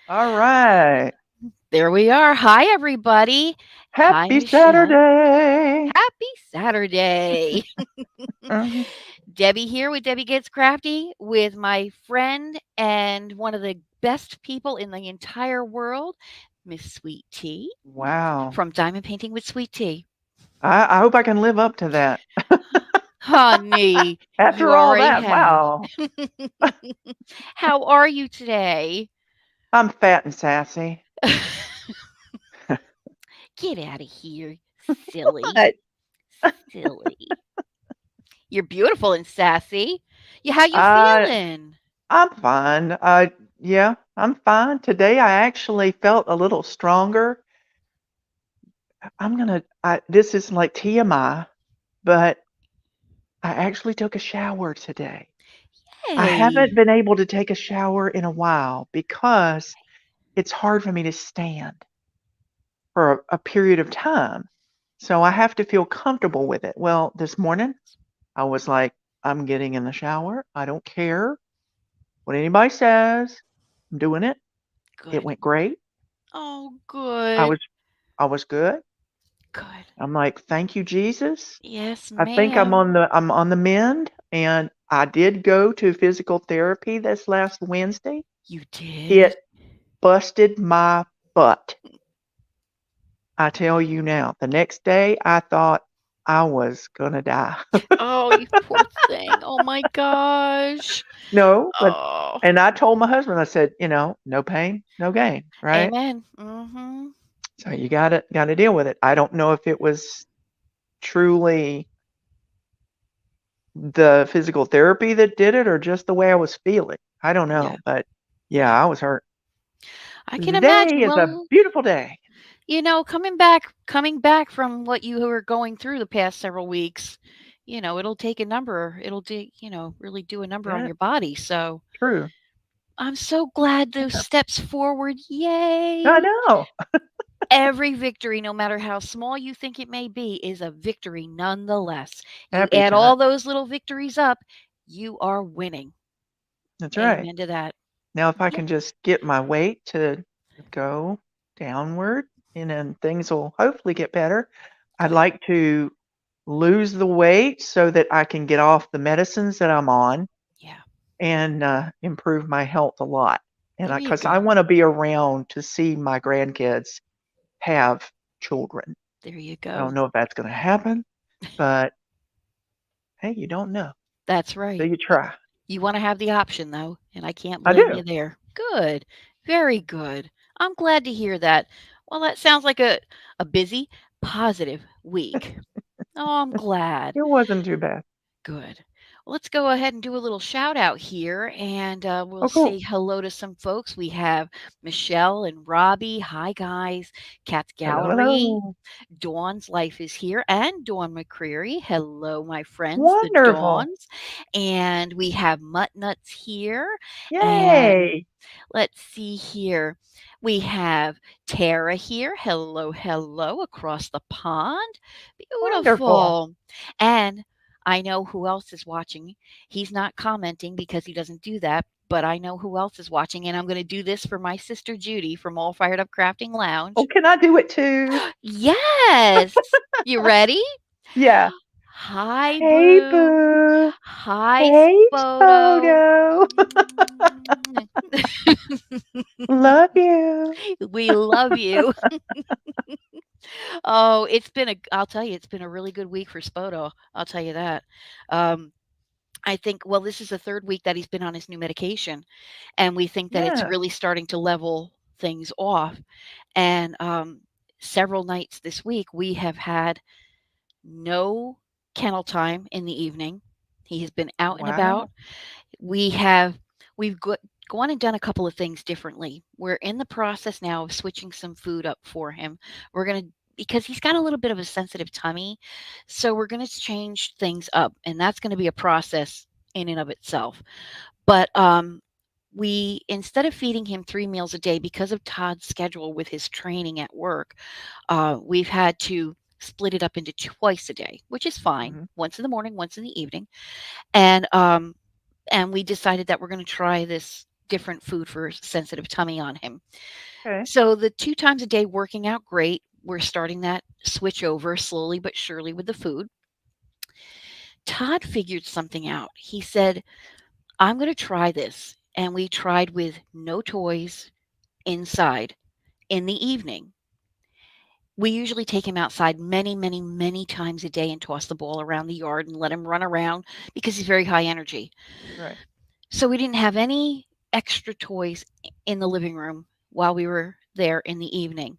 All right. There we are. Hi, everybody. Hi, Happy Michelle. Saturday. Happy Saturday. Mhm. Debbie here with Debbie Gets Crafty with my friend and one of the best people in the entire world, Miss Sweet Tea Wow. from Diamond Painting with Sweet Tea. I hope I can live up to that. Honey, you After all already that, have. wow. How are you today? I'm fat and sassy. Get out of here, silly. But Silly. You're beautiful and sassy. Yeah, how you I feeling? I'm fine. Yeah, I'm fine. Today I actually felt a little stronger. This is like TMI, but I actually took a shower today. I haven't Hey. been able to take a shower in a while because it's hard for me to stand for a period of time. So I have to feel comfortable with it. Well, this morning I was like, I'm getting in the shower. I don't care what anybody says. I'm doing it. It Good. went great. Oh, I good. was I was good. Good. I'm like, thank you, Jesus. Yes, I think ma'am. I'm on the mend, and I did go to physical therapy this last Wednesday. You did? It busted my butt. I tell you now, the next day I thought I was gonna die. Oh, you poor thing. Oh my gosh. No, but Oh. and I told my husband, I said, no pain, no gain, right? Amen. Mhm. So you gotta deal with it. I don't know if it was truly the physical therapy that did it or just the way I was feeling. I don't Yeah. know, but yeah, Yeah. I was hurt. I can Today imagine. is a Well, beautiful day. coming back from what you were going through the past several weeks, it'll really do a number on Yeah, your body. So, true. I'm so glad those steps forward. I Yay. know. Every victory, no matter how small you think it may be, is a victory nonetheless. You Happy add time. all those little victories up, you are winning. That's right. Amen to that. Now, if I Yep. can just get my weight to go downward, and then things will hopefully get better. I'd Good. like to lose the weight so that I can get off the medicines that I'm on Yeah. and improve my health a lot. And There you because I go. want to be around to see my grandkids have children. There you I don't go. know if that's going to happen, but hey, you don't know. That's So right. you try. You want to have the option, though, and I can't I blame do. you there. Good. Very good. I'm glad to hear that. Well, that sounds like a busy, positive week. Oh, I'm glad. It wasn't too bad. Good. Well, let's go ahead and do a little shout out here, and we'll Oh, cool. say hello to some folks. We have Michelle and Robbie. Hi, guys. Cat's Hello, Gallery. hello. Dawn's Life is here, and Dawn McCreary. Hello, my friends, the Wonderful. Dawns. And we have Mutt Nuts here. And Yay. let's see here. We have Tara here. Hello, hello, across the pond. Wonderful. Beautiful. And I know who else is watching. He's not commenting because he doesn't do that, but I know who else is watching. And I'm going to do this for my sister Judy from All Fired Up Crafting Oh, Lounge. can I do it too? Yes. You ready? Yeah. Hi, Hey, Boo. boo. Hi, Hey, Photo. photo. Love you. We love you. Oh, I'll tell you, it's been a really good week for Spoto. I'll tell you that. Um, I think, well, this is the third week that he's been on his new medication, and we think that it's Yeah. really starting to level things off. And several nights this week, we have had no kennel time in the evening. He has been out and about. Wow. We have we've gone and done a couple of things differently. We're in the process now of switching some food up for him. We're going to because he's got a little bit of a sensitive tummy. So we're going to change things up, and that's going to be a process in and of itself. But we instead of feeding him 3 meals a day because of Todd's schedule with his training at work, we've had to split it up into twice a day, which is fine. Hmm. Once in the morning, once in the evening, and we decided that we're going to try this different food for sensitive tummy on him. Okay. So the 2 times a day working out great. We're starting that switch over slowly but surely with the food. Todd figured something out. He said, "I'm going to try this." And we tried with no toys inside in the evening. We usually take him outside many, many, many times a day and toss the ball around the yard and let him run around because he's very high energy. Right. So we didn't have any extra toys in the living room while we were there in the evening.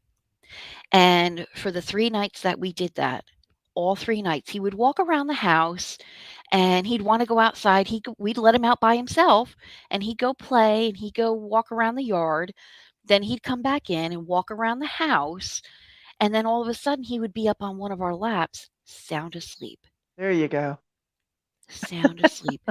And for the 3 nights that we did that, all 3 nights, he would walk around the house and he'd wanna go outside. We'd let him out by himself, and he'd go play, and he'd go walk around the yard. Then he'd come back in and walk around the house, and then all of a sudden, he would be up on one of our laps, sound asleep, There you go. sound asleep.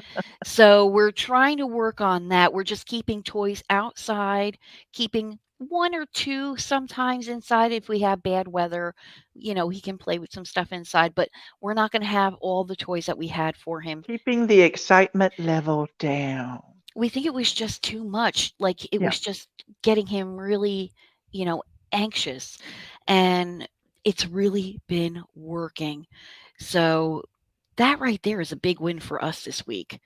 So we're trying to work on that. We're just keeping toys outside, keeping 1 or 2 sometimes inside if we have bad weather. He can play with some stuff inside, but we're not gonna have all the toys that we had for him. Keeping the excitement level down. We think it was just too much. Like, it Yeah. was just getting him really, you know, anxious, and it's really been working. So, that right there is a big win for us this week.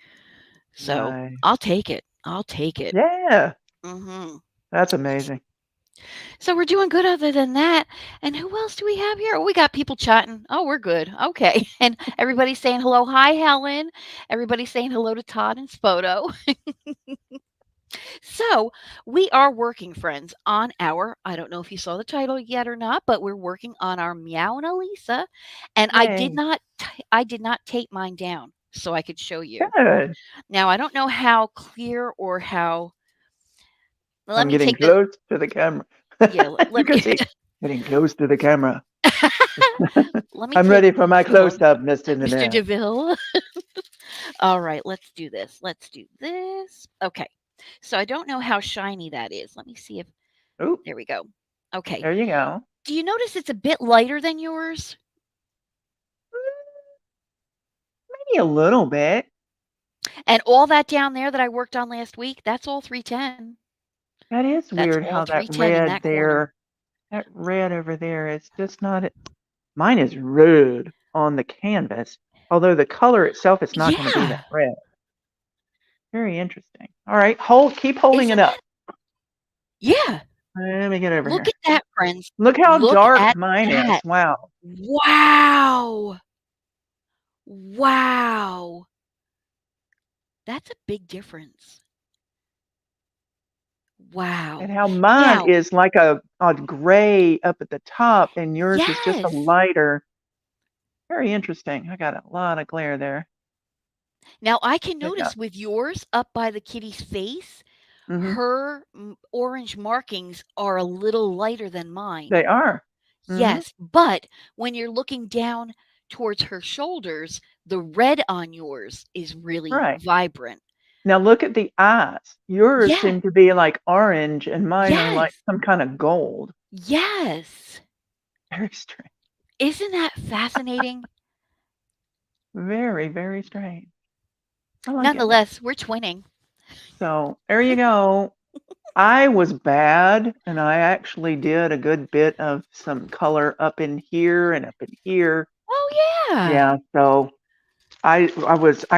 So, Nice. I'll take it. I'll take it. Yeah. Mhm. That's amazing. So, we're doing good other than that, and who else do we have here? Oh, we got people chatting. Oh, we're good. Okay, and everybody's saying hello. Hi, Helen. Everybody's saying hello to Todd and Spoto. So, we are working, friends, on our I don't know if you saw the title yet or not, but we're working on our Meowna Lisa, and Yay. I did not tape mine down so I could show you. Good. Now, I don't know how clear or how let I'm me getting take the close to the camera. yeah, You let can me see. Getting close to the camera. let me I'm take ready for my this one, close up, Mr. Mr. Nanette. DeVille. All right, let's do this. Let's do this. Okay. So I don't know how shiny that is. Let me see if Oh, there we go. Okay. there you go. Do you notice it's a bit lighter than yours? Maybe a little bit. And all that down there that I worked on last week, that's all 310. That is That's weird all how that 310 in red that corner. there, that red over there is just not. Mine is red on the canvas, although the color itself is not going to be that Yeah. red. Very interesting. All right, keep holding it Isn't up. that yeah. Let me get over Look here. at that, friends. Look how Look dark at mine is. that. Wow. Wow. Wow. That's a big difference. And Wow. how mine Now, is like a gray up at the top, and yours is just a yes. lighter. Very interesting. I got a lot of glare there. Now I can Pick up. notice with yours up by the kitty's face, Hmm. her orange markings are a little lighter than mine. They are. Hmm. Yes, but when you're looking down towards her shoulders, the red on yours is really Right. vibrant. Now look at the eyes. Yours Yeah. seem to be like orange, and mine are like Yes. some kind of gold. Yes. Very strange. Isn't that fascinating? Very, very strange. I like it though. Nonetheless, we're twinning. So there you go. I was bad, and I actually did a good bit of some color up in here and up in here. Oh, yeah. Yeah, so I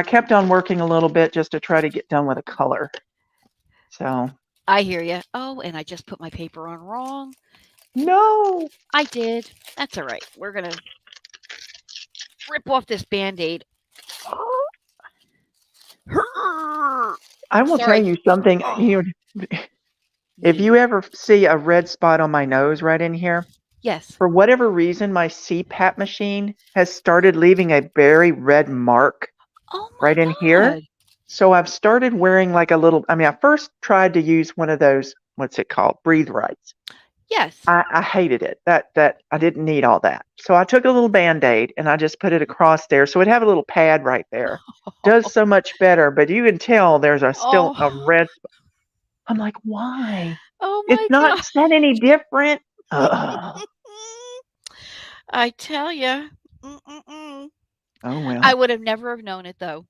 kept on working a little bit just to try to get done with a color. So I hear you. Oh, and I just put my paper on wrong. no. I did. That's all right. We're going to rip off this band aid. I will tell Sorry. you something. Oh, If yeah. you ever see a red spot on my nose right in here, Yes. for whatever reason, my CPAP machine has started leaving a very red mark Oh, right in my here. God. So I've started wearing like a little, I mean, I first tried to use one of those, what's it called? Breathe rights. Yes. I hated it. That I didn't need all that. So I took a little Band-Aid and I just put it across there. So it'd have a little pad right there. Does so much better, but you can tell there's still a Oh. red. I'm like, why? Oh, It's my not God. said any different. Ugh. I tell you. Mm-mm-mm. Oh I well. would have never have known it, though.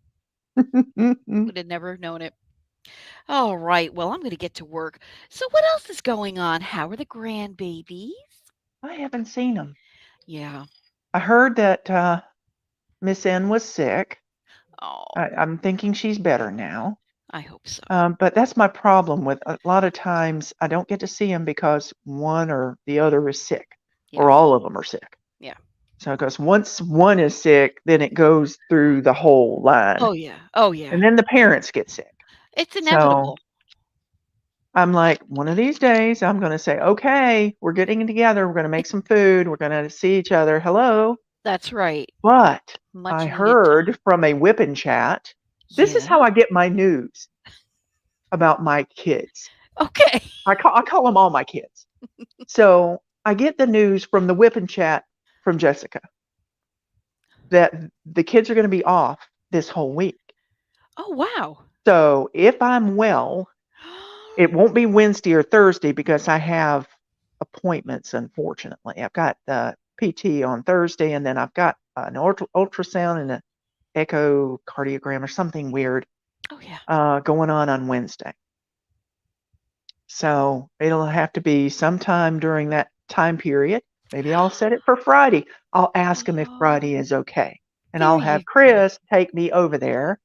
Would have never have known it. All right. Well, I'm going to get to work. So, what else is going on? How are the grandbabies? I haven't seen them. Yeah. I heard that Miss N was sick. Oh, I'm thinking she's better now. I hope so. But that's my problem with a lot of times I don't get to see them because one or the other is sick, Yeah. or all of them are sick. Yeah. So it goes once one is sick, then it goes through the whole line, Oh, yeah. Oh, yeah. and then the parents get sick. It's So inevitable. I'm like, one of these days I'm going to say, okay, we're getting together. We're going to make some food. We're going to see each other. Hello. That's right. But I Much needed time. heard from a whipping chat. This is Yeah. how I get my news about my kids. Okay. I call them all my kids. So I get the news from the whipping chat from Jessica that the kids are going to be off this whole week. Oh, wow. So if I'm well, it won't be Wednesday or Thursday because I have appointments, unfortunately. I've got the PT on Thursday, and then I've got an ultrasound and an echocardiogram or something weird Oh, yeah. going on Wednesday. So it'll have to be sometime during that time period. Maybe I'll set it for Friday. I'll ask him if Oh, Friday is okay. And there I'll you have go. Chris take me over there,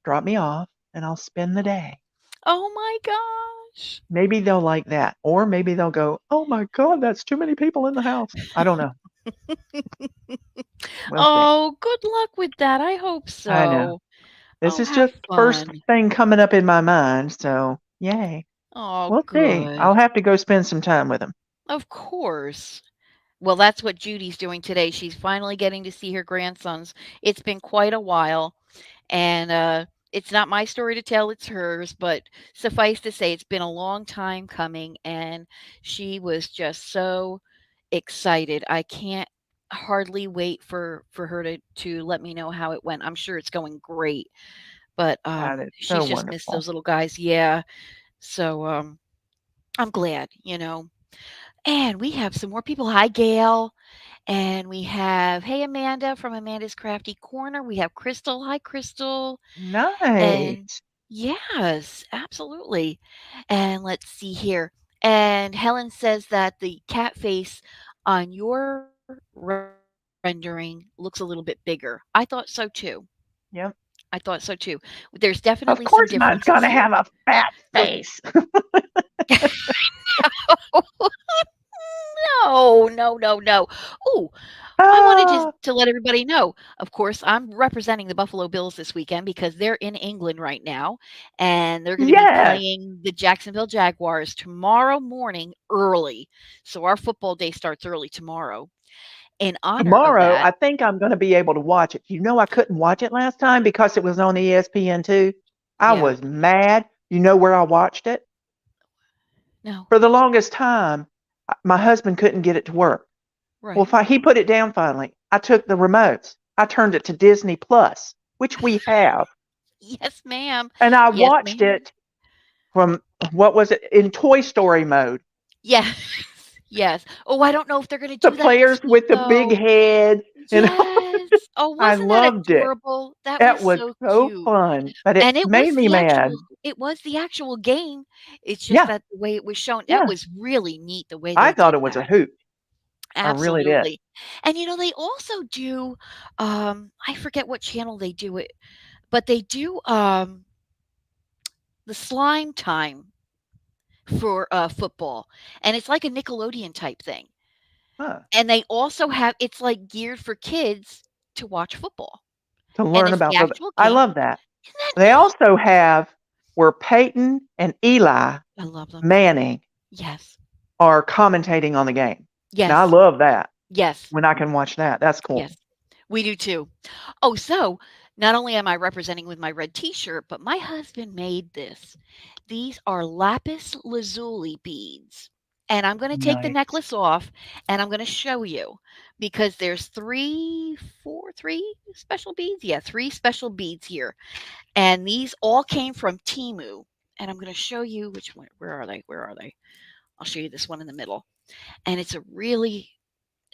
drop me off, and I'll spend the day. Oh my gosh. Maybe they'll like that. Or maybe they'll go, oh my God, that's too many people in the house. I don't know. We'll see. Oh, good luck with that. I hope I know. so. This Oh, is have just first fun. thing coming up in my mind. So, yay. Oh, We'll see. good. I'll have to go spend some time with him. Of course. Well, that's what Judy's doing today. She's finally getting to see her grandsons. It's been quite a while, and it's not my story to tell, it's hers, but suffice to say, it's been a long time coming, and she was just so excited. I can't hardly wait for her to let me know how it went. I'm sure it's going great, but That is so she's just missed wonderful. those little guys. Yeah. So I'm glad, And we have some more people. Hi, Gail. And we have, hey, Amanda from Amanda's Crafty Corner. We have Crystal. Hi, Crystal. And Nice. yes, absolutely. And let's see here. And Helen says that the cat face on your rendering looks a little bit bigger. I thought so too. Yep. I thought so too. There's definitely Of some course, mine's differences going to here. have a fat Well, face. no, no, no, no. Oh, I wanted Ah, to let everybody know, of course, I'm representing the Buffalo Bills this weekend because they're in England right now, and they're gonna be yes. playing the Jacksonville Jaguars tomorrow morning early. So our football day starts early tomorrow. In honor of Tomorrow, that, I think I'm going to be able to watch it. You know, I couldn't watch it last time because it was on ESPN2. I yeah. was mad. You know where I watched it? No, For the longest time, my husband couldn't get it to work. Well, right. he put it down finally. I took the remotes. I turned it to Disney Plus, which we have, Yes, ma'am. and I Yes, watched ma'am. it from what was it in Toy Story mode. Yes. Yes. Oh, I don't know if they're gonna The do that this players week, with the big though. heads, Yes. Oh, I wasn't that loved it. adorable? That That was was so so cute. fun, but it And made me mad. it was the actual game. It's just Yeah, that the way it was shown, that yeah. was really neat the way I they thought did it was a that. hoot. I really did. Absolutely. And, they also do, I forget what channel they do it, but they do, the Slime Time for, football, and it's like a Nickelodeon type thing. Huh. And they also have it's, like, geared for kids to watch football, To and learn it's the about the actual I game. love that. Isn't that They neat? also have where Peyton and Eli I love them. Manning Yes. are commentating on the game. Now I Yes. love that Yes. when I can watch that. That's cool. Yes. We do too. Oh, so not only am I representing with my red T-shirt, but my husband made this. These are lapis lazuli beads. And I'm going to take the Nice. necklace off and I'm going to show you because there's three special beads. Yeah, three special beads here. And these all came from Timu. And I'm going to show you which one. Where are they? Where are they? I'll show you this one in the middle. And it's a really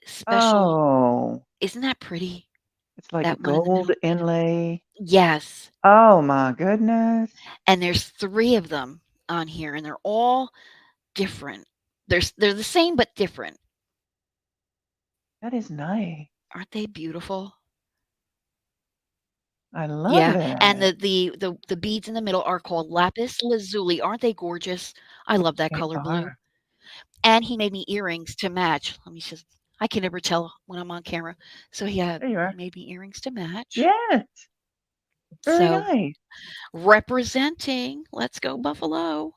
special. Oh, Isn't that pretty? It's like a that one in the gold middle. inlay. Yes, Oh my goodness. and there's 3 of them on here, and they're all different. They're the same but different. That is nice. Aren't they beautiful? I love Yeah, and that. the beads in the middle are called lapis lazuli. Aren't they gorgeous? I love that They color blue. are. And he made me earrings to match. Let me just I can never tell when I'm on camera. So There you he are. made me earrings to match. Yes. Very So nice. representing. Let's go Buffalo.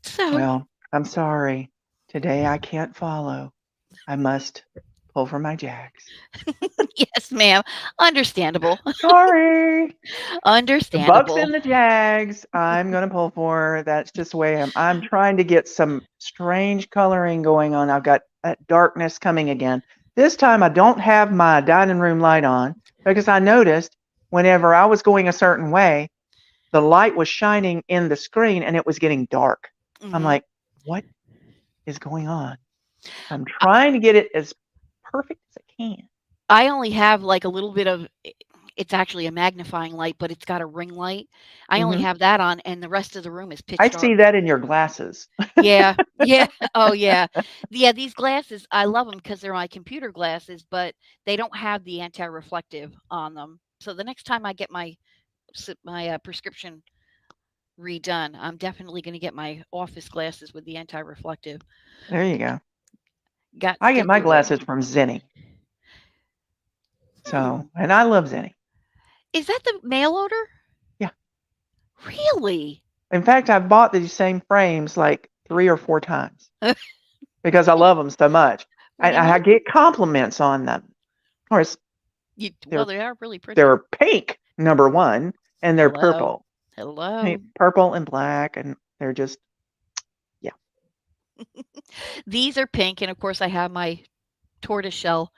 So, Well, I'm sorry. Today I can't follow. I must pull for my Jags. yes, ma'am. Understandable. Sorry. The Bucks Understandable. and the Jags, I'm gonna pull for. That's just the way I'm trying to get some strange coloring going on. I've got that darkness coming again. This time I don't have my dining room light on because I noticed whenever I was going a certain way, the light was shining in the screen and it was getting dark. I'm Mhm. like, what is going on? So I'm trying to get it as perfect as I can. I only have like a little bit of it's actually a magnifying light, but it's got a ring light. I only Hmm. have that on and the rest of the room is I pitch see dark. that in your glasses. Yeah. Yeah. Oh, yeah. Yeah, these glasses, I love them because 'cause they're my computer glasses, but they don't have the anti-reflective on them. So the next time I get my prescription redone, I'm definitely gonna get my office glasses with the anti-reflective. There you go. Gots I to get my do it. glasses from Zenni. So, Hmm. and I love Zenni. Is that the mail order? Yeah. Really? In fact, I've bought these same frames like 3 or 4 times because I Well love them so much. well, And they I must get compliments on them. Of course, well, they're they are really they're pretty. pink, number 1, and they're Hello. purple. Hello. Purple and black, and they're just yeah. These are pink, and of course, I have my tortoiseshell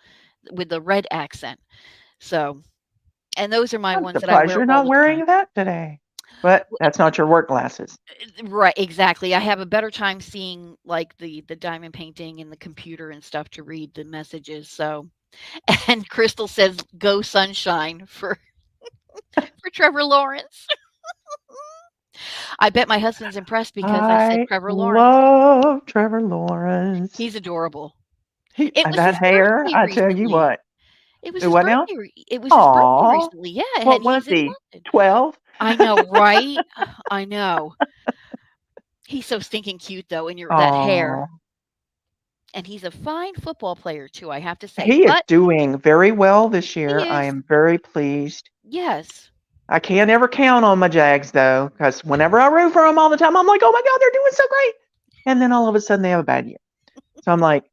with the red accent. So, and those are my I'm ones that I surprised wear you're all not the time. wearing that today. But W that's not your work glasses. Right, exactly. I have a better time seeing, like, the diamond painting and the computer and stuff to read the messages, so and Crystal says, "Go sunshine" for Trevor Lawrence. I bet my husband's impressed because I said I Trevor Lawrence. love Trevor Lawrence. He's adorable. He It and was that his hair, birthday I tell you recently. what. It was Do his what now? birthday re it was his birthday Aw. recently, yeah, What and was he's in he? London. 12? I know, right? I know. He's so stinking cute though, and your that Aw. hair. And he's a fine football player too, I have to say, He is but doing very well this he year. I is am very pleased. yes. I can't ever count on my Jags though, because whenever I root for them all the time, I'm like, "Oh my god, they're doing so great." And then all of a sudden they have a bad year. So I'm like,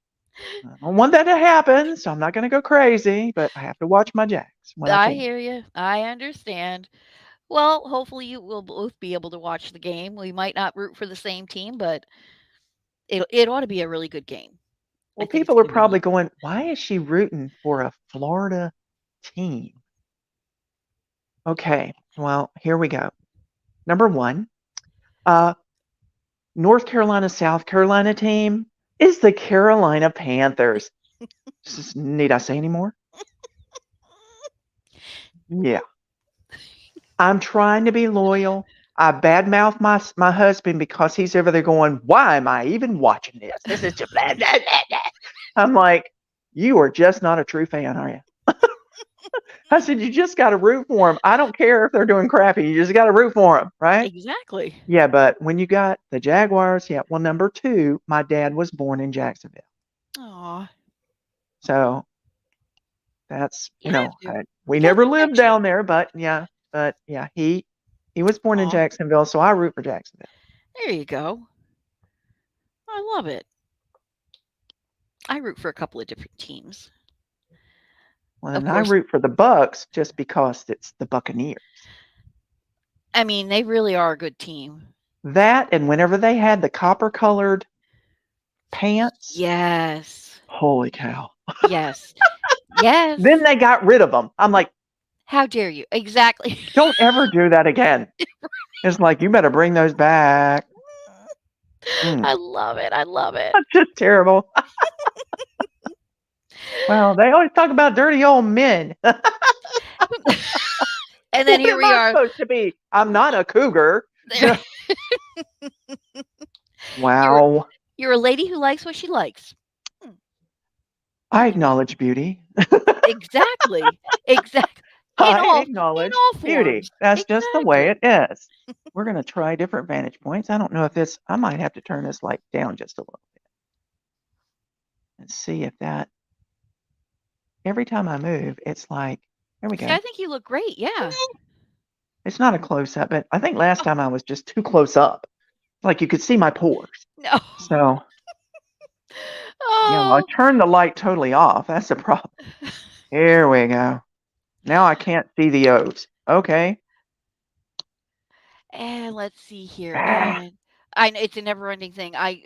I don't want that to happen, so I'm not gonna go crazy, but I have to watch my Jags when I I can. hear you. I understand. Well, hopefully you will both be able to watch the game. We might not root for the same team, but it ought to be a really good game. I Well, think it's people are gonna be a probably lot. going, "Why is she rooting for a Florida team?" Okay, well, here we go. Number 1, uh, North Carolina, South Carolina team is the Carolina Panthers. Need I say any more? Yeah. I'm trying to be loyal. I badmouth my husband because he's over there going, "Why am I even watching this? This is just blah, blah, blah, blah." I'm like, "You are just not a true fan, are you?" I said, "You just gotta root for them. I don't care if they're doing crappy. You just gotta root for them, right?" Exactly. Yeah, but when you got the Jaguars, yeah, well, number 2, my dad was born in Jacksonville. Aw, So that's, you have to. we Got never lived connection. down there, but yeah, he was born in Aw, Jacksonville, so I root for Jacksonville. there you go. I love it. I root for a couple of different teams. Well, Of and I course, root for the Bucks just because it's the Buccaneers. I mean, they really are a good team. That and whenever they had the copper colored pants, Yes. holy cow. Yes. Then Yes. they got rid of them. I'm like, How dare you? Exactly. don't ever do that again. It's like, you better bring those back. Mm, I love it. I love it. that's just terrible. Well, they always talk about dirty old men. And then What here am we I are. supposed to be? I'm not a cougar. There, you're Wow. you're a lady who likes what she likes. Hmm, I you know, acknowledge beauty. exactly, exactly. I In acknowledge all beauty. forms, That's just the way exactly. it is. We're going to try different vantage points. I don't know if this, I might have to turn this light down just a little bit and see if that, every time I move, it's like, there we See, I go. think you look great. Yeah. It's not a close up, but I think last time I was just too close up. Like you could see my pores. No. So, yeah, well, I Oh. turned the light totally off. That's the problem. Here we go. Now I can't see the O's. Okay. And let's see here. Ah, And I know it's a never-ending thing. I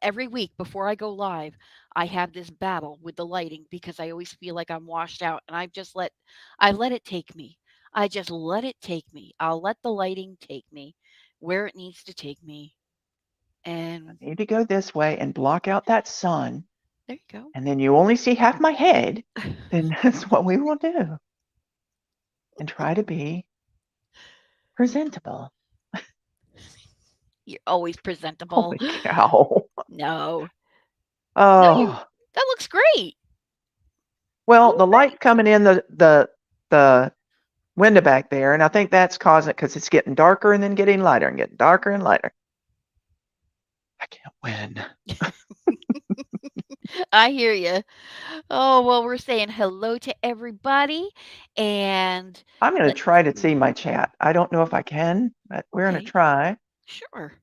every week before I go live, I have this battle with the lighting because I always feel like I'm washed out and I let it take me. I just let it take me. I'll let the lighting take me where it needs to take me. I And need to go this way and block out that sun, there you and then you only see half my head. Then that's what we will do and try to be presentable. You're always presentable. Holy cow. No. No, you Oh, that looks great. You well, look the light's great. coming in the window back there, and I think that's causing it because it's getting darker and then getting lighter and getting darker and lighter. I can't win. I hear you. Oh, well, we're saying hello to everybody, and I'm going to let's try to see see. my chat. I don't know if I can, but we're going to Okay, try. sure.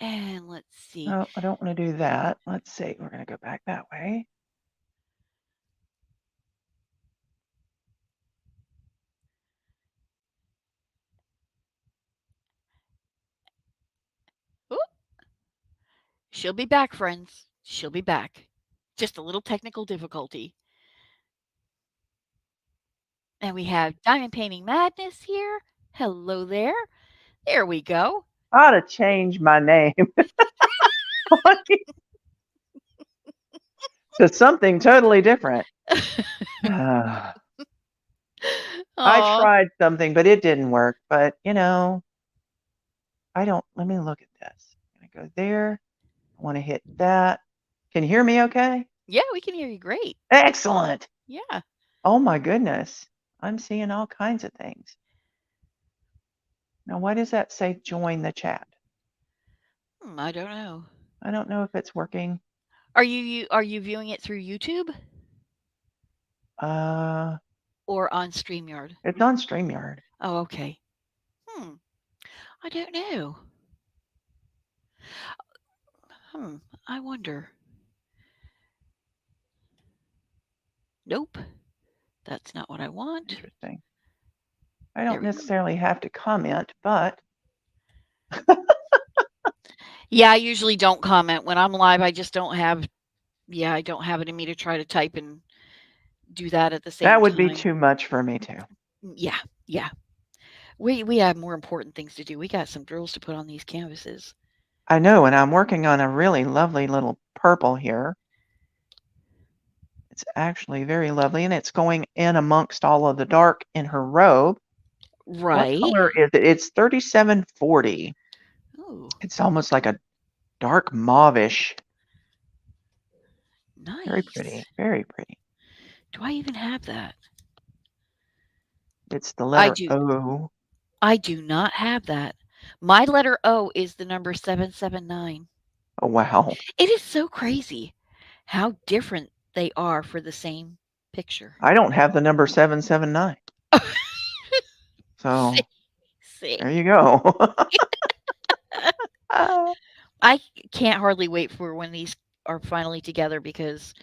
And let's see. No, I don't want to do that. Let's see. We're going to go back that way. Ooh, she'll be back, friends. She'll be back. Just a little technical difficulty. And we have Diamond Painting Madness here. Hello there. There we go. I ought to change my name to something totally different. I Oh, tried something, but it didn't work. But, I don't, let me look at this. I'm going to go there. I want to hit that. Can you hear me okay? yeah, we can hear you great. Excellent. Yeah. Oh my goodness. I'm seeing all kinds of things. Now, why does that say join the chat? I don't know. I don't know if it's working. Are you viewing it through YouTube Uh, or on StreamYard? it's on StreamYard. Oh, okay. Hmm. I don't know. Hmm. I wonder. Nope. That's not what I want. Interesting. I There don't we go. necessarily have to comment, but Yeah, I usually don't comment when I'm live. I just don't have. Yeah, I don't have it in me to try to type and do that at the that same would be time. too much for me too. Yeah, yeah. We have more important things to do. We got some drills to put on these canvases. I know, and I'm working on a really lovely little purple here. It's actually very lovely, and it's going in amongst all of the dark in her robe. What Right. color is it? It's 3740. Oh, It's almost like a dark mauvish. Very pretty, nice. very pretty. Do I even have that? It's the I letter do. O. I do not have that. My letter O is the number 779. Oh, wow. It is so crazy how different they are for the same picture. I don't have the number 779. See, So see. there you go. Ah, I can't hardly wait for when these are finally together because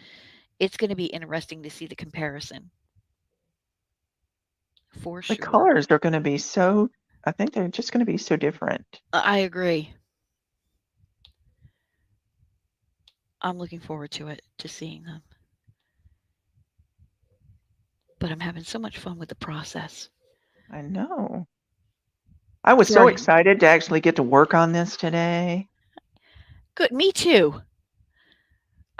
it's going to be interesting to see the comparison for the sure. colors are going to be so, I think they're just going to be so different. I agree. I'm looking forward to it, to seeing them. But I'm having so much fun with the process. I know. I was For so our excited to actually get to work on this today. good, me too.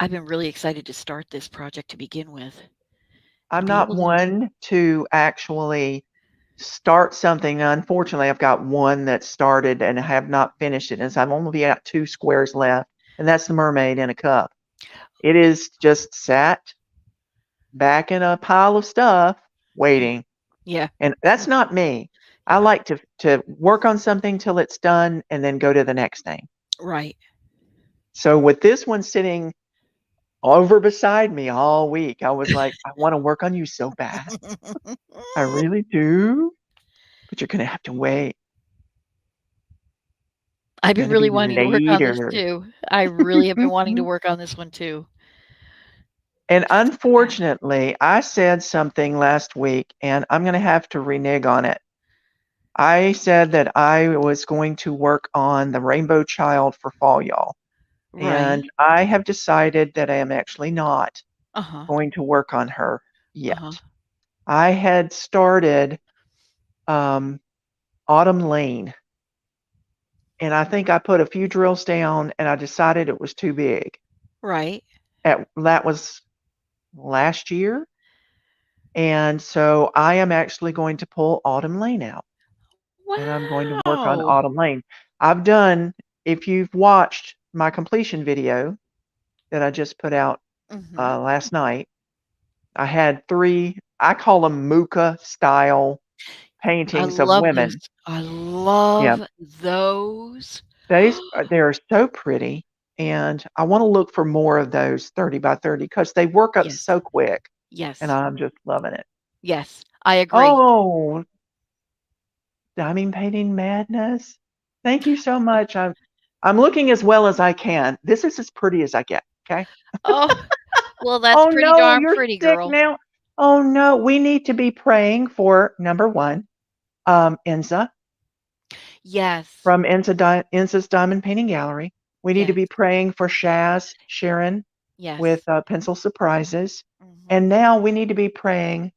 I've been really excited to start this project to begin with. To I'm be not able to one to actually start something. Unfortunately, I've got one that started and I have not finished it, and so I've only got 2 squares left, and that's the mermaid in a cup. It is just sat back in a pile of stuff Mm. waiting, Yeah, and that's not me. I yeah, like to work on something till it's done and then go to the next thing. right. So with this one sitting over beside me all week, I was like, "I wanna work on you so bad. I really do, but you're gonna have to wait. I've been Gonna be really wanting to work on this later." too. I really have been wanting to work on this one too. And So bad. unfortunately, I said something last week, and I'm gonna have to renege on it. I said that I was going to work on the Rainbow Child for fall, y'all, and Right. I have decided that I am actually not Uh-huh. going to work on her Uh-huh. yet. I had started, um, Autumn Lane, and I think I put a few drills down, and I decided it was too big. Right. That was last year, and so I am actually going to pull Autumn Lane out, and I'm going to work on Wow. Autumn Lane. I've done if you've watched my completion video that I just put out, Mhm. last night, I had 3, I call them Muka style I paintings of love those. women. I Yeah, love those. they're so pretty, and I wanna look for more of those 30 by 30 because they work up Yes. so quick, and Yes. I'm just loving it. Yes. I agree. Oh, diamond painting madness. Thank you so much. I'm looking as well as I can. This is as pretty as I get, okay? Oh, well, that's Oh, pretty no, darn you're pretty, sick girl. now. Oh, no, we need to be praying for, number 1, Enza Yes. from Enza's Diamond Painting Gallery. We need to Yes. be praying for Shaz Sharon with, Yes. Pencil Surprises, Mhm. and now we need to be praying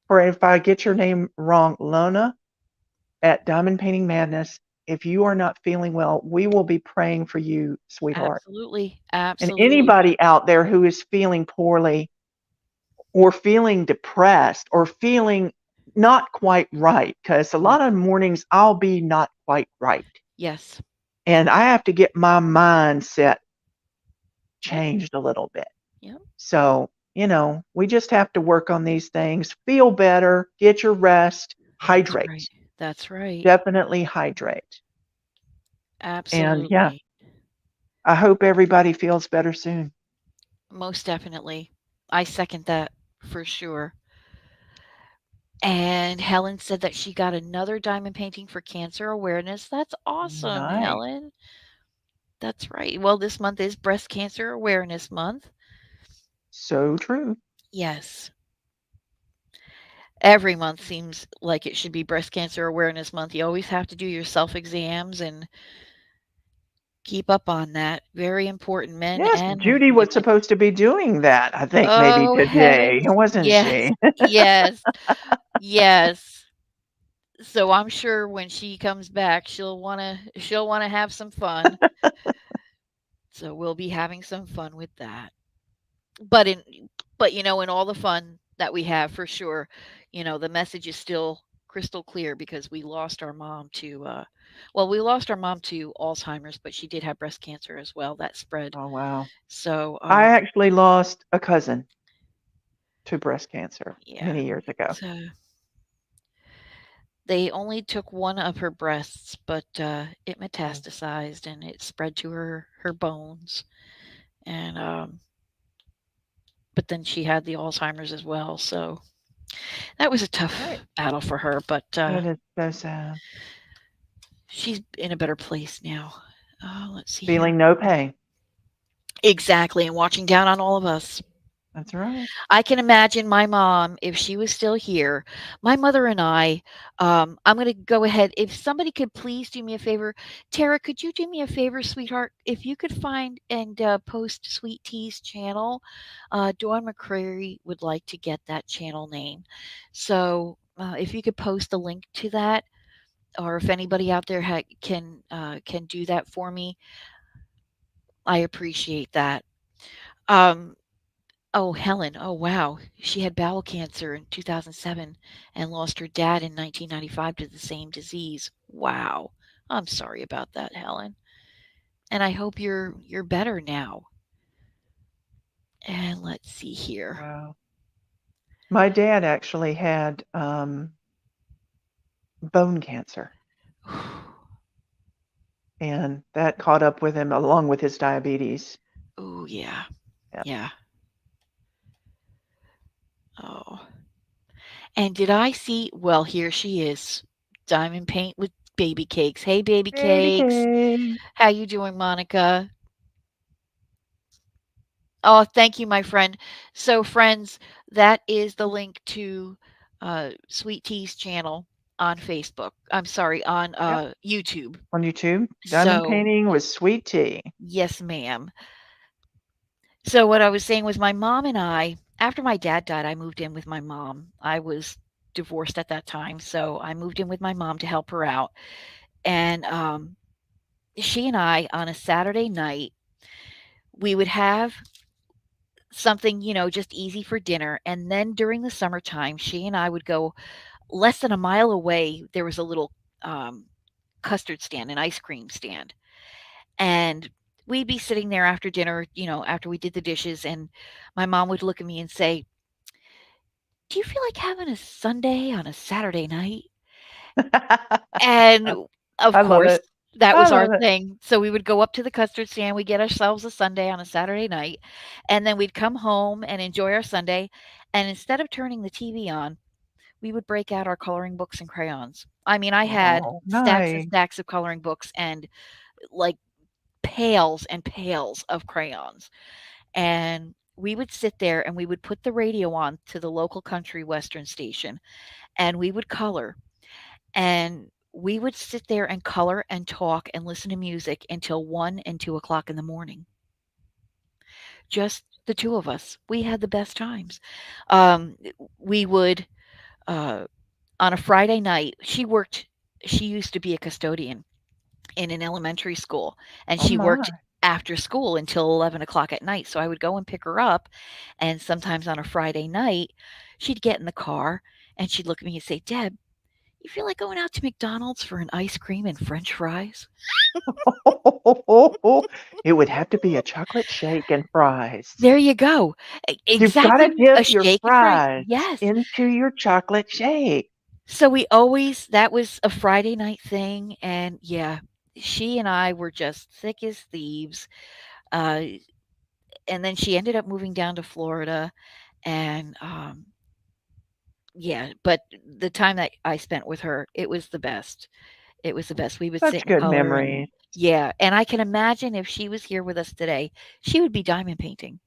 for, if I get your name wrong, Lona at Diamond Painting Madness. If you are not feeling well, we will be praying for you, sweetheart. Absolutely. And Absolutely. anybody out there who is feeling poorly or feeling depressed or feeling not quite right, because a lot Yes. of mornings I'll be not quite right. Yes. And I have to get my mindset Yep. changed a little bit. Yep. So, we just have to work on these things, feel better, get your rest, That's right. hydrate. That's right. Definitely hydrate. And yeah, Absolutely. I hope everybody feels better soon. Most definitely. I second that for sure. And Helen said that she got another diamond painting for cancer awareness. That's awesome, Nice. Helen. That's right. Well, this month is Breast Cancer Awareness Month. So true. Yes. Every month seems like it should be Breast Cancer Awareness Month. You always have to do your self exams and keep up on that. Very important, men Yes, and Judy was women. supposed to be doing that, I think maybe Oh, today, heavens. wasn't Yes. she? Yes. Yes. So I'm sure when she comes back, she'll wanna have some fun. So we'll be having some fun with that. But in in all the fun that we have for sure, the message is still crystal clear because we lost our mom to we lost our mom to Alzheimer's, but she did have breast cancer as well that spread. Oh, wow. So I actually lost a cousin to breast cancer yeah. many years ago. So they only took one of her breasts, but it Oh, metastasized and it spread to her bones. And but then she had the Alzheimer's as well. So that was a right. tough battle for her, but That is so sad. she's in a better place now. Let's see here. Feeling no pain. Exactly, and watching down on all of us. That's right. I can imagine my mom, if she was still here, my mother and I, I'm going to go ahead. If somebody could please do me a favor, Tara, could you do me a favor, sweetheart? If you could find and post Sweet Tea's channel, Dawn McCrary would like to get that channel name. So if you could post the link to that, or if anybody out there can do that for me, I appreciate that. Um, oh, Helen. Oh, wow. She had bowel cancer in 2007 and lost her dad in 1995 to the same disease. Wow. I'm sorry about that, Helen. And I hope you're better now. And let's see here. Wow. My dad actually had bone cancer, and that caught up with him along with his diabetes. Oh, yeah. Yeah. Yeah. Oh. And did I see well, here she is. Diamond paint with baby cakes. Hey, baby Baby cakes. cake. How you doing, Monica? Oh, thank you, my friend. So, friends, that is the link to Sweet Tea's channel on Facebook. I'm sorry, on Yep. YouTube. On YouTube, diamond So, painting with sweet tea. yes, ma'am. So, what I was saying was my mom and I, after my dad died, I moved in with my mom. I was divorced at that time. So, I moved in with my mom to help her out. And she and I, on a Saturday night, we would have something, just easy for dinner. And then during the summertime, she and I would go less than a mile away. There was a little um, custard stand, an ice cream stand. And we'd be sitting there after dinner, after we did the dishes. And my mom would look at me and say, "Do you feel like having a Sunday on a Saturday night?" And of I love course, it. that I was our love it. thing. So we would go up to the custard stand, we'd get ourselves a sundae on a Saturday night, and then we'd come home and enjoy our Sunday. And instead of turning the TV on, we would break out our coloring books and crayons. I mean, I had Oh, stacks and nice. stacks of coloring books and like pails and pails of crayons. And we would sit there and we would put the radio on to the local country western station and we would color and we would sit there and color and talk and listen to music until 1 and 2 o'clock in the morning. Just the two of us. We had the best times. Um, we would, uh, on a Friday night, she used to be a custodian in an elementary school, and Oh she worked my. after school until 11 o'clock at night. So I would go and pick her up. And sometimes on a Friday night, she'd get in the car and she'd look at me and say, "Deb, you feel like going out to McDonald's for an ice cream and french fries?" It would have to be a chocolate shake and fries. There you go. You've gotta Exactly, dip a your shake and fry. fries Yes. into your chocolate shake. So we always that was a Friday night thing, and yeah, she and I were just thick as thieves. Uh, and then she ended up moving down to Florida, and yeah, but the time that I spent with her, it was the best. It was the best. We would sit Such and good color and memories. yeah, and I can imagine if she was here with us today, she would be diamond painting.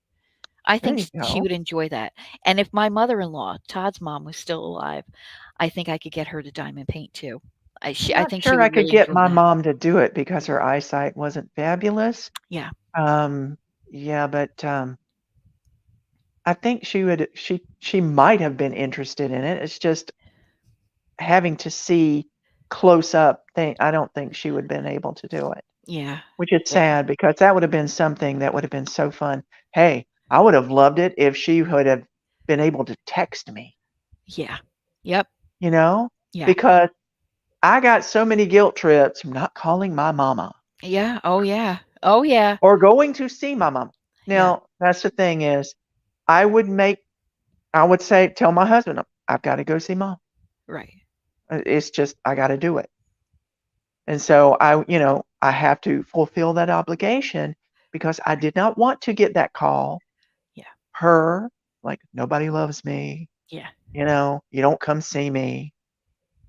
I There think you she go. would enjoy that. And if my mother-in-law, Todd's mom, was still alive, I think I could get her to diamond paint too. I'm I not think she sure I would could really get enjoy my that. mom to do it because her eyesight wasn't fabulous. Yeah, Um, yeah, but, I think she might have been interested in it. It's just having to see close up thing I don't think she would have been able to do it, yeah, which is yeah, sad because that would have been something that would have been so fun. Hey, I would have loved it if she would have been able to text me, yeah. Yep, you know, yeah, because I got so many guilt trips from not calling my mama yeah. Oh yeah, oh yeah, or going to see my mama. yeah. Now, that's the thing is I would make I would say tell my husband, "I've gotta go see mom. Right. It's just I gotta do it." And so I have to fulfill that obligation because I did not want to get that call, Yeah, her, like, "Nobody loves me," yeah, "You don't come see me,"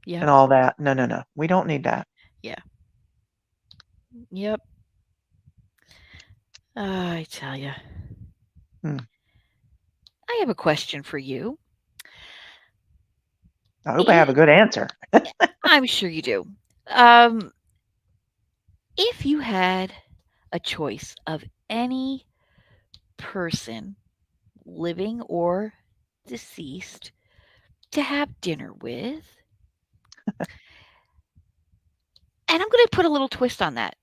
yep, and all that. No, no, no. We don't need that. yeah, yep. I tell you, Hmm. I have a question for you. I hope I have a I- good answer. I'm sure you do. Um, if you had a choice of any person, living or deceased, to have dinner with, and I'm going to put a little twist on that,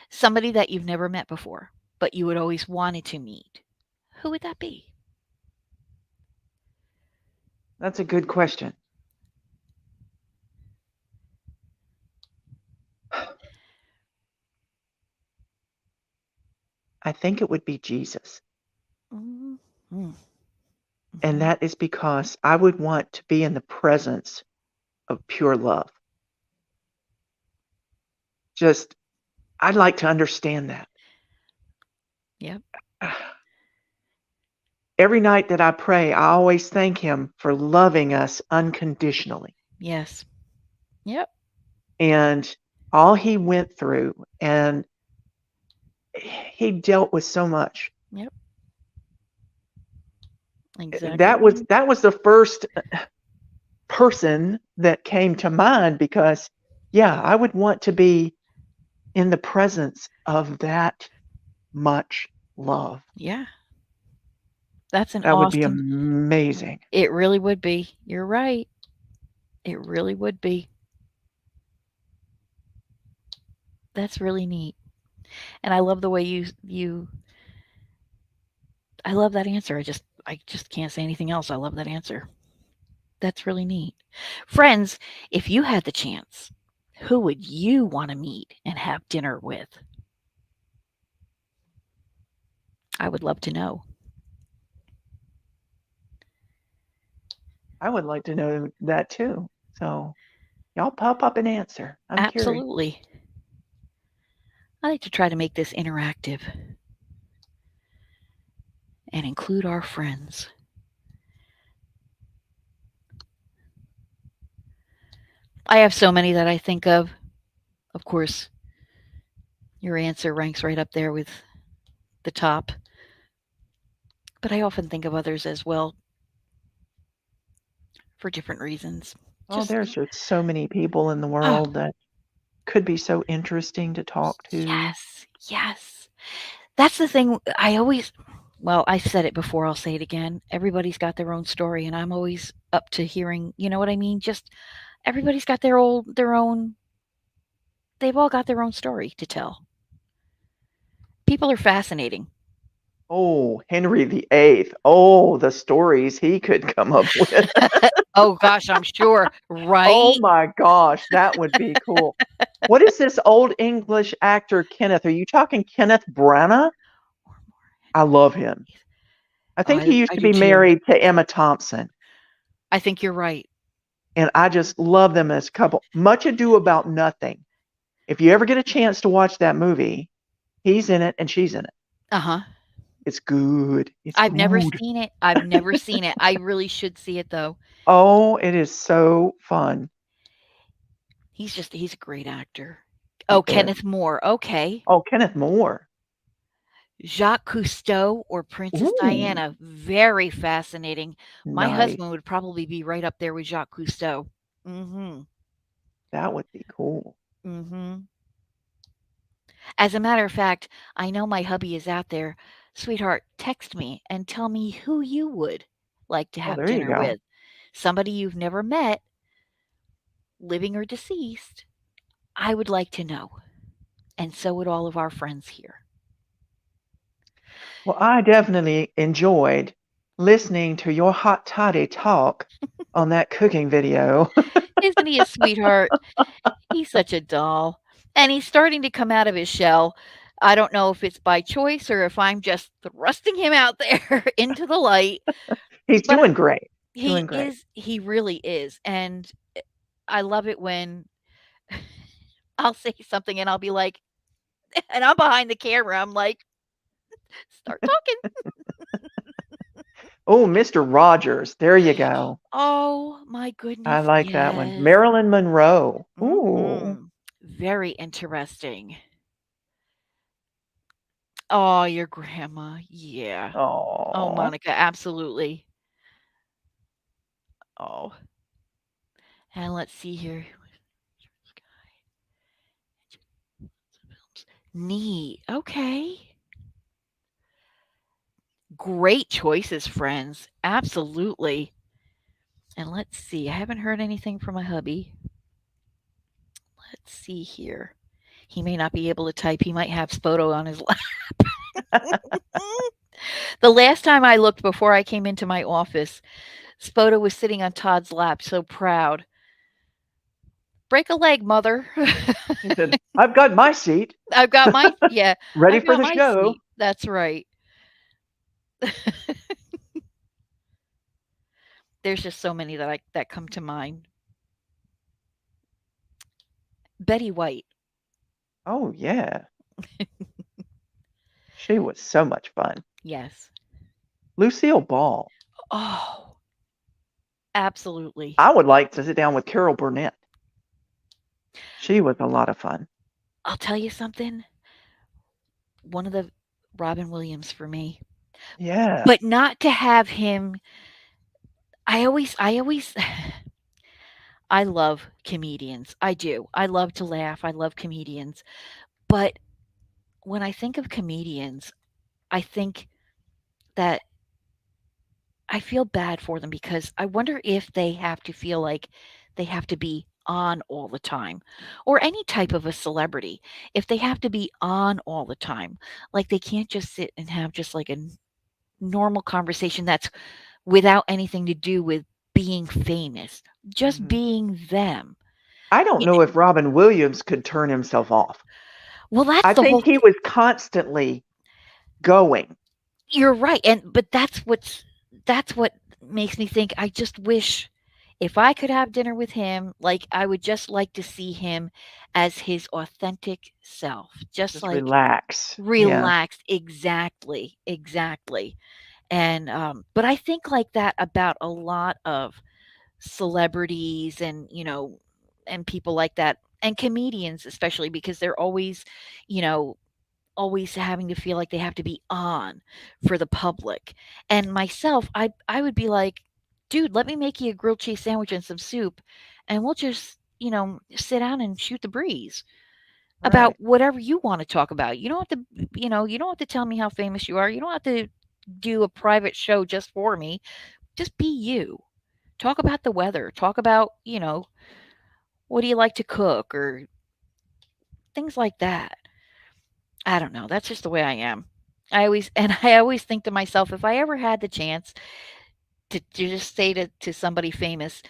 somebody that you've never met before, but you had always wanted to meet. who would that be? That's a good question. I think it would be Jesus. Mm, mm, And mhm. that is because I would want to be in the presence of pure love. Just, I'd like to understand that. Yep. Every night that I pray, I always thank Him for loving us unconditionally. Yes. Yep. And all He went through, and He dealt with so much. Yep. Exactly That was right. that was the first person that came to mind because, yeah, I would want to be in the presence of that much love. Yeah. That's an That would be awesome. amazing. It really would be. You're right. It really would be. That's really neat. And I love the way you I love that answer. I just can't say anything else. I love that answer. That's really neat. Friends, if you had the chance, who would you want to meet and have dinner with? I would love to know. I would like to know that too. So y'all pop up and answer. I'm curious. Absolutely. I like to try to make this interactive and include our friends. I have so many that I think of. Of course, your answer ranks right up there with the top, but I often think of others as well for different reasons. Oh, Just, there's just so many people in the oh, world that could be so interesting to talk to. yes, yes. That's the thing I always, well, I said it before, I'll say it again. Everybody's got their own story, and I'm always up to hearing, you know what I mean? Just everybody's got their own, they've all got their own story to tell. People are fascinating. Oh, Henry VIII. Oh, the stories he could come up with. Oh gosh, I'm sure, Oh right? my gosh, that would be cool. What is this old English actor, Kenneth? Are you talking Kenneth Branagh? I love him. I Oh, think he used I to do be too. married to Emma Thompson, I think you're right. and I just love them as a couple. Much Ado About Nothing. If you ever get a chance to watch that movie, he's in it and she's in it. Uh-huh. It's good. It's I've never good. seen it. I've never seen it. I really should see it though. Oh, it is so fun. He's a great actor. He Oh, is. Kenneth Moore. Okay. Oh, Kenneth Moore. Jacques Cousteau or Princess Ooh, Diana. Very fascinating. My nice. husband would probably be right up there with Jacques Cousteau. Mhm. That would be cool. Mhm. As a matter of fact, I know my hubby is out there. Sweetheart, text me and tell me who you would like to Oh, have there you dinner go. with. Somebody you've never met, living or deceased. I would like to know. And so would all of our friends here. Well, I definitely enjoyed listening to your hot toddy talk on that cooking video. Isn't he a sweetheart? He's such a doll. And he's starting to come out of his shell. I don't know if it's by choice or if I'm just thrusting him out there into the light, He's but doing great. Doing great. he really is. And I love it when I'll say something and I'll be like, and I'm behind the camera. I'm like, start talking. Oh, Mr. Rogers. There you go. Oh my I goodness. like that one. Yes. Marilyn Monroe. Ooh. Mhm. Very interesting. Oh, your grandma. Yeah. Oh, Oh. Monica, absolutely. Oh, and let's see here. Neat. Okay. Great choices, friends. Absolutely. And let's see. I haven't heard anything from my hubby. Let's see here. He may not be able to type. He might have Spoto on his lap. The last time I looked before I came into my office, Spoda was sitting on Todd's lap, so proud. Break a leg, mother. He said, "I've got my seat, I've got my yeah, ready I've for got the my show." seat. That's right. There's just so many that come to mind. Betty White. Oh, yeah. She was so much fun. Yes. Lucille Ball. Oh, absolutely. I would like to sit down with Carol Burnett. She was a lot of fun. I'll tell you something. One of the Robin Williams for me. But Yes. not to have him I always I love comedians. I do. I love to laugh. I love comedians. But when I think of comedians, I think that I feel bad for them because I wonder if they have to feel like they have to be on all the time or any type of a celebrity. If they have to be on all the time, like they can't just sit and have just like a normal conversation that's without anything to do with being famous, just Mhm. being them. I don't Y- know if Robin Williams could turn himself off. Well, that's I the think whole he was constantly going. You're right, and but that's what makes me think I just wish if I could have dinner with him, like, I would just like to see him as his authentic self, just Just like relax. Yeah. relaxed. Exactly, exactly, and, but I think like that about a lot of celebrities and, and people like that, and comedians especially because they're always, you know, always having to feel like they have to be on for the public. And myself, I would be like, "Dude, let me make you a grilled cheese sandwich and some soup, and we'll just, sit down and shoot the breeze about Right. whatever you want to talk about. You don't have to, you don't have to tell me how famous you are. You don't have to do a private show just for me. Just be you. Talk about the weather. Talk about, what do you like to cook or things like that." I don't know, that's just the way I am. I always think to myself, if I ever had the chance to just say to somebody famous,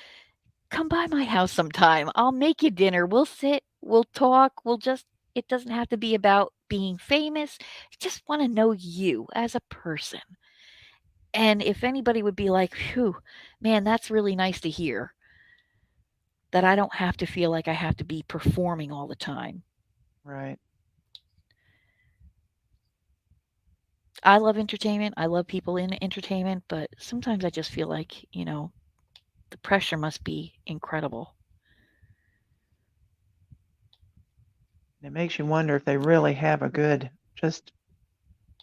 "Come by my house sometime. I'll make you dinner. We'll sit, we'll talk, we'll just it doesn't have to be about being famous. I just wanna know you as a person." And if anybody would be like, "Phew, man, that's really nice to hear, that I don't have to feel like I have to be performing all the time." Right. I love entertainment, I love people in entertainment, but sometimes I just feel like, the pressure must be incredible. It makes you wonder if they really have a good just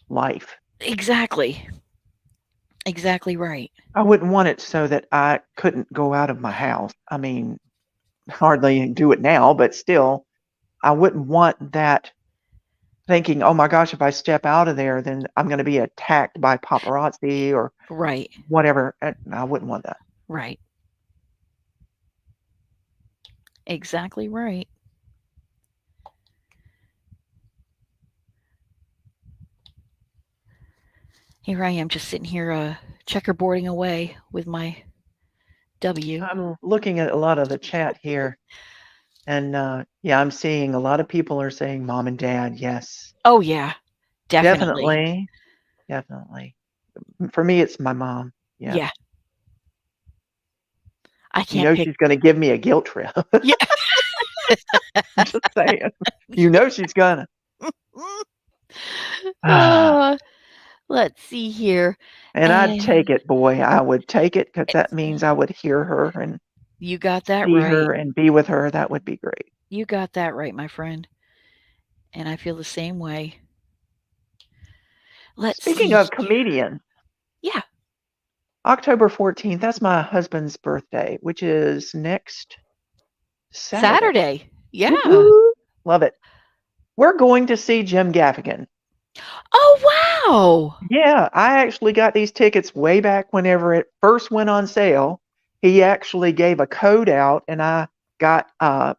life. Exactly. Exactly right. I wouldn't want it so that I couldn't go out of my house. I mean, hardly do it now, but still, I wouldn't want that thinking, "Oh my gosh, if I step out of there, then I'm gonna be attacked by paparazzi or Right. whatever." I wouldn't want that. Right. Exactly right. Here I am just sitting here checkerboarding away with my W. I'm looking at a lot of the chat here, and, yeah, I'm seeing a lot of people are saying mom and dad, yes. Oh yeah, definitely. Definitely, definitely. For me, it's my mom. Yeah. Yeah. I You can't know pick she's gonna give me a guilt trip. Yeah. I'm just saying. You know she's gonna. uh, let's see here. And I'd take And it, boy, I would take it because that means I would hear her and you got that see right. her and be with her, that would be great. You got that right, my friend. And I feel the same way. Let's Speaking see of here. comedians, Yeah, October 14th, that's my husband's birthday, which is next Saturday. Saturday. Yeah. Woo-hoo. Love it. We're going to see Jim Gaffigan. Oh, wow. Yeah, I actually got these tickets way back whenever it first went on sale. He actually gave a code out, and I got,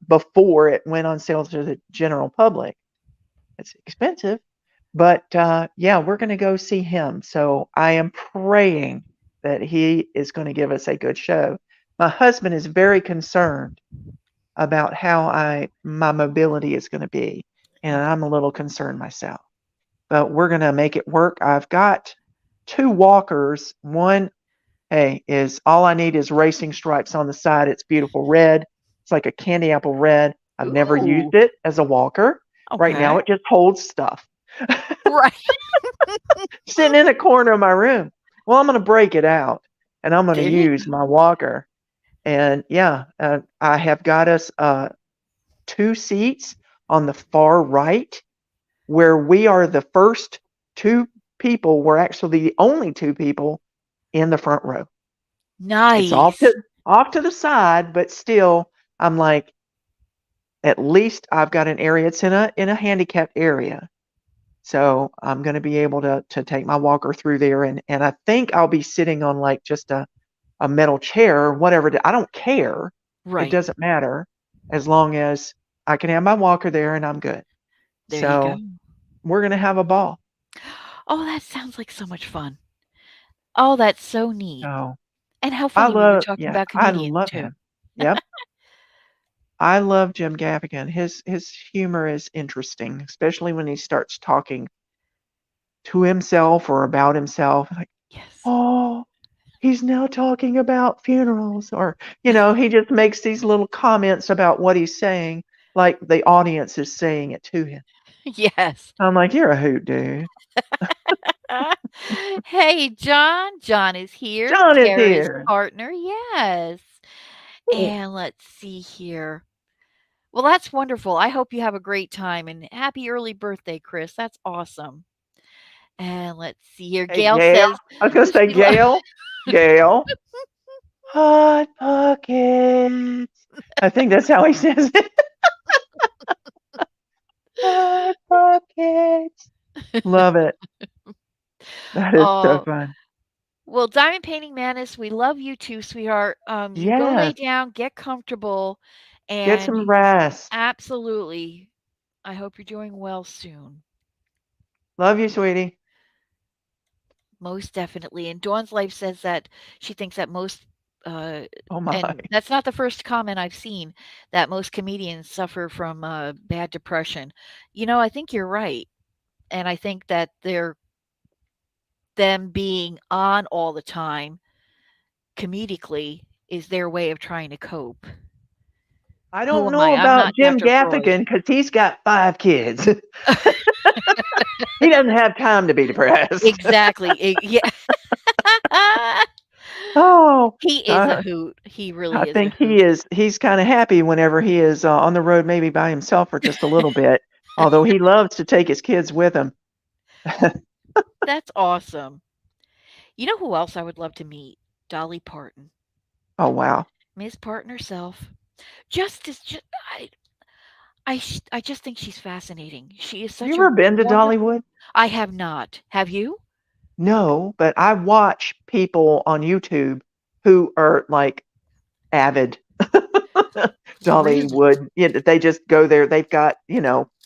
before it went on sale to the general public. It's expensive, But yeah, we're going to go see him. So I am praying that he is going to give us a good show. My husband is very concerned about how I my mobility is going to be, and Oh, I'm a little concerned myself. But we're going to make it work. I've got two walkers. One, hey, is all I need is racing stripes on the side. It's beautiful red. It's like a candy apple red. I've never used ooh, it as a walker. Right now, okay. it just holds stuff. Right. Sitting in a corner of my room. Well, I'm going to break it out and I'm going to There you use go. my walker. And yeah, I have got us two seats on the far right where we are the first two people. We're actually the only two people in the front row. It's Nice. off to the side, but still, I'm like, at least I've got an area. It's in a handicapped area, so I'm going to be able to take my walker through there, and I think I'll be sitting on like just a metal chair or whatever. I don't care. It Right. doesn't matter as long as I can have my walker there and I'm good. There you go. So we're going to have a ball. Oh, that sounds like so much fun. Oh, that's so neat. So And how funny we were talking yeah, about I comedians love too. him. Yep. I love Jim Gaffigan. His humor is interesting, especially when he starts talking to himself or about himself. Like, Yes. oh, he's now talking about funerals, or he just makes these little comments about what he's saying, like the audience is saying it to him. Yes. I'm like, you're a hoot, dude. Hey, John. John is here. John is Tara's here. partner. Yes. Cool. And let's see here. Well, that's wonderful. I hope you have a great time and happy early birthday, Chris. That's awesome. And let's see here. Hey, Gail Gail. says I was gonna say she loves. Gail. Gail. Hot pockets. I think that's how he says it. Hot pockets. Love it. That is so Oh, fun. well, Diamond Painting Manus, we love you too, sweetheart. You go lay Yes. down, get comfortable, Get and some rest. absolutely. I hope you're doing well soon. Love you, sweetie. Most definitely. And Dawn's Life says that she thinks that most, uh, Oh my. and that's not the first comment I've seen, that most comedians suffer from bad depression. I think you're right. And I think that them being on all the time comedically is their way of trying to cope. I Who don't am I? know I'm about not Jim Dr. Freud. Gaffigan because he's got 5 kids. He doesn't have time to be depressed. Exactly. Yeah. Oh, He is a I, hoot. He I really is a think he hoot. is. He's kind of happy whenever he is on the road, maybe by himself for just a little bit. Although he loves to take his kids with him. That's awesome. You know who else I would love to meet? Dolly Parton. Oh wow. Miss Parton herself. Just as ju I just think she's fascinating. She is Have you such a ever been to wonderful. Dollywood? I have not. Have you? No, but I watch people on YouTube who are like avid Really? Dollywood. They just go there. They've got,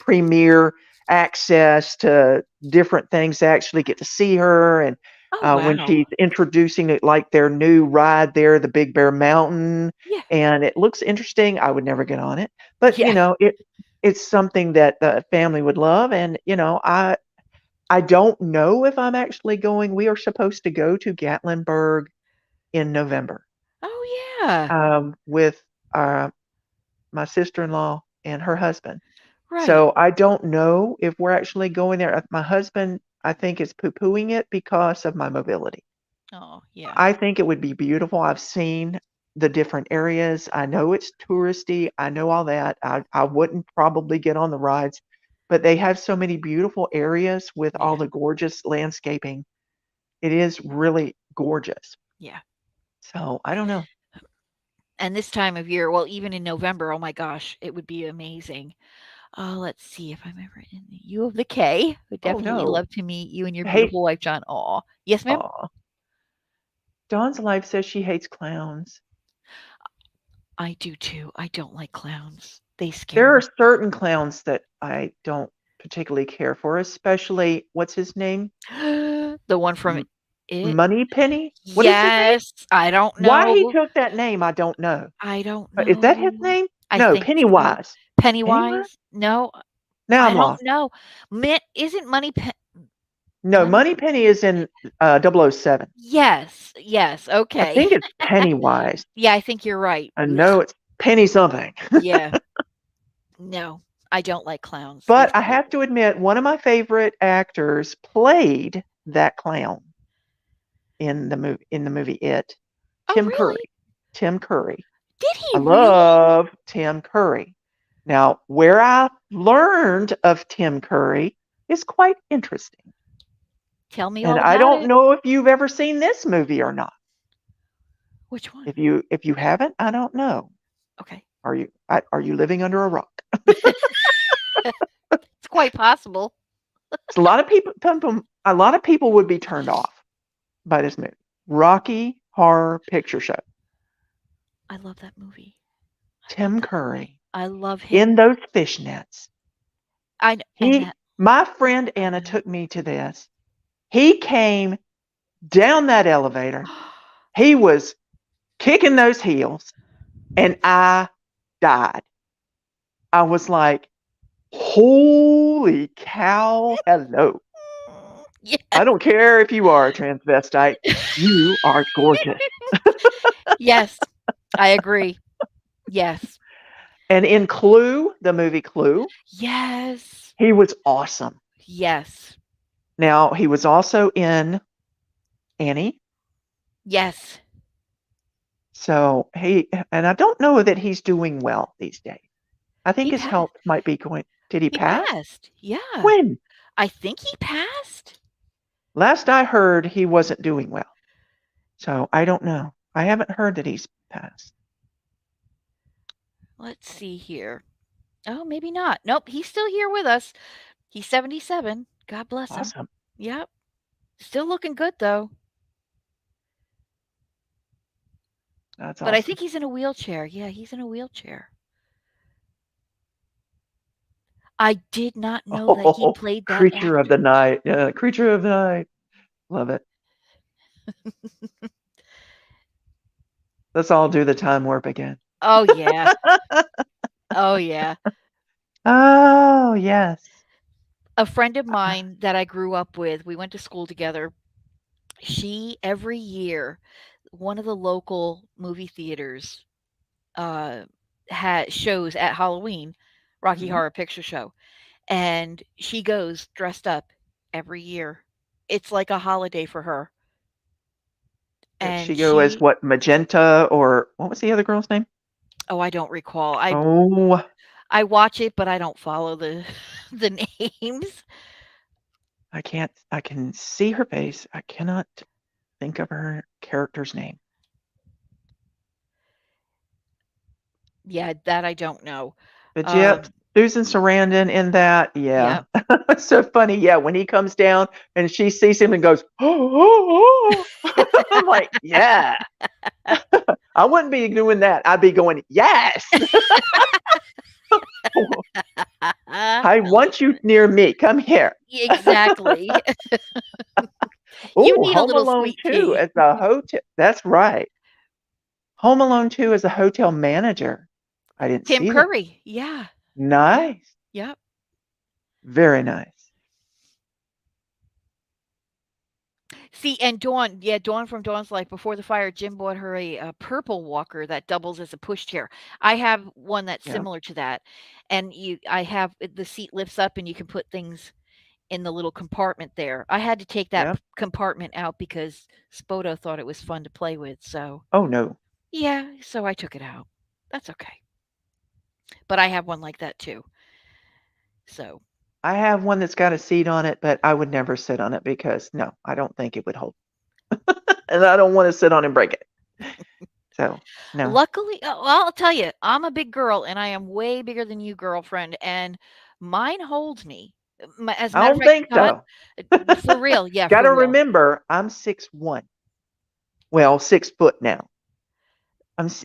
premier access to different things. They actually get to see her. And Oh, when wow. she's introducing it, like their new ride there, the Big Bear Mountain, Yeah. and it looks interesting. I would never get on it, but Yeah. it's something that the family would love. And I don't know if I'm actually going. We are supposed to go to Gatlinburg in November Oh, yeah. with uh, my sister-in-law and her husband. Right. So I don't know if we're actually going there. My husband, I think, is poo-pooing it because of my mobility. Oh, yeah. I think it would be beautiful. I've seen the different areas. I know it's touristy. I know all that. I wouldn't probably get on the rides, but they have so many beautiful areas with all Yeah. the gorgeous landscaping. It is really gorgeous. Yeah. So I don't know. And this time of year, well, even in November, oh my gosh, it would be amazing. Let's see if I'm ever in the U of the K. Would Oh definitely no. love to meet you and your Hate beautiful wife, John. Aw. Yes, ma'am? Aw. Dawn's Life says she hates clowns. I do too. I don't like clowns. They scare There are me. certain clowns that I don't. particularly care for, especially what's his name? The one from M- It? Moneypenny? What is his name? Yes, I don't Why he know. took that name, I don't know. I don't Is that his know. name? I No, think so. Pennywise. Pennywise? Pennywise? No, Now I I'm don't lost. know. Isn't No, Money Moneypenny is in 007. Yes, yes, I okay. think it's Pennywise. Yeah, I think you're right. I Ugh, know it's Penny something. yeah. No, I don't like clowns. They're But I have scary. to admit, one of my favorite actors played that clown in the movie It. Oh, Tim really? Curry. Tim Curry. Did I he really? love Tim Curry. Now, where I learned of Tim Curry is quite interesting. Tell me And all I about don't it. know if you've ever seen this movie or not. Which one? If you haven't, I don't know. Okay. Are you living under a rock? It's quite possible. So a lot of people would be turned off by this movie. Rocky Horror Picture Show. I love that movie. I love Tim that movie. Curry I love in him. those fishnets. I kn and He that My friend I Anna know. took me to this. He came down that elevator. He was kicking those heels and I died. I was like, "Holy cow, hello." Yeah. I don't care if you are a transvestite. You are gorgeous. Yes, I agree. Yes. And in Clue, the movie Clue, Yes. he was awesome. Yes. Now, he was also in Annie. Yes. And I don't know that he's doing well these days. I think He his pa health might be going. Did he he pass? passed. Yeah. When? I think he passed. Last I heard, he wasn't doing well. So I don't know. I haven't heard that he's passed. Let's see here. Oh, maybe not. Nope, he's still here with us. He's 77. God bless him. Awesome. Yep. Still looking good though. That's But I awesome. think he's in a wheelchair. Yeah, he's in a wheelchair. I did not know that he Oh, played that creature of the actor. night. Yeah, creature of the night. Love it. Let's all do the time warp again. Oh yeah. Oh yeah. Oh, yes. A friend of Uh, mine that I grew up with, we went to school together. She every year, one of the local movie theaters uh had shows at Halloween, Rocky mhm. Horror Picture Show, and she goes dressed up every year. It's like a holiday for her. Does And she go as she what, Magenta or what was the other girl's name? oh, I don't recall. Oh, I watch it, but I don't follow the the names. I can see her face. I cannot think of her character's name. Yeah, that I don't know. But yep, Um, Susan Sarandon in that. Yeah. yep. It's so funny. Yeah, when he comes down and she sees him and goes, oh, oh, oh. I'm like, yeah. I wouldn't be doing that. I'd be going, yes. I want you near me. Come here. Exactly. You Oh, need a Home little Alone sweet 2 tea. as a hotel. That's right. Home Alone 2 as a hotel manager. I didn't Tim see that. Curry. Yeah. Yep. Nice. Yep. Very nice. See, and Dawn, yeah, Dawn from Dawn's Life, before the fire, Jim bought her a purple walker that doubles as a pushchair. I have one that's Yeah. similar to that. And I have the seat lifts up and you can put things in the little compartment there. I had to take that Yeah. compartment out because Spoto thought it was fun to play with. So, Oh, no. yeah, so I took it out. That's okay. But I have one like that too. So, I have one that's got a seat on it, but I would never sit on it because no, I don't think it would hold. And I don't want to sit on and break it. So, no. luckily, well, I'll tell you, I'm a big girl and I am way bigger than you, girlfriend, and mine holds me. As a I matter of don't fact, think Don, so. for real, yeah, Got for to real. remember, I'm 6'1". Well, 6 foot now.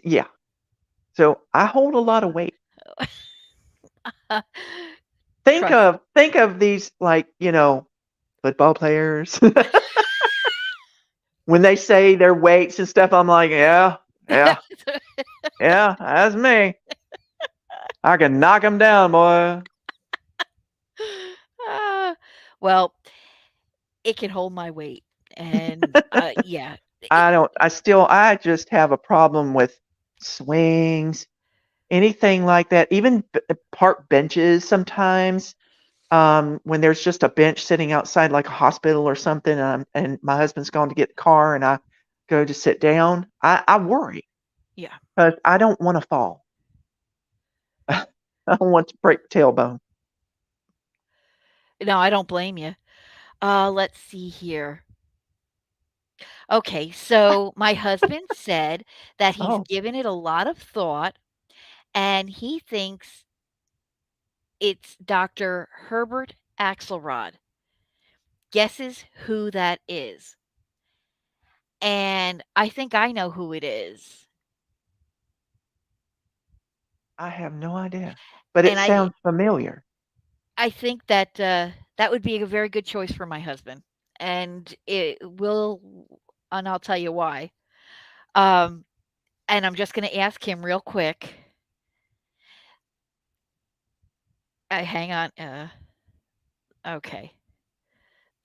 Yeah. So I hold a lot of weight. Trust. think of these, like, football players. When they say their weights and stuff, I'm like, "Yeah, yeah, yeah, that's me. I can knock them down, boy." Ah, well, it can hold my weight, and, yeah. It I just have a problem with swings, anything like that, even park benches sometimes. When there's just a bench sitting outside like a hospital or something, and my husband's gone to get the car and I go to sit down, I worry yeah. because I don't want to fall. I don't want to break the tailbone. No, I don't blame you. Let's see here. Okay, so my husband said that he's Oh, given it a lot of thought, and he thinks it's Dr. Herbert Axelrod. Guesses who that is? And I think I know who it is. I have no idea, but it And sounds familiar. I think that, that would be a very good choice for my husband, and it will and I'll tell you why. Um, and I'm just gonna ask him real quick. Hang on, okay.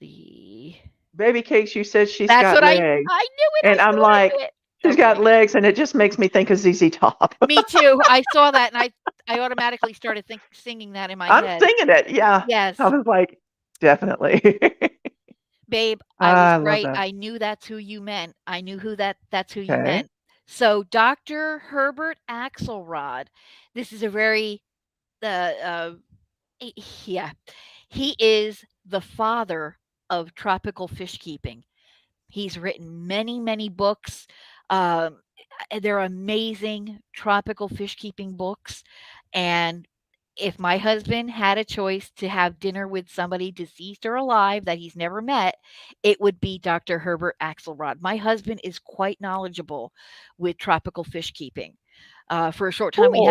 The Baby Cakes, you said she's That's got what legs, I knew it, I and I'm knew it, I like, knew it. she's got Okay. legs, and it just makes me think of ZZ Top. Me too, I saw that, and I automatically started singing that in my I'm head. singing it, yeah. I Yes. was like, definitely. Babe, I was I love right. that. I knew that's who you meant. I knew that's who you Okay. meant. So Dr. Herbert Axelrod, this is a very yeah. He is the father of tropical fish keeping. He's written many, many books. Um, they're amazing tropical fish keeping books. And if my husband had a choice to have dinner with somebody deceased or alive that he's never met, it would be Dr. Herbert Axelrod. My husband is quite knowledgeable with tropical fish keeping. For a short time, Cool.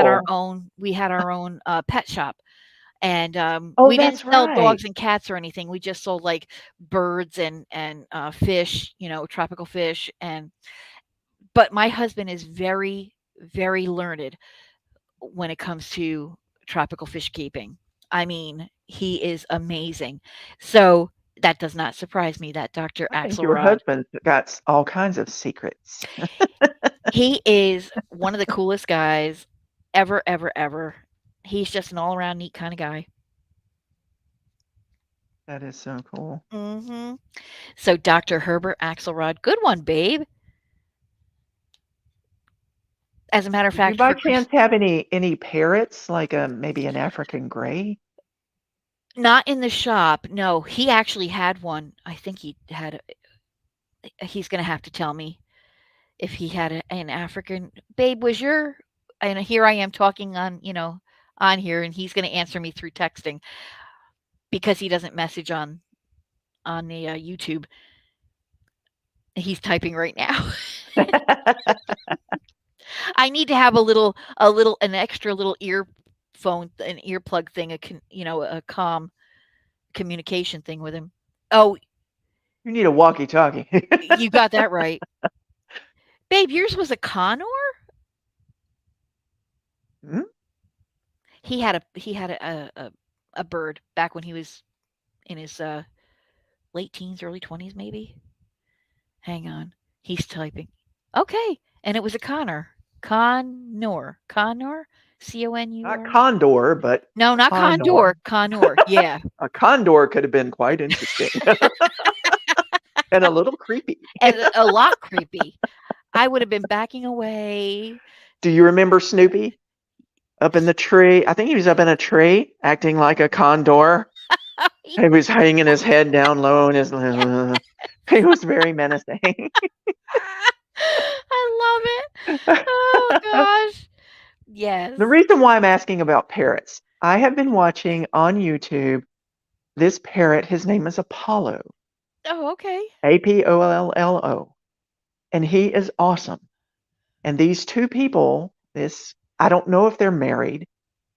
we had our own pet shop, and Oh, we didn't that's sell right. dogs and cats or anything. We just sold like birds and fish, tropical fish. And but my husband is very, very learned when it comes to tropical fish keeping. I mean, he is amazing. So that does not surprise me that Dr. I think your Axelrod, husband's got all kinds of secrets. he is one of the coolest guys ever, ever, ever. He's just an all around neat kind of guy. That is so cool. Hmm. So Dr. Herbert Axelrod, good one, babe. As a matter of Did you fact, by for chance have any parrots, like maybe an African gray? not in the shop. No, he actually had one. I think he's gonna have to tell me if he had an African. Babe, was your and here I am talking on here, and he's gonna answer me through texting because he doesn't message on the YouTube. He's typing right now. I need to have an extra little earphone, an earplug thing, a calm communication thing with him. Oh, You need a walkie-talkie. you got that right. Babe, yours was a Conor? Hmm? He had a bird back when he was in his, late teens, early 20s, maybe? Hang on. He's typing. Okay, and it was a Conor. Conor. Conor? Not C-O-N-U-R? condor, but No, not condor. Condor. Conor. Yeah. A condor could have been quite interesting and a little creepy. And a lot creepy. I would have been backing away. Do you remember Snoopy up in the tree? I think he was up in a tree acting like a condor. He was hanging his head down low and his Yeah. he was very menacing. I love it. Oh gosh. The Yes. reason why I'm asking about parrots, I have been watching on YouTube this parrot. His name is Apollo, Oh, okay. Apollo, and he is awesome. And these two people, this I don't know if they're married,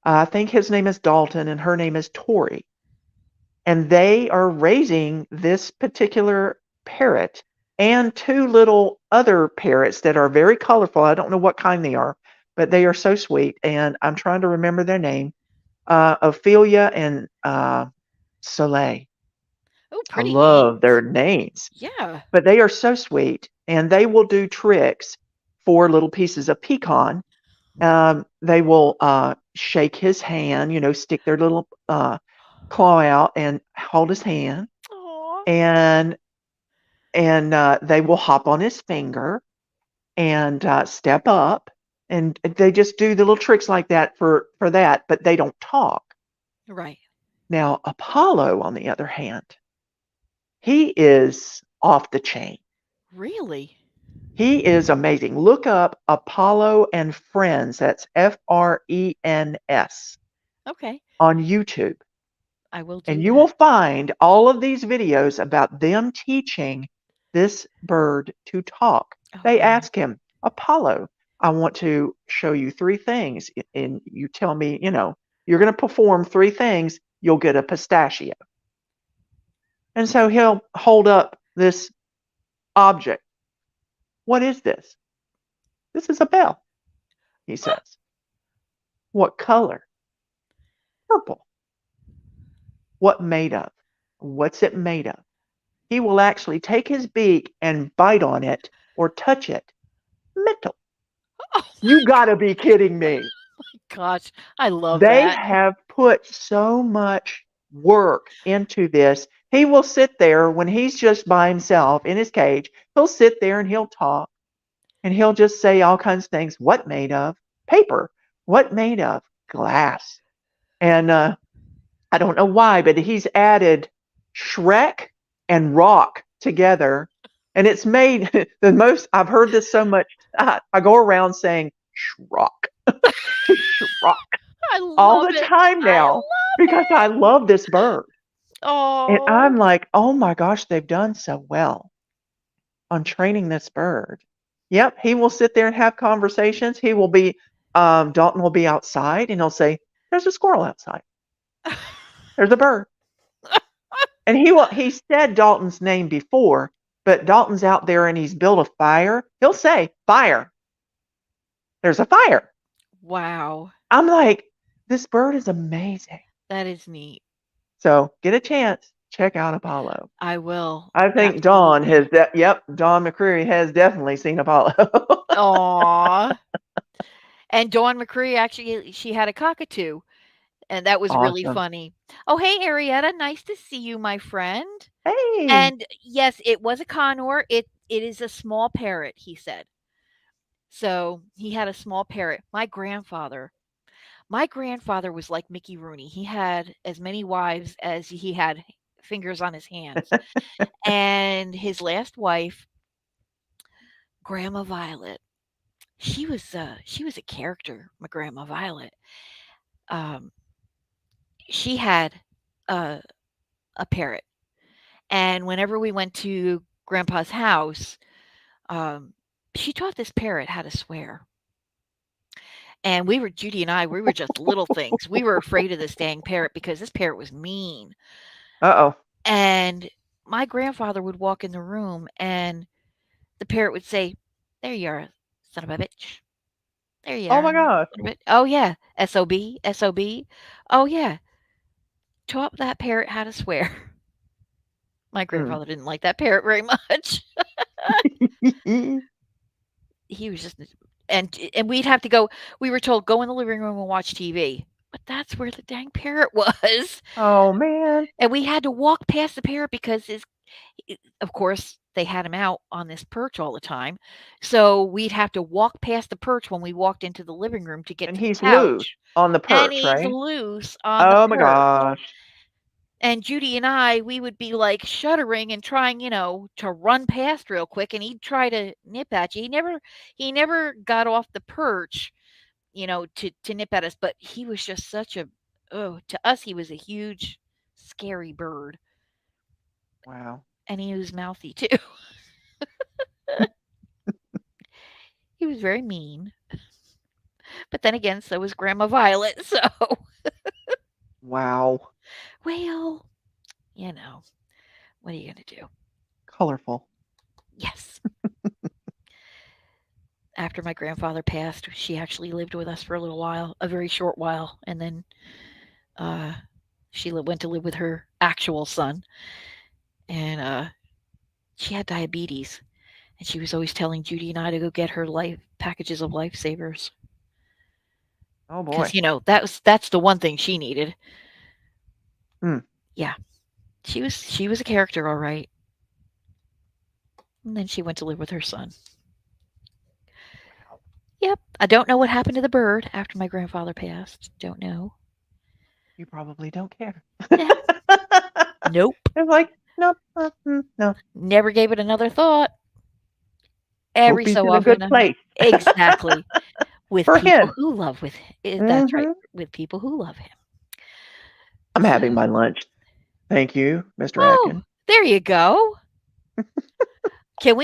I think his name is Dalton and her name is Tori. And they are raising this particular parrot and two little other parrots that are very colorful. I don't know what kind they are, but they are so sweet. And I'm trying to remember their name, Ophelia and Soleil. Oh, I pretty love names. their names, Yeah. but they are so sweet. And they will do tricks for little pieces of pecan. They will shake his hand, stick their little claw out and hold his hand, Aw. and they will hop on his finger and step up, and they just do the little tricks like that for that, but they don't talk. Right. Now Apollo, on the other hand, he is off the chain. Really? He is amazing. Look up Apollo and Friends. That's Frens Okay. on YouTube. I will And do you will that. find all of these videos about them teaching this bird to talk. Oh, They wow. ask him, Apollo, I want to show you three things. And you tell me, you're going to perform three things, you'll get a pistachio. And so he'll hold up this object. What is this? This is a bell, he says. What color? Purple. What made of? What's it made of? He will actually take his beak and bite on it or touch it. Metal. Oh You gotta be kidding me. my gosh. I love They that. have put so much work into this. He will sit there when he's just by himself in his cage. He'll sit there and he'll talk and he'll just say all kinds of things. What made of? Paper. What made of? Glass. And I don't know why, but he's added Shrek and Rock together, and it's made the most. I've heard this so much. I go around saying Shrock, Shrock I all love the it. time I now love because I it. love this bird, and Oh. I'm like, oh my gosh, they've done so well on training this bird. Yep, he will sit there and have conversations. He will be Dalton will be outside, and he'll say, "There's a squirrel outside. There's a bird." And he said Dalton's name before, but Dalton's out there and he's built a fire. He'll say, "Fire. There's a fire." Wow. I'm like, this bird is amazing. That is neat. So get a chance, check out Apollo. I will. I think Dawn Absolutely. has yep, Dawn McCreary has definitely seen Apollo. Aw. And Dawn McCree actually she had a cockatoo, and that was really Awesome. funny. Oh, hey, Arietta, nice to see you, my friend. Hey. And yes, it was a conure. It is a small parrot, he said. So he had a small parrot. My grandfather was like Mickey Rooney. He had as many wives as he had fingers on his hands. And his last wife, Grandma Violet, she was a character, my Grandma Violet. Um, she had a a parrot, and whenever we went to Grandpa's house, um, she taught this parrot how to swear. And Judy and I, we were just little things. We were afraid of this dang parrot because this parrot was mean. Uh-oh. And my grandfather would walk in the room and the parrot would say, "There you are, son of a bitch. There you Oh are, my son gosh. of a Oh, yeah. SOB, SOB. Oh, yeah. Taught that parrot how to swear." My Mm. grandfather didn't like that parrot very much. He was just and we'd have to go we were told, "Go in the living room and watch TV." But that's where the dang parrot was. Oh man. And we had to walk past the parrot because of course, they had him out on this perch all the time. So we'd have to walk past the perch when we walked into the living room to get And to the he's loose couch, on the and perch, he's right? loose on the Oh my perch. gosh. And Judy and I, we would be like shuddering and trying, to run past real quick, and he'd try to nip at you. He never got off the perch, to nip at us, but he was just such a oh, to us he was a huge scary bird, Wow. and he was mouthy too. He was very mean, But then again, so was Grandma Violet. So, Wow. well, you know, what are you going to do? Colorful. Yes. After my grandfather passed, she actually lived with us for a little while, a very short while, and then uh, she went to live with her actual son, and she had diabetes, and she was always telling Judy and I to go get her life packages of lifesavers Oh because boy. that's the one thing she needed. Hmm. Yeah, she was a character, all right. And then she went to live with her son. Wow. Yep, I don't know what happened to the bird after my grandfather passed. Don't know. You probably don't care. Eh, nope. They're like, no, no. Never gave it another thought. Every Hope he's so in a often, good I'm place exactly with for people him. who love with. That's right, Hmm. with people who love him. I'm So, having my lunch. Thank you, Mr. oh, Atkin. there you go. Can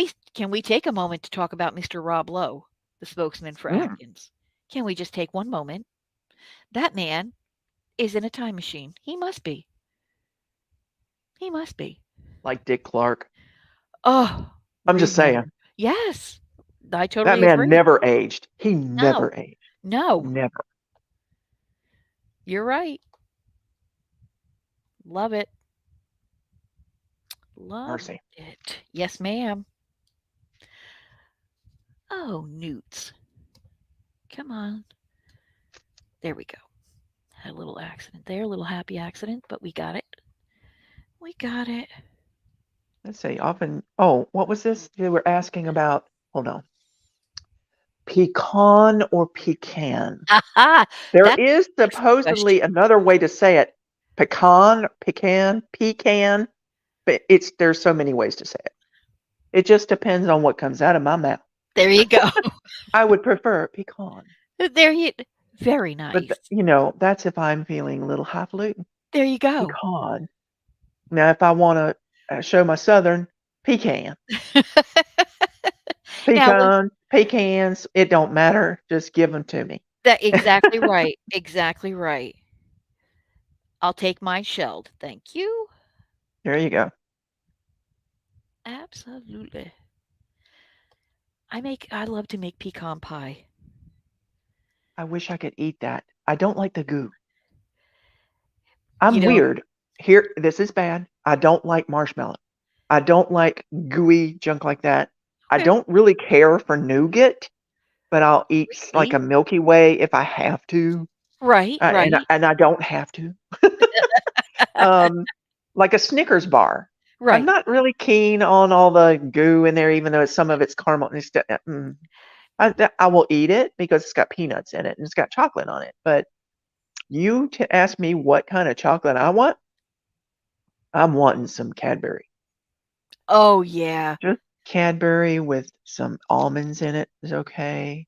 we take a moment to talk about Mr. Rob Lowe, the spokesman for Mm. Atkins? Can we just take one moment? That man is in a time machine. He must be. He must be. Like Dick Clark. Oh, I'm just way saying. better. Yes, I That totally man agree. never aged. He No, never aged. no, Never. you're right. Love it. Love Mercy. it. Yes, ma'am. Oh, newts. Come on. There we go. Had a little accident there, a little happy accident, but we got it. We got it. Let's see. Often. Oh, what was this? They were asking about. Hold on. Pecan or pecan? Aha! There That's is an easy question. supposedly another way to say it. Pecan. But there's so many ways to say it. It just depends on what comes out of my mouth. There you go. I would prefer pecan, There you very but nice. that's if I'm feeling a little highfalutin. There you go. Pecan. Now, if I want to show my southern, pecan, Now, pecans, it don't matter. Just give them to me. that exactly right. Exactly right. I'll take mine shelled. Thank you. There you go. Absolutely. I love to make pecan pie. I wish I could eat that. I don't like the goo. You I'm know, weird. Here, this is bad. I don't like marshmallow. I don't like gooey junk like that. I okay, don't really care for nougat, but I'll eat like really? a Milky Way if I have to, Right, right, and I don't have to. Um, like a Snickers bar. I'm right. not really keen on all the goo in there, even though some of it's caramel. And I will eat it because it's got peanuts in it and it's got chocolate on it. But you to ask me what kind of chocolate I want, I'm wanting some Cadbury. Oh, yeah. Just Cadbury with some almonds in it is okay.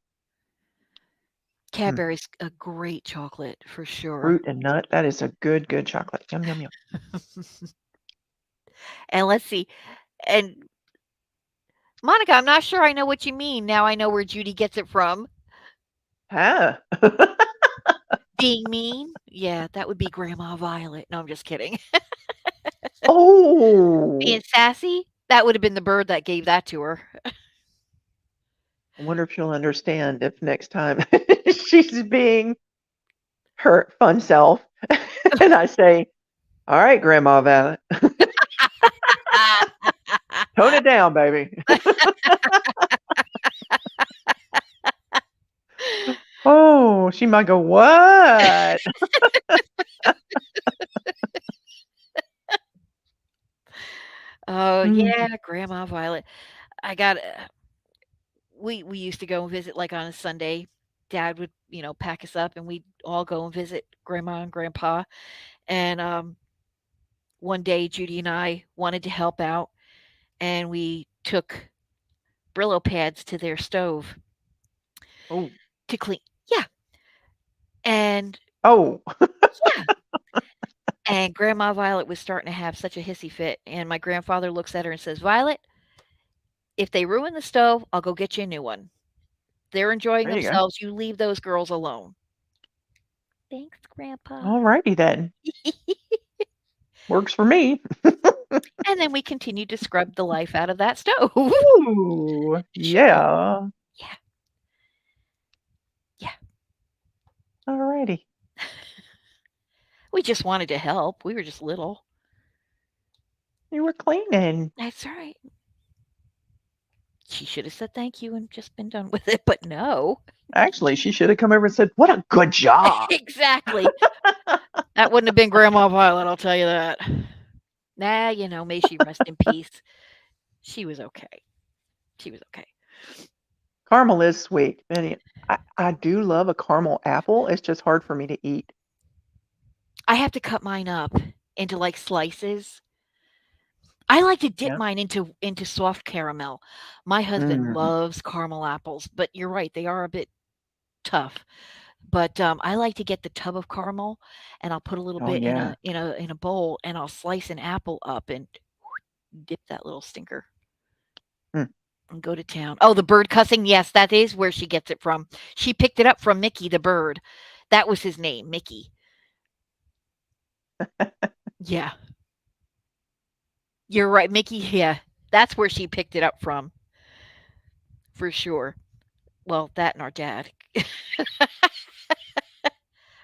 Mm, Cadbury's a great chocolate for sure. fruit and nut, that is a good, good chocolate. Yum, yum, yum. And let's see. And Monica, I'm not sure I know what you mean. Now I know where Judy gets it from. Ah. Being mean? Yeah, that would be Grandma Violet. No, I'm just kidding. Being Oh, sassy? That would have been the bird that gave that to her. I wonder if she'll understand if next time she's being her fun self and I say, all right, Grandma Violet, tone it down, baby. Oh, she might go, what? Oh, Mm. yeah, Grandma Violet. I got we used to go and visit, like, on a Sunday. Dad would, pack us up, and we'd all go and visit grandma and grandpa, and, one day, Judy and I wanted to help out, and we took Brillo pads to their stove Oh, to clean. Yeah, and oh, yeah, and Grandma Violet was starting to have such a hissy fit, and my grandfather looks at her and says, "Violet, if they ruin the stove, I'll go get you a new one." They're enjoying There you go. themselves. You leave those girls alone. Thanks, Grandpa. Alrighty then. Works for me. And then we continued to scrub the life out of that stove. Ooh, Sure did. yeah. Yeah, yeah. Alrighty. We just wanted to help. We were just little. You were cleaning. That's right. She should have said thank you and just been done with it, but no. Actually, she should have come over and said, "What a good job." Exactly. That wouldn't have been Grandma Violet, I'll tell you that. Nah, may she rest in peace. She was okay. She was okay. Caramel is sweet. And I do love a caramel apple. It's just hard for me to eat. I have to cut mine up into like slices. I like to dip Yeah. mine into soft caramel. My husband Mm. loves caramel apples, but you're right, they are a bit tough. But I like to get the tub of caramel and I'll put a little Oh bit in yeah. a bowl and I'll slice an apple up and dip that little stinker Mm. and go to town. Oh, the bird cussing. Yes, that is where she gets it from. She picked it up from Mickey the bird. That was his name, Mickey. Yeah. You're right, Mickey. Yeah. That's where she picked it up from, for sure. Well, that and our dad.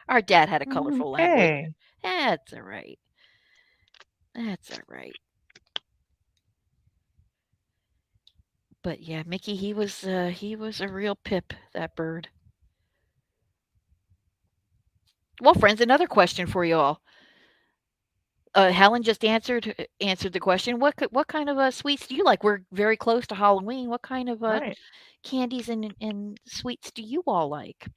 Our dad had a colorful language. Okay. That's all right. That's all right. But yeah, Mickey, he was a real pip, that bird. Well, friends, another question for you all. Helen just answered the question. What kind of sweets do you like? We're very close to Halloween. What kind of Right. candies and sweets do you all like?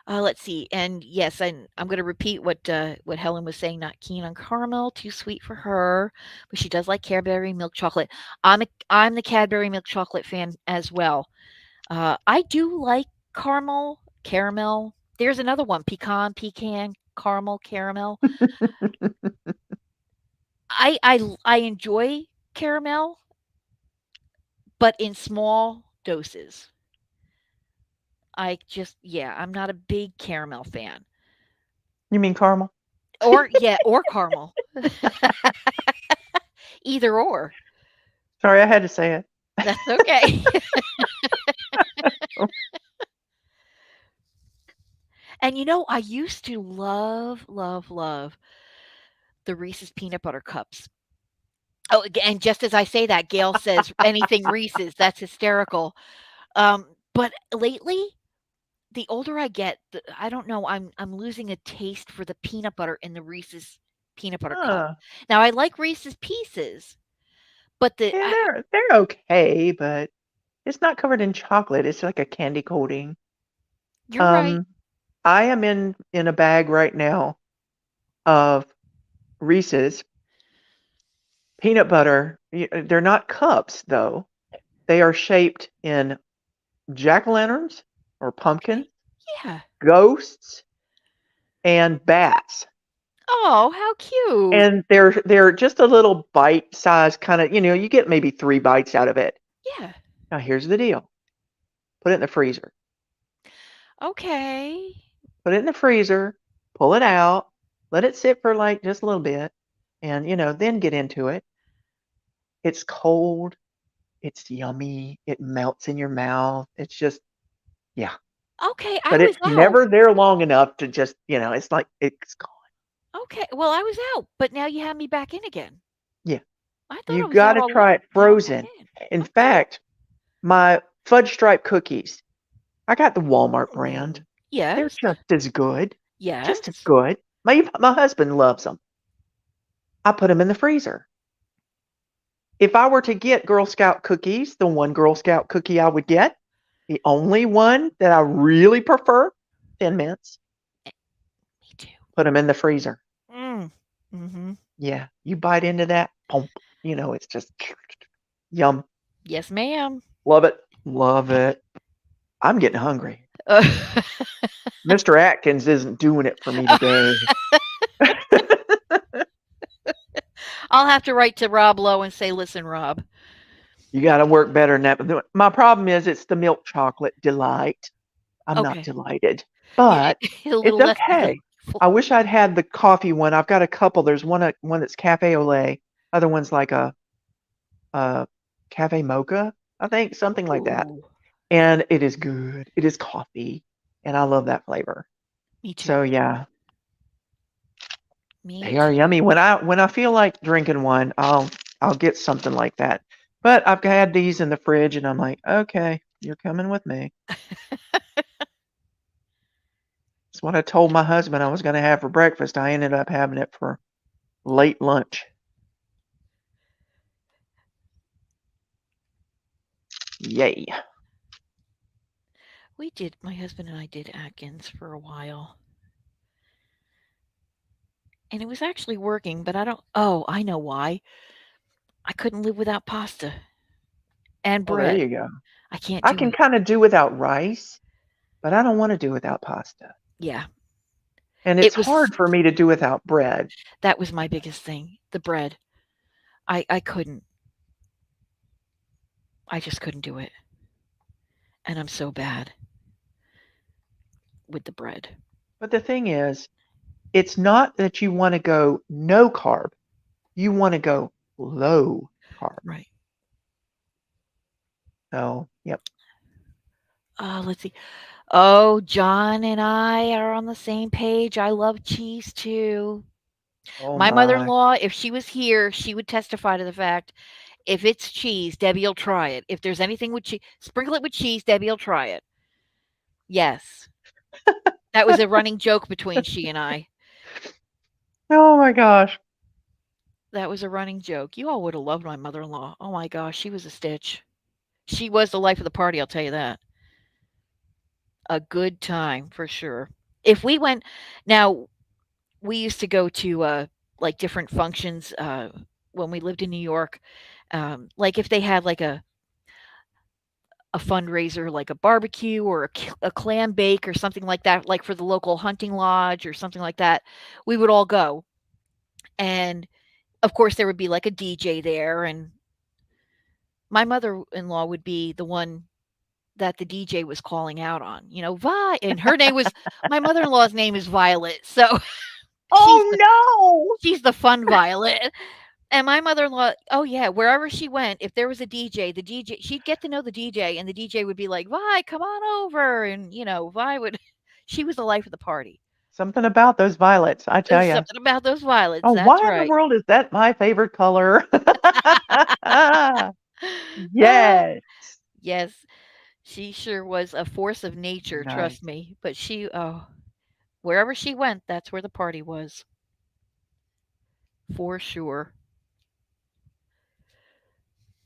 Let's see. And yes, I'm going to repeat what Helen was saying. Not keen on caramel, too sweet for her, but she does like Cadbury milk chocolate. I'm the Cadbury milk chocolate fan as well. I do like caramel. There's another one, pecan, caramel. I enjoy caramel, but in small doses. Yeah, I'm not a big caramel fan. You mean caramel? Or yeah, or caramel. Either or. Sorry, I had to say it. That's okay. And I used to love, love, love the Reese's peanut butter cups. Oh, and just as I say that, Gail says anything Reese's. That's hysterical. But lately, the older I get, I don't know, I'm losing a taste for the peanut butter in the Reese's peanut butter cup. Huh. Now I like Reese's Pieces, but Yeah, they're okay, but it's not covered in chocolate. It's like a candy coating. you're right. Um, I am in a bag right now of Reese's peanut butter. They're not cups though. They are shaped in jack-o'-lanterns or Okay. pumpkins, Yeah. ghosts, and bats. Oh, how cute. And they're just a little bite size kind of, you get maybe 3 bites out of it. Yeah. Now here's the deal. Put it in the freezer. Okay. Put it in the freezer, pull it out, let it sit for like just a little bit, and then get into it. It's cold, it's yummy, it melts in your mouth. It's just, yeah. Okay, I But was it's out. never there long enough to just, it's like it's gone. Okay, well, I was out, but now you have me back in again. Yeah. I thought You I was out gotta all try along. it Now I'm back frozen. in. In Okay. fact, my fudge stripe cookies, I got the Walmart brand. Mm. They're Yes. just as good. Just as Yes. good. My husband loves them. I put them in the freezer. If I were to get Girl Scout cookies, the one Girl Scout cookie I would get, the only one that I really prefer, Thin Mints, Eh, me too. put them in the freezer. Mm. Mhm. Yeah, you bite into that, pump. It's just yum. Yes, ma'am. Love it. Love it. I'm getting hungry. Uh, Mr. Atkins isn't doing it for me today. I'll have to write to Rob Lowe and say, "Listen, Rob, You got to work better than that. But my problem is it's the milk chocolate delight. I'm not Okay. delighted, You but a it's little less okay. delightful. I wish I'd had the coffee one. I've got a couple. There's one that's cafe au lait. Other one's like a cafe mocha, I think, something like that. Ooh, And it is good. It is coffee, and I love that flavor. me So too. yeah, Me they are too. yummy. When I feel like drinking one, I'll get something like that. But I've had these in the fridge, and I'm like, okay, you're coming with me. It's what I told my husband I was going to have for breakfast. I ended up having it for late lunch. Yay. My husband and I did Atkins for a while. And it was actually working, but I know why. I couldn't live without pasta and Oh, there bread. you go. I can't I do can it. kind of do without rice, but I don't want to do without pasta. Yeah. And it's It was hard for me to do without bread. that was my biggest thing, the bread. I couldn't. I just couldn't do it. And I'm so bad with the bread. But the thing is, it's not that you want to go no carb. You want to go low carb. Right. So, yep. Let's see. Oh, John and I are on the same page. I love cheese too. Oh My my. mother-in-law, if she was here, she would testify to the fact if it's cheese, Debbie'll try it. If there's anything with cheese, sprinkle it with cheese, Debbie'll try it. Yes. That was a running joke between she and I. Oh my gosh. That was a running joke. You all would have loved my mother-in-law. Oh my gosh, she was a stitch. She was the life of the party, I'll tell you that. A good time for sure. If we went now, we used to go to like different functions when we lived in New York. Like if they had like a fundraiser, like a barbecue or a clam bake or something like that, like for the local hunting lodge or something like that, we would all go. And of course, there would be like a DJ there, and my mother-in-law would be the one that the DJ was calling out on. You know, and her name was my mother-in-law's name is Violet, so she's Oh the no. she's the fun Violet. And my mother-in-law, oh yeah, wherever she went, if there was a DJ, she'd get to know the DJ, and the DJ would be like, "Vi, come on over," and Vi would, she was the life of the party. Something about those violets, I tell There's you. something about those violets. Oh, That's why in the right. world is that my favorite color? Ah, Yes. yes, she sure was a force of nature. Trust Nice. me. But wherever she went, that's where the party was for sure.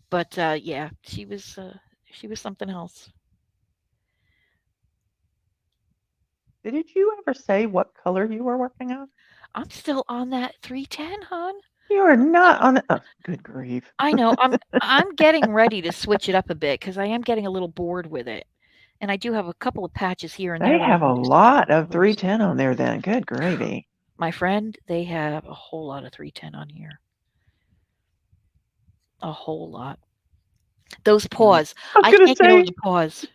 But yeah, she was something else. Did you ever say what color you were working on? I'm still on that 310, hon. You are not on the, oh, good grief. I know. I'm getting ready to switch it up a bit because I am getting a little bored with it, and I do have a couple of patches here and They there that I have a want to do some lot different of colors. 310 on there then. Good gravy. My friend, they have a whole lot of 310 on here, a whole lot. Those Mm. paws, I was I going to can't get over say, the paws.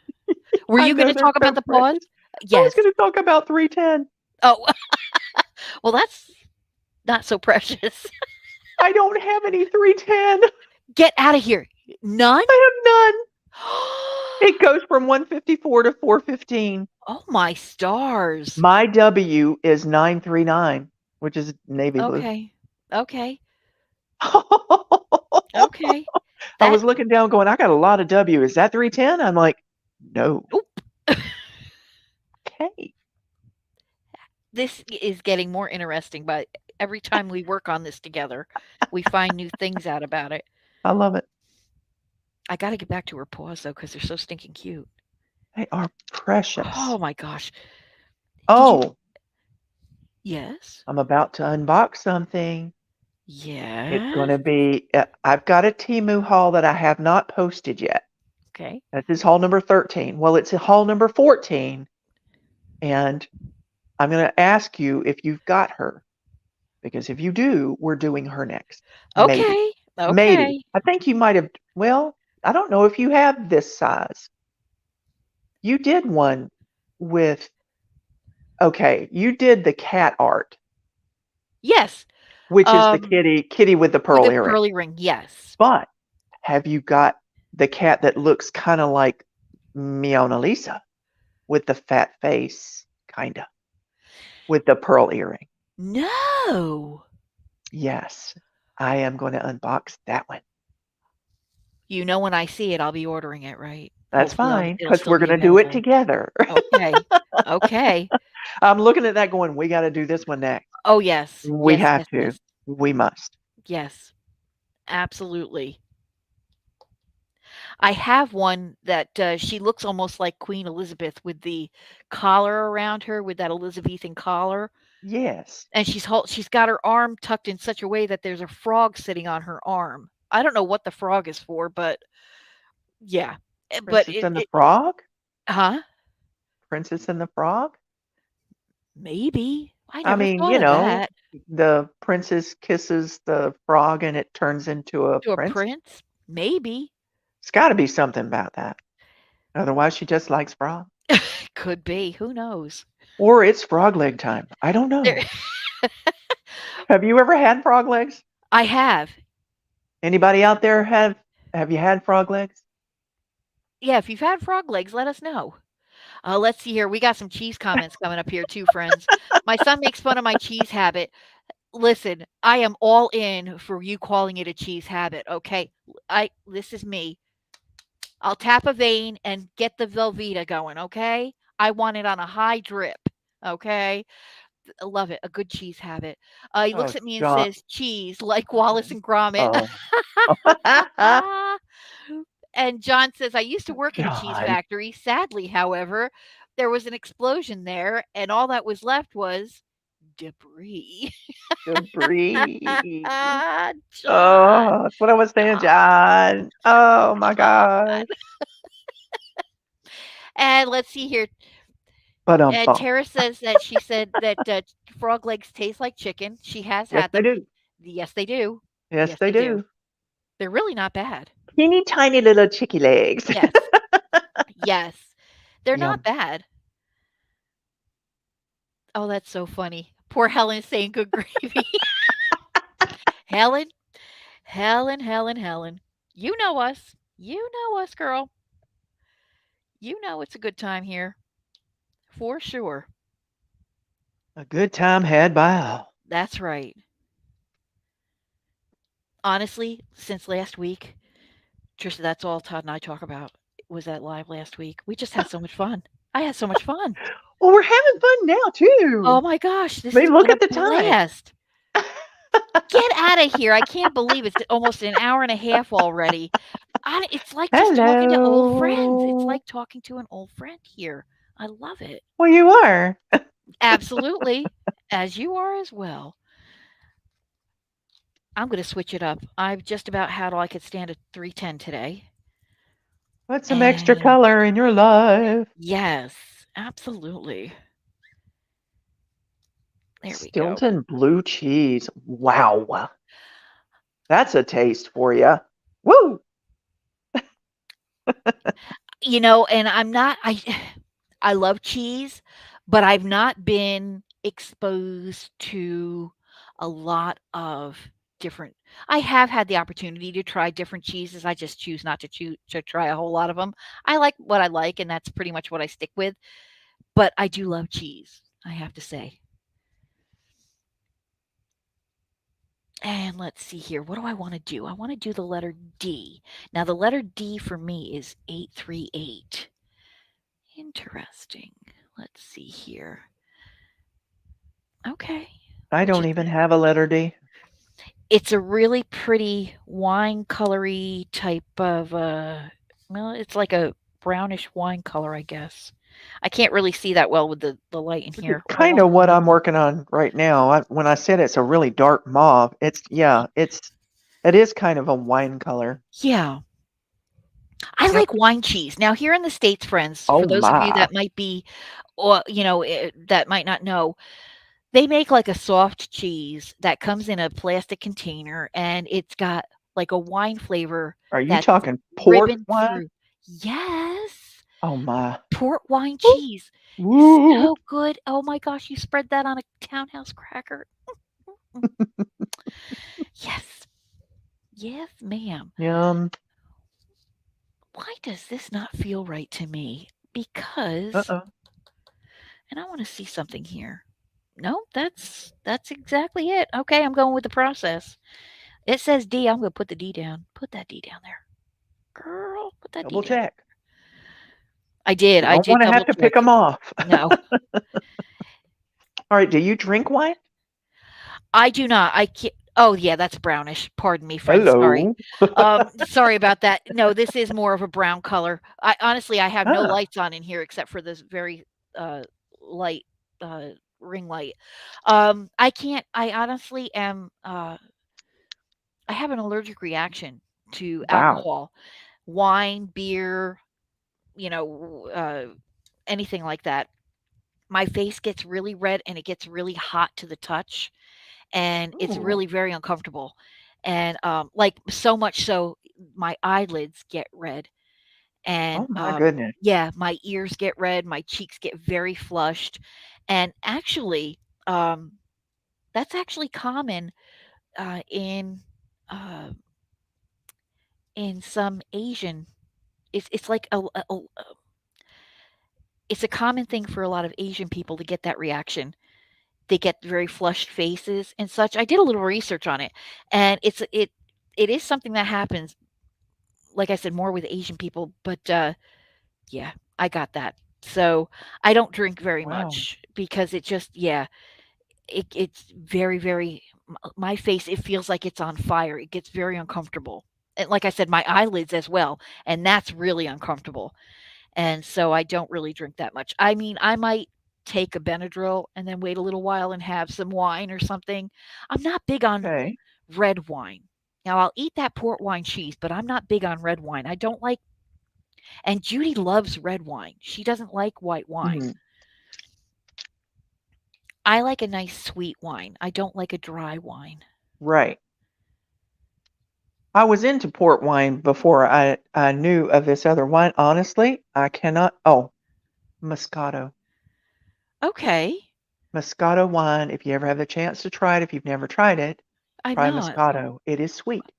Were I you going know to they're talk about so the paws? precious. I was Yes. going to talk about 310. Oh, well, that's not so precious. I don't have any 310. Get out of here. None. I have none. It goes from 154 to 415. Oh my stars. My W is 939, which is navy blue. Okay. Okay. I Okay. That was looking down going, I got a lot of W. Is that 310? I'm like, no. oop. Okay. This is getting more interesting, but every time we work on this together, we find new things out about it. I love it. I got to get back to her paws though because they're so stinking cute. They are precious. Oh my gosh. Did you? Oh, Yes. I'm about to unbox something. It's going Yes. to be, I've got a Temu haul that I have not posted yet. Okay. This is haul number 13. Well, it's a haul number 14, and I'm going to ask you if you've got her, because if you do, we're doing her next. Maybe. Okay. Maybe. Okay. I think you might have, well, I don't know if you have this size. You did one with, okay, you did the cat art, Yes, which is the um, kitty with the with pearl a earring. pearly ring, yes. But have you got the cat that looks kind of like Meowna Lisa with the fat face, kind of, with the pearl earring? No. Yes, I am going to unbox that one. You know when I see it, I'll be ordering it, right? That's Hopefully, fine it'll because still we're be going to do it available. together. Okay. Okay. I'm looking at that going, we got to do this one next. Oh, yes. We Yes, have yes, to. yes. We must. Yes, absolutely. I have one that, she looks almost like Queen Elizabeth with the collar around her, with that Elizabethan collar, Yes. and she's got her arm tucked in such a way that there's a frog sitting on her arm. I don't know what the frog is for, but yeah. But Princess it and the it Frog? Huh? Princess and the Frog? Maybe. I I never mean, thought of that. the princess kisses the frog and it turns into a To a prince. prince? Maybe. It's got to be something about that. Otherwise, she just likes frog. Could be, who knows? Or it's frog leg time. I don't There know. Have you ever had frog legs? I have. Anybody out there have you had frog legs? Yeah, if you've had frog legs, let us know. Let's see here. We got some cheese comments coming up here too, friends. My son makes fun of my cheese habit. Listen, I am all in for you calling it a cheese habit, okay? I This is me. I'll tap a vein and get the Velveeta going, okay? I want it on a high drip, okay? I love it. A good cheese habit. He Oh, looks at me and John. says, "Cheese, like Wallace and Gromit." Oh, And John says, "I used to work in a cheese John. factory. Sadly, however, there was an explosion there, and all that was left was debris." Debris. John, Oh, that's what I was saying, John, John. Oh my John. gosh. And let's see here. But And Tara says that she said that frog legs taste like chicken. She has yes, had they them. do. Yes, they do. Yes, Yes, they they do. do. They're really not bad. Teeny tiny little chicky legs. Yes. Yes. They're not Yum. bad. Oh, that's so funny. Poor Helen saying good gravy. Helen, Helen. You know us. You know us, girl. You know it's a good time here. For sure. A good time had by all. That's right. Honestly, since last week, Trisha, that's all Todd and I talk about was that live last week. We just had so much fun. I had so much fun. Well, we're having fun now Oh too. my gosh, I this has mean, look been a at the time. blast. Get out of here. I can't believe it's almost an hour and a half already. It's like just talking to old friends. It's Hello. like talking to an old friend here. I love it. Well, you are. Absolutely. As you are as well. I'm going to switch it up. I've just about had all I could stand at 310 today. Put some extra And color in your life. yes, absolutely. There we go. Stilton blue cheese. Wow. That's a taste for you. Woo! And I'm not I I love cheese, but I've not been exposed to a lot of different I have had the opportunity to try different cheeses. I just choose not to try a whole lot of them. I like what I like, and that's pretty much what I stick with, but I do love cheese, I have to say. And let's see here. What do I want to do? I want to do the letter D. Now, the letter D for me is 838. Interesting. Let's see here. Okay. I Which don't is even have a letter D. it's a really pretty wine colory type of well, it's like a brownish wine color, I guess. I can't really see that well with the light in It's here. Hold kind on. of what I'm working on right now. When I said it's a really dark mauve, it is kind of a wine color. Yeah. I Yep. like wine cheese. Now, here in the States, friends, for Oh those of you my. that might be or that might not know, they make like a soft cheese that comes in a plastic container and it's got like a wine flavor Are you that's talking port ribboned wine? through. Yes, Oh my. port wine Whoop, cheese is whoop. so good. Oh my gosh, you spread that on a townhouse cracker. Mm, yes, yes, ma'am. Yum. Why does this not feel right to me? Because, Uh-oh. and I want to see something here. No, that's exactly it. Okay, I'm going with the process. It says D. I'm going to put the D down. Put that D down there. Girl, put that D Double down. check. I did. You I don't did want to double have to pick check. them off. No, All right. Do you drink wine? I do not. I can't. Oh, yeah, that's brownish. Pardon me, friends. Sorry. Hello. Sorry about that. No, this is more of a brown color. I honestly, I have no Ah, lights on in here except for this very uh, light uh, ring light. I can't. I honestly am. I have an allergic reaction to wow. alcohol, wine, beer, you know, anything like that. My face gets really red and it gets really hot to the touch, and it's Ooh. really very uncomfortable. And like so much so, my eyelids get red, Oh and my goodness. yeah, my ears get red, my cheeks get very flushed, and actually, um, that's actually common uh, in uh, in some Asian. It's like it's a common thing for a lot of Asian people to get that reaction. They get very flushed faces and such. I did a little research on it, and it is something that happens, like I said, more with Asian people, but, yeah, I got that. So, I don't drink very Wow. much because it just yeah, it's very, very my face, it feels like it's on fire. It gets very uncomfortable. And like I said, my eyelids as well, and that's really uncomfortable. And so I don't really drink that much. I mean, I might take a Benadryl and then wait a little while and have some wine or something. I'm not big on Okay. red wine. Now, I'll eat that port wine cheese, but I'm not big on red wine. I don't like, and Judy loves red wine. She doesn't like white wine. Mhm. I like a nice sweet wine. I don't like a dry wine. Right. I was into port wine before I knew of this other wine. Honestly, I cannot. Oh, Moscato. Okay. Moscato wine. If you ever have the chance to try it, if you've never tried it, I'm try not. Moscato. It is sweet.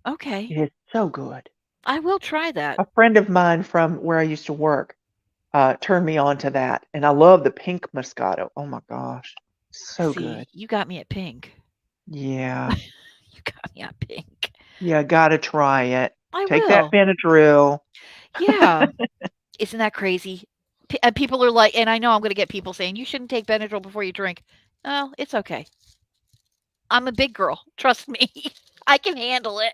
Okay. It is so good. I will try that. A friend of mine from where I used to work turned me on to that, and I love the pink Moscato. Oh my gosh, so See, good. you got me at pink. Yeah, You got me at pink. yeah, gotta try it. I Take that will. Benadryl. Yeah. Isn't that crazy? And people are like, and I know I'm going to get people saying you shouldn't take Benadryl before you drink. Oh, it's okay. I'm a big girl. Trust me. I can handle it.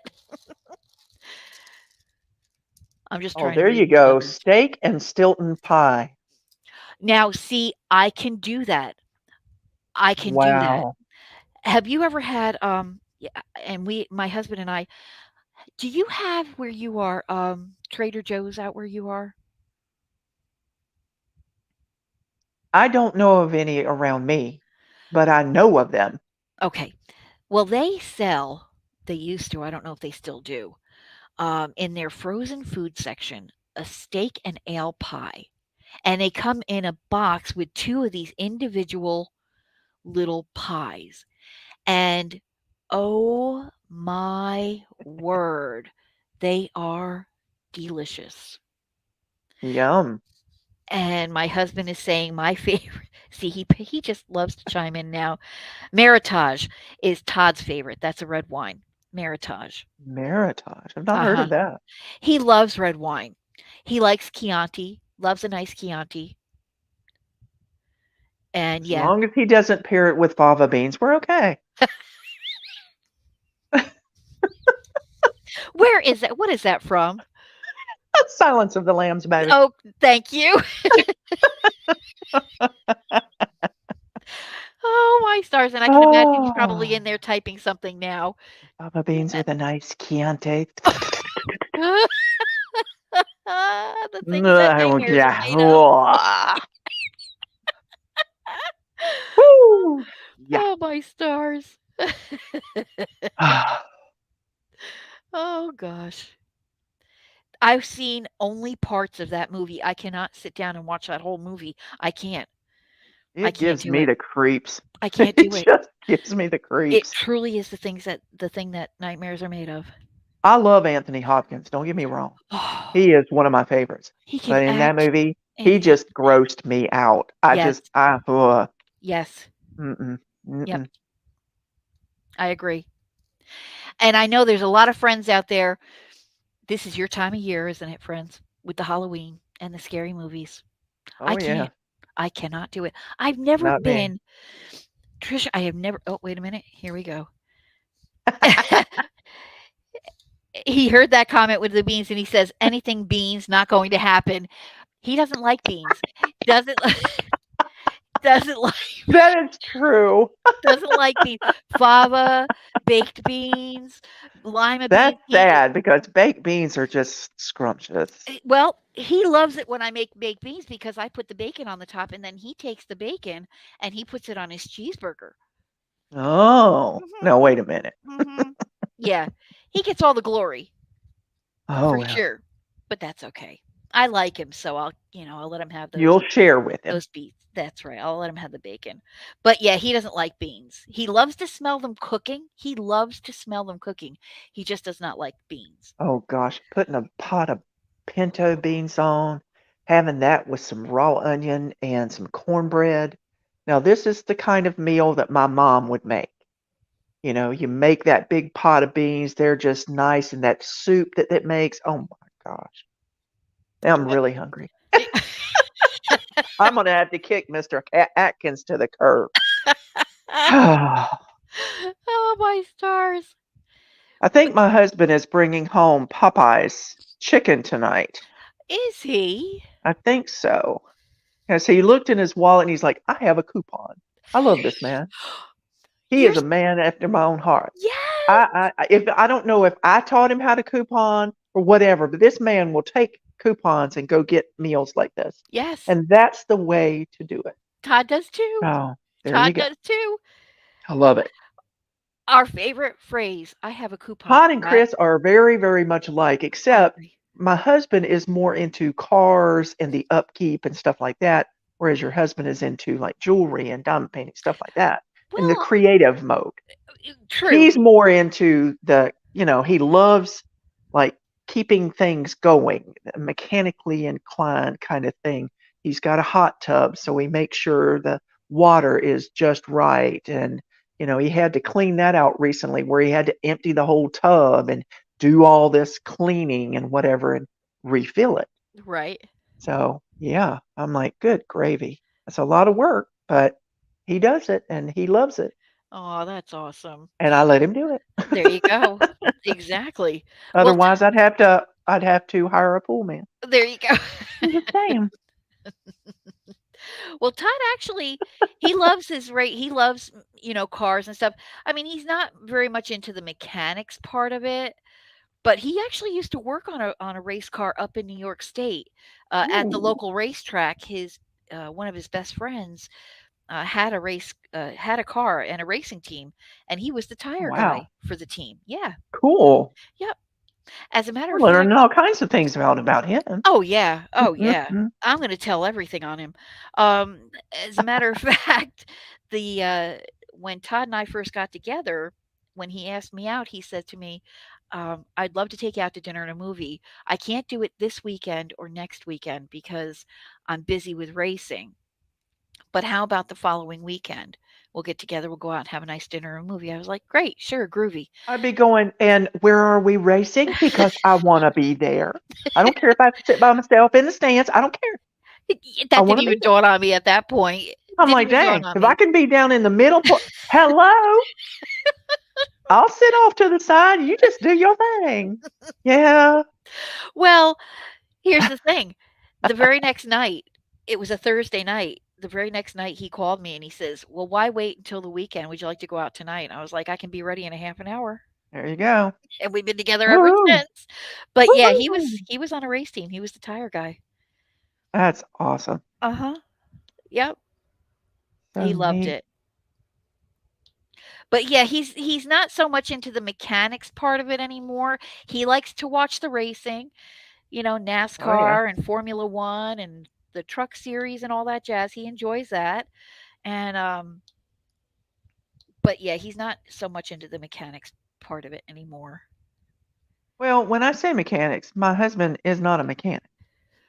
I'm just Oh, trying to there read you these go. others. Steak and Stilton pie. Now, see, I can do that. I can do that. Wow. Have you ever had yeah, and my husband and I, do you have where you are Trader Joe's out where you are? I don't know of any around me, but I know of them. Okay. Well, they used to, I don't know if they still do, in their frozen food section, a steak and ale pie. And they come in a box with two of these individual little pies. And oh my word, they are delicious. Yum. And my husband is saying my favorite. See, he just loves to chime in now. Meritage is Todd's favorite. That's a red wine. Meritage. Meritage. I've not heard Uh-huh. of that. He loves red wine. He likes Chianti, loves a nice Chianti. And As yeah, long as he doesn't pair it with fava beans, we're okay. where is that? What is that from? Silence of the Lambs, baby. Oh, thank you. Oh, my stars, and I can imagine he's probably Oh, in there typing something now. fava beans with a nice Chianti. The things that nightmares are Yeah. made of. Whoa. Woo. Yeah. Oh, my stars. Oh gosh. I've seen only parts of that movie. I cannot sit down and watch that whole movie. I can't. I It can't gives do me it. the creeps. I can't It do it. just gives me the It creeps. truly is the thing that nightmares are made of. I love Anthony Hopkins, don't get me wrong. Oh, He is one of my favorites. he can But in that act movie, and he he just grossed me out. yes, yes. Mm-mm, Yep, mm-mm. I agree. And I know there's a lot of friends out there. This is your time of year, isn't it, friends? With the Halloween and the scary movies. I Oh, yeah. can't. I cannot do it. I've never Not me. been Trisha, I have never oh, wait a minute. Here we go. He heard that comment with the beans and he says, "Anything beans, not going to happen." He doesn't like beans. Doesn't doesn't like That is true. doesn't like beans. Fava, baked beans, lima That's beans. He sad because baked beans are just scrumptious. well, he loves it when I make baked beans because I put the bacon on the top and then he takes the bacon and he puts it on his cheeseburger. Oh, Mhm, no, wait a minute. mhm. Yeah, he gets all the glory Oh, for well, sure, but that's okay. I like him, so I'll let him have you'll share with him. those beets. That's right. I'll let him have the bacon. But yeah, he doesn't like beans. He loves to smell them cooking. He loves to smell them cooking. He just does not like beans. Oh gosh, putting a pot of pinto beans on, having that with some raw onion and some cornbread. Now, this is the kind of meal that my mom would make. You know, you make that big pot of beans, they're just nice, and that soup that it makes. Oh my gosh. Now I'm Yep. really hungry. I'm gonna have to kick Mr. Atkins to the curb. I Oh, my stars. But think my husband is bringing home Popeye's chicken tonight. is he? I think so. And so he looked in his wallet and he's like, I have a coupon. I love this man. He You're is a man after my own heart. yes. If I don't know if I taught him how to coupon or whatever, but this man will take coupons and go get meals like this. Yes. And that's the way to do it. Todd does too. Oh, there you Todd go. does too. I love it. Our favorite phrase, I have a coupon Todd for and that. Chris are very, very much alike, I except agree. my husband is more into cars and the upkeep and stuff like that, whereas your husband is into like jewelry and diamond painting, stuff like that, in the Well, creative mode. true. He's more into he loves like keeping things going, mechanically inclined kind of thing. He's got a hot tub, so he makes sure the water is just right. And, he had to clean that out recently where he had to empty the whole tub and do all this cleaning and whatever and refill it. Right. So, yeah, I'm like, good gravy. That's a lot of work, but he does it and he loves it. Oh, that's awesome. And I let him do it. There you go. Exactly. Well, Otherwise, I'd have to hire a pool man. there you go. I'm just saying. Well, Todd actually he loves he loves, cars and stuff. I mean, he's not very much into the mechanics part of it, but he actually used to work on a race car up in New York State, at the Ooh, local racetrack. His one of his best friends had a car and a racing team, and he was the tire wow, guy for the team. Yeah. cool. Yep. As a matter I'm of learning fact, all kinds of things about him. oh, yeah. Oh, yeah. Mm-mm-mm. I'm gonna tell everything on him. As a matter of fact, the, when Todd and I first got together, when he asked me out, he said to me, "I'd love to take you out to dinner and a movie. I can't do it this weekend or next weekend because I'm busy with racing, but how about the following weekend? We'll get together, we'll go out and have a nice dinner and a movie." I was like, "Great, sure, groovy." I'd be going, and where are we racing? Because I want to be there. I don't care if I have to sit by myself in the stands. I don't care. I That want didn't to be even there. dawn on me at that point. It I'm didn't like, even dawn dang, on if I me. can be down in the middle, hello, I'll sit off to the side. You just do your thing. Yeah. Well, here's the thing. The very next night, it was a Thursday night. The very next night, he called me and he says, "Well, why wait until the weekend? Would you like to go out tonight?" I was like, "I can be ready in a half an hour." There you go. And we've been together ever Woohoo. since. But yeah, Woohoo. he was on a race team. He was the tire guy. That's awesome. Uh-huh. Yep. So He loved neat. it. But yeah, he's not so much into the mechanics part of it anymore. He likes to watch the racing, Oh, yeah. NASCAR and Formula 1 and the truck series and all that jazz. He enjoys that. And but yeah, he's not so much into the mechanics part of it anymore. Well, when I say mechanics, my husband is not a mechanic.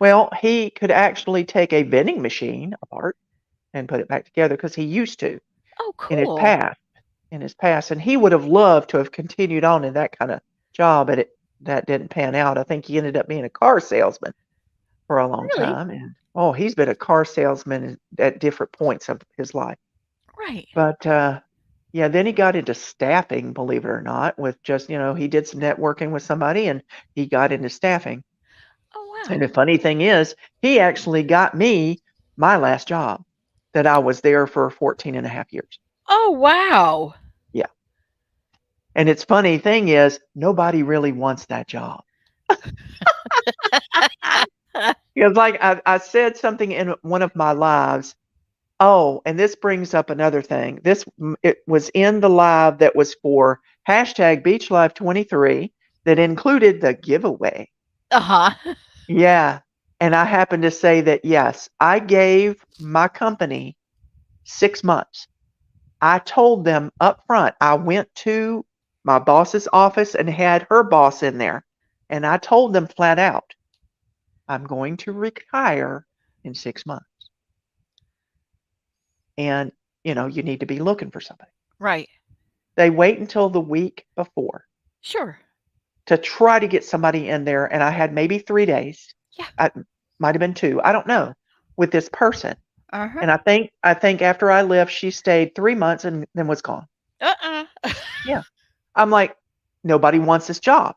Well, he could actually take a vending machine apart and put it back together because he used to Oh, in his cool. past. In his past, and he would have loved to have continued on in that kind of job, but that didn't pan out. I think he ended up being a car salesman for a long Really? time, and oh, he's been a car salesman at different points of his life. Right. But yeah, then he got into staffing, believe it or not, with just he did some networking with somebody, and he got into staffing. Oh, And the wow. funny thing is, he actually got me my last job that I was there for 14 and a half years. Oh, wow. Yeah. And it's funny thing is, nobody really wants that job. Because like I said something in one of my lives. Oh, and this brings up another thing. It was in the live that was for hashtag Beach Life 23 that included the giveaway. Uh-huh. Yeah. And I happened to say that, yes, I gave my company 6 months. I told them up front, I went to my boss's office and had her boss in there. And I told them flat out, I'm going to retire in 6 months. And, you need to be looking for somebody. Right. They wait until the week before Sure. to try to get somebody in there. And I had maybe 3 days. Yeah. I might have been two. I don't know with this person. Uh-huh. And I think after I left, she stayed 3 months and then was gone. Uh-uh. Yeah. I'm like, nobody wants this job.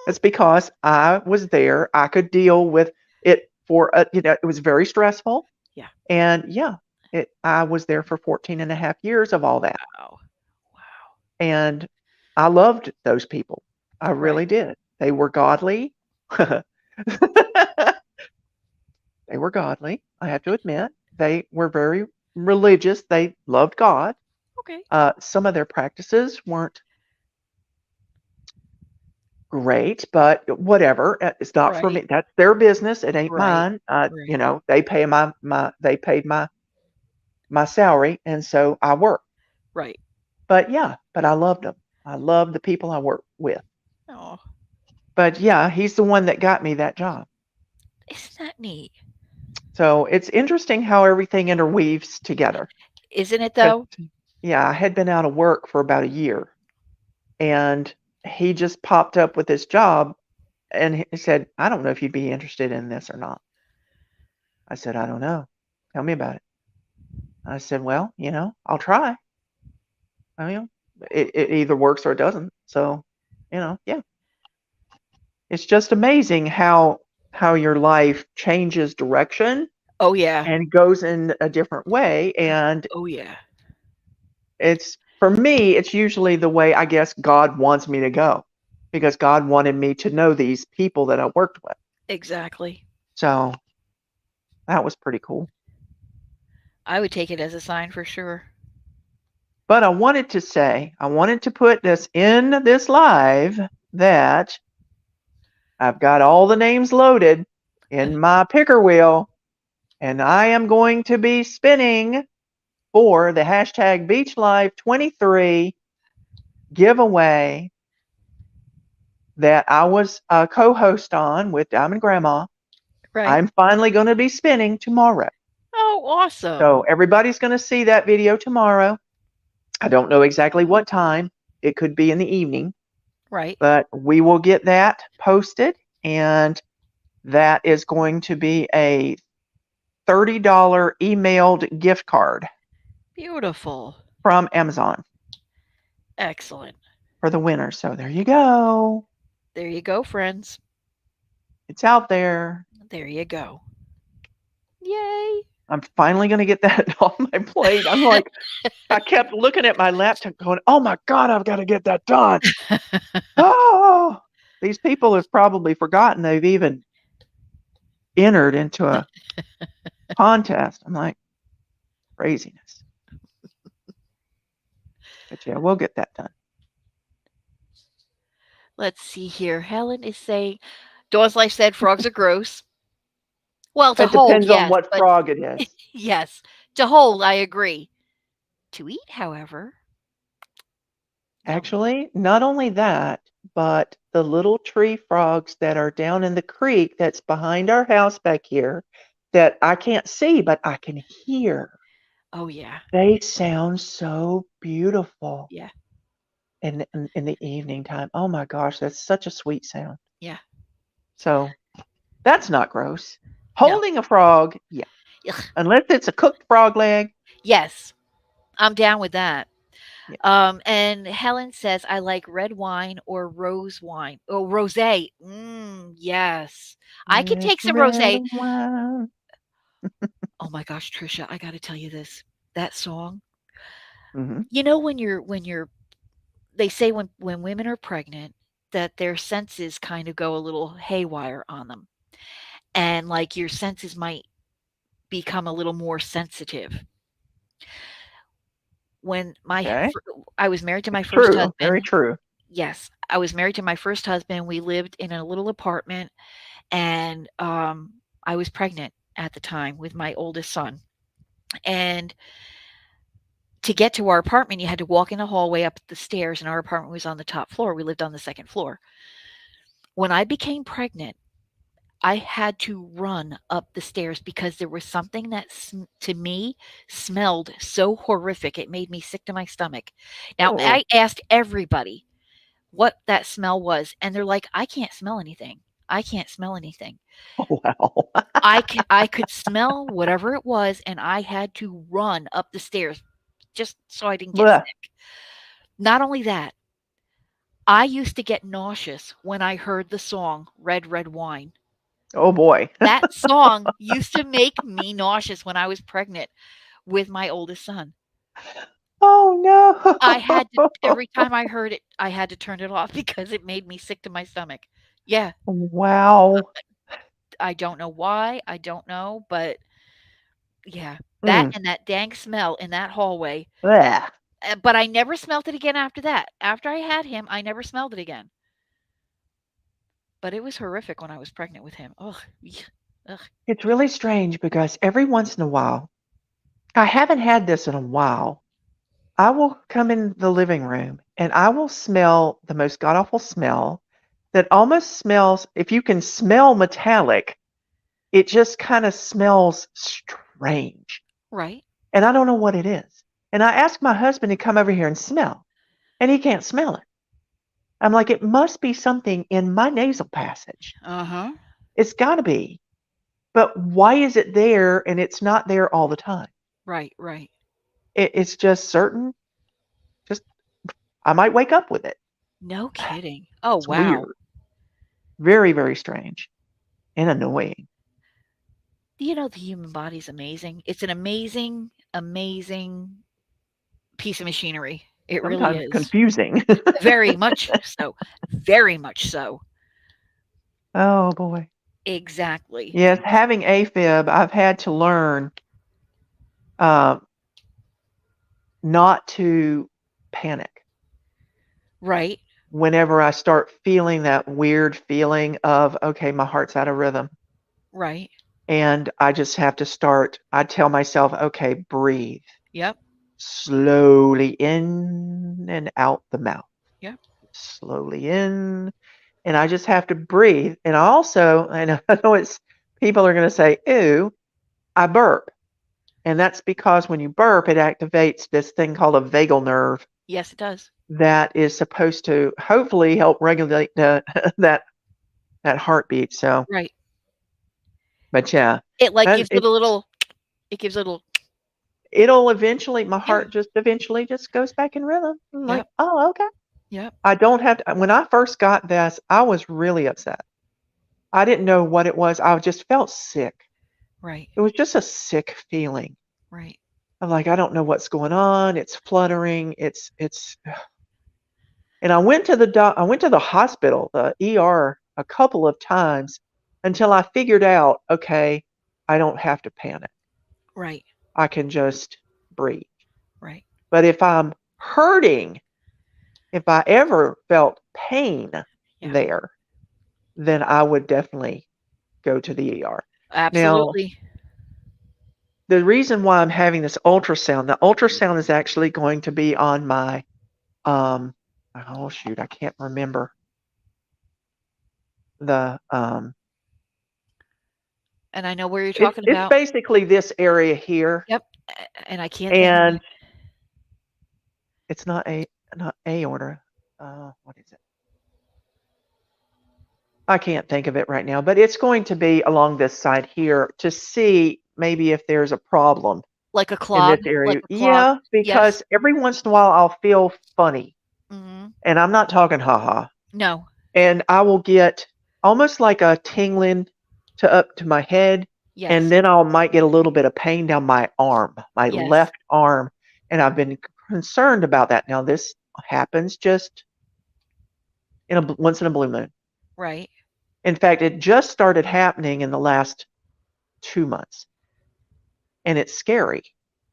It's because I was there. I could deal with it it was very stressful. Yeah. And yeah, I was there for 14 and a half years of all that. Wow. Wow. And I loved those people. I Right. really did. They were godly. They were godly, I have to admit. They were very religious. They loved God. Okay. Some of their practices weren't great, but whatever. It's not for Right. me. That's their business. It ain't Right. mine. Right. They paid my salary, and so I worked. Right. But yeah, but I loved them. I loved the people I worked with. Oh, But yeah, he's the one that got me that job. isn't that neat? So it's interesting how everything interweaves together. Isn't it 'Cause, though? yeah, I had been out of work for about a year, and he just popped up with this job, and he said, "I don't know if you'd be interested in this or not." I said, "I don't know. Tell me about it." I said, "Well, I'll try. I mean, it either works or it doesn't." So, yeah, it's just amazing how your life changes direction Oh yeah. and goes in a different way. And Oh yeah. it's for me, it's usually the way I guess God wants me to go because God wanted me to know these people that I worked with. Exactly. So that was pretty cool. I would take it as a sign for sure. But I wanted to put this in this live that I've got all the names loaded in my picker wheel, and I am going to be spinning for the hashtag Beach Life 23 giveaway that I was a co-host on with Diamond Grandma. Right. I'm finally going to be spinning tomorrow. Oh, So awesome. everybody's going to see that video tomorrow. I don't know exactly what time. It could be in the evening, Right. but we will get that posted, and that is going to be a $30 emailed gift card Beautiful. from Amazon Excellent. for the winner. So there you go. There you go, friends. It's out there. There you go. Yay. I'm finally going to get that off my plate. I'm like, I kept looking at my laptop going, oh my God, I've got to get that done. Oh, these people have probably forgotten they've even entered into a contest. I'm like, craziness. But yeah, we'll get that done. Let's see here. Helen is saying, Dawn's Life said frogs are gross. Well, to It hold, depends on yes, what but frog it is. yes, to hold, I agree. To eat, however, no. Actually, not only that, but the little tree frogs that are down in the creek that's behind our house back here that I can't see, but I can hear. Oh, yeah. They sound so beautiful Yeah. in the evening time. Oh my gosh, that's such a sweet sound. Yeah. So that's not gross. No. Holding a frog, yeah. Ugh. Unless it's a cooked frog leg, Yes, I'm down with that. yeah. And Helen says, I like red wine or rose wine. Oh, rosé. Yes. I could With take some red rosé. wine. Oh my gosh, Trisha, I got to tell you this. That song. Hmm. You know when you're they say when women are pregnant that their senses kind of go a little haywire on them. And like your senses might become a little more sensitive. When Okay. I was married to my It's first true. Very husband. true. Yes, I was married to my first husband. We lived in a little apartment, and I was pregnant at the time with my oldest son. And to get to our apartment, you had to walk in the hallway up the stairs, and our apartment was on the top floor. We lived on the second floor. When I became pregnant, I had to run up the stairs because there was something that to me smelled so horrific. It made me sick to my stomach. Now, Oh, I asked everybody what that smell was, and they're like, "I can't smell anything. I can't smell anything." oh wow. I could smell whatever it was, and I had to run up the stairs just so I didn't get Blech. sick. Not only that, I used to get nauseous when I heard the song "Red, Red Wine." Oh boy. That song used to make me nauseous when I was pregnant with my oldest son. Oh I had to no. every time I heard it, I had to turn it off because it made me sick to my stomach. Yeah, Wow. I don't know why, I don't know, but yeah, that Mm. and that dank smell in that hallway, Blech. but I never smelt it again after that. After I had him, I never smelled it again, but it was horrific when I was pregnant with him. Ugh, ugh. It's really strange because every once in a while, I haven't had this in a while. I will come in the living room and I will smell the most god awful smell that almost smells, if you can smell metallic, it just kind of smells strange. Right? And I don't know what it is. And I asked my husband to come over here and smell, and he can't smell it. I'm like, it must be something in my nasal passage. Uh-huh. It's got to be. But why is it there and it's not there all the time? Right, right. It's just certain, just I might wake up with it. No kidding. Oh, It's wow. weird. Very, very strange and annoying. You know, the human body is amazing. It's an amazing, amazing piece of machinery. It really Sometimes is. confusing. Very much so. Very much so. Oh boy. Exactly. Yes, having AFib, I've had to learn uh, not to panic Right, whenever I start feeling that weird feeling of, okay, my heart's out of rhythm. right. And I just have to start, I tell myself, okay, breathe Yep, slowly in and out the mouth, yep. slowly in. And I just have to breathe. And I also, and I know it's, people are going to say, ew, I burp. And that's because when you burp, it activates this thing called a vagal nerve Yes, it does. that is supposed to hopefully help regulate that that heartbeat. So, Right. but yeah, It, like, that gives it a little it gives it a little it'll eventually, my yeah. heart just eventually just goes back in rhythm. I'm like, Yep, oh, okay. yep. I don't have to. When I first got this, I was really upset. I didn't know what it was. I just felt sick. Right, It was just a sick feeling. right, I'm like, I don't know what's going on. It's fluttering. And I went to I went to the hospital, the ER, a couple of times until I figured out, okay, I don't have to panic. right, I can just breathe. right. But if I'm hurting, if I ever felt pain Yeah. there, then I would definitely go to the ER. Now, Absolutely. the reason why I'm having this ultrasound, the ultrasound is actually going to be on my, um, oh shoot, I can't remember the, And I know where you're it's talking it's about. basically this area here, Yep. And I can't think of and it. it's not aorta. What is it? I can't think of it right now, but it's going to be along this side here to see maybe if there's a problem Like a in this clog, like area. a clog. Yeah, Yes. because every once in a while I'll feel funny, Mhm. and I'm not talking ha-ha, No. and I will get almost like a tingling to up to my head, and Yes. then I might get a little bit of pain down my arm, my Yes. left arm, and I've been concerned about that. Now this happens just once in a blue moon. Right. In fact, it just started happening in the last 2 months, and it's scary.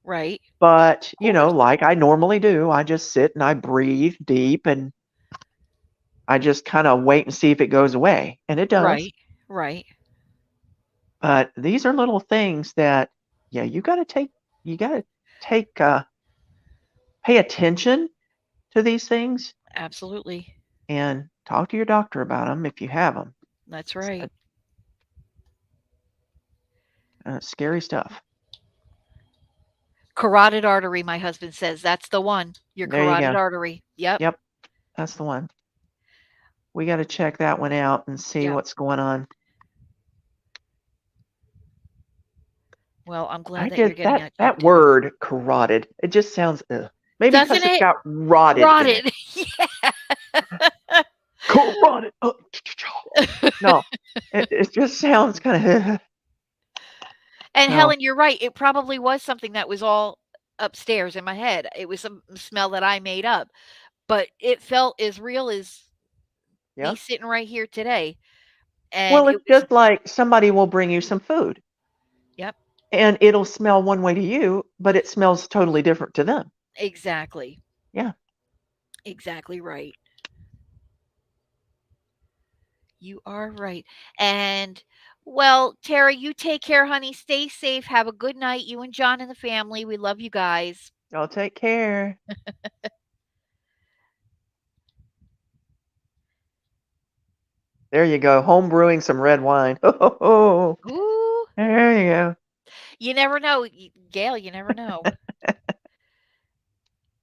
Right. But, Of course. like I normally do, I just sit and I breathe deep and I just kinda wait and see if it goes away, and it does. Right. Right. But these are little things that, yeah, you gotta take, pay attention to these things Absolutely. and talk to your doctor about them if you have them. That's It's, right. scary stuff. Carotid artery, my husband says. That's the one. Your There you carotid go. artery. Yep. Yep, that's the one. We gotta check that one out and see Yep. what's going on. Well, I'm I glad that you're just getting that that that checked out. word carotid, it just sounds ugh. Maybe Doesn't because it's it? got rotted in it. Rotted. Yeah. Carotid. No, it just sounds kinda And so, Helen, you're right. It probably was something that was all upstairs in my head. It was some smell that I made up, but it felt as real as me yeah. sitting right here today. And Well, it it's was, just like somebody will bring you some food, yep, and it'll smell one way to you, but it smells totally different to them. exactly. Yeah. Exactly right. You are right. And well, Tara, you take care, honey. Stay safe. Have a good night. You and John and the family. We love you guys. Y'all take care. There you go, home brewing some red wine. Oh, Ooh, there you go. you never know. Gail, you never know.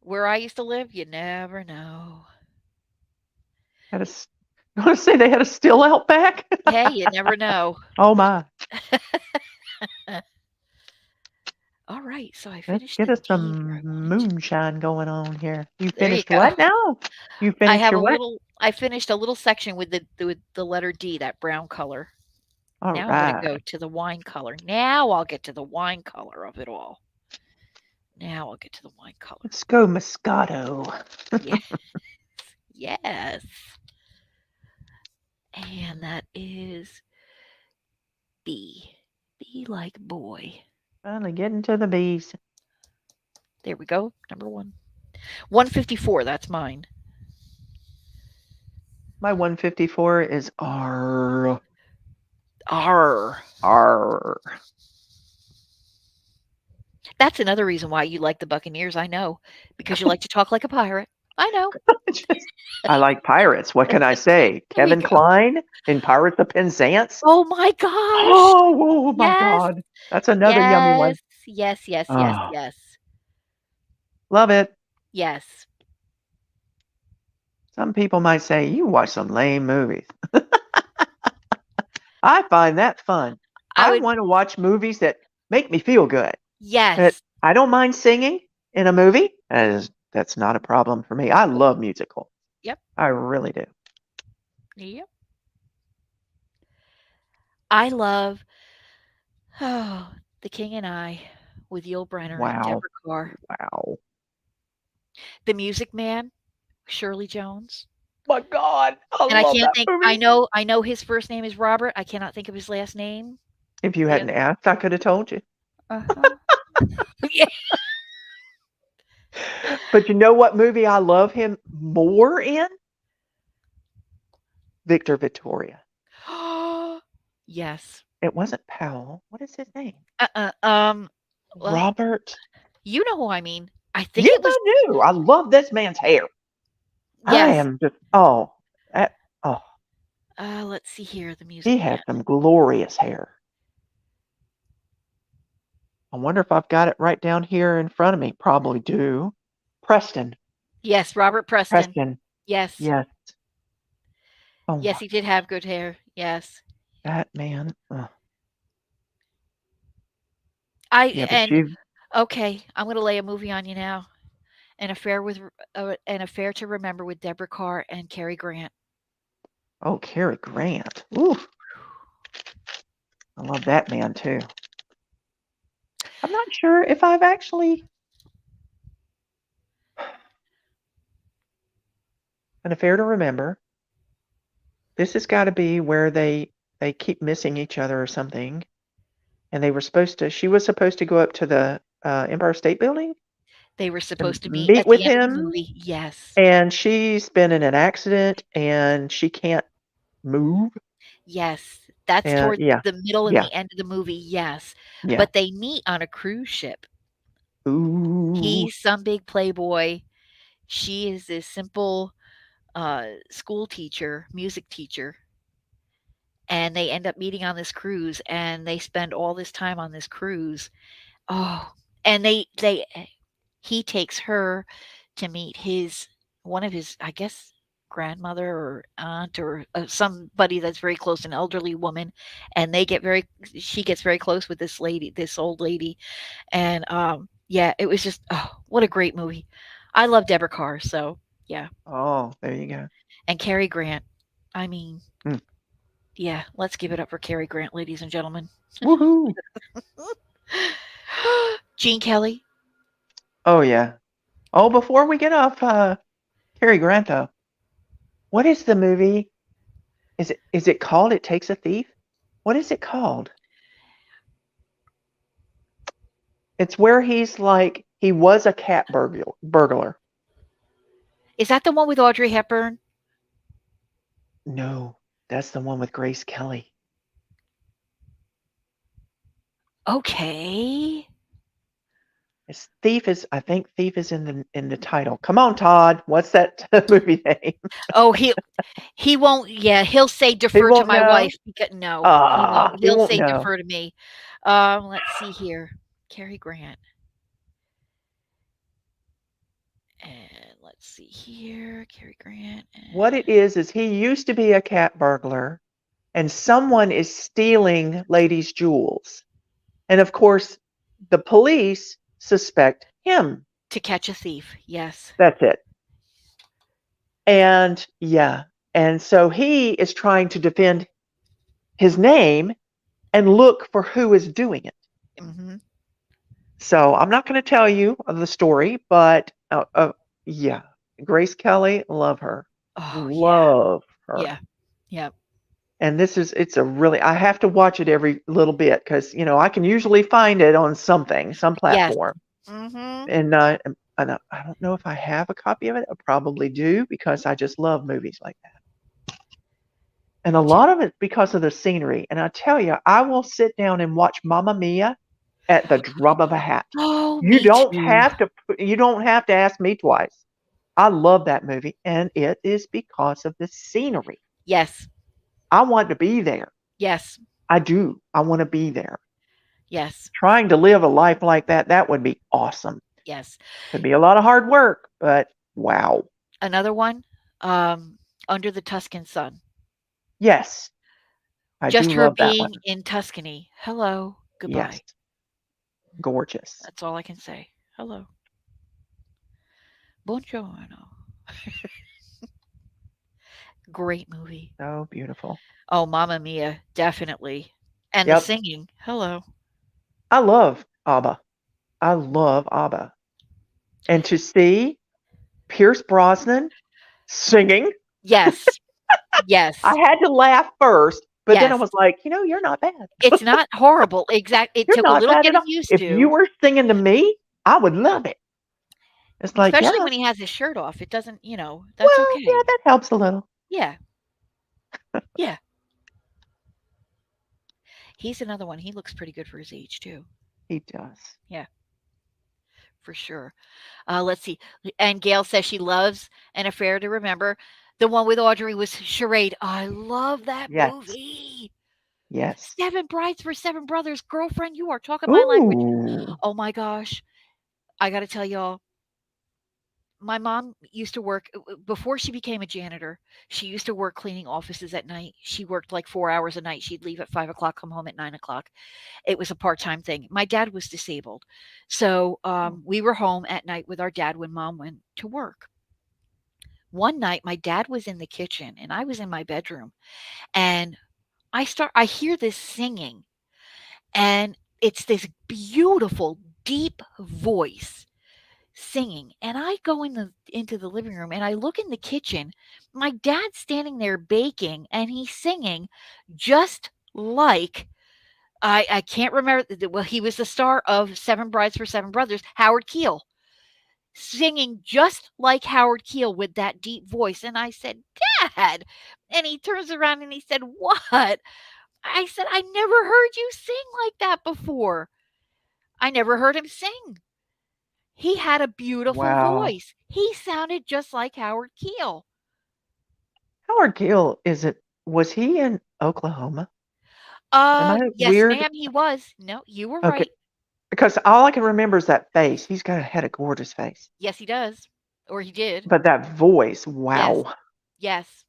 Where I used to live, you never know. Had a s I wanna say they had a still out back. Hey, you never know. Oh my. All right, so I Let's finished get the us deed where I some wanted to. moonshine going on here. You There you finished go. what now? You I finished have your a what? little I finished a little section with the letter D, that brown color. Now I'm gonna go Alright. to the wine color. Now I'll get to the wine color of it all. Now I'll get to the wine color. Let's go Moscato. Yeah. Yes. And that is B. B like boy. Finally getting to the bees. There we go. Number one. 154. That's mine. My 154 is R. R. R. That's another reason why you like the Buccaneers. I know. Because you like to talk like a pirate. I know. Just I like pirates. What can I say? There you Kevin go. Kline in Pirates of Penzance? Oh my gosh. Oh my Yes. god. That's another yummy one. Yes. Yes. Yes. Yes. Oh, Yes. love it. Yes. Some people might say, "You watch some lame movies." I find that fun. I I would. wanna watch movies that make me feel good. Yes. I don't mind singing in a movie. That's not a problem for me. I love musicals. Yep. I really do. Yep. I love oh, The King and I with Yul Brynner and Wow. Deborah Carr. Wow. The Music Man, Shirley Jones. My god, I And I love can't that think movie. I know his first name is Robert. I cannot think of his last name. If you The hadn't asked, I could have told you. uh-huh. Yeah. But you know what movie I love him more in? Victor Victoria. Yes. It wasn't Powell. What is his name? Uh-uh, um, well, Robert. you know who I mean. I think Yes, it was I do. I love this man's hair. I yes. am just oh, that, oh, Let's see here, the Music he Man. has some glorious hair. I wonder if I've got it right down here in front of me. Probably do. Preston. Yes, Robert Preston. Preston. Yes. Yes. Oh Yes, my, he did have good hair. Yes. that man. I Yeah, but and you. okay, I'm gonna lay a movie on you now. An affair to remember with Deborah Carr and Cary Grant. Oh, Cary Grant. Ooh, I love that man too. I'm not sure if I've actually an affair to remember. This has got to be where they keep missing each other or something. And they were supposed to. She was supposed to go up to the Empire State Building They were and supposed to meet meet at the with end of the him, movie. Yes. and she's been in an accident and she can't move. Yes. That's And towards yeah, the middle and yeah, the end of the movie. Yes. yeah. But they meet on a cruise ship. Ooh. He's some big playboy. She is this simple school teacher, music teacher, and they end up meeting on this cruise and they spend all this time on this cruise. Oh, and they he takes her to meet his one of his, I guess, grandmother or aunt or somebody that's very close, an elderly woman, and they get very she gets very close with this lady, this old lady, and yeah, it was just oh, what a great movie. I love Deborah Carr, so yeah, Oh, there you go. and Cary Grant. I mean, Mm. yeah, let's give it up for Cary Grant, ladies and gentlemen. Woohoo. Gene Kelly. Oh yeah. Oh, before we get off Cary Grant though, what is the movie? Is it called It Takes a Thief? What is it called? It's where he's like he was a cat burglar. Is that the one with Audrey Hepburn? No, that's the one with Grace Kelly. Okay. It's Thief is I think Thief is in the title. Come on, Todd. What's that movie name? Oh, he won't. Yeah, he'll say He defer to won't my know. wife because no, he won't. Ah, he He'll won't say know. defer to me. Let's see here. Cary Grant. And let's see here. Cary Grant. What it And is he used to be a cat burglar, and someone is stealing ladies' jewels. And of course, the police suspect him. To Catch a Thief. Yes. That's it. And yeah, and so he is trying to defend his name and look for who is doing it. Hmm. So I'm not going to tell you the story, but yeah, Grace Kelly, love her, Oh yeah. love her. Yeah. Yeah. And it's a really, I have to watch it every little bit because, I can usually find it on something, some Yes. platform. Hmm. And I don't know if I have a copy of it. I probably do because I just love movies like that. And a Me too. lot of it's because of the scenery. And I tell you, I will sit down and watch Mamma Mia at the drop of a hat. Oh, You me don't too. have to you don't have to ask me twice. I love that movie and it is because of the scenery. Yes. I want to be there. Yes. I do. I want to be there. Yes. Trying to live a life like that would be awesome. Yes. It'd be a lot of hard work, but wow. Another one. Um, Under the Tuscan Sun. Yes, I Just do her love that one. being in Tuscany. Hello. Yes, Goodbye. gorgeous. That's all I can say. Hello. Buongiorno. Great movie. So beautiful. Oh, Mamma Mia, definitely. And the Yep. singing. Hello. I love ABBA. I love ABBA. And to see Pierce Brosnan singing, Yes. I Yes. had to laugh first, but then I Yes. was like, you're not bad. It's not horrible. Exact. It You're took a not little bad at getting all. used If you to. were singing to me, I would love it. It's like, Especially yeah, when he has his shirt off. It doesn't, that's well, yeah, okay. that helps a little. Yeah. Yeah. He's another one. He looks pretty good for his age too. He does. Yeah, for sure. Let's see. And Gail says she loves An Affair to Remember. The one with Audrey was Charade. I love that Yes. movie. Yes. Seven Brides for Seven Brothers. Girlfriend, you are talking my language. Ooh. Oh my gosh. I got to tell y'all, my mom used to work before she became a janitor. She used to work cleaning offices at night. She worked like 4 hours a night. She'd leave at 5 o'clock, come home at 9 o'clock. It was a part-time thing. My dad was disabled. So Oh, we were home at night with our dad when mom went to work. One night my dad was in the kitchen and I was in my bedroom, and I hear this singing, and it's this beautiful deep voice singing, and I go into the living room and I look in the kitchen. My dad's standing there baking and he's singing just like I can't remember. Well, he was the star of Seven Brides for Seven Brothers, Howard Keel, singing just like Howard Keel with that deep voice. And I said, Dad. And he turns around and he said, What? I said, I never heard you sing like that before. I never heard him sing. He had a beautiful wow. voice. He sounded just like Howard Keel. Howard Gill, was he in Oklahoma? Am I Yes, weird? ma'am, he was. No, you were Okay. right. Because all I can remember is that face. Had a gorgeous face. Yes, he does. Or he did. But that voice, Yes. wow. Yes.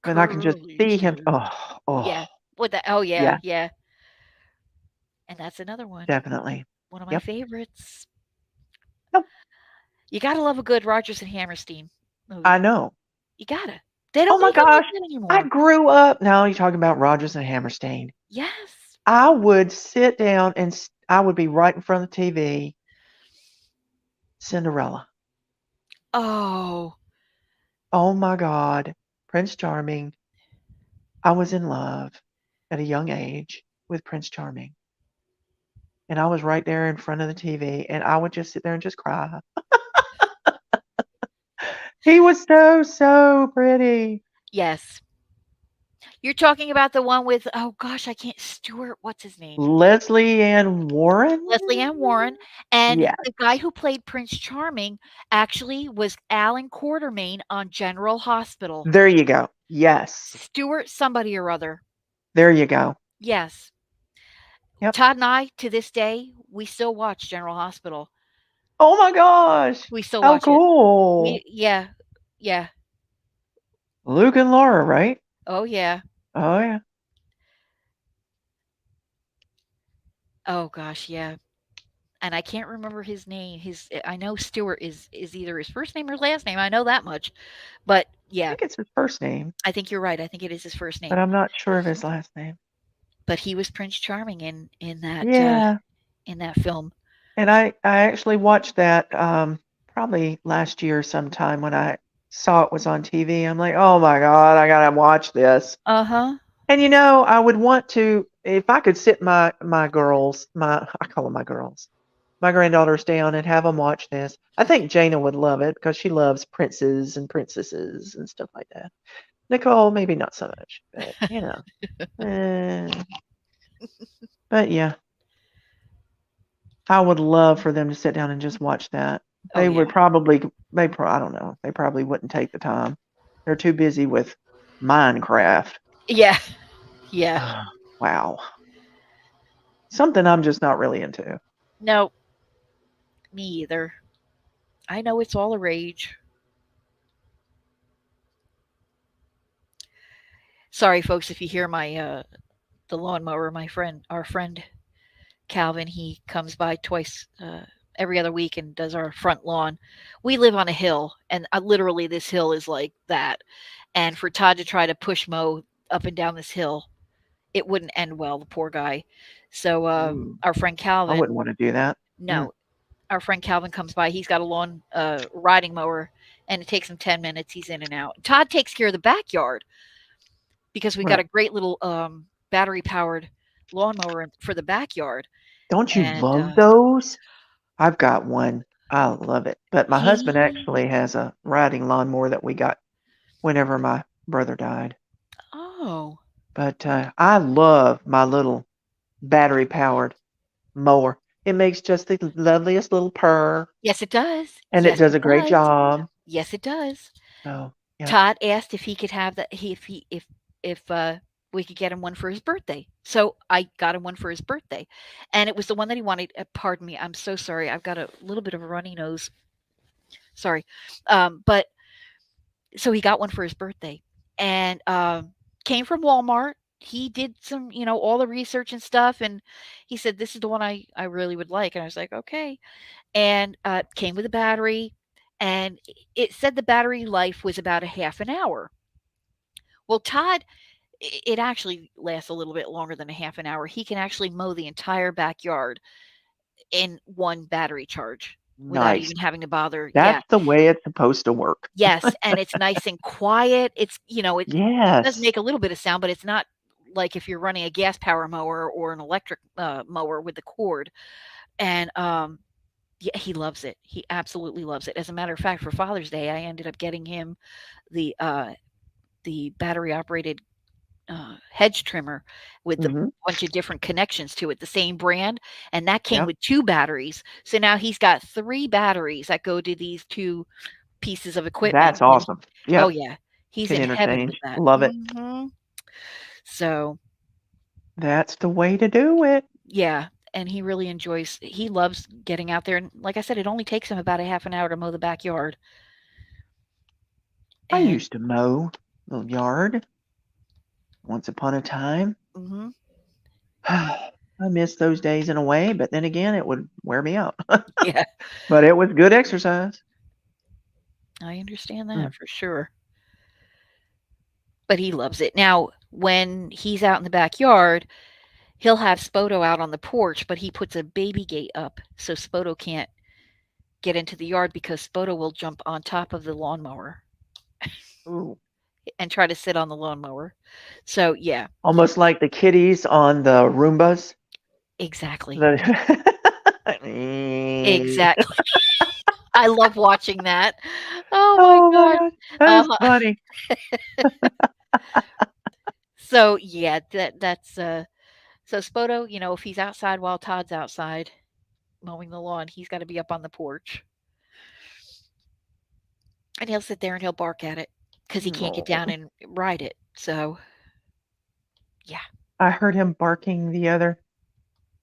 And I can just Curly see him. hair. Oh, Yeah. oh, With that, oh, yeah, yeah, yeah. And that's another one. definitely. One of my Yep. favorites. Yep. You gotta love a good Rodgers and Hammerstein I movie. know. You gotta. They Oh don't my make them like gosh. that I anymore. grew up. Now you're talking about Rodgers and Hammerstein. Yes. I would sit down and I would be right in front of the TV. Cinderella. Oh, Oh my God. Prince Charming. I was in love at a young age with Prince Charming. And I was right there in front of the TV and I would just sit there and just cry. He was so, so pretty. yes. You're talking about the one with, oh gosh, I can't, Stewart, what's his name? Leslie Ann Warren? Leslie Ann Warren. And Yeah. the guy who played Prince Charming actually was Alan Quartermain on General Hospital. There you go. Yes. Stewart somebody or other. There you go. Yes. Yep. Todd and I, to this day, we still watch General Hospital. Oh my gosh. We still How watch it. cool. Yeah, yeah. Luke and Laura, right? Oh, yeah. Oh yeah. Oh gosh, yeah. And I can't remember his name. I know Stewart is either his first name or last name. I know that much. But I yeah, think it's his first name, I think you're right. I think it is his first but name. I'm not sure of his last name. But he was Prince Charming Yeah. in that film. And I actually watched that probably last year sometime when I saw it was on TV. I'm like, "Oh my God, I gotta watch this." Uh-huh. And I would want to if I could sit my girls, my I call them my girls, my granddaughters down and have them watch this. I think Jana would love it because she loves princes and princesses and stuff like that. Nicole, maybe not so much, but eh, but yeah, I would love for them to sit down and just watch that. Oh They yeah. would probably, I don't know, they probably wouldn't take the time. They're too busy with Minecraft. Yeah. Yeah. Wow. Something I'm just not really into. No, me either. I know it's all a rage. Sorry folks if you hear my the lawnmower, our friend Calvin, he comes by twice every other week and does our front lawn. We live on a hill, and literally this hill is like that. And for Todd to try to push mow up and down this hill, it wouldn't end well. The poor guy. So Ooh, our friend I Calvin, wouldn't want to do that. Mm. no, our friend Calvin comes by. He's got a lawn riding mower, and it takes him 10 minutes. He's in and out. Todd takes care of the backyard because we've got Right. a great little battery powered lawnmower for the backyard. Don't you And love those? I've got one. I love it. But my husband actually He has a riding lawnmower that we got whenever my brother died. Oh, But I love my little battery powered mower. It makes just the loveliest little purr, yes, it does. and it Yes, does it a great does. job. Yes, it does. So, yep. Todd asked if he could have that if we could get him one for his birthday. So I got him one for his birthday, and it was the one that he wanted. Pardon me, I'm so sorry. I've got a little bit of a runny nose. Sorry, but so he got one for his birthday, and came from Walmart. He did some, all the research and stuff, and he said, "This is the one I really would like." And I was like, "Okay." And came with a battery, and it said the battery life was about a half an hour. Well, Todd, it actually lasts a little bit longer than a half an hour. He can actually mow the entire backyard in one battery charge without Nice. even having to bother. Yeah. That's the way it's supposed to work. Yes, and it's nice and quiet. It does Yes. make a little bit of sound, but it's not like if you're running a gas power mower or an electric mower with the cord. And yeah, he loves it. He absolutely loves it. As a matter of fact, for Father's Day, I ended up getting him the uh, the battery operated hedge trimmer with a Mhm. bunch of different connections to it, the same brand, and that came Yep. with 2 batteries. So now he's got 3 batteries that go to these 2 pieces of equipment, That's and awesome. oh, Yep. yeah, he's Can in heaven with interchange. that. Love it. Mhm. So, That's the way to do it. yeah, and he loves getting out there, and like I said, it only takes him about a half an hour to mow the backyard, I and used to mow the yard once upon a time. mhm, I miss those days in a way, but then again, it would wear me out. yeah, But it was good exercise. I understand Mm. that for sure, but he loves it. Now, when he's out in the backyard, he'll have Spoto out on the porch, but he puts a baby gate up so Spoto can't get into the yard because Spoto will jump on top of the lawnmower Ooh. and try to sit on the lawnmower. So, yeah, Almost like the kitties on the Roombas. exactly. The Exactly. I love watching that. Oh my Oh my gosh. gosh, that is Uh-huh. funny. So, yeah, so Spoto, if he's outside while Todd's outside mowing the lawn, he's gotta be up on the porch, and he'll sit there and he'll bark at it because he can't get down No. and ride it. So, yeah. I heard him barking the other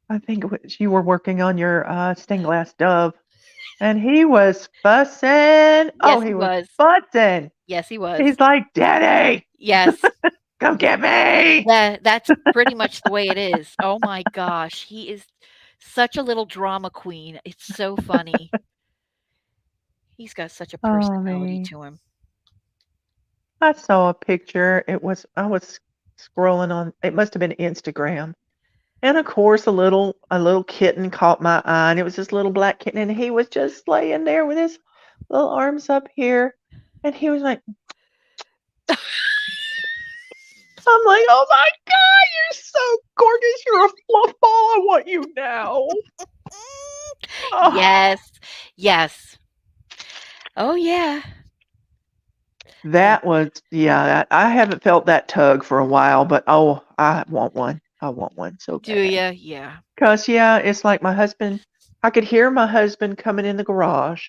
I think it was you were working on your, stained glass dove, and he was fussing. Oh, Yes, he he was was. fussing. Yes, he was. He's like, "Daddy, Yes. come get me." That's pretty much the way it is. Oh my gosh, he is such a little drama queen. It's so funny. He's got such a Oh, personality man. to him. I saw a picture. I was scrolling on it must have been Instagram, and of course, a little kitten caught my eye, and it was this little black kitten, and he was just laying there with his little arms up here, and he was like I'm like, "Oh my god, you're so gorgeous. You're a fluff ball. I want you now." Oh, Yes. Yes. Oh, yeah. Yeah. that was yeah, I haven't felt that tug for a while, but, oh, I want one. I want one so Do bad. ya? Yeah. 'Cause, yeah, it's like my husband I could hear my husband coming in the garage.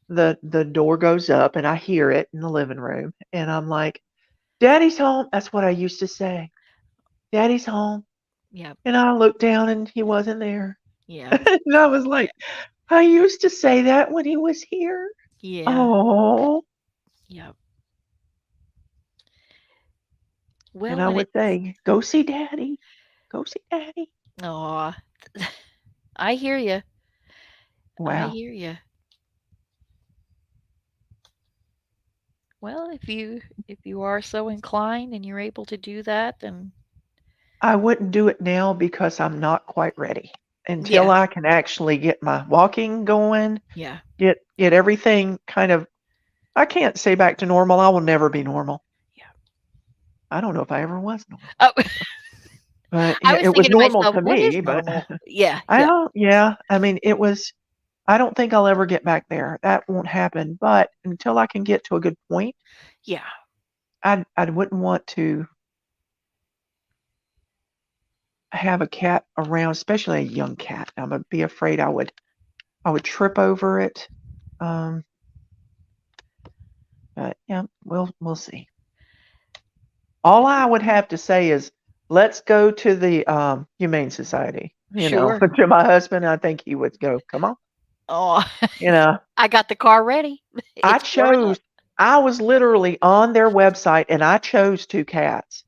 The door goes up, and I hear it in the living room, and I'm like, "Daddy's home." That's what I used to say. "Daddy's home." Yep. And I looked down, and he wasn't there. Yeah. And I was like, "I used to say that when he was here." Yeah. Oh, Yep. and Well, I when would it's say, "Go see daddy. Go see daddy." aw, I hear you. I Wow. hear you. Well, if you are so inclined and you're able to do that, then I wouldn't do it now because I'm not quite ready. Until yeah. I can actually get my walking going, Yeah. get everything kind of I can't say back to normal. I will never be normal. Yeah. I don't know if I ever was normal. Oh, But I yeah, was it was thinking to normal myself, to "What is me, but normal?" Yeah. I Yeah. don't yeah, I mean, it was I don't think I'll ever get back there. That won't happen. But until I can get to a good point, Yeah, I wouldn't want to have a cat around, especially a young cat. I would be afraid I would trip over it. Um, but yeah, we'll see. All I would have to say is, let's go to the Humane Society. sure. To my husband, I think he would go. Come on, Oh, you know. I got the car ready. I It's pulling up. chose. I was literally on their website, and I chose two cats.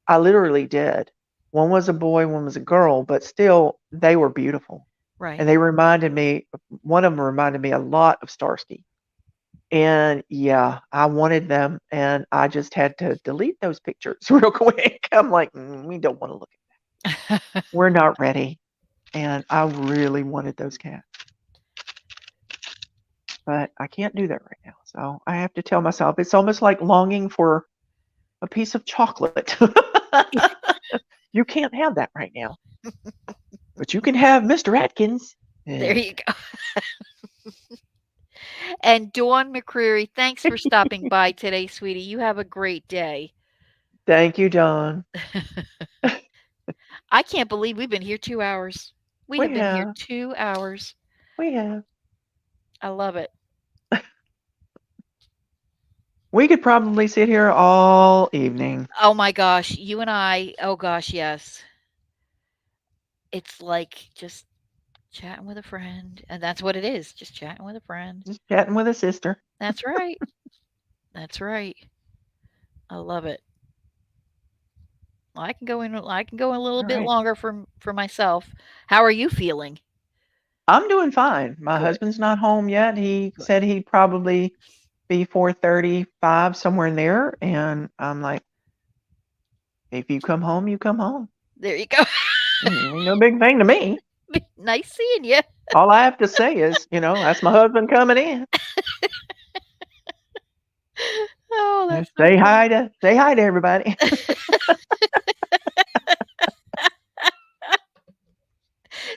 I literally did. One was a boy, one was a girl, but still, they were beautiful, and Right. they reminded me. One of them reminded me a lot of Starsky. And yeah, I wanted them, and I just had to delete those pictures real quick. I'm like, we don't want to look. We're not ready. And I really wanted those cats, but I can't do that right now. So I have to tell myself it's almost like longing for a piece of chocolate. You can't have that right now, but you can have Mr. Atkins. There Yeah. you go. And Dawn McCreary, thanks for stopping by today, sweetie. You have a great day. Thank you, Don. I can't believe we've been here 2 hours. We have We been here have. 2 hours. We have. I love it. We could probably sit here all evening. Oh my gosh, you and I, oh gosh, yes. It's like just chatting with a friend, and that's what it is, just chatting with a friend. Just chatting with a sister. That's right. That's right. I love it. I can go in a little All bit right. longer for myself. How are you feeling? I'm doing fine. My Good. husband's not home yet. He Good. said he'd probably be 4:35, somewhere in there, and I'm like, if you come home, you come home. There you go. Ain't no big thing to me. Nice seeing you. All I have to say is, that's my husband coming in. Oh, that's Just so funny. say hi to everybody.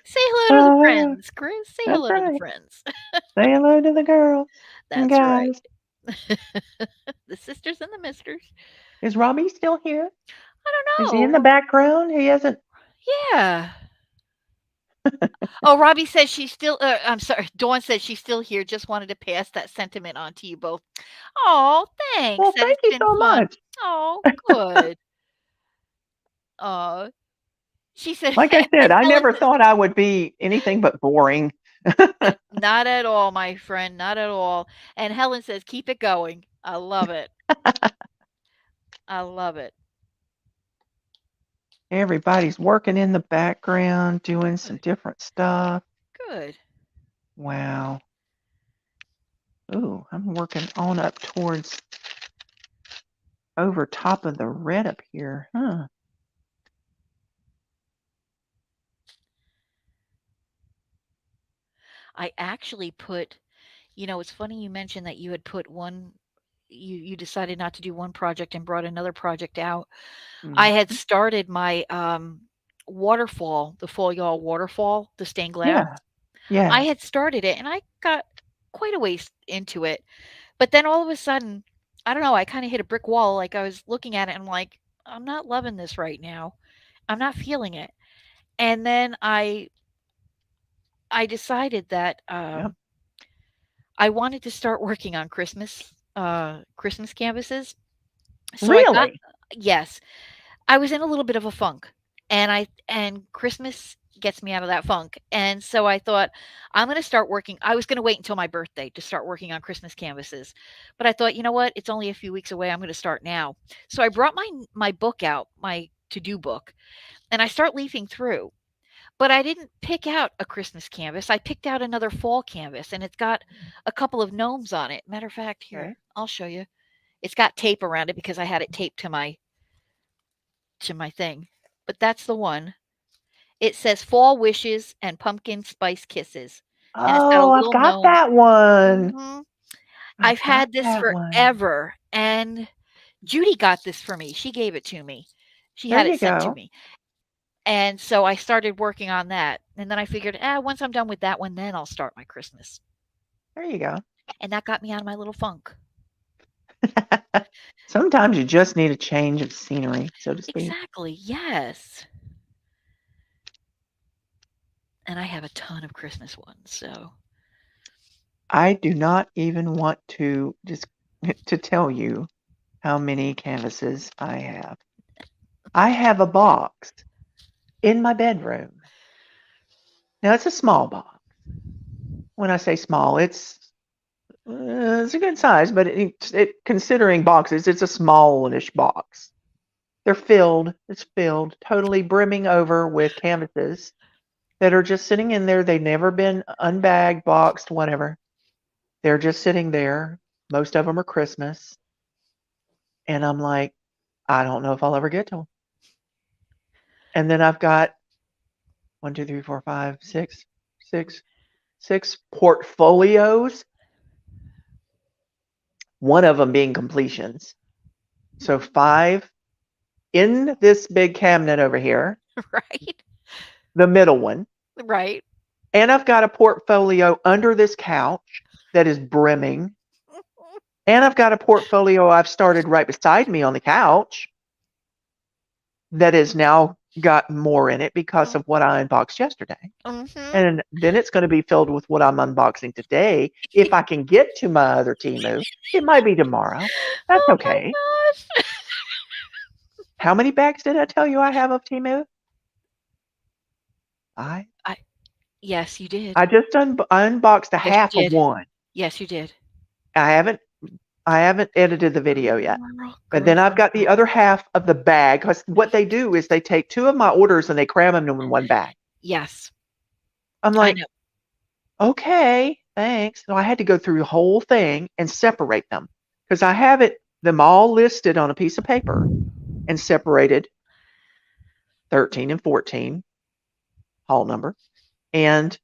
Say hello to the Oh yeah, friends, Chris. Say that's hello to the right. friends. Say hello to the girls and That's right. guys. The sisters and the misters. Is Robbie still here? I Is don't he in the know. background? He hasn't. Yeah. Oh, Robbie says she's still I'm sorry, Dawn says she's still here, just wanted to pass that sentiment on to you both. Oh, thanks. Well, That thank it's you been so fun. much. Oh, good. Uh, she said, Like I said, and I Helen never says, thought I would be anything but boring. not at all, my friend, not at all. And Helen says, keep it going. I love it. I love it. Everybody's working in the background, doing some Good. different stuff. Good. Wow. Ooh, I'm working on up towards over top of the red up here. Huh. I actually put, it's funny you mentioned that you had put one you decided not to do one project and brought another project out. I Mhm. had started my waterfall, the Fall Y'all waterfall, the stained glass. Yeah. I Yes. had started it and I got quite a ways into it. But then all of a sudden, I don't know, I kind of hit a brick wall. Like I was looking at it and I'm like, I'm not loving this right now. I'm not feeling it. And then I decided that Yep. I wanted to start working on Christmas canvases. So I got Really? yes, I was in a little bit of a funk, and Christmas gets me out of that funk, and so I thought, I'm gonna start working. I was gonna wait until my birthday to start working on Christmas canvases, but I thought, "You know what? It's only a few weeks away, I'm gonna start now." So I brought my book out, my to-do book, and I start leafing through, but I didn't pick out a Christmas canvas, I picked out another fall canvas, and it's got a couple of gnomes on it. Matter of fact, here, Okay. I'll show you. It's got tape around it because I had it taped to my thing, but that's the one. It says "Fall Wishes and Pumpkin Spice Kisses," and it's got a Oh, I've little got gnome. that one. Mhm. I've I've got had this that one. forever, and Judy got this for me. She gave it to me. She There had it you sent to go. me, And so I started working on that. And then I figured, once I'm done with that one, then I'll start my Christmas. There you go. And that got me out of my little funk. Sometimes you just need a change of scenery, so to speak. Exactly. Yes. And I have a ton of Christmas ones. So, I do not even want to just to tell you how many canvases I have. I have a box in my bedroom. Now it's a small box. When I say small, it's a good size, but considering boxes, it's a smallish box. They're filled. It's filled, totally brimming over with canvases that are just sitting in there. They've never been unbagged, boxed, whatever. They're just sitting there. Most of them are Christmas. And I'm like, I don't know if I'll ever get to them. And then I've got 1, 2, 3, 4, 5, 6, 6 portfolios, one of them being completions. So 5 in this big cabinet over here, right. the middle one. Right. And I've got a portfolio under this couch that is brimming. And I've got a portfolio I've started right beside me on the couch that has now got more in it because of what I unboxed yesterday. Mm-hmm. And then it's going to be filled with what I'm unboxing today. If I can get to my other Temu, it might be tomorrow. That's Oh my okay. gosh. How many bags did I tell you I have of Temu? I I Yes, you did. I just unboxed a Yes, you half of did. one. Yes, you did. I haven't I haven't edited the video yet. But then I've Girl. got the other half of the bag because what they do is they take 2 of my orders and they cram them in one bag. Yes, I'm I like, know. okay, thanks. So I had to go through the whole thing and separate them because I have them all listed on a piece of paper and separated 13 and 14 haul number. And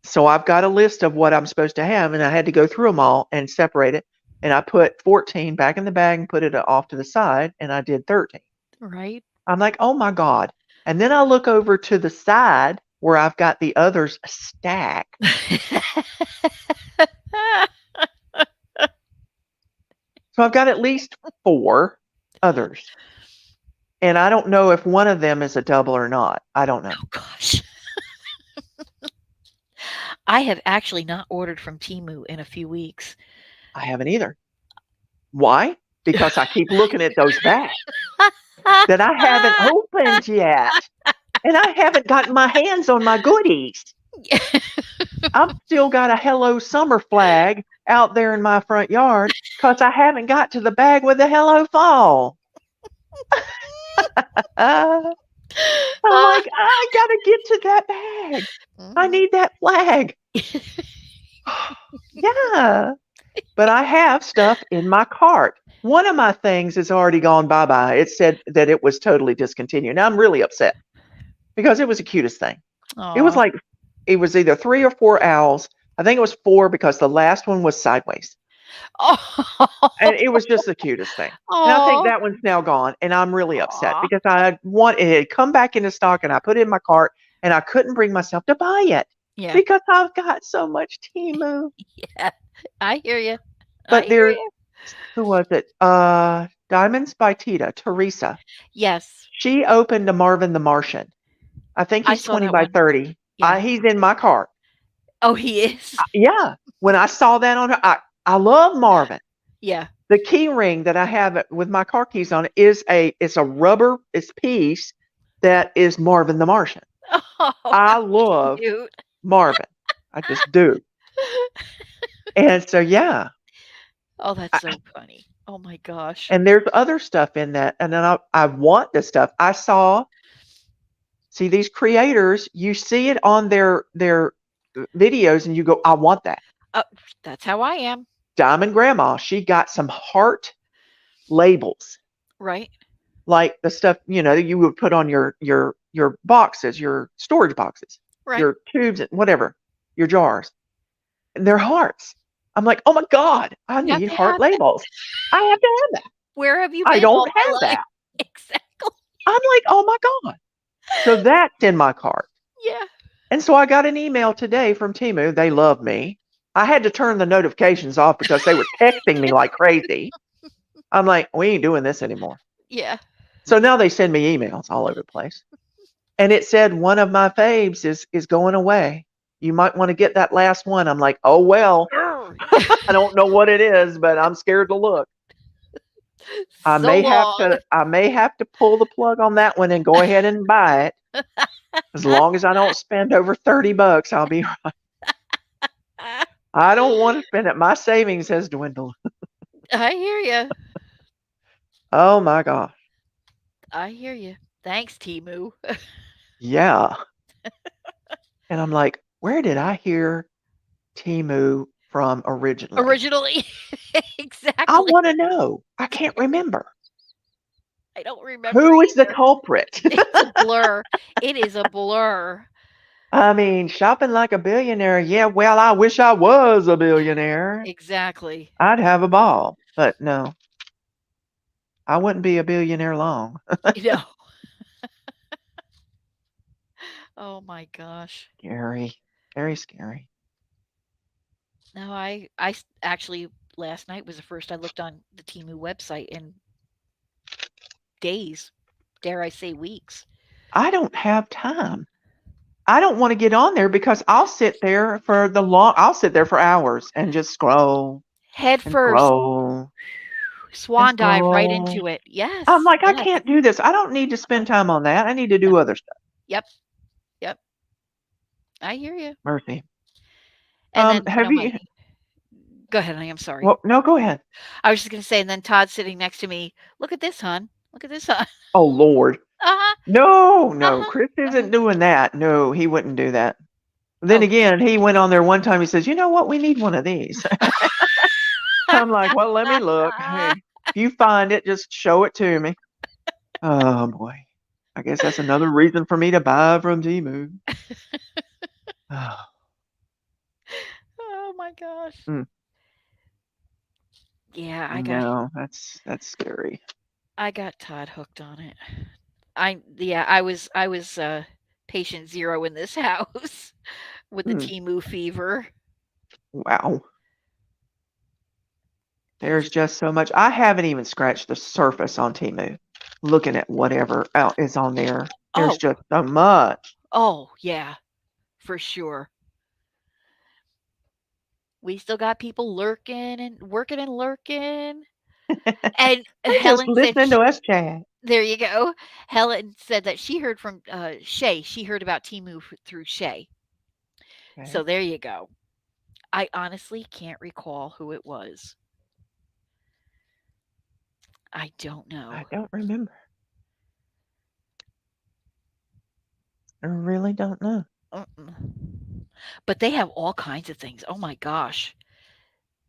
so I've got a list of what I'm supposed to have, and I had to go through them all and separate it. And I put 14 back in the bag and put it off to the side, and I did 13. Right? I'm like, oh my God. And then I look over to the side where I've got the others stacked. So I've got at least 4 others. And I don't know if one of them is a double or not. I don't know. Oh gosh. I have actually not ordered from Temu in a few weeks. I haven't either. Why? Because I keep looking at those bags that I haven't opened yet. And I haven't gotten my hands on my goodies. I've still got a Hello Summer flag out there in my front yard because I haven't got to the bag with the Hello Fall. I'm like, I gotta get to that bag. I Mhm. need that flag. Yeah. But I have stuff in my cart. One of my things has already gone bye-bye. It said that it was totally discontinued. Now I'm really upset because it was the cutest thing. It was Aw. like it was either 3 or 4 owls. I think it was 4 because the last one was sideways. And it was just the cutest thing. And I think Aw. that one's now gone, and I'm really upset Aw. because it had come back into stock, and I put it in my cart, and I couldn't bring myself to buy it Yeah. because I've got so much Temu. Yeah. I hear you. I But hear there you. who was it? Diamonds by Tita, Teresa. Yes. She opened a Marvin the Martian. I think I he's saw 20 that by one. 30. Yeah. He's in my cart. Oh, he is? Yeah. When I saw that on her, I love Marvin. Yeah. The key ring that I have with my car keys on it it's a rubber piece that is Marvin the Martian. Oh, I how love cute. Marvin. I just do. And so yeah, Oh, that's I, so funny. Oh my gosh. and there's other stuff in that, and then I want this stuff. See these creators, you see it on their videos, and you go, I want that. Uh, that's how I am. Diamond Grandma, she got some heart labels, Right? like the stuff, that you would put on your boxes, your storage boxes, Right. your tubes, and whatever, your jars. And they're hearts. I'm like, oh my God, I You have need to heart have that. labels. I have to have that. Where have you I been don't all my have life? that. Exactly. I'm like, oh my God. So that's in my cart. Yeah. And so I got an email today from Temu. They love me. I had to turn the notifications off because they were texting me like crazy. I'm like, we ain't doing this anymore. Yeah. So now they send me emails all over the place. And it said one of my faves is going away. You might want to get that last one. I'm like, oh well. Urgh. I don't know what it is, but I'm scared to look. So long. I may have to pull the plug on that one and go ahead and buy it. As long as I don't spend over $30, I'll be I don't want to spend it. My savings has dwindled. I hear you. Oh my gosh. I hear you. Thanks, Timu. Yeah. And I'm like, where did I hear Temu from originally? Originally. I Exactly. want to know. I can't remember. I don't remember Who is the either. culprit? It's a blur. It is a blur. I mean, shopping like a billionaire. Yeah, well, I wish I was a billionaire. Exactly. I'd have a ball. But no, I wouldn't be a billionaire long. No. Oh my gosh. Scary. Very scary. No, actually last night was the first I looked on the Timu website in days, dare I say weeks. I don't have time. I don't want to get on there because I'll sit there for hours and just scroll Head and first, scroll and swan dive right scroll. into it. I'm Yes, like, I yes. can't do this. I don't need to spend time on that. I need to No. do other stuff. Yep, yep. I hear you. Mercy. And then, Have my you? go ahead, honey, I'm sorry. Well, no, go ahead. I was just gonna say, and then Todd's sitting next to me. Look at this, hon. Look at this, hon. Oh Lord, Uh-huh, no, no, uh-huh, Chris uh-huh. isn't doing that. No, he wouldn't do that. Then Oh. again, he went on there one time. He says, "You know what? We need one of these." I'm like, "Well, let me look. Hey, if you find it, just show it to me." Oh boy, I guess that's another reason for me to buy from Temu. Oh, Oh my gosh. mm, Yeah, no, that's scary. I got Todd hooked on it. I was patient 0 in this house with the Mm, Temu fever. wow, I there's just just so much. I haven't even scratched the surface on Temu. Looking at whatever out is on there, there's oh, just so much. oh, yeah, for sure. We still got people lurking and working and lurking. And I'm just Helen said listening to us chat. there you go. Helen said that she heard from, Shay. She heard about Temu through Shay. So Okay. there you go. I honestly can't recall who it was. I don't I know. don't remember. I really don't know. Mm-mm. But they have all kinds of things. Oh my gosh.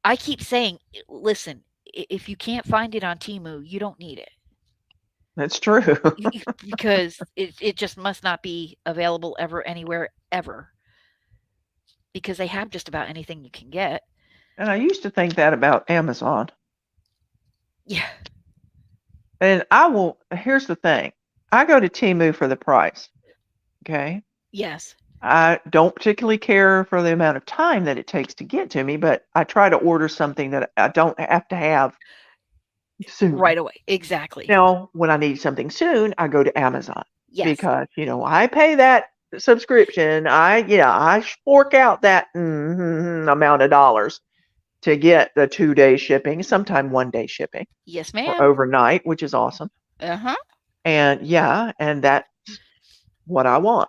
I keep saying, listen, if you can't find it on Temu, you don't need it. That's true. Because it just must not be available ever, anywhere, ever. Because they have just about anything you can get. And I used to think that about Amazon. Yeah. And here's the thing. I go to Temu for the price. Okay. Yes. I don't particularly care for the amount of time that it takes to get to me, but I try to order something that I don't have to have soon. Right away. Exactly. Now, when I need something soon, I go to Amazon Yes. because, I pay that subscription. I fork out that amount of dollars to get the 2 day shipping, sometime 1 day shipping Yes, or ma'am. overnight, which is awesome. Uh-huh. And that's what I want.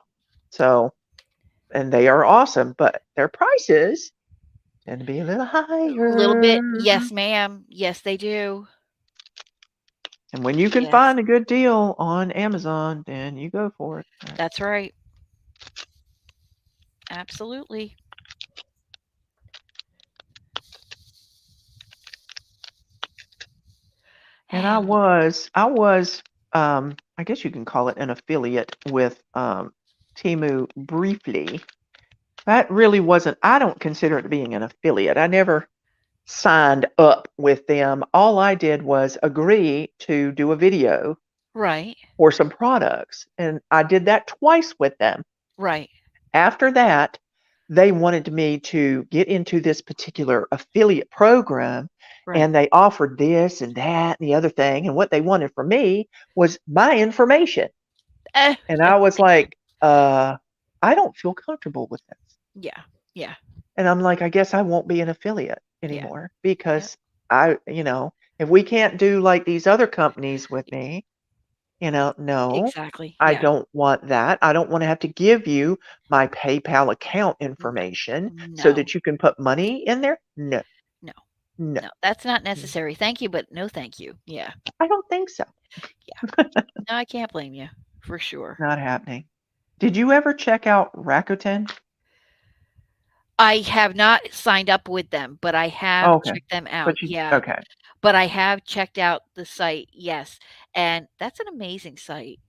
So, and they are awesome, but their prices tend to be a little A little bit. higher. Yes, ma'am. Yes, they do. And when you can Yes. find a good deal on Amazon, then you go for it. That's right. Absolutely. And I was, I guess you can call it an affiliate with Temu briefly. That really wasn't, I don't consider it being an affiliate. I never signed up with them. All I did was agree to do a video Right. for some products. And I did that twice with them. Right. After that, they wanted me to get into this particular affiliate program, Right. and they offered this and that and the other thing. And what they wanted from me was my information. Eh, And I was thank you. like, I don't feel comfortable with this. Yeah. Yeah. And I'm like, I guess I won't be an affiliate Yeah. anymore Yep. because if we can't do like these other companies with me, no, Exactly. I Yeah. don't want that. I don't want to have to give you my PayPal account No. information so No. that you can put money in there. No, No. no, No. That's not mm, necessary. Thank you, but no thank you. Yeah. I don't think so. Yeah. No, I can't blame you for sure. Not happening. Did you ever check out Rakuten? I have not signed up with them, but I have Okay. checked them out. But you, Yeah. okay. But I have checked out the site. Yes. And that's an amazing site.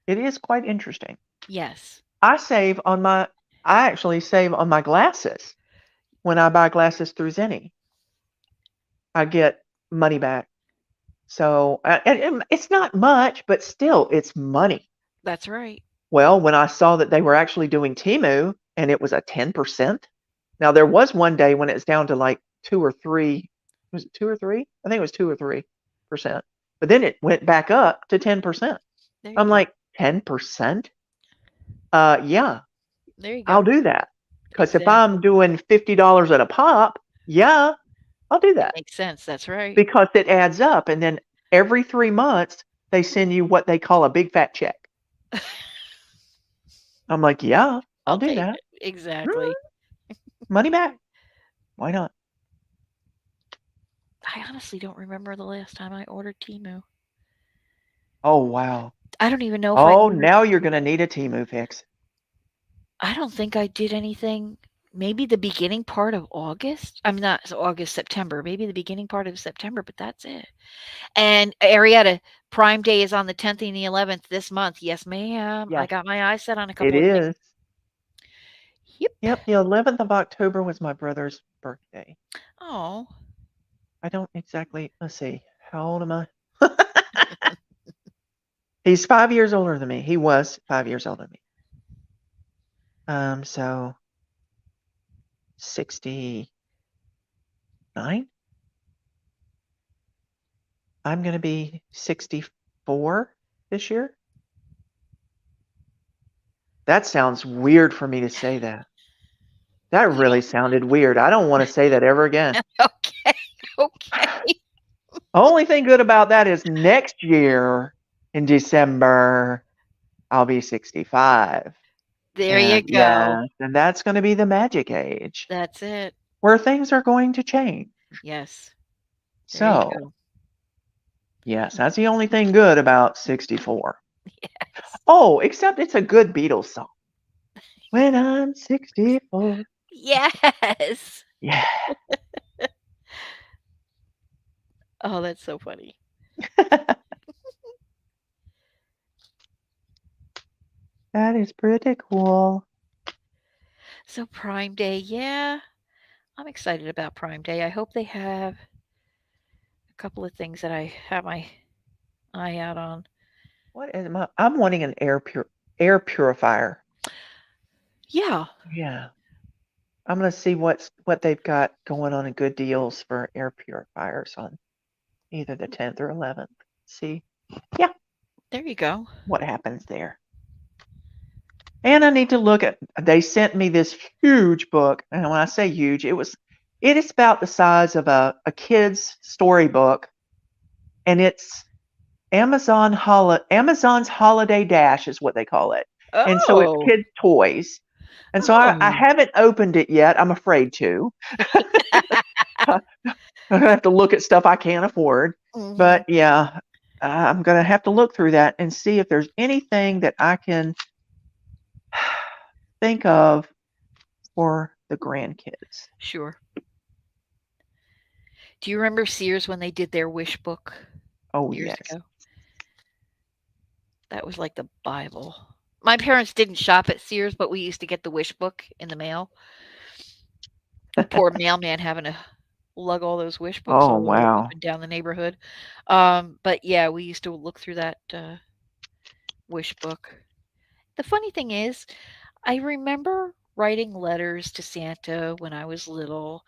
It is quite interesting. Yes. I save on my, I actually save on my glasses when I buy glasses through Zenni. I get money back. So, and it's not much, but still, it's money. That's right. Well, when I saw that they were actually doing Temu and it was a 10%. Now, there was one day when it was down to like 2 or 3. Was it 2 or 3? I think it was 2 or 3%. But then it went back up to 10%. There you I'm go. like, 10%? Yeah, There you I'll go. do that. Because if Exactly. I'm doing $50 at a pop, yeah, I'll do It that makes sense. That's right. because it adds up. And then every 3 months, they send you what they call a big fat check. I'm like, yeah, I'll I'll do take that. it. Mm, Exactly. money back. Why not? I honestly don't remember the last time I ordered Temu. Oh, wow. I don't even know if I Oh, ordered now you're going to need a Temu fix. I don't think I did anything maybe the beginning part of August? I'm not so August, September, maybe the beginning part of September, but that's it. And Arietta, Prime Day is on the 10th and the 11th this month. Yes, ma'am. I Yes, got my eyes set on a it couple of things. is. Yep. Yep, the 11th of October was my brother's birthday. Oh, I don't exactly, let's see, how old am I? He's 5 years older than me. He was 5 years older than me. So 69. I'm going to be 64 this year. That sounds weird for me to say that. That yeah. really sounded weird. I don't want to say that ever again. Okay. Okay. Only thing good about that is next year in December, I'll be 65. There you And go. yes, and that's going to be the magic age That's it. where things are going to change. Yes. There you So, go. yes, that's the only thing good about 64. Yes. Oh, except it's a good Beatles song. When I'm 64. Yes. Yeah, Oh, that's so funny. that is pretty cool. So Prime Day, yeah, I'm excited about Prime Day. I hope they have a couple of things that I have my eye out on. What is my? I'm wanting an air purifier. Yeah, Yeah. I'm gonna see what they've got going on in good deals for air purifiers on either the 10th or 11th. See, yeah, there you go. what happens there. And I need to look at. They sent me this huge book, and when I say huge, it is about the size of a kid's storybook, and it's Amazon's Holiday Dash is what they call it, and so it's Oh, kids' toys. And so I oh, haven't opened it yet. I'm afraid to. I'm gonna have to look at stuff I can't afford. hmm But yeah, I'm gonna have to look through that and see if there's anything that I can think of for the grandkids. sure. Do you remember Sears when they did their wish book Oh years yes. ago? That was like the Bible. My parents didn't shop at Sears, but we used to get the wish book in the mail. The poor mailman having to lug all those wish books Oh, all over up wow. and down the neighborhood. But yeah, we used to look through that wish book. The funny thing is, I remember writing letters to Santa when I was little,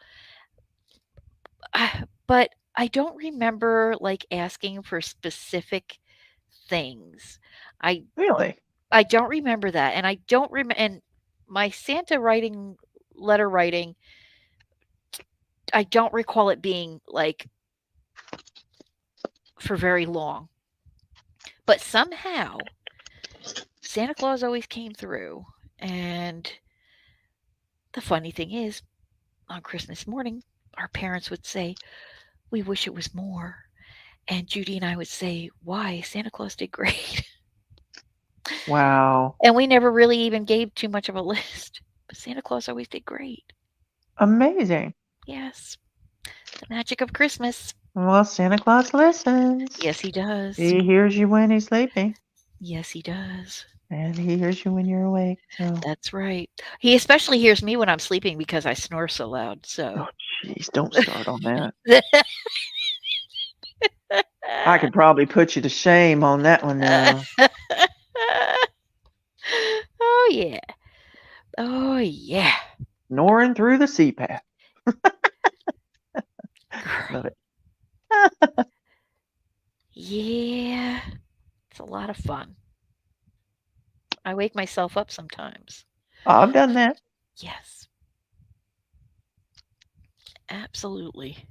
but I don't remember like asking for specific things. I Really? I don't remember that, and I don't and my Santa writing letter writing, I don't recall it being like for very long. But somehow Santa Claus always came through. And the funny thing is, on Christmas morning, our parents would say, "We wish it was more." And Judy and I would say, "Why? Santa Claus did great." Wow. And we never really even gave too much of a list. But Santa Claus always did great. Amazing. Yes, the magic of Christmas. Well, Santa Claus listens. Yes, he does. He hears you when he's sleeping, Yes, he does. and he hears you when you're awake. So, That's right. He especially hears me when I'm sleeping because I snore so loud. oh, So, jeez, don't start on that. I could probably put you to shame on that one now. oh yeah. Oh yeah. Snoring through the CPAP. Love Great. it. Yeah. It's a lot of fun. I wake myself up sometimes. I've done that. Yes, absolutely.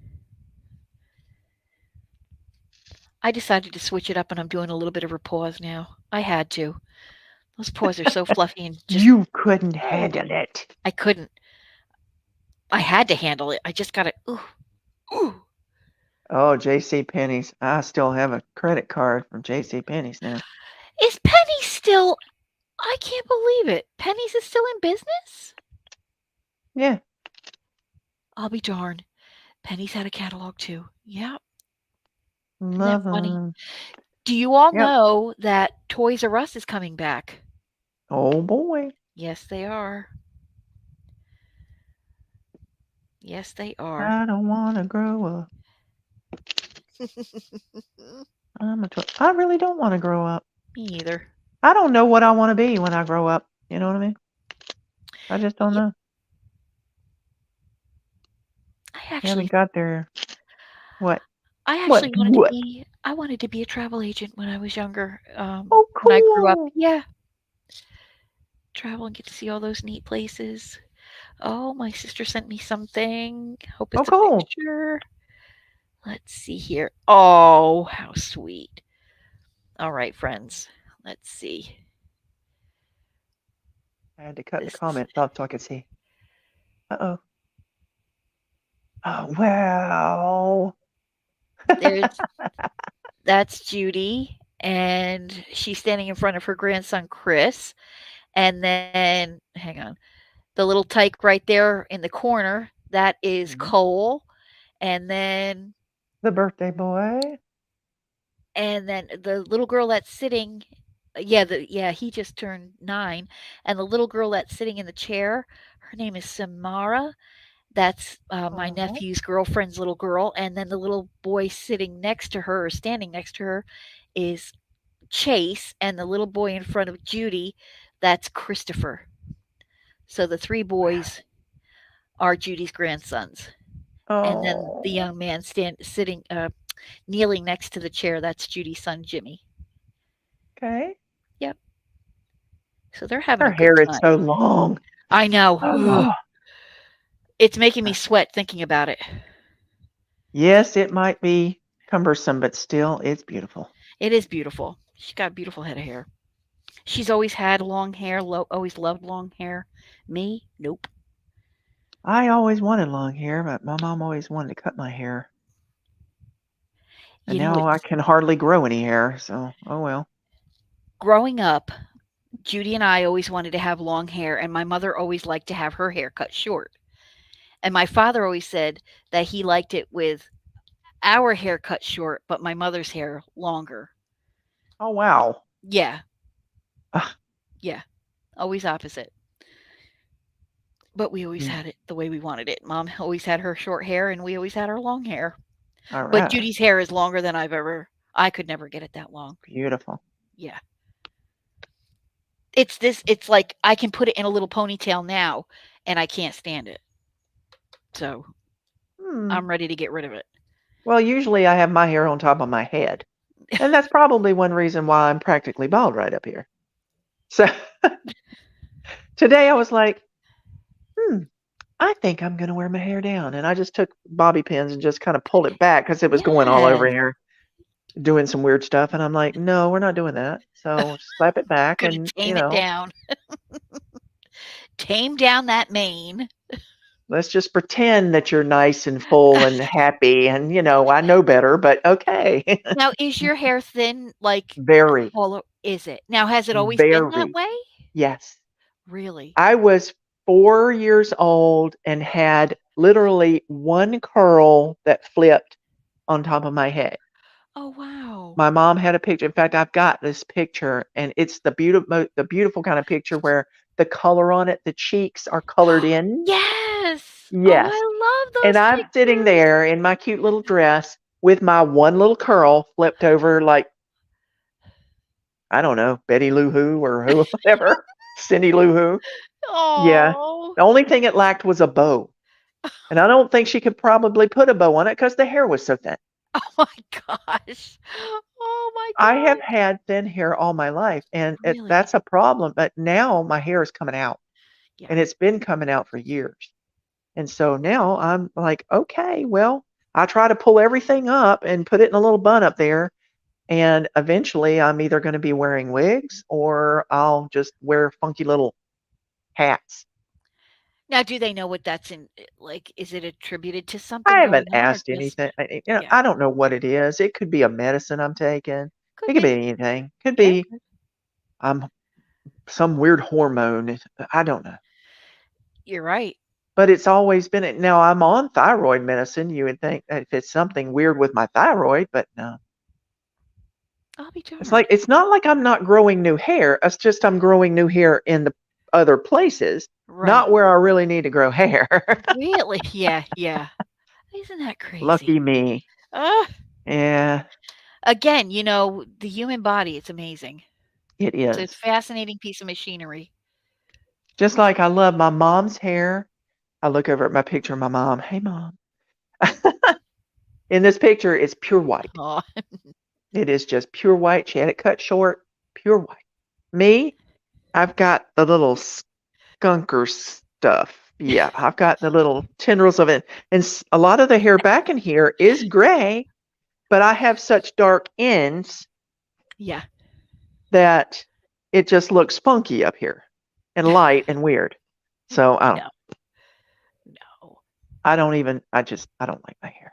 I decided to switch it up and I'm doing a little bit of a pause now. I had to. Those paws are so fluffy and just You couldn't oh, handle it. I couldn't. I had to handle it. I just got to ooh, ooh. Oh, J.C. Penney's. I still have a credit card from J.C. Penney's now. Is Penny still I can't believe it. Penny's is still in business? Yeah, I'll be darned. Penny's had a catalog too. Yep. Isn't that love funny? 'em. Do you all Yep. know that Toys R Us is coming back? Oh boy. Yes, they are. Yes, they are. I don't want to grow up. I really don't want to grow up. Me either. I don't know what I want to be when I grow up. You know what I mean? I just don't Yep. know. I I haven't actually got there. What? I What? actually What? wanted to be a travel agent when I was younger. Oh, When I grew up. cool. Yeah, travel and get to see all those neat places. Oh, my sister sent me something. Hope Oh, it's a cool. picture. Let's see here. Oh, how sweet. All right, friends. Let's see. I had to cut the This is comments off so I could see. Uh-oh. Oh, wow. there's that's Judy and she's standing in front of her grandson Chris. And then hang on. The little tyke right there in the corner, that is Mhm. Cole. And then The birthday boy. the little girl that's sitting yeah, he just turned 9, and the little girl that's sitting in the chair, her name is Samara. That's, my Uh-huh. nephew's girlfriend's little girl, and then the little boy sitting next to her or standing next to her is Chase, and the little boy in front of Judy, that's Christopher. So the 3 Wow. boys are Judy's grandsons, and then the Oh, young man sitting, kneeling next to the chair, that's Judy's son, Jimmy. okay. Yep, so they're having Her a good hair is time. so long. I know. Oh. Ugh. It's making me sweat thinking about it. Yes, it might be cumbersome, but still, it's beautiful. It is beautiful. She's got a beautiful head of hair. She's always had long hair, always loved long hair. Me? Nope. I always wanted long hair, but my mom always wanted to cut my hair. And You know, now I can hardly grow any hair, so oh well. growing up, Judy and I always wanted to have long hair, and my mother always liked to have her hair cut short. And my father always said that he liked it with our hair cut short, but my mother's hair longer. Oh wow. Yeah, Ah, yeah, always opposite. but we always Mm, had it the way we wanted it. Mom always had her short hair, and we always had our long hair. all But right. Judy's hair is longer than I could never get it that long. Beautiful. Yeah. It's like I can put it in a little ponytail now, and I can't stand it. So, Hmm. I'm ready to get rid of it. Well, usually I have my hair on top of my head. And that's probably one reason why I'm practically bald right up here. So today I was like, hmm, I think I'm going to wear my hair down. And I just took bobby pins and just kind of pulled it back because it was going all over Yes. here doing some weird stuff. And I'm like, no, we're not doing that. So slap it back Gonna and, tame it down. Tame down that mane. let's just pretend that you're nice and full and happy. And, I know better, but okay. Now, is your hair thin, like, Very, all o is it? Now, has it always been that very, way? yes. Really? I was 4 years old and had literally one curl that flipped on top of my head. Oh, wow. My mom had a picture. In fact, I've got this picture, and it's the beautiful kind of picture where the color on it, the cheeks are colored in. Yes! Oh, Yes. I love And those I'm sitting pictures. there in my cute little dress with my one little curl flipped over like, I don't know, Betty Lou Who or who whatever, Cindy Lou Who. Yeah. Oh. The only thing it lacked was a bow. And I don't think she could probably put a bow on it because the hair was so thin. Oh my gosh. Oh my I have gosh. had thin hair all my life, and Really? that's a problem. But now my hair is coming out, Yeah. and it's been coming out for years. And so now I'm like, okay, well, I try to pull everything up and put it in a little bun up there. And eventually I'm either going to be wearing wigs or I'll just wear funky little hats. Now, do they know what that's like, is it attributed to I something haven't going on or asked just anything. yeah, I don't know what it is. It could be a medicine I'm taking. could It could be be. anything. Could Yeah, be I'm some weird hormone. I don't know. you're right. But it's always been it. Now I'm on thyroid medicine. You would think that if it's something weird with my thyroid, but no. I'll be It's like darned. it's not like I'm not growing new hair. It's just I'm growing new hair in the other places, Right. not where I really need to grow hair. Really? Yeah, yeah. Isn't that crazy? Lucky me. Uh, Yeah, again, the human body, it's amazing. it It's a is. fascinating piece of machinery. Just like I love my mom's hair. I look over at my picture of my mom. Hey, mom. In this picture, it's pure white. Aw. It is just pure white. She had it cut short, pure white. Me, I've got the little skunker stuff. Yeah, I've got the little tendrils of it. And a lot of the hair back in here is gray, but I have such dark ends Yeah. that it just looks funky up here and light and weird. So No, no. I don't like my hair.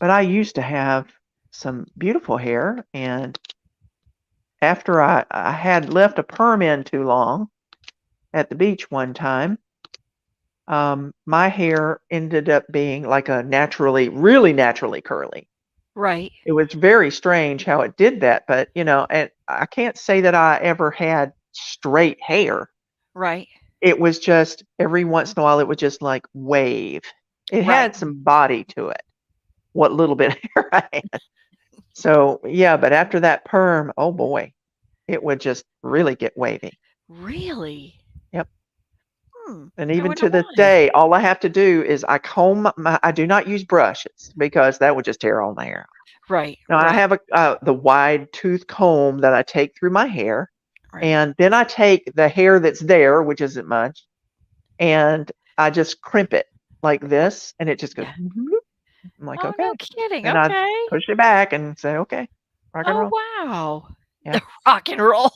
But I used to have some beautiful hair, and after I had left a perm in too long at the beach one time, my hair ended up being like a really naturally curly. Right, It was very strange how it did that, but and I can't say that I ever had straight hair. right, It was just every once in a while it would just like wave. It right. had some body to it, what little bit of hair I had. So yeah, but after that perm, oh boy, it would just really get wavy. Really? Yep. And I even wonder to this why. day, all I have to do is I do not use brushes because that would just tear all my hair out. Right, Now I right, have the wide tooth comb that I take through my hair, right. and then I take the hair that's there, which isn't much, and I just crimp it like this, and it just goes. Yeah. Whoop. I'm like, Oh, no okay, kidding, and I okay. push it back and say, okay, rock and Oh, roll. wow. Yeah, The rock and roll.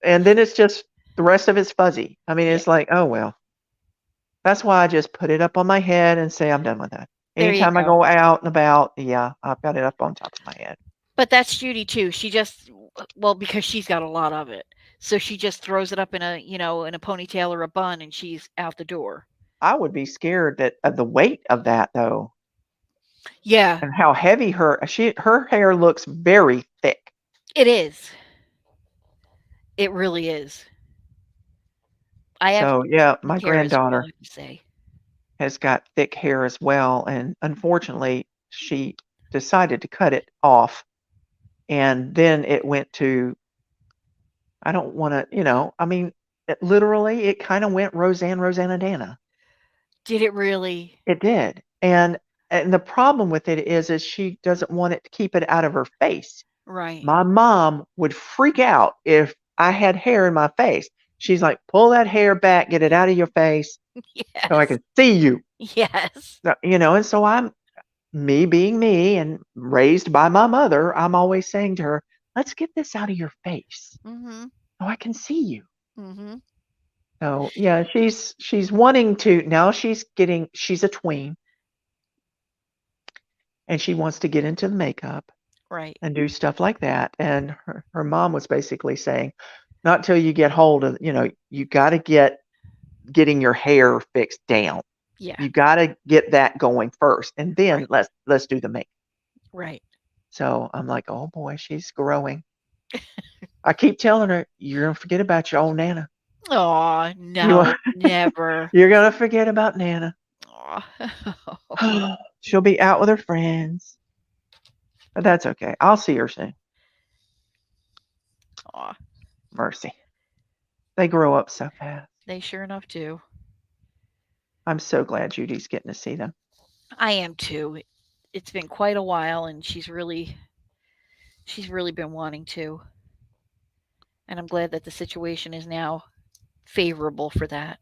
and then it's just the rest of it's fuzzy. I mean, Yeah, it's like, oh well. That's why I just put it up on my head and say I'm done with that. there you Anytime I go. go out and about, yeah, I've got it up on top of my head. But that's Judy too. She just well, because she's got a lot of it. So she just throws it up in a ponytail or a bun and she's out the door. I would be scared that of the weight of that though, Yeah, and how heavy her hair looks very thick. it is. It really is. I have So, yeah, pink my hair as well, I granddaughter have to say. has got thick hair as well, and unfortunately, she decided to cut it off, and then it went to I don't wanna I mean, literally, it kinda went Roseanne, Rosanna-Dana. Did it really? It did, and the problem with it is she doesn't want it to keep it out of her face. Right. My mom would freak out if I had hair in my face. She's like, "Pull that hair back, get it out of your face so I Yes. can see you." Yes. And so me being me and raised by my mother, I'm always saying to her, "Let's get this out of your face Mhm. so I can see you." Mhm. So, yeah, she's wanting to now she's a tween, and she wants to get into the makeup Right. and do stuff like that, and her mom was basically saying, "Not till you get hold of you gotta getting your hair fixed down. Yeah. You gotta get that going first, and then Right. let's do the makeup." Right. So, I'm like, "Oh boy, she's growing." I keep telling her, "You're gonna forget about your old Nana. Oh You no, never. you're gonna forget about Nana. Aw. She'll be out with her friends." But that's okay. I'll see her soon. Aw. Mercy. They grow up so fast. They sure enough do. I'm so glad Judy's getting to see them. I am too. It's been quite a while and she's really been wanting to. And I'm glad that the situation is now favorable for that.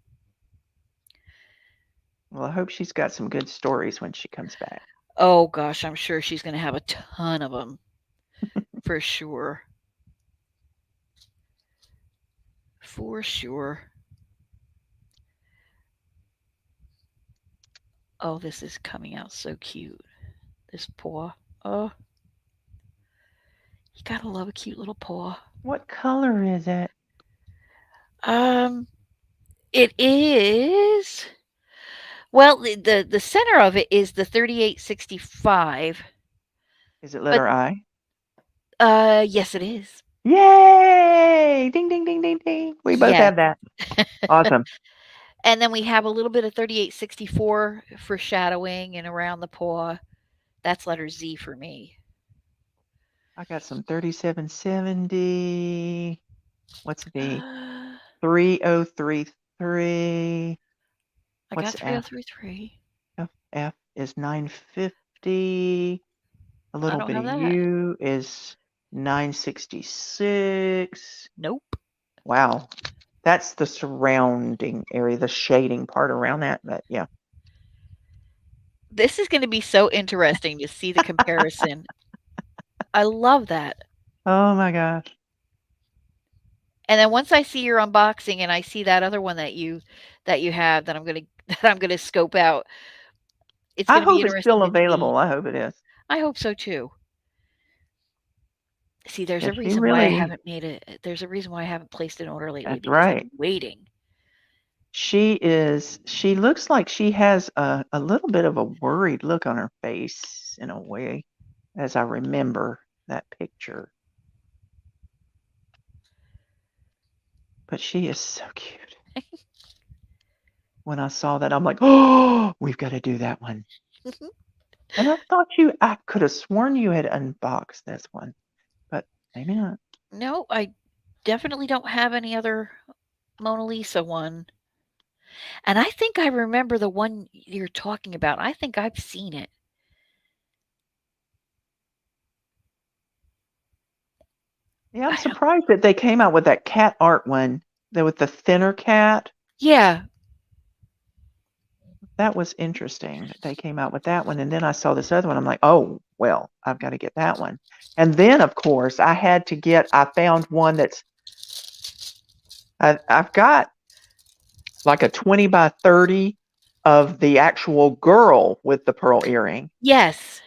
Well, I hope she's got some good stories when she comes back. Oh gosh, I'm sure she's going to have a ton of them for sure. For sure. Oh, this is coming out so cute. This paw. Oh, you gotta love a cute little paw. What color is it? Um, it is. Well, the center of it is the 3865, Is it but letter I? yes, it is. Yay! Ding, ding, ding, ding, ding. We both Yes. have that. Awesome. And then we have a little bit of 3864 for shadowing and around the paw. That's letter Z for me. I got some 3770. What's the I 3033? got What's F? 3033. F is 950. A I little don't bit of have that. U is 966. Nope. Wow. That's the surrounding area, the shading part around that. But yeah. This is going to be so interesting to see the comparison. I love that. Oh my gosh. And then once I see your unboxing and I see that other one that you have that I'm gonna that I'm gonna scope out, it's I gonna be hope it's still interesting to see. available. I hope it is. I hope so too. See, Yeah, she really, there's a reason why I haven't placed an order lately that's because I'm right. waiting. She looks like she has a little bit of a worried look on her face in a way, as I remember that picture. But she is so cute. When I saw that, I'm like, oh, we've got to do that one. And I could have sworn you had unboxed this one, but maybe not. No, I definitely don't have any other Mona Lisa one. And I think I remember the one you're talking about. I think I've seen it. Yeah, I'm I don't. surprised that they came out with that cat art one, with the thinner cat. Yeah. That was interesting that they came out with that one, and then I saw this other one, I'm like, "Oh, well, I've gotta get that one." And then, of course, I found one that's I've got like a 20 by 30 of the actual girl with the pearl earring, Yes.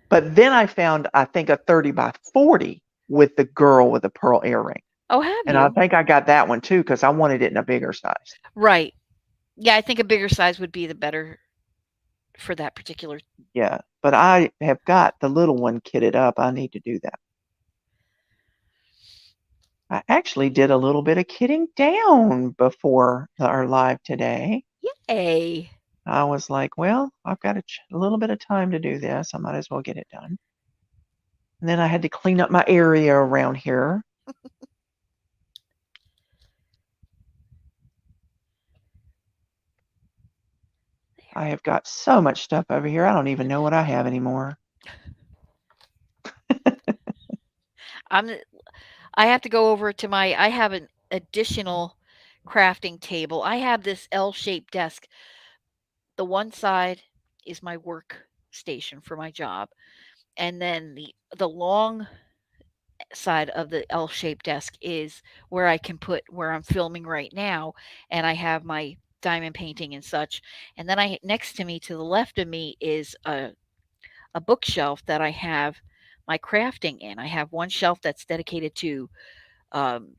but then I found, I think, a 30 by 40 with the girl with the pearl earring, Oh, have and I you? think I got that one too because I wanted it in a bigger size. Right. Yeah, I think a bigger size would be the better for that particular. Yeah, but I have got the little one kitted up, I need to do that. I actually did a little bit of kidding down before our live today. Yay. I was like, well, I've got a little bit of time to do this. I might as well get it done. And then I had to clean up my area around here. I have got so much stuff over here. I don't even know what I have anymore. I'm I have to go over to my I have an additional crafting table. I have this L-shaped desk. The one side is my work station for my job, and then the long side of the L-shaped desk is where I can put where I'm filming right now, and I have my diamond painting and such. And then I next to me to the left of me is a bookshelf that I have my crafting in. I have one shelf that's dedicated to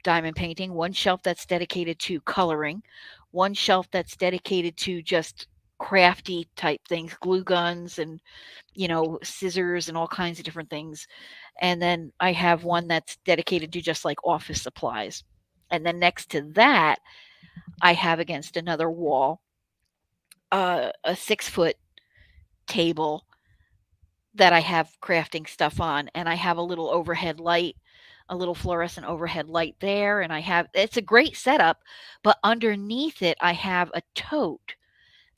diamond painting, one shelf that's dedicated to coloring, one shelf that's dedicated to just crafty type things, glue guns and scissors and all kinds of different things. And then I have one that's dedicated to just like office supplies. And then next to that, I have against another wall a 6 foot table that I have crafting stuff on, and I have a little overhead light, a little fluorescent overhead light there, and I have it's a great setup, but underneath it I have a tote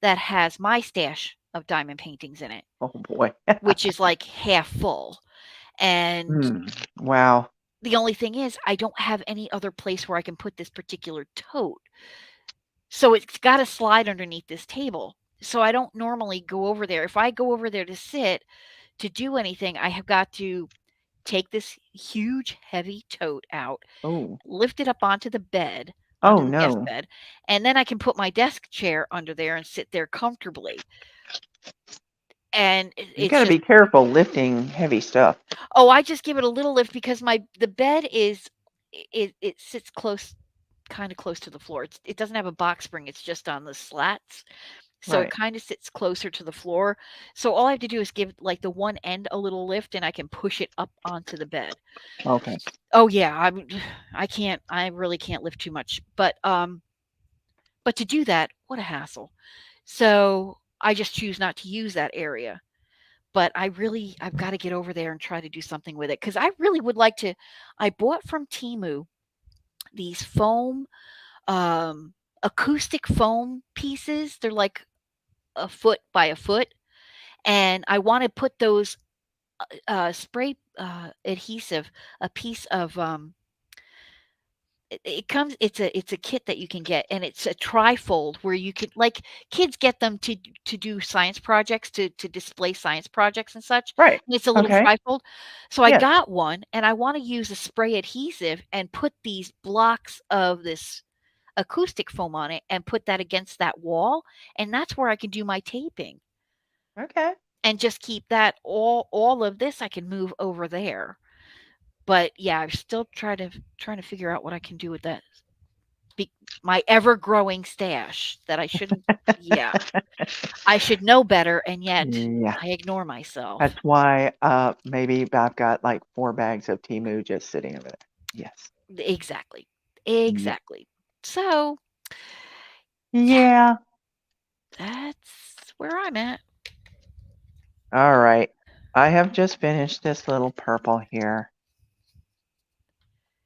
that has my stash of diamond paintings in it, Oh boy. which is like half full. And Wow. the only thing is I don't have any other place where I can put this particular tote. So it's got to slide underneath this table. So I don't normally go over there. If I go over there to sit, to do anything, I have got to take this huge, heavy tote out, Oh. lift it up onto the bed, Oh onto the guest no. bed, and then I can put my desk chair under there and sit there comfortably. And You it's got to just, be careful lifting heavy stuff. oh, I just give it a little lift because the bed is it sits close, kind of close to the floor. It doesn't have a box spring. It's just on the slats. So it Right. kind of sits closer to the floor. So all I have to do is give like the one end a little lift and I can push it up onto the bed. Okay. Oh yeah, I really can't lift too much. But to do that, what a hassle. So I just choose not to use that area. But I've got to get over there and try to do something with it because I really would like to. I bought from Timu these foam, um, acoustic foam pieces. They're like a foot by a foot, and I want to put those spray adhesive, a piece of it comes it's a kit that you can get, and it's a trifold where you could like kids get them to do science projects, to display science projects and such, Right. and it's a little Okay. trifold. So I Yes. got one, and I wanna use a spray adhesive and put these blocks of this acoustic foam on it and put that against that wall, and that's where I can do my taping, Okay. and just keep that all of this I can move over there. But, yeah, I'm still trying to figure out what I can do with that be my ever-growing stash that I shouldn't. Yeah, I should know better, and yet Yeah. I ignore myself. That's why maybe I've got like 4 bags of Timu just sitting over there. Yes. Exactly. Yep. Exactly. So, yeah, Yeah. that's where I'm at. All right. I have just finished this little purple here,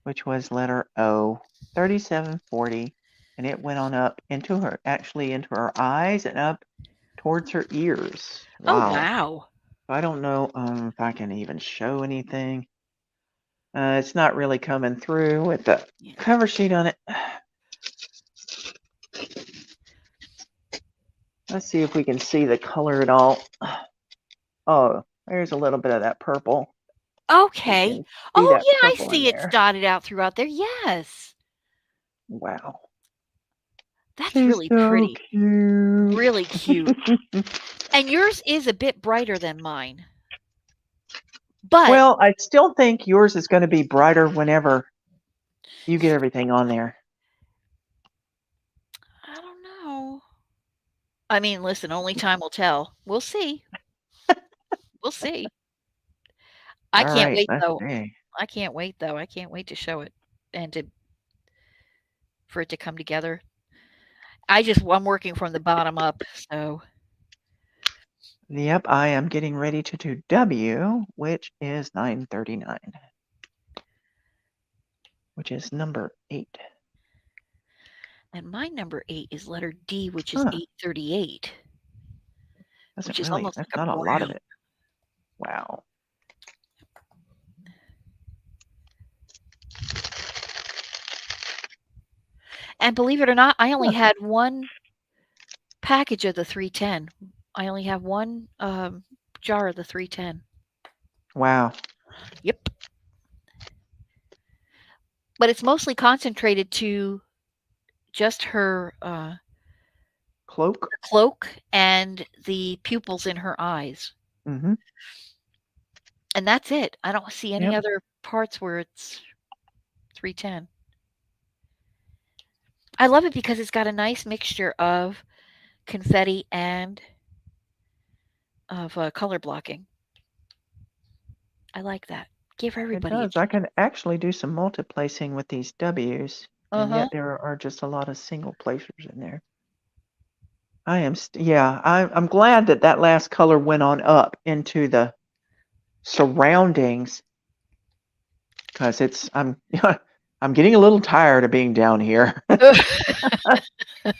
which was letter O, 3740, and it went on up into her, actually into her eyes and up towards her ears. Oh, Wow. wow. I don't know if I can even show anything. It's not really coming through with the Yeah. cover sheet on it. Let's see if we can see the color at all. Oh, there's a little bit of that purple. You Okay. can see Oh, that yeah, I purple in see it's there. dotted out throughout there. Yes. Wow. That's She's really so pretty. cute. Really cute. And yours is a bit brighter than mine. But Well, I still think yours is going to be brighter whenever you get everything on there. I don't know. I mean, listen, only time will tell. We'll see. We'll see. I All can't right, wait let's though. see. I can't wait though. I can't wait to show it. and to for it to come together. I'm working from the bottom up, so Yep, I am getting ready to do W, which is 939, which is number 8. and my number 8 is letter D, which is Huh, 838, which is almost that's like a not a lot of brown. it. Wow. And believe it or not, I only Huh, had 1 package of the 310. I only have 1, jar of the 310. wow. Yep. But it's mostly concentrated to just Cloak? her cloak and the pupils in her eyes, Mm-hmm. and that's it. I don't see any Yep, other parts where it's 310. I love it because it's got a nice mixture of confetti and of, color blocking. I like that. Give it everybody a does. I chance. can actually do some multiplacing with these W's, and Uh-huh. yet there are just a lot of single placers in there. I'm glad that that last color went on up into the surroundings because I'm I'm getting a little tired of being down here.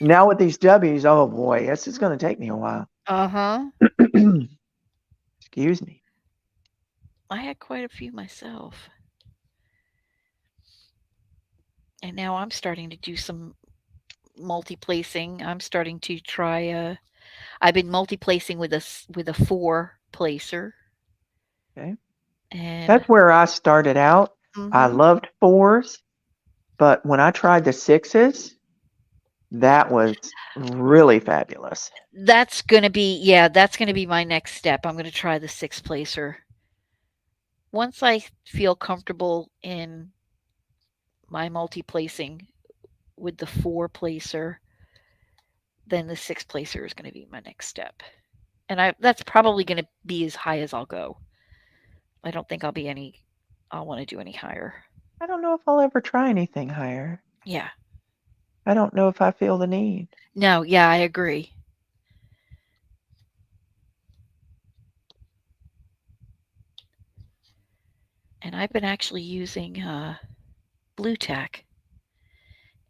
Now with these W's, oh boy, this is going to take me a while. Uh-huh. Excuse me. I had quite a few myself, and now I'm starting to do some multi-placing. I'm starting to try, I've been multi-placing with a 4 placer, Okay. and That's where I started out. I mhm. loved fours, but when I tried the sixes, that was really fabulous. That's gonna be my next step. I'm gonna try the 6 placer. Once I feel comfortable in my multi-placing with the 4 placer, then the 6 placer is gonna be my next step. And I that's probably gonna be as high as I'll go. I don't think I'll wanna do any higher. I don't know if I'll ever try anything higher. Yeah. I don't know if I feel the need. No, yeah, I agree. And I've been actually using, blue tack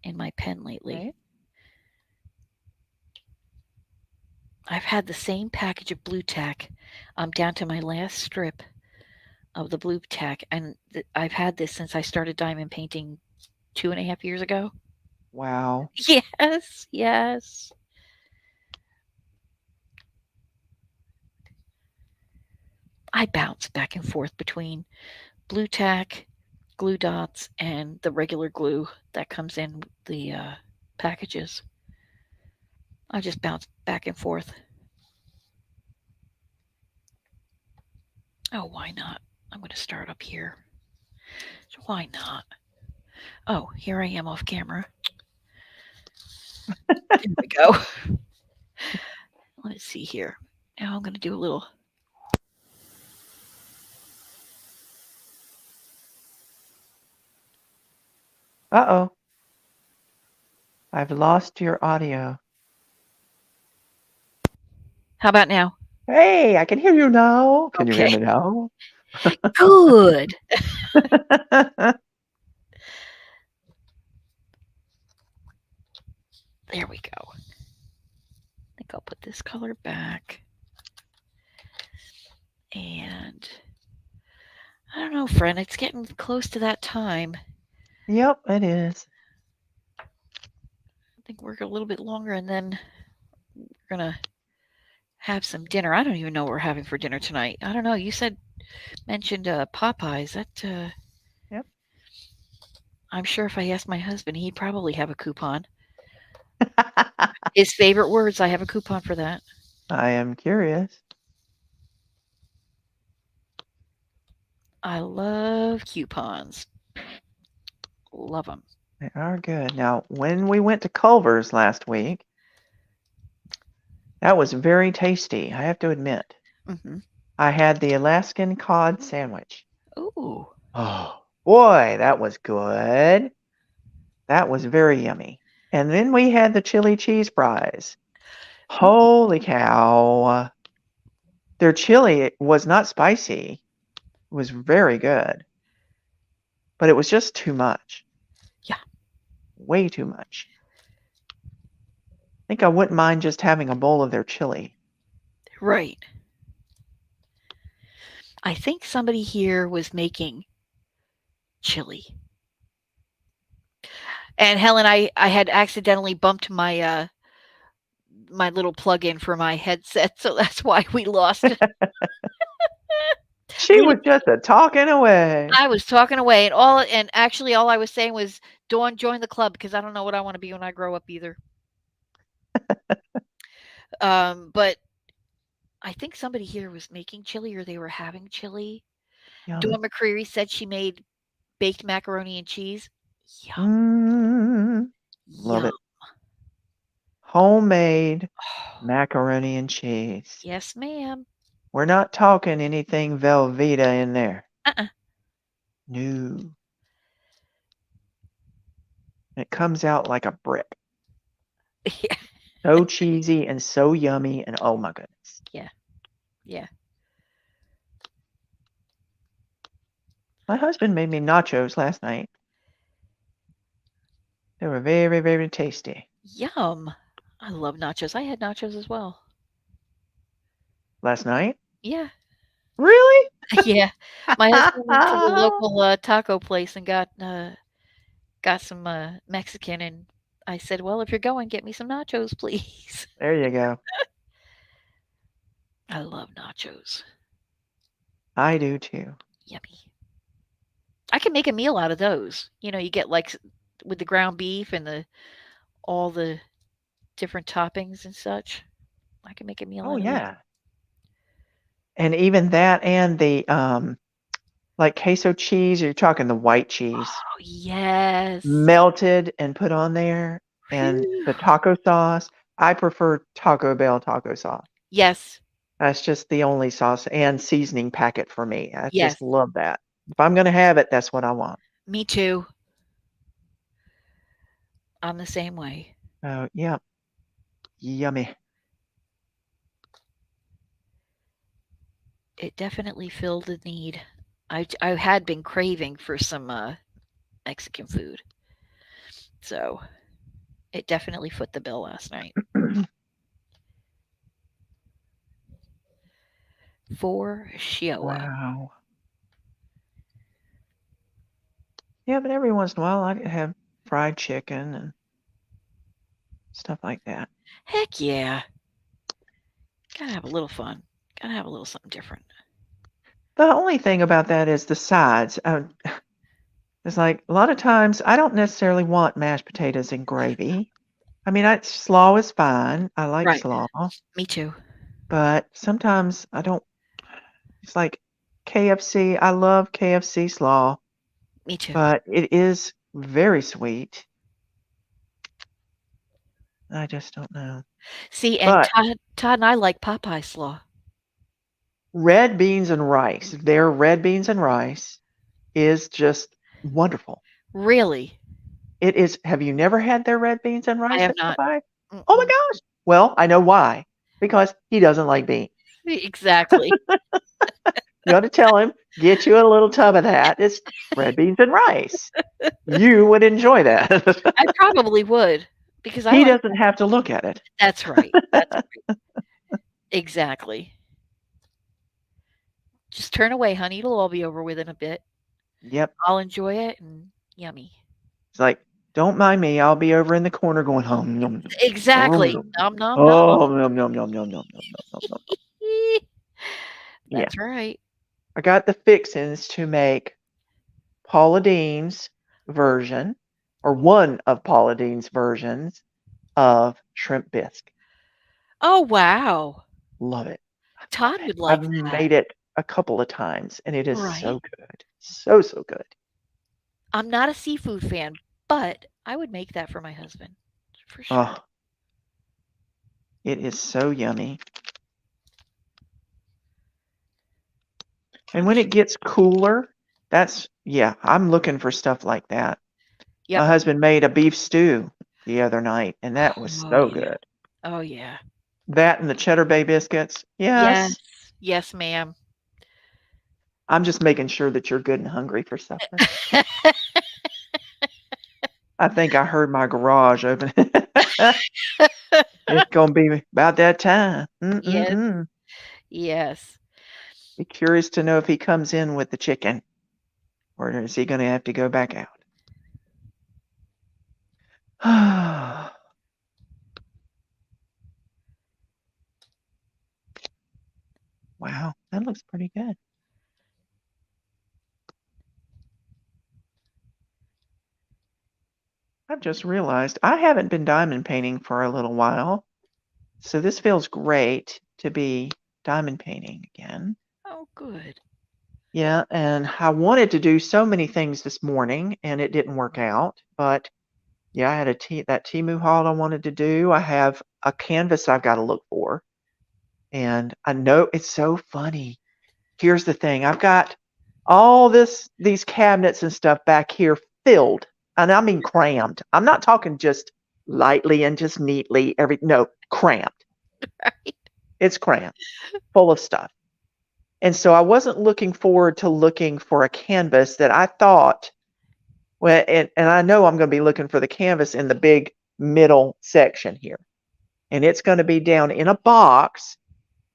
in my pen lately. Okay. I've had the same package of blue tack. I'm down to my last strip of the blue tack, and I've had this since I started diamond painting 2.5 years ago. Wow. Yes, yes. I bounce back and forth between blue tack, glue dots, and the regular glue that comes in the packages. I just bounce back and forth. Oh, why not? I'm going to start up here. So why not? Oh, here I am off camera. There we go. Let's see here. Now I'm going to do a little. Uh-oh. I've lost your audio. How about now? Hey, I can hear you now. Can you hear Okay. me now? Good. There we go. I think I'll put this color back. And I don't know, friend. It's getting close to that time. Yep, it is. I think we're a little bit longer, and then we're gonna have some dinner. I don't even know what we're having for dinner tonight. I don't know. You mentioned Popeyes. Yep. I'm sure if I asked my husband, he'd probably have a coupon. His favorite words. I have a coupon for that. I am curious. I love coupons. Love them. They are good. Now, when we went to Culver's last week, that was very tasty, I have to admit. Hmm. I had the Alaskan cod sandwich. Ooh. Oh. Boy, that was good. That was very yummy. And then we had the chili cheese fries. Ooh, Holy cow. Their chili was not spicy. It was very good, but it was just too much. yeah, Way too much. I think I wouldn't mind just having a bowl of their chili. right. I think somebody here was making chili. And Helen, I had accidentally bumped my little plug-in for my headset, so that's why we lost it. She We was just a talking away. I was talking away, and actually all I was saying was, "Dawn, join the club," because I don't know what I wanna be when I grow up either. But I think somebody here was making chili or they were having chili. Yum. Dawn McCreary said she made baked macaroni and cheese. Yum, Mm, love yum. it. Homemade macaroni and cheese. Yes, ma'am. We're not talking anything Velveeta in there. Uh-uh. No. It comes out like a brick. Yeah, So cheesy and so yummy, and oh my goodness. yeah, yeah. My husband made me nachos last night. They were very, very tasty. Yum. I love nachos. I had nachos as well. Last night? Yeah, Really? yeah. My husband went to the local, taco place and got some, Mexican, and I said, "Well, if you're going, get me some nachos, please." There you go. I love nachos. I do too. Yummy. I can make a meal out of those. You get, like, with the ground beef and all the different toppings and such. I can make a meal Oh out of that. yeah. And even that and the like queso cheese, you're talking the white cheese, Oh, yes. melted and put on there, and Phew. the taco sauce. I prefer Taco Bell taco sauce. Yes. That's just the only sauce and seasoning packet for me. I Yes. just love that. If I'm gonna have it, that's what I want. Me too. I'm the same way. Oh, yeah. Yummy. It definitely filled the need. I had been craving for some, Mexican food, so it definitely foot the bill last night. For sure. Wow. Yeah, but every once in a while I have fried chicken and stuff like that. Heck yeah. Gotta have a little fun. Gotta have a little something different. The only thing about that is the sides. It's like a lot of times I don't necessarily want mashed potatoes and gravy. I mean, slaw is fine. I like Right. slaw, Me too. but sometimes I don't. It's like KFC. I love KFC slaw, Me too. but it is very sweet. I just don't know. See, and But Todd and I like Popeye slaw. red beans and rice, their red beans and rice is just wonderful. Really? It is. Have you never had their red beans and I rice have at not. Popeye? Oh my Mm-mm. gosh. Well, I know why. Because he doesn't like beans. Exactly. You ought to tell him, get you a little tub of that. It's red beans and rice. You would enjoy that. I probably would because I He like doesn't have to look at it. that's right. That's right. Exactly. Just turn away, honey. It'll all be over with in a bit. Yep. I'll enjoy it and yummy. It's like, don't mind me. I'll be over in the corner going, hum, yum, yum, yum, Exactly. yum, yum. Nom nom nom. Oh, yum, yum, yum, yum, yum, yum, yum, yum, yum. Yeah. That's right. I got the fixins to make Paula Deen's version, or one of Paula Deen's versions of shrimp bisque. Oh, wow. Love it. I love Todd it. would I've like that. made it a couple of times, and it is Right. so good. So, so good. I'm not a seafood fan, but I would make that for my husband for sure. Oh, it is so yummy. And I'm when sure. it gets cooler, Yeah, I'm looking for stuff like that. Yep. My husband made a beef stew the other night, and that was Oh, so yeah. good. Oh, yeah. That and the Cheddar Bay biscuits. Yes. Yes. Yes, ma'am. I'm just making sure that you're good and hungry for supper. I think I heard my garage open. It's gonna be about that time. Yes. Mm-mm-mm. Yes. Be curious to know if he comes in with the chicken, or is he gonna have to go back out? Wow, that looks pretty good. I've just realized I haven't been diamond painting for a little while, so this feels great to be diamond painting again. Oh, good. Yeah, and I wanted to do so many things this morning, and it didn't work out. But yeah, I had that Temu haul I wanted to do. I have a canvas I've got to look for, and I know it's so funny. Here's the thing: I've got all these cabinets and stuff back here filled, and I mean crammed. I'm not talking just lightly and just neatly. No, crammed. Right. It's crammed, full of stuff. And so I wasn't looking forward to looking for a canvas that I thought, well, and I know I'm going to be looking for the canvas in the big middle section here. And it's going to be down in a box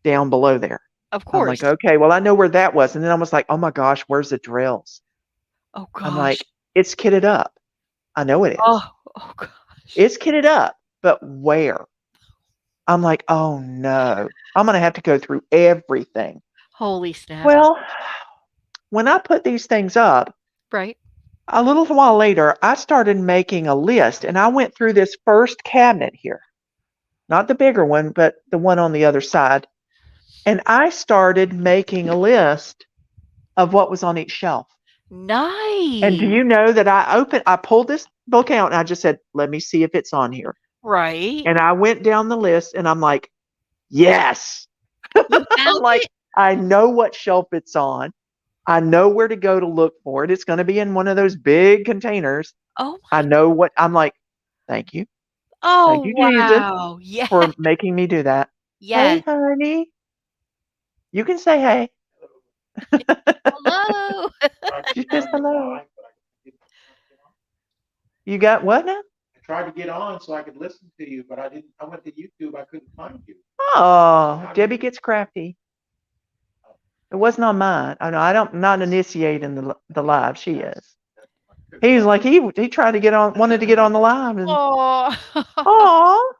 down below there. Of I'm like, course. okay, well, I know where that was. And then I was like, oh my gosh, where's the drills? Oh, I'm gosh. like, it's kitted up. I know it is. Oh, oh, gosh. It's kitted up, but where? I'm like, oh no, I'm going to have to go through everything. Holy snaps. Well, when I put these things up, Right. a little while later, I started making a list and I went through this first cabinet here, not the bigger one, but the one on the other side. And I started making a list of what was on each shelf. And do Nice. you know that I pulled this book out and I just said, let me see if it's on here. Right. And I went down the list and I'm like, yes. You I'm found like, it? I know what shelf it's on. I know where to go to look for it. It's going to be in one of those big containers. Oh I my know what I'm like. Thank you. Thank Oh, you, Jesus, wow. Yeah. for making me do that. Hey, Yes. honey. You can say hey. Hello. She says hello. You got what now? I tried to get on so I could listen to you, but I didn't. I went to YouTube. I couldn't find you. Oh, Debbie gets crafty. It wasn't on mine. I know I don't not initiating the live. She is. He's like he tried to get on, wanted to get on the live, and Oh. oh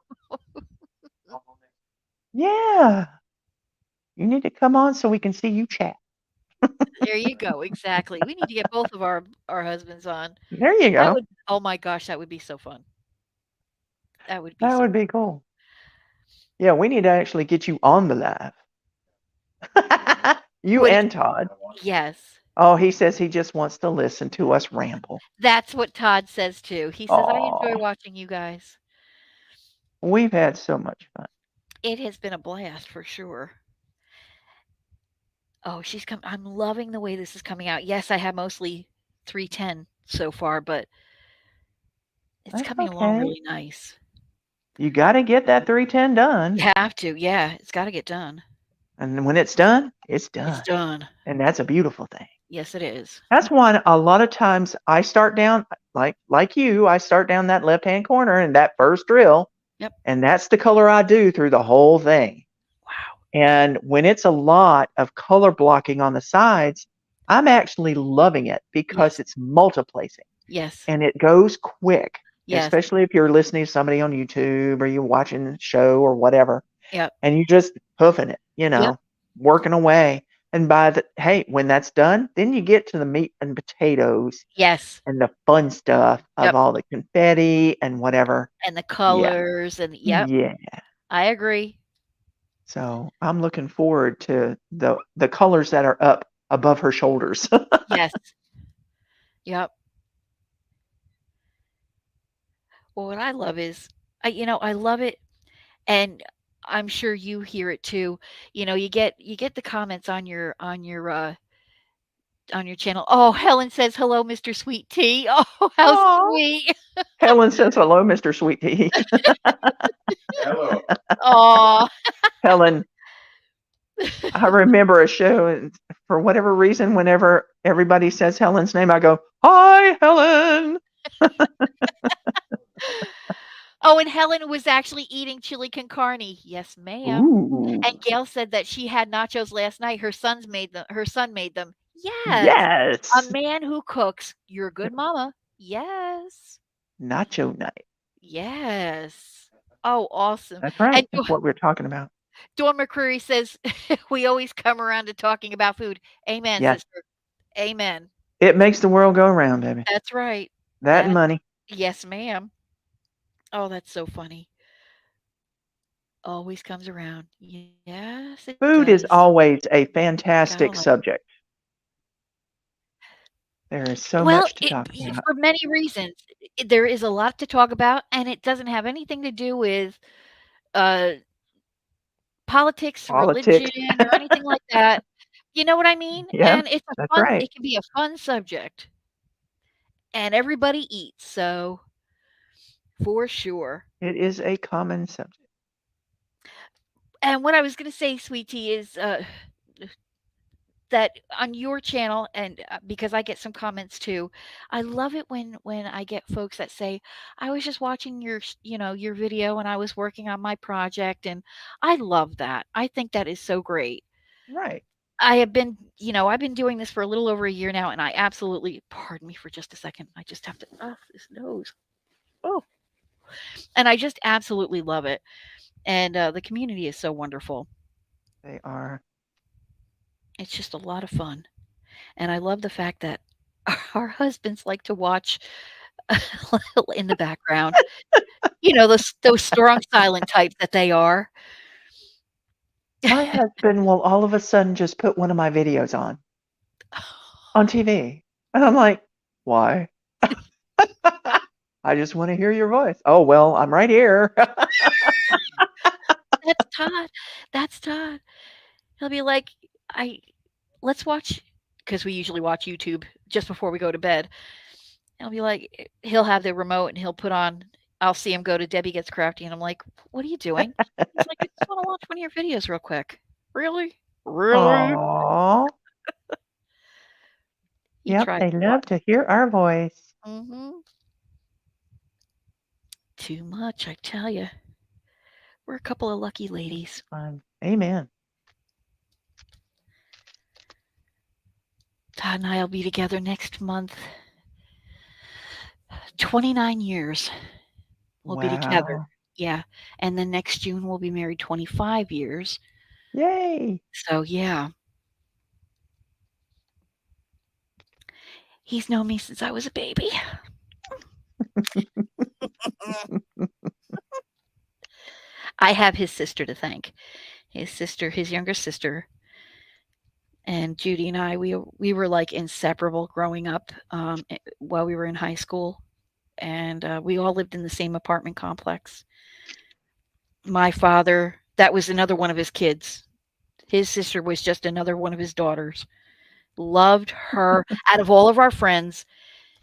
yeah, you need to come on so we can see you chat. There you go, exactly. We need to get both of our husbands on. There you That go. would oh my gosh, that would be so fun. That would be That so would be cool. Yeah, we need to actually get you on the live. You would and Todd. yes. Oh, he says he just wants to listen to us ramble. That's what Todd says too. He says, "I enjoy Oh, watching you guys." we've had so much fun. It has been a blast for sure. Oh, I'm loving the way this is coming out. Yes, I have mostly 310 so far, but it's That's coming along okay. really nice. You got to get that 310 done. You have to. Yeah, it's gotta get done. And when it's done, it's It's done. done. And that's a beautiful thing. Yes, it is. That's why a lot of times I start down, like you, I start down that left-hand corner and that first drill, Yep. and that's the color I do through the whole thing. Wow. And when it's a lot of color blocking on the sides, I'm actually loving it because Yes. it's multiplacing Yes. and it goes quick, Yes. especially if you're listening to somebody on YouTube or you're watching a show or whatever, Yep. and you just hoofing it, Yep. working away. And hey, when that's done, then you get to the meat and potatoes Yes. and the fun stuff of Yep. all the confetti and whatever. And the Yeah. colors and yep, Yeah. I agree. So I'm looking forward to the colors that are up above her shoulders. Yes. Yep. Well, what I love is I love it and I'm sure you hear it too. You get the comments on your on your channel. Oh, Helen says, "Hello, Mr. Sweet Tea." Oh, how Aw. sweet. Helen says, "Hello, Mr. Sweet Tea." Aw. Helen, I remember a show, and for whatever reason, whenever everybody says Helen's name, I go, "Hi, Helen." Oh, and Helen was actually eating chili con carne. Yes, ma'am. Ooh, And Gail said that she had nachos last night. Her son made them. Yes. A yes. man who cooks. You're a good mama. Yes. Nacho night. Yes. Oh, awesome. That's right. And That's what we're talking about. Dawn McCreary says, "We always come around to talking about food." Amen, Yes. sister. Amen. It makes the world go round, baby. That's right. That and That money. yes, ma'am. Oh, that's so funny. Always comes around. Yes, it Food does. is always a Gotta love fantastic it. subject. There is so Well, much to talk about. for many reasons. There is a lot to talk about, and it doesn't have anything to do with, uh, politics, religion, Politics. or anything like that. You know what I mean? Yeah, And it's a that's fun right. it can be a fun subject, and everybody eats, so for sure. It is a common subject. And what I was gonna say, sweet tea, is, that on your channel and, because I get some comments too, I love it when I get folks that say, "I was just watching your video and I was working on my project," and I love that. I think that is so great. Right. I've been doing this for a little over a year now, and I absolutely pardon me for just a second, I just have to this nose. Oh, and I just absolutely love it, and, the community is so wonderful. They are. It's just a lot of fun, and I love the fact that our husbands like to watch in the background. Those strong silent types that they are. My husband will all of a sudden just put one of my videos on TV. And I'm like, "Why?" "I just wanna hear your voice." "Oh, well, I'm right here." That's Todd. That's Todd. He'll be like, "I let's watch," because we usually watch YouTube just before we go to bed. He'll have the remote and he'll put on I'll see him go to Debbie Gets Crafty, and I'm like, "What are you doing?" He's like, "I just wanna watch one of your videos real quick." "Really? Really?" Aw. He Yep, tries they to watch. love to hear our voice. Mhm. Too much, I tell you. We're a couple of lucky ladies. Amen. Todd and I'll be together next month. 29 years we'll be together. Wow. Yeah, and then next June, we'll be married 25 years. Yay. So, yeah, he's known me since I was a baby. I have his sister to thank. His younger sister, and Judy and I, we were, like, inseparable growing up, while we were in high school, and, we all lived in the same apartment complex. My father that was another one of his kids. His sister was just another one of his daughters. Loved her. Out of all of our friends,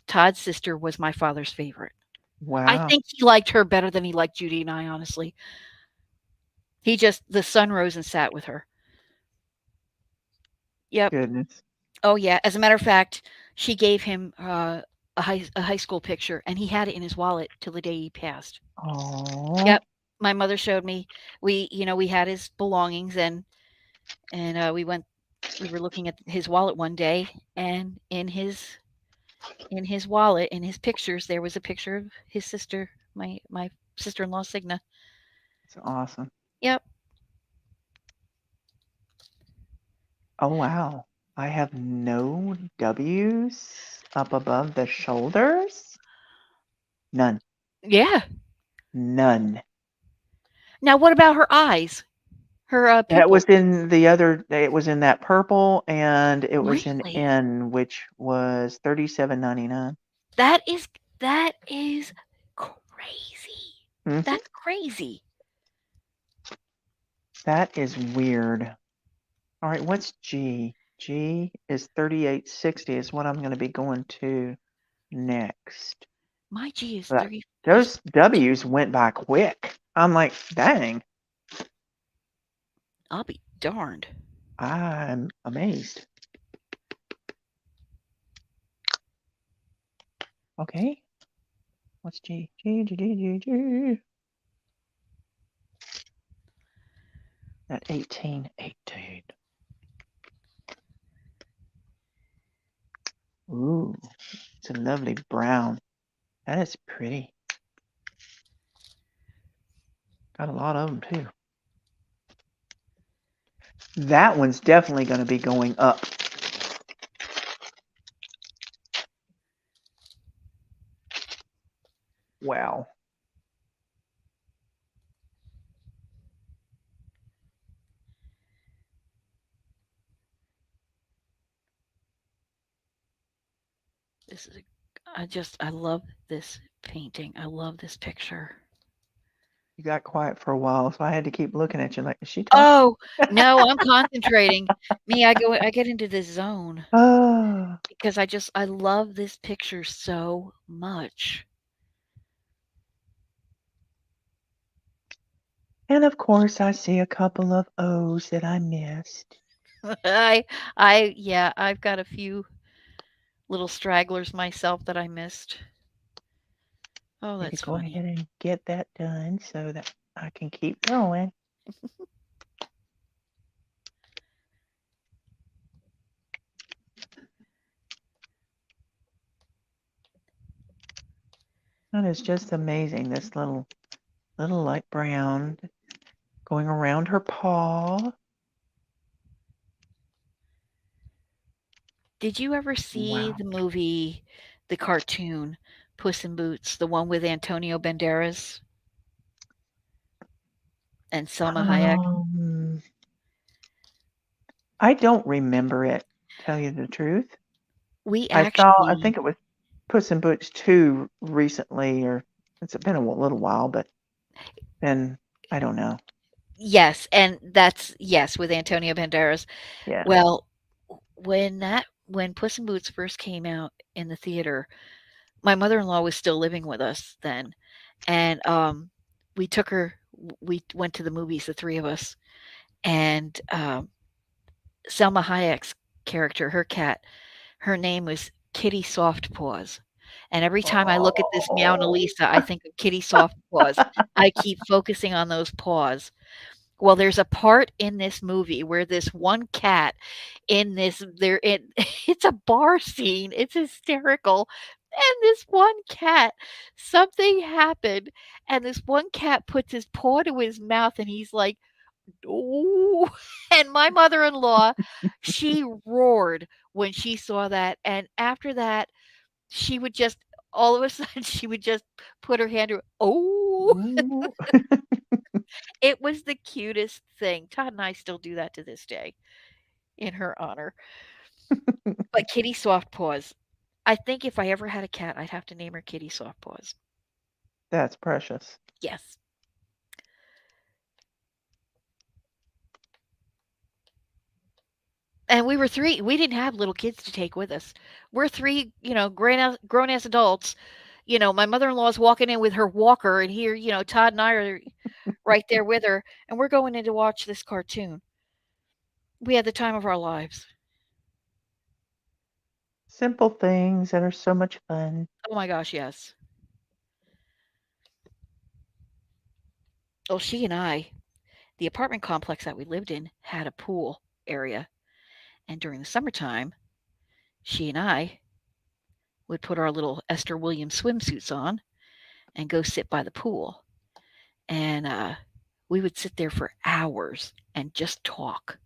Todd's sister was my father's favorite. I Wow. think he liked her better than he liked Judy and I, honestly. The sun rose and sat with her. Yep. Goodness. Oh, yeah. As a matter of fact, she gave him, a high school picture, and he had it in his wallet till the day he passed. Aw. Yep. My mother showed me. We had his belongings, and we were looking at his wallet one day, and in his wallet, in his pictures, there was a picture of his sister, my sister-in-law, Signa. It's awesome. Yep. Oh, wow. I have no W's up above the shoulders? None. Yeah. None. Now what about her eyes? Her, That was pupils? in the other it was in that purple, and it was in Really? N, which was 37.99. That is crazy. Mhm. That's crazy. That is weird. Alright, what's G? G is 3860 is what I'm going to be going to next. My G is But 30 is those W's went by quick. I'm like, dang, I'll be darned. I'm amazed. Okay, what's G? G, G, G, G, G. At 1818. Ooh, it's a lovely brown. That is pretty. Got a lot of them too. That one's definitely going to be going up. Wow. This is I love this painting. I love this picture. You got quiet for a while, so I had to keep looking at you like, is she talking? Oh, no, I'm concentrating. Me, I get into this zone Oh. because I love this picture so much. And of course, I see a couple of O's that I missed. I yeah, I've got a few little stragglers myself that I missed. Oh, Need to that's go funny. ahead and get that done so that I can keep going. That is just amazing. This little light brown going around her paw. Did you ever see Wow. the movie, the cartoon, Puss in Boots, the one with Antonio Banderas and Selma Hayek? Um, I don't remember it, tell you the truth. We I actually think it was Puss in Boots 2 recently, or it's been a little while, but then I don't know. yes, and that's yes, with Antonio Banderas. Yeah. Well, when Puss in Boots first came out in the theater, my mother-in-law was still living with us then, and, we took her we went to the movies, the 3 of us, and, Selma Hayek's character, her cat, her name was Kitty Softpaws, and every time I look at this Meowna Oh. Lisa, I think of Kitty Softpaws. I keep focusing on those paws. Well, there's a part in this movie where this one cat in this there it it's a bar scene, it's hysterical, and this one cat, something happened, and this one cat puts his paw to his mouth, and he's like, "Ooh," and my mother-in-law, she roared when she saw that, and after that, she would just all of a sudden, she would just put her hand to "Oh." Ooh. It was the cutest thing. Todd and I still do that to this day in her honor. But Kitty Softpaws, I think if I ever had a cat, I'd have to name her Kitty Softpaws. That's precious. Yes. And we were 3 we didn't have little kids to take with us. We're 3, grown-ass adults. My mother-in-law's walking in with her walker, and here, Todd and I are right there with her, and we're going in to watch this cartoon. We had the time of our lives. Simple things that are so much fun. Oh my gosh, yes. Well, she and I the apartment complex that we lived in had a pool area, and during the summertime, she and I would put our little Esther Williams swimsuits on and go sit by the pool. And we would sit there for hours and just talk.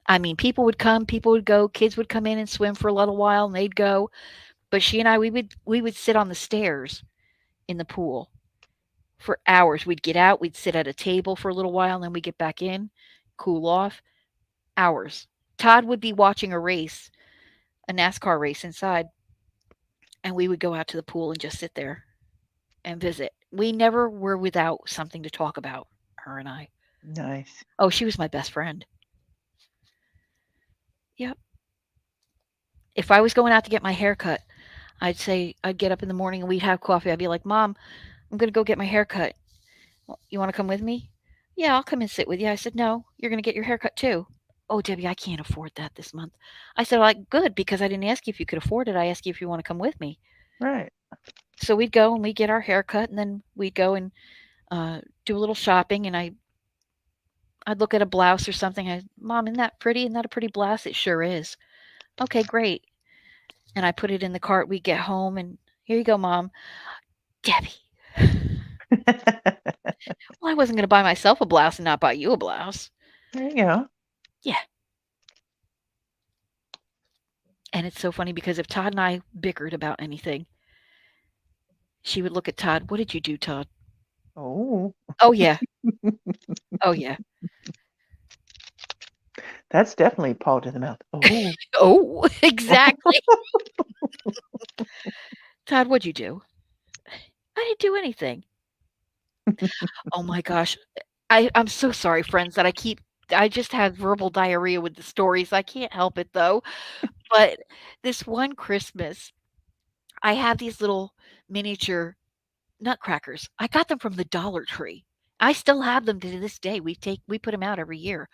I mean, people would come, people would go, kids would come in and swim for a little while and they'd go. But she and I we would sit on the stairs in the pool for hours. We'd get out, we'd sit at a table for a little while, and then we'd get back in, cool off. Hours. Todd would be watching a NASCAR race inside, and we would go out to the pool and just sit there and visit. We never were without something to talk about, her and I. Nice. Oh, she was my best friend. Yep. If I was going out to get my hair cut, I'd say I'd get up in the morning and we'd have coffee. I'd be like, "Mom, I'm gonna go get my hair cut. Well, you wanna come with me?" "Yeah, I'll come and sit with you." I said, "No, you're gonna get your hair cut too." "Oh, Debbie, I can't afford that this month." I said, "Like, good, because I didn't ask you if you could afford it. I asked you if you wanna come with me." Right. So we'd go and we'd get our hair cut, and then we'd go and, do a little shopping, and I'd look at a blouse or something. "Mom, isn't that pretty? Isn't that a pretty blouse?" "It sure is." "Okay, great." And I put it in the cart. We get home, and, "Here you go, Mom." "Debbie." "Well, I wasn't gonna buy myself a blouse and not buy you a blouse." There you go. "Yeah." And it's so funny because if Todd and I bickered about anything, she would look at Todd. "What did you do, Todd?" Oh, "Oh, yeah. Oh, yeah." that's definitely paw to the mouth. Oh. "Oh, exactly." "Todd, what'd you do?" "I didn't do anything." Oh my gosh. I'm so sorry, friends, that I just have verbal diarrhea with the stories. I can't help it, though. But this one Christmas, I have these little miniature nutcrackers. I got them from the Dollar Tree. I still have them to this day. We put them out every year.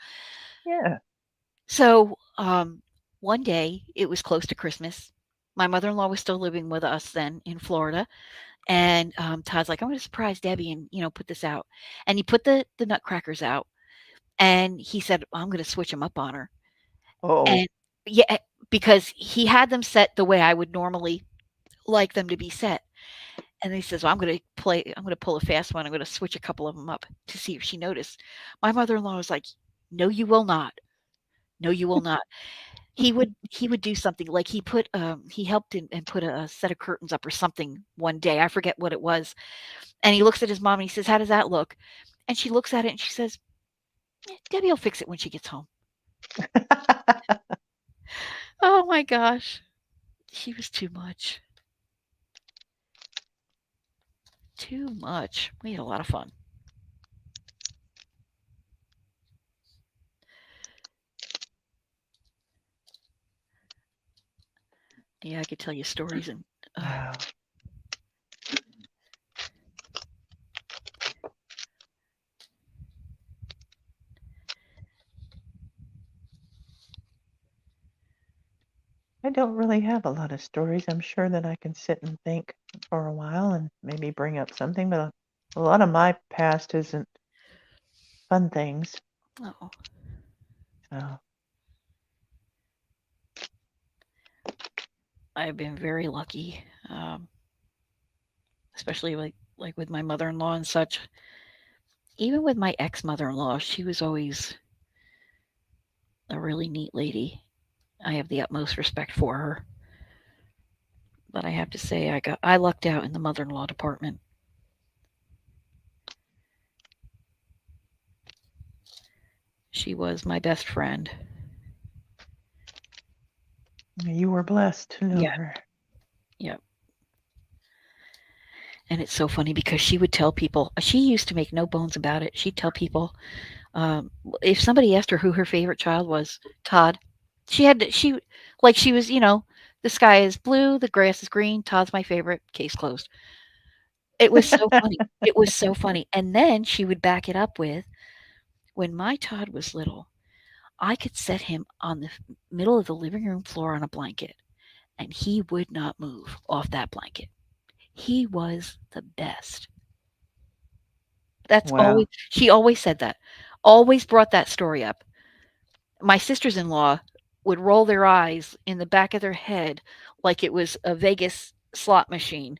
Yeah. So, one day, it was close to Christmas. My mother-in-law was still living with us then in Florida, and, Todd's like, "I'm gonna surprise Debbie and, put this out." And he put the nutcrackers out, and he said, "I'm gonna switch them up on her." Oh. And yeah, because he had them set the way I would normally like them to be set. And he says, "Well, I'm gonna pull a fast one. I'm gonna switch a couple of them up to see if she noticed." My mother-in-law was like, "No, you will not. No, you will not." He would do something like he helped and put a set of curtains up or something one day. I forget what it was. And he looks at his mom and he says, "How does that look?" And she looks at it and she says, "Debbie'll fix it when she gets home." Oh my gosh. She was too much. Too much. We had a lot of fun. Yeah, I could tell you stories and Wow. I don't really have a lot of stories. I'm sure that I can sit and think for a while and maybe bring up something, but a lot of my past isn't fun things. oh, So, I've been very lucky, especially like with my mother-in-law and such. Even with my ex-mother-in-law, she was always a really neat lady. I have the utmost respect for her. But I have to say I lucked out in the mother-in-law department. She was my best friend. you were blessed to know Yeah, her. yeah. And it's so funny because she would tell people, she used to make no bones about it. She'd tell people, um, if somebody asked her who her favorite child was, Todd. She was, the sky is blue, the grass is green, Todd's my favorite, case closed. It was so funny. It was so funny. And then she would back it up with, when my Todd was little, I could set him on the middle of the living room floor on a blanket, and he would not move off that blanket. He was the best. Wow. She always said that. Always brought that story up. My sisters-in-law would roll their eyes in the back of their head like it was a Vegas slot machine.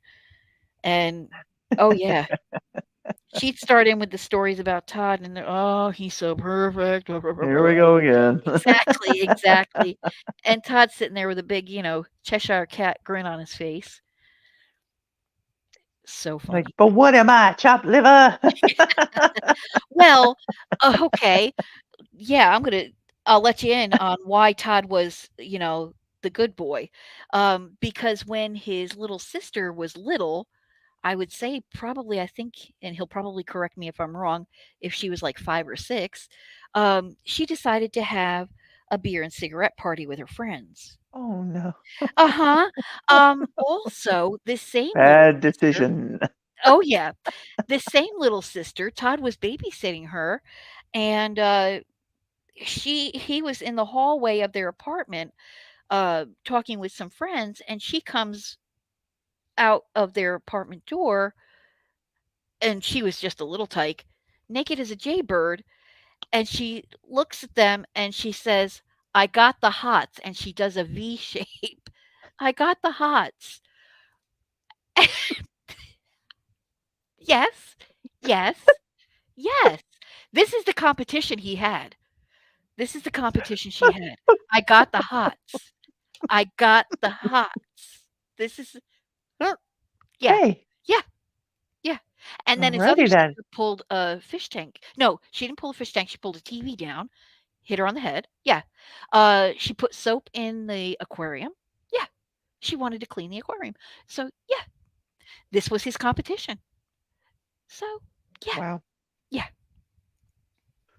And oh yeah, she'd start in with the stories about Todd and oh, he's so perfect. Here we go again. Exactly, exactly. And Todd's sitting there with a big, Cheshire cat grin on his face. So Like, funny. but what am I? Chopped liver? Well, okay. Yeah, I'll let you in on why Todd was, the good boy. Because when his little sister was little, I would say probably, I think, and he'll probably correct me if I'm wrong, if she was like 5 or 6, she decided to have a beer and cigarette party with her friends. Oh, no. Uh-huh. Also, this same little Bad sister. decision. Oh, yeah. This same little sister, Todd was babysitting her, and, he was in the hallway of their apartment, talking with some friends, and she comes out of their apartment door, and she was just a little tyke, naked as a jaybird, and she looks at them and she says, "I got the hots," and she does a V shape. "I got the hots." Yes. Yes. Yes. This is the competition he had. This is the competition she had. "I got the hots. I got the hots." This is uh, yeah. Okay. Yeah. Yeah. And then his other Alrighty then. sister pulled a fish tank. No, she didn't pull a fish tank, she pulled a TV down, hit her on the head. Yeah. She put soap in the aquarium. Yeah. She wanted to clean the aquarium. So, yeah, this was his competition. So, yeah, Wow. yeah,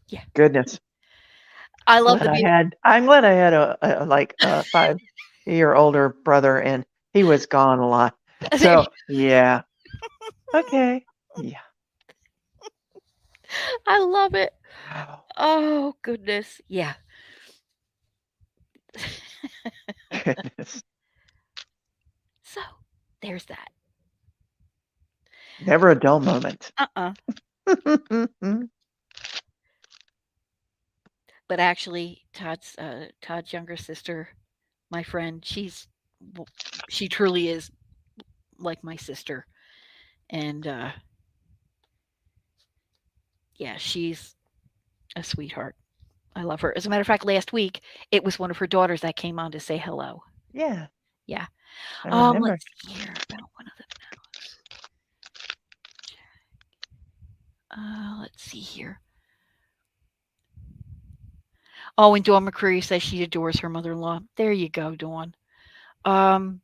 yeah. Goodness. I love Glad the I Mew. had I'm glad I had like, a 5-year older brother, and he was gone a lot. There you So, yeah. Okay. Yeah. I love it. Wow. Oh, goodness. Yeah. Goodness. So, there's that. Never a dull moment. Uh-uh. But actually, Todd's younger sister, my friend, w she truly is like my sister, and, yeah, she's a sweetheart. I love her. As a matter of fact, last week, it was one of her daughters that came on to say hello. Yeah, Yeah. I remember. Let's see here about one of the let's see here. Oh, and Dawn McCreary says she adores her mother-in-law. There you go, Dawn. Um,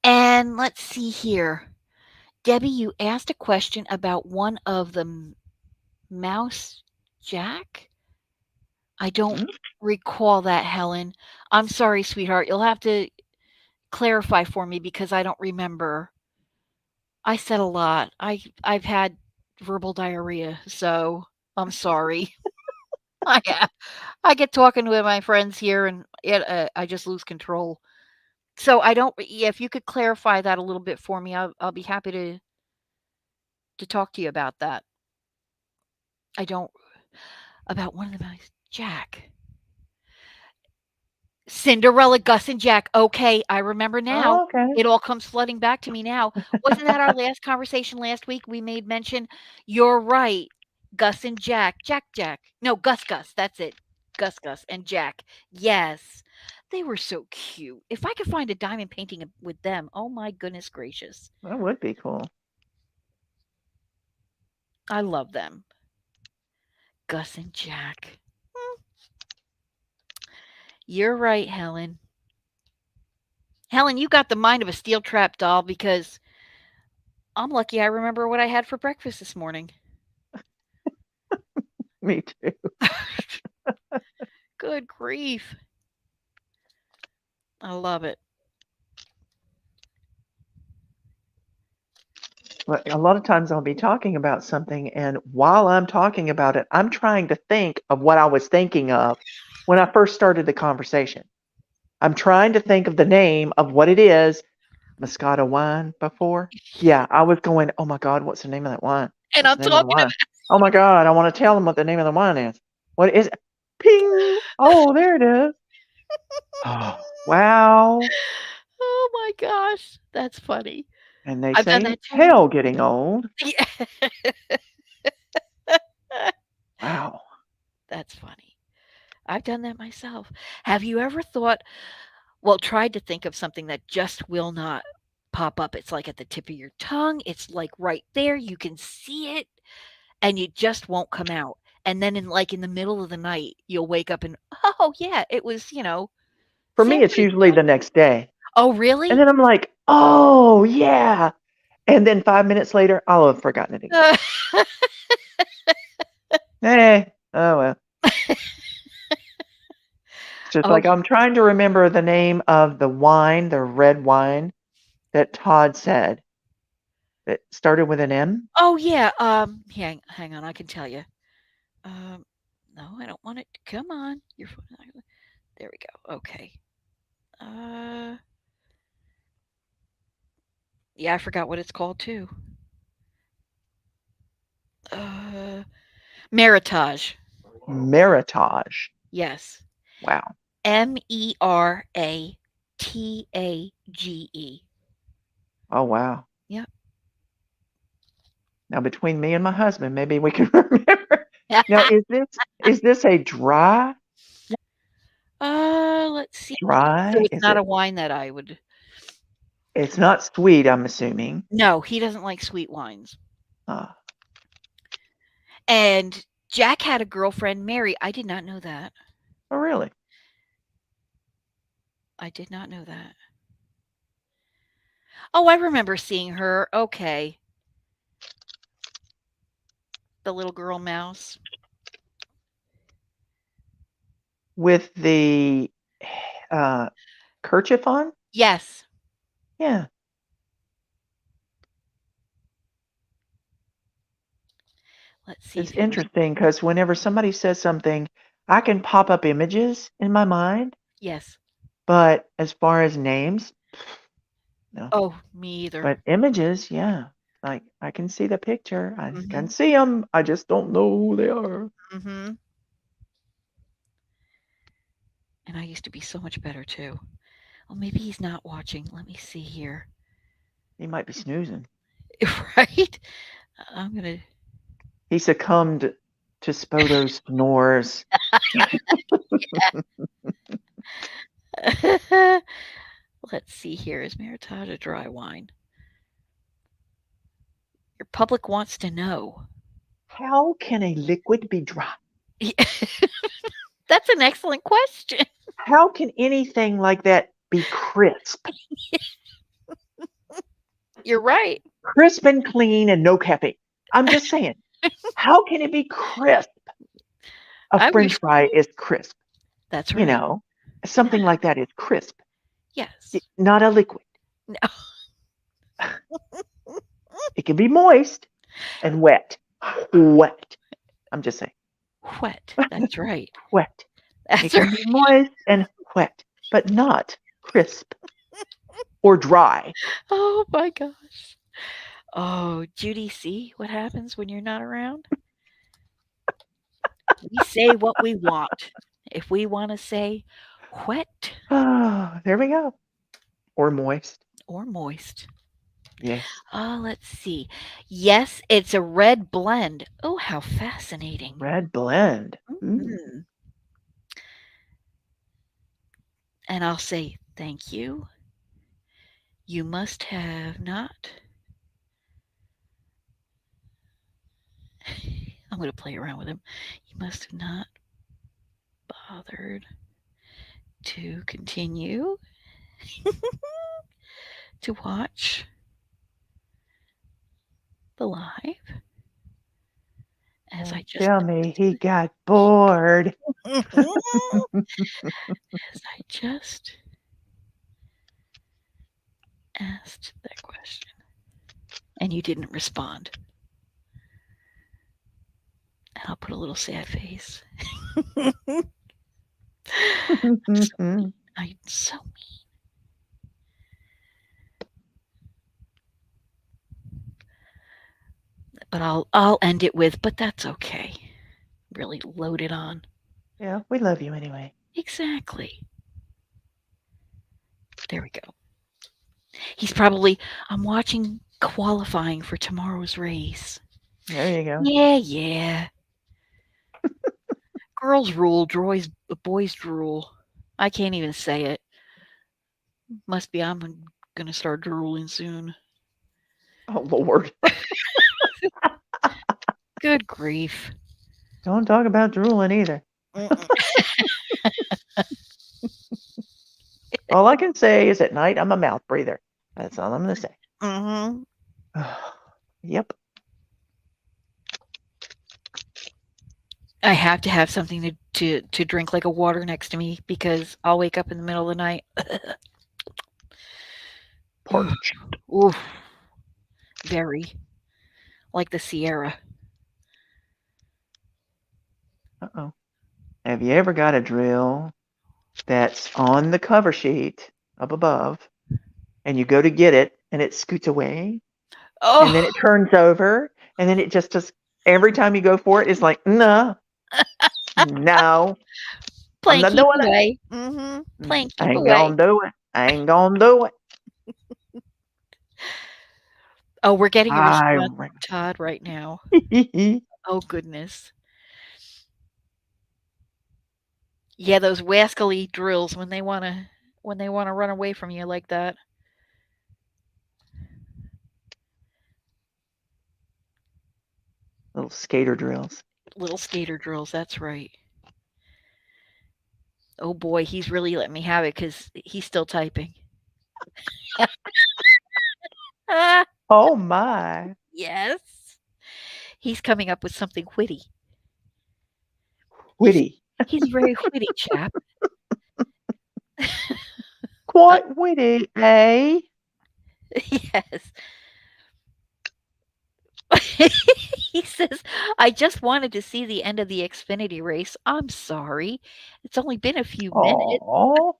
and let's see here. Debbie, you asked a question about one of the mouse jack. I don't Mm, recall that, Helen. I'm sorry, sweetheart. You'll have to clarify for me because I don't remember. I said a lot. I've had verbal diarrhea, so I'm sorry. I have. I get talking with my friends here and I just lose control. So I don't yeah, if you could clarify that a little bit for me, I'll be happy to talk to you about that. I don't about one of the guys, Jack. Cinderella, Gus, and Jack. Okay, I remember now. oh, okay. It all comes flooding back to me now. Wasn't that our last conversation last week? We made mention. You're right. Gus and Jack. Jack. No, Gus. That's it. Gus and Jack. Yes. They were so cute. If I could find a diamond painting with them, oh my goodness gracious. That would be cool. I love them. Gus and Jack. Hmm, you're right, Helen. Helen, you got the mind of a steel trap doll because I'm lucky I remember what I had for breakfast this morning. Me too. Good grief. I love it. But a lot of times I'll be talking about something, and while I'm talking about it, I'm trying to think of what I was thinking of when I first started the conversation. I'm trying to think of the name of what it is. Moscato wine before? Yeah, I was going, "Oh my god, what's the name of that wine? And What's I'm the name of the talking wine? Oh my god, I wanna tell them what the name of the wine is. What is it? Ping! Oh, there it is. Oh, wow." oh my gosh, that's funny. And they I've done say, that too. "Hell getting old." Yeah. Wow. That's funny. I've done that myself. Have you ever thought well, tried to think of something that just will not pop up? It's like at the tip of your tongue, it's like right there, you can see it, and it just won't come out. And then in the middle of the night, you'll wake up and, "Oh, yeah, it was, For me, it's sandwich usually time." the next day. "Oh, And really?" then I'm like, "Oh, yeah." And then 5 minutes later, I'll have forgotten it again. Uh, Eh, oh well. Just Oh, like I'm trying to remember the name of the wine, the red wine that Todd said that started with an M. oh yeah. Hang on. I can tell you. Um, no, I don't want it. Come on. There we go. Okay. Uh, yeah, I forgot what it's called too. Uh, Meritage. Meritage. Yes. Wow. Meratage. Oh, wow. Yep. Now between me and my husband, maybe we can remember. Now, is this a dry Let's see. So dry? it's not a wine that I would. It's not sweet, I'm assuming. No, he doesn't like sweet wines. Uh, And Jack had a girlfriend, Mary. I did not know that. oh, really? I did not know that. Oh, I remember seeing her. Okay. The little girl mouse. With the uh, kerchief on? Yes. Yeah. Let's see It's if he was. interesting because whenever somebody says something, I can pop up images in my mind, Yes. but as far as names, no. Oh, me either. But images, yeah. Like I can see the picture. I can Mhm. see them. I just don't know who they are. Mhm. And I used to be so much better too. Oh, maybe he's not watching. Let me see here. He might be snoozing. Right? I'm gonna. He succumbed to Spodo's snores. Let's see here. Is Meritage a dry wine? Your public wants to know. How can a liquid be dry? That's an excellent question. How can anything like that be crisp? You're right. Crisp and clean and no caffeine. I'm just saying, how can it be crisp? A I french wish. fry is crisp, That's you right. know. Something like that is crisp, Yes. not a liquid. No. It can be moist and wet. Wet. I'm just saying. Wet. That's right. Wet. It That's can be right. moist and wet, but not crisp or dry. Oh my gosh. Oh, Judy, see what happens when you're not around? We say what we want. If we want to say wet Oh, there we go. Or moist. or moist. Yes. Let's see. Yes, it's a red blend. Oh, how fascinating. Red blend. Ooh. Mhm. And I'll say, thank you. You must have not. I'm going to play around with him. You must have not bothered to continue to watch the live as I Don't just tell me he got bored. as I just asked that question and you didn't respond. And I'll put a little sad face. I'm so mean. But I'll end it with, but that's okay. Really load it on. Yeah, we love you anyway. Exactly. There we go. He's probably I'm watching qualifying for tomorrow's race. There you go. Yeah, yeah. Girls rule, boys drool. I can't even say it. Must be I'm gonna start drooling soon. Oh, Lord. Good grief. Don't talk about drooling either. Mm-mm. All I can say is at night I'm a mouth breather. That's all I'm going to say. Mhm. Yep. I have to have something to drink, like a water next to me, because I'll wake up in the middle of the night. Parched. Oof, very like the Sierra. Uh-oh. Have you ever got a drill that's on the cover sheet up above, and you go to get it, and it scoots away, and then Oh, it turns over, and then it just every time you go for it, it's like, no, no, I'm playing not keep doing it. away. Playing I keep ain't away. gonna do it. I ain't gonna do it. Oh, we're getting a I response from Todd right now. Oh goodness. Yeah, those wascally drills when they wanna run away from you like that. little skater drills. Little skater drills, that's right. Oh boy, he's really letting me have it because he's still typing. Ah, Oh my. yes. He's coming up with something witty. He's Witty. he's a very witty chap. Uh, Quite witty, eh? yes. He says, "I just wanted to see the end of the Xfinity race. I'm sorry. It's only been a few minutes. Oh,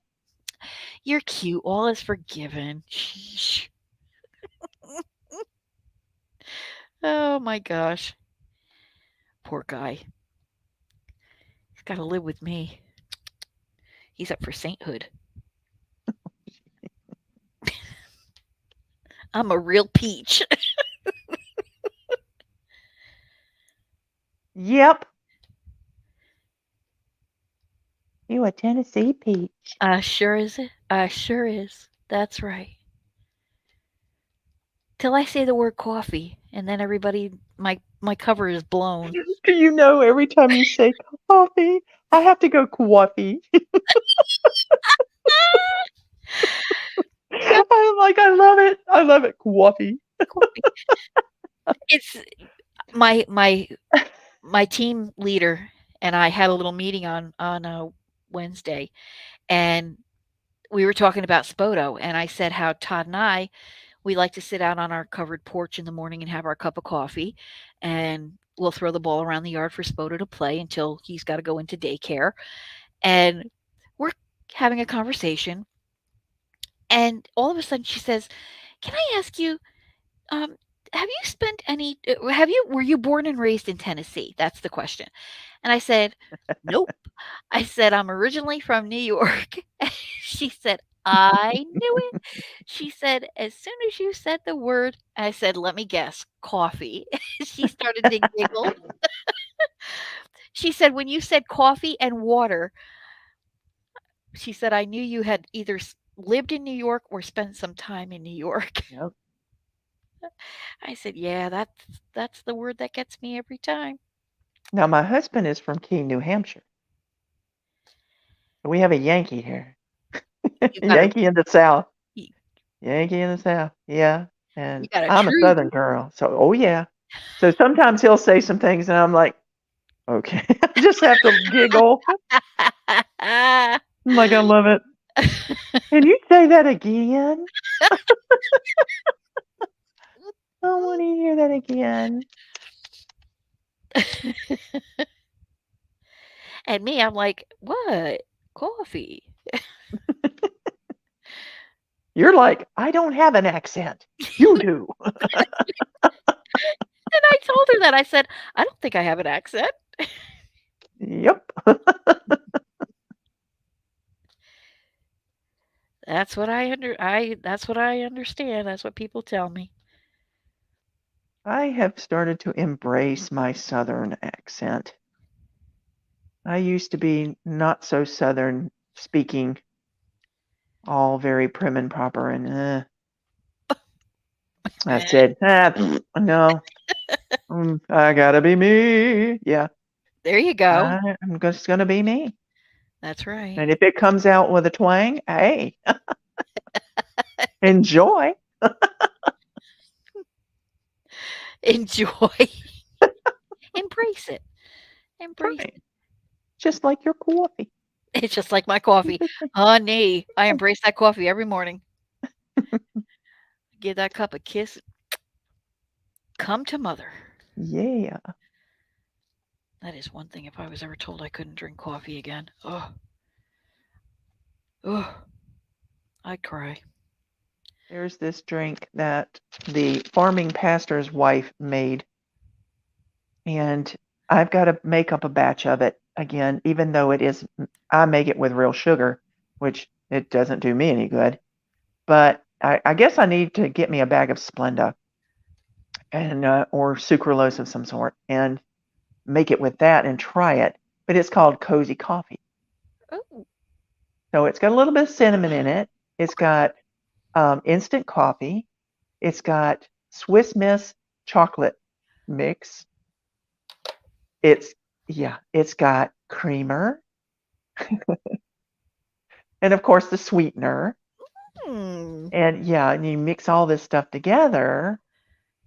You're cute. All is forgiven." Sheesh. Oh my gosh. Poor guy. He's got to live with me. He's up for sainthood. I'm a real peach. yep. You a Tennessee peach. Sure is it. Sure is. That's right. Till I say the word coffee, and then everybody, my cover is blown. Do you know every time you say coffee, I have to go coffee. Yep, I'm like, I love it. I love it. Coffee. coffee. It's my my team leader and I had a little meeting on Wednesday, and we were talking about Spoto, and I said how Todd and we like to sit out on our covered porch in the morning and have our cup of coffee, and we'll throw the ball around the yard for Spoto to play until he's got to go into daycare. And we're having a conversation, and all of a sudden she says, "Can I ask you, um, have you spent any? Have you were you born and raised in Tennessee?" That's the question. And I said, "Nope." I said, "I'm originally from New York." She said, "I knew it." She said, "As soon as you said the word," I said, "Let me guess, coffee." She started to giggle. She said, "When you said coffee and water," she said, "I knew you had either lived in New York or spent some time in New York." Yep. I said, "Yeah, that's the word that gets me every time." Now, my husband is from Keene, New Hampshire. We have a Yankee here. You got a Yankee in the South. you Yankee in the South. Yeah. you And got a I'm a true Southern girl. So, oh, yeah. So sometimes he'll say some things, and I'm like, okay. I just have to giggle. I'm like, I love it. Can you say that again? I want to hear that again. And me, I'm like, "What? Coffee?" You're like, I don't have an accent. You do. And I told her that. I said, "I don't think I have an accent." Yep. That's what I understand. That's what people tell me. I have started to embrace my Southern accent. I used to be not so Southern speaking, all very prim and proper, and I Eh, said, no, I gotta be me. Yeah, there you go. I'm just gonna be me. That's right. And if it comes out with a twang, hey, enjoy. Enjoy. Embrace it. Embrace Fine. Just like your coffee. it. It's just like my coffee. Honey, I embrace that coffee every morning. Give that cup a kiss. Come to mother. Yeah. That is one thing if I was ever told I couldn't drink coffee again. Oh, oh, I'd cry. There's this drink that the farming pastor's wife made, and I've got to make up a batch of it again, even though I make it with real sugar, which it doesn't do me any good. But I guess I need to get me a bag of Splenda and or sucralose of some sort and make it with that and try it. But it's called Cozy Coffee. Oh, So it's got a little bit of cinnamon in it. It's got instant coffee. It's got Swiss Miss chocolate mix. It's it's got creamer and of course the sweetener. hmm. And yeah, and you mix all this stuff together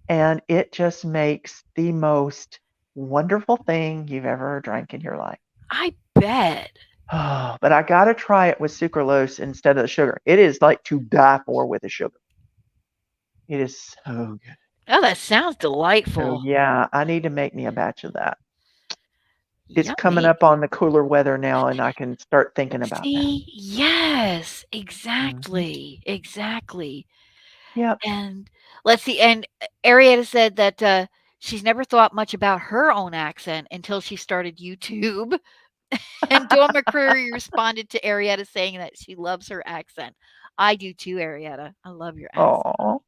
and it just makes the most wonderful thing you've ever drank in your life. I bet. Oh, but I gotta try it with sucralose instead of the sugar. It is like to die for with the sugar. It is so good. Oh, that sounds So delightful. yeah, I need to make me a batch of that. It's coming Yummy. up on the cooler weather now, and I can start thinking about that. See? Yes, Mhm. exactly, exactly. Yep. And let's see, and Arietta said that, she's never thought much about her own accent until she started YouTube. And Dawn McCreary responded to Arietta saying that she loves her accent. I do too, Arietta. I love your accent. Oh,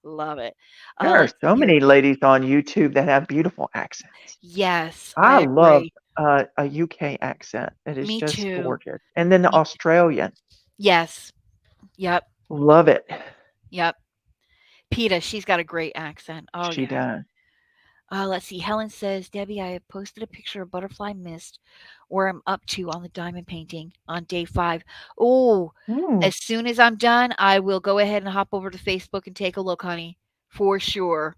Love it. there are Let's so see here. many ladies on YouTube that have beautiful accents. Yes, I I love agree. a UK accent. It is Me just too. gorgeous. And then the Me Australian. yes. Yep, Love it. yep. PETA, she's got a great accent. Oh, She yeah. does. Let's see. Helen says, Debbie, I have posted a picture of butterfly mist where I'm up to on the diamond painting on day 5. Oh, Mm, as soon as I'm done, I will go ahead and hop over to Facebook and take a look, honey, for sure.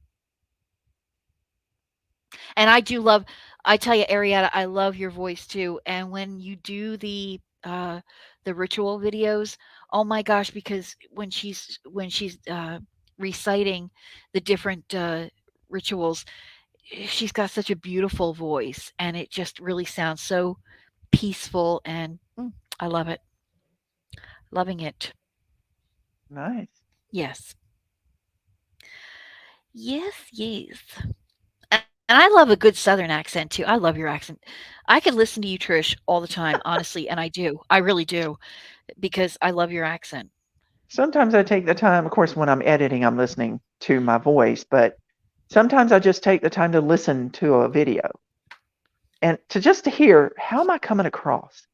And I do love, I tell you, Arietta, I love your voice too. And when you do the ritual videos, oh my gosh, because when she's reciting the different rituals, she's got such a beautiful voice, and it just really sounds so peaceful. And I love it, loving it. nice. Yes, yes, yes. And I love a good Southern accent too. I love your accent. I could listen to you, Trish, all the time, honestly, and I do. I really do because I love your accent. Sometimes I take the time, of course, when I'm editing, I'm listening to my voice, but sometimes I just take the time to listen to a video and to hear how am I coming across.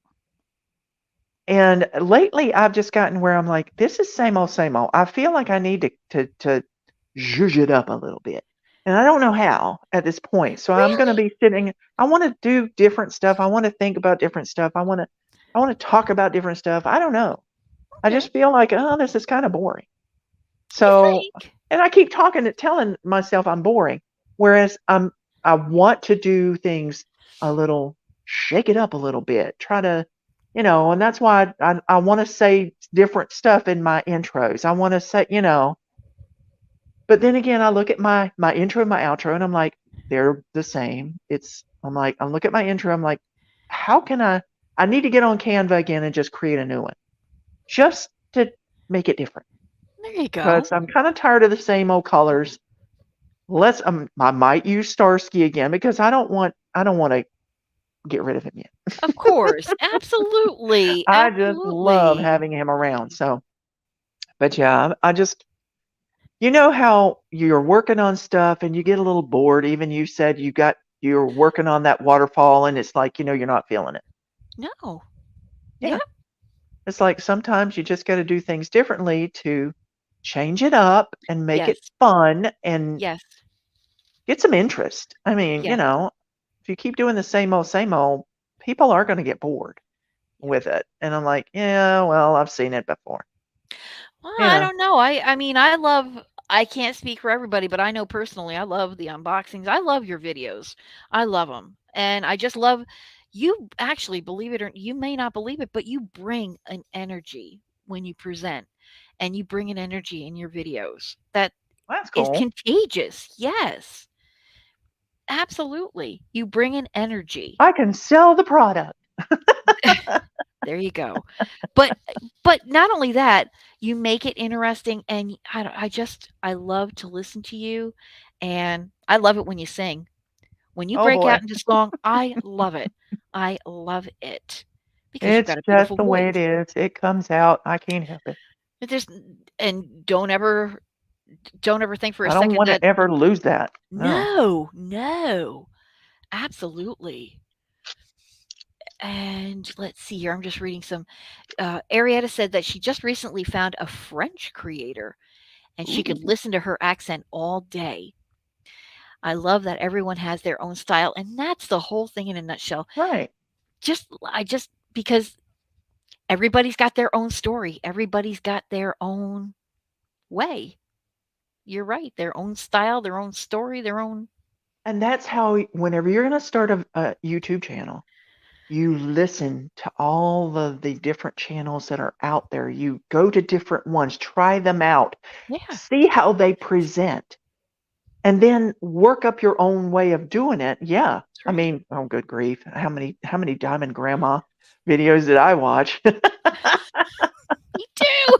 And lately, I've just gotten where I'm like, this is same old, same old. I feel like I need to zhuzh it up a little bit, and I don't know how at this point. So I'm going to Really? be sitting. I want to do different stuff. I want to think about different stuff. I want to talk about different stuff. I don't know. I Okay. just feel like, oh, this is kind of boring. You So, think? and I keep telling myself I'm boring, whereas I want to do things a little, shake it up a little bit, try to, and that's why I want to say different stuff in my intros. I want to say, but then again, I look at my intro and my outro, and I'm like, they're the same. I'm like, I look at my intro, I'm like, how can I need to get on Canva again and just create a new one, just to make it different There you go. because I'm kind of tired of the same old colors. I might use Starsky again because I don't want to get rid of him yet. Of course. Absolutely. I just love Absolutely. having him around. So, but yeah, I just you know how you're working on stuff and you get a little bored. Even you said you're working on that waterfall and it's like you're not feeling it. No. Yeah, Yeah. it's like sometimes you just got to do things differently to change it up and make it Yes. fun and Yes. get some interest. I mean, Yes. if you keep doing the same old, people are going to get bored Yep. with it. And I'm like, yeah, well, I've seen it before. Well, You I know, don't know. I mean, I can't speak for everybody, but I know personally I love the unboxings. I love your videos. I love them, and I just love you actually, believe it or you may not believe it, but you bring an energy when you present, and you bring an energy in your videos that That's is cool. contagious. Yes, absolutely. You bring an energy. I can sell the product. There you go. But but not only that, you make it interesting, and I love to listen to you, and I love it when you sing. When you Oh break boy. out into song, I love it. I love it because you've It's got a just beautiful the way voice. it is. It comes out. I can't help it. But there's and don't ever think for a I don't second want that to ever lose that. No. no, no, absolutely. And let's see here. I'm just reading some. Arietta said that she just recently found a French creator and she could Ooh, listen to her accent all day. I love that everyone has their own style, and that's the whole thing in a nutshell. right. I just because everybody's got their own story, everybody's got their own way. You're right, their own style, their own story, their own And that's how, whenever you're going to start a YouTube channel, you listen to all of the different channels that are out there. You go to different ones, try them out, yeah, see how they present, and then work up your own way of doing it. Yeah. that's I right. mean, oh good grief. How many Diamond Grandma videos did I watch? Me too.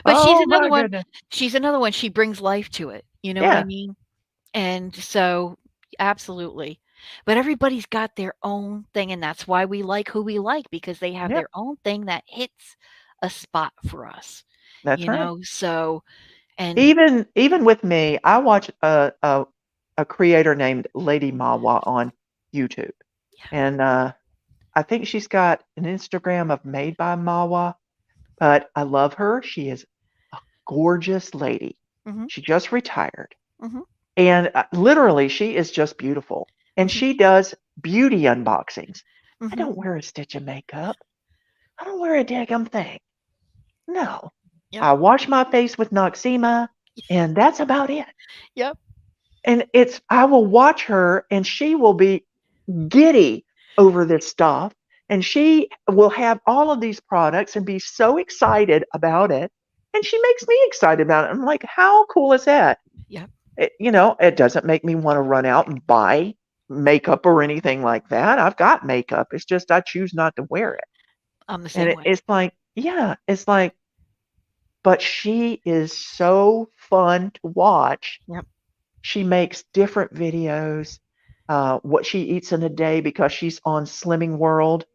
But Oh my goodness. she's another one, she brings life to it, you know what I Yeah. mean? And so absolutely. But everybody's got their own thing, and that's why we like who we like because they have Yep. their own thing that hits a spot for us, That's you right. know? So and Even with me, I watch a creator named Lady Mawa on YouTube. yeah, And I think she's got an Instagram of Made by Mawa, but I love her. She is a gorgeous lady. mhm, She just retired. mhm, And literally, she is just beautiful. And mhm, she does beauty unboxings. I mhm. don't wear a stitch of makeup. I don't wear a daggum thing. No. Yep, I wash my face with Noxema, and that's about it. yep, And I will watch her, and she will be giddy over this stuff. And she will have all of these products and be so excited about it. And she makes me excited about it. I'm like, how cool is that? yep. It doesn't make me want to run out and buy makeup or anything like that. I've got makeup. It's just I choose not to wear it. I'm the And same way. it's like, yeah, it's like, but she is so fun to watch. Yep, She makes different videos, what she eats in a day because she's on Slimming World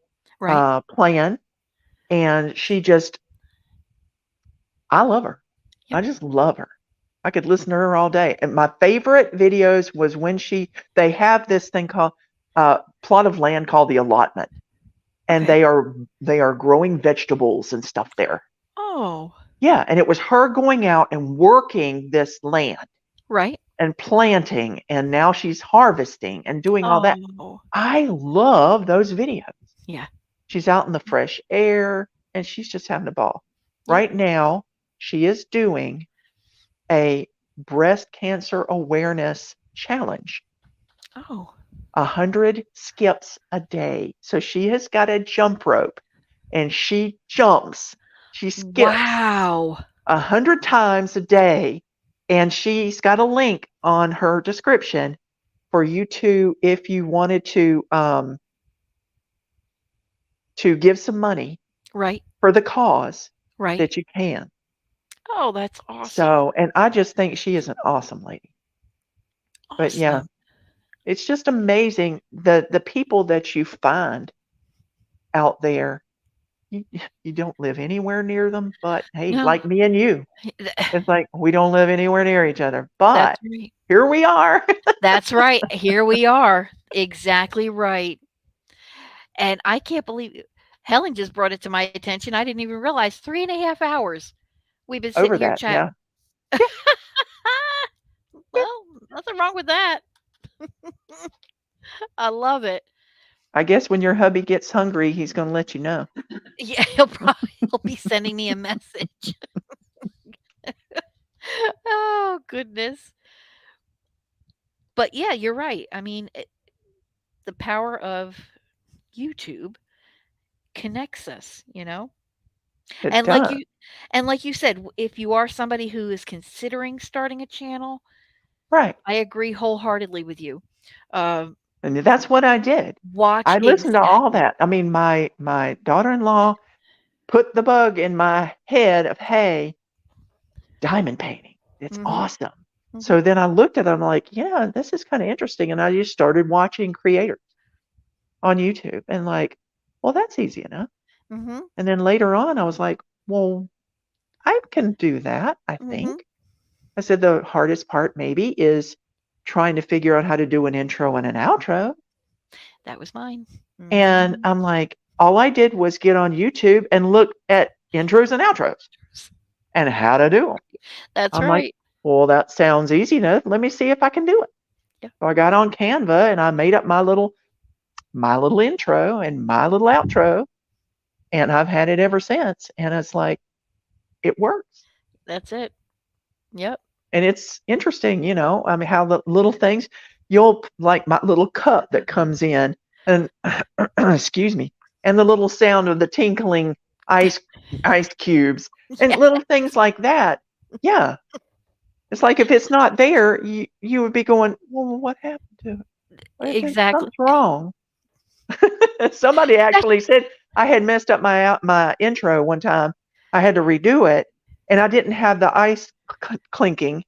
right, plan, and I love her. yep, I just love her. I could listen to her all day. And my favorite videos was when they have this thing called plot of land called the allotment, and okay. they are growing vegetables and stuff there. Oh, Yeah, and it was her going out and working this land right. and planting, and now she's harvesting and doing all that. Oh, I love those videos. yeah, She's out in the fresh air and she's just having a ball. yep. Right now, she is doing a breast cancer awareness challenge, Oh, 100 skips a day. So she has got a jump rope and she skips wow. 100 times a day. And she's got a link on her description for you to, if you wanted to give some money Right, for the cause, right. that you can. Oh, that's awesome. So, and I just think she is an awesome lady. But yeah, Awesome. it's just amazing the people that you find out there. You, you don't live anywhere near them, but hey, No, like me and you, it's like we don't live anywhere near each other, that's but right. here we are. That's right. Here we are. Exactly right. And I can't believe Helen just brought it to my attention. I didn't even realize 3.5 hours we've been sitting Over here that. Yeah. chatting. Yeah. Yeah. Well, nothing wrong with that. I love it. I guess when your hubby gets hungry, he's going to let you know. Yeah, he'll be sending me a message. Oh, goodness. But yeah, you're right. I mean, the power of YouTube connects us, you know? It And like does. you and like you said, if you are somebody who is considering starting a channel, Right. I agree wholeheartedly with you. Um, And that's what I did. watch I listened to all exactly. that. I mean, my daughter-in-law put the bug in my head of, hey, diamond painting. It's Mhm, awesome. So mhm, then I looked at it, I'm like, yeah, this is kind of interesting. And I just started watching creators on YouTube and like, well, that's easy enough. mhm, And then later on, I was like, well, I can do that, I mhm. think. I said the hardest part maybe is trying to figure out how to do an intro and an outro. That was mine. And Mhm. I'm like, all I did was get on YouTube and look at intros and outros and how to do them. That's I'm like, right. well, that sounds easy enough. Let me see if I can do it. Yeah, So I got on Canva and I made up my little intro and my little outro, and I've had it ever since. And it's like it works. that's it. Yep. And it's interesting, I mean, how the little things you'll like my little cup that comes in and excuse me, and the little sound of the tinkling ice ice cubes and Yeah, little things like that. Yeah. It's like if it's not there, you would be going, well, what happened to it? exactly. Something's wrong. Somebody That's actually said I had messed up my intro one time. I had to redo it, and I didn't have the ice clinking,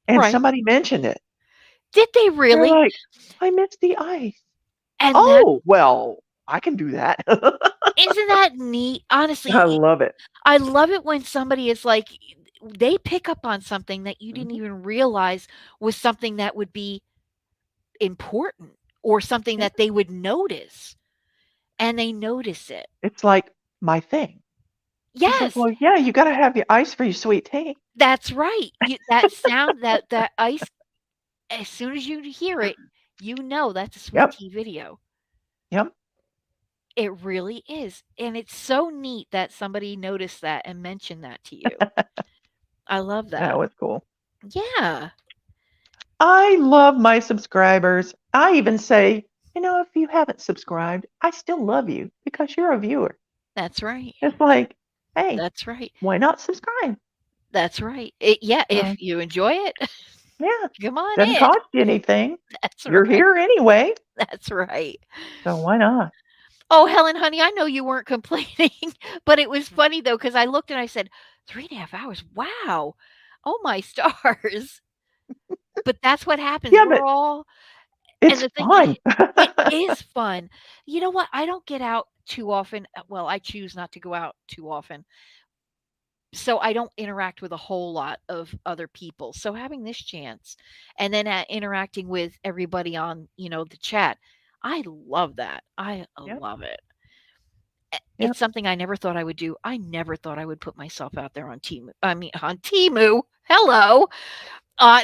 and right. somebody mentioned it. Did they They're really? like, "I missed the ice." And that Oh, well, I can do that. isn't that neat? I Honestly, love it. I love it when somebody is like they pick up on something that you didn't Mhm. even realize was something that would be important or something Yeah, that they would notice, and they notice it. it's like my thing. It's like, Yes, well, yeah, you gotta have your ice for your sweet tea. that's right. You that sound that ice as soon as you hear it, you know that's a sweet Yep, tea video. yep. It really is, and it's so neat that somebody noticed that and mentioned that to you. I love That that. was cool. Yeah, I love my subscribers. I even say, if you haven't subscribed, I still love you because you're a viewer. that's right. It's like, hey, That's right. why not subscribe? That's right. It yeah, if So, you enjoy it, yeah, come on doesn't in. cost you anything. That's You're right. here anyway, That's right. so why not? Oh, Helen, honey, I know you weren't complaining, but it was funny though because I looked and I said, 3.5 hours. Wow. Oh my stars. But that's what happens. Yeah, We're but all and it's the thing fun. it is fun. You know what? I don't get out too often. Well, I choose not to go out too often. So I don't interact with a whole lot of other people. So having this chance and then interacting with everybody on, the chat, I love that. I Yep, love it. yep. It's something I never thought I would do. I never thought I would put myself out there on Temu. I mean, on Temu. Hello. On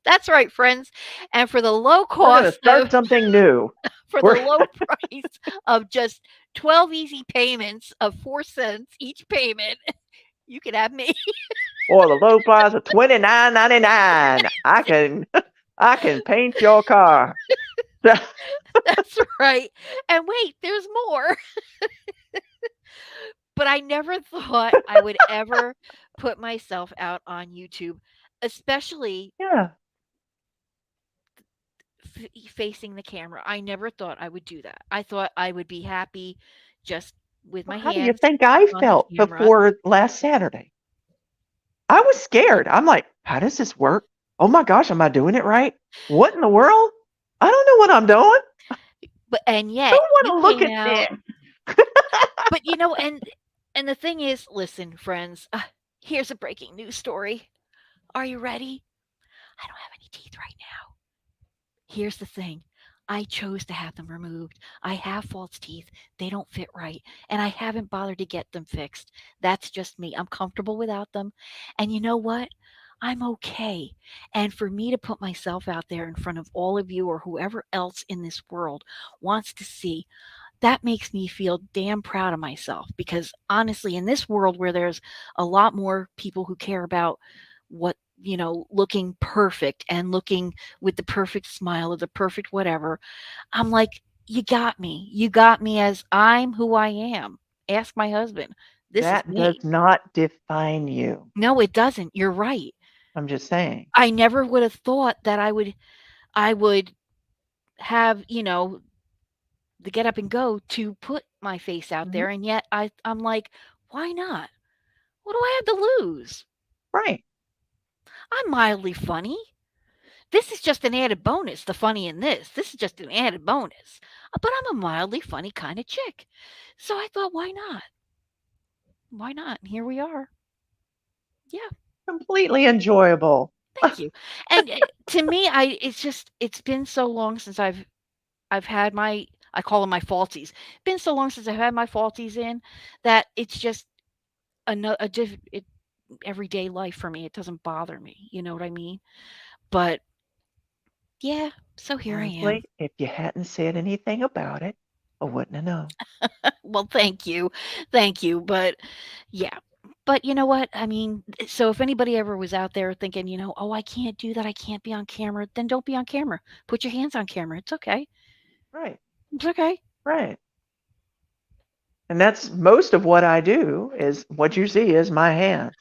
That's right, friends. And for the low We're gonna cost start of something new. for the We're low price of just 12 easy payments of 4 cents each payment, you could have me. or the low price of 29.99. I can paint your car. That's right. And wait, there's more. But I never thought I would ever put myself out on YouTube, especially Yeah. facing the camera. I never thought I would do that. I thought I would be happy just with Well, my how do you hands think I on the felt camera. before last Saturday? I was scared. I'm like, how does this work? Oh my gosh, am I doing it right? What in the world? I don't know what I'm doing. But and Who yet you want to look came at out this? but and the thing is, listen, friends, here's a breaking news story. Are you ready? I don't have any teeth right now. Here's the thing. I chose to have them removed. I have false teeth. They don't fit right. And I haven't bothered to get them fixed. That's just me. I'm comfortable without them. And you know what? I'm okay. And for me to put myself out there in front of all of you or whoever else in this world wants to see, that makes me feel damn proud of myself because honestly, in this world where there's a lot more people who care about what, looking perfect and looking with the perfect smile or the perfect whatever, I'm like, you got me. You got me as I'm who I am. Ask my husband. This is That me. does not define you. No, it doesn't. You're right. I'm just saying. I never would have thought that I would have, the get up and go to put my face out Mhm. there, and yet I'm like, "Why not? What do I have to lose? Right. I'm mildly funny. This is just an added bonus, the funny in this. This is just an added bonus. But I'm a mildly funny kind of chick." So I thought, "Why not? Why not?" And here we are. Yeah, Completely enjoyable. thank you. And, to me, it's been so long since I've had my I call them my faulties. Been so long since I've had my faulties in that it's just a diff it everyday life for me. It doesn't bother me, you know what I mean? But yeah, so here I am. Honestly, if you hadn't said anything about it, I wouldn't have known. Well, thank you. Thank you, but yeah. But you know what? I mean, so if anybody ever was out there thinking, "Oh, I can't do that. I can't be on camera," then don't be on camera. Put your hands on camera. It's okay. Right. It's okay. Right. And that's most of what I do is what you see is my hands.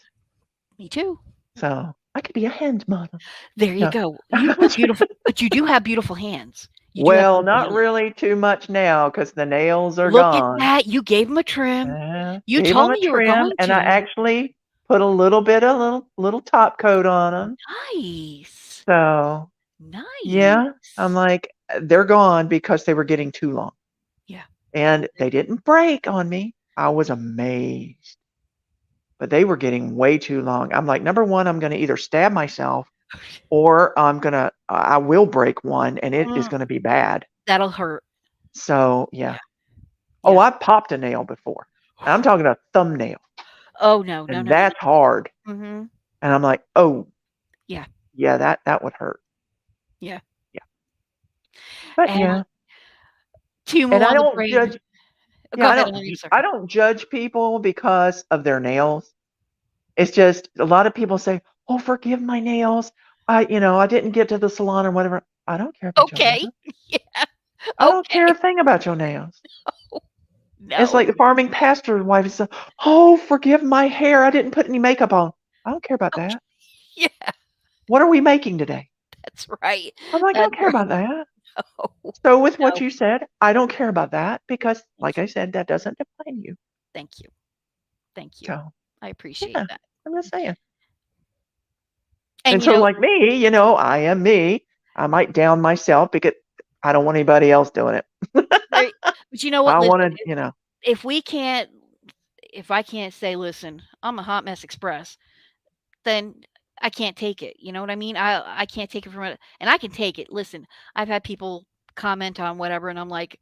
Me too. So I could be a hand model. There you No. go. You have beautiful but you do have beautiful hands. You do have Well, beautiful not hands. really too much now because the nails are Look at gone. that. You gave him a trim. You Gave them told a me you were trim, going and I to. actually put a little bit of little top coat on them. Nice. So, yeah, I'm Nice. like, they're gone because they were getting too long, Yeah. and they didn't break on me. I was amazed, but they were getting way too long. I'm like, number one, I'm going to either stab myself or I will break one, and it is Mm, going to be bad. that'll hurt. So, yeah. Yeah. Oh, Yeah. I popped a nail before. And I'm talking a thumbnail, Oh, no. No, and no, no, that's hard. no. Mhm. And I'm like, oh, Yeah. yeah, that would hurt. Yeah. Yeah. But And yeah. Tumu And I on the don't brain. judge Go yeah, ahead. I'm I sorry. don't judge people because of their nails. It's just a lot of people say, "Oh, forgive my nails. I didn't get to the salon or whatever." I don't care about your Okay. nails. Yeah. I don't care Okay. a thing about your nails. It's No. like the farming pastor's wife is, "Oh, forgive my hair. I didn't put any makeup on." I don't care about Okay. that. Yeah. What are we making today? That's right. I'm like, "I That's don't care right. about that." No. So with what No. you said, I don't care about that because, Thank like you. I said, that doesn't define you. Thank you. Thank you. So, I appreciate yeah, that. I'm just saying. And And you so, know like me, I am me. I might down myself because I don't want anybody else doing it. Right. But you know what? I Listen, want to. if we can't if I can't say, "Listen, I'm a hot mess express," then I can't take it, you know what I mean? I can't take it from it and I can take it. Listen, I've had people comment on whatever, and I'm like,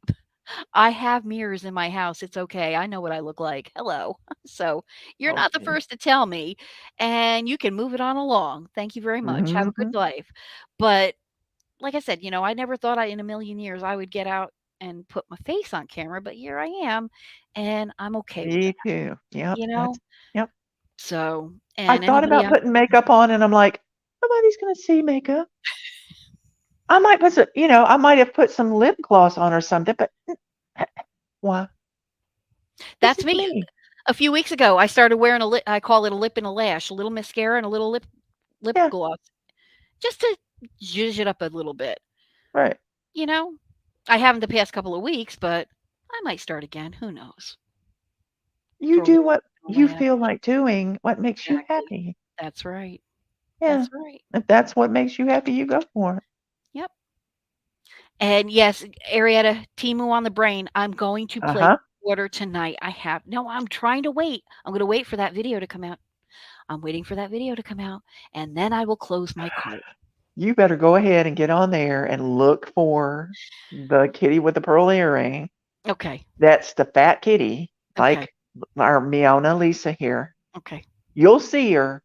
"I have mirrors in my house, it's okay, I know what I look like, hello." So, you're not the Okay. first to tell me, and you can move it on along. Thank you very much, have a good Hmm. life. But, like I said, I never thought I in a million years I would get out and put my face on camera, but here I am, and I'm okay with Me that, too. Yep. you know? Yep. So, I and thought anybody about out putting makeup on, and I'm like, nobody's going to see makeup. I might put I might have put some lip gloss on or something, but why? This that's is me. me. A few weeks ago, I started wearing a lip I call it a lip and a lash, a little mascara and a little lip Yeah. gloss, just to zhuzh it up a little bit, Right. you know? I haven't the past couple of weeks, but I might start again, who knows? You Throw a little do what on my you ass. feel like doing, what makes you Exactly. happy. That's right. Yeah. That's right. If that's what makes you happy, you go for it. Yep. And yes, Arietta, Timu on the brain, I'm going to play Uh-huh. water tonight. I'm trying to wait. I'm gonna wait for that video to come out. I'm waiting for that video to come out, and then I will close my cart. You better go ahead and get on there and look for the kitty with the pearl earring. Okay. That's the fat kitty, Okay. like our Meowna Lisa here. Okay. You'll see her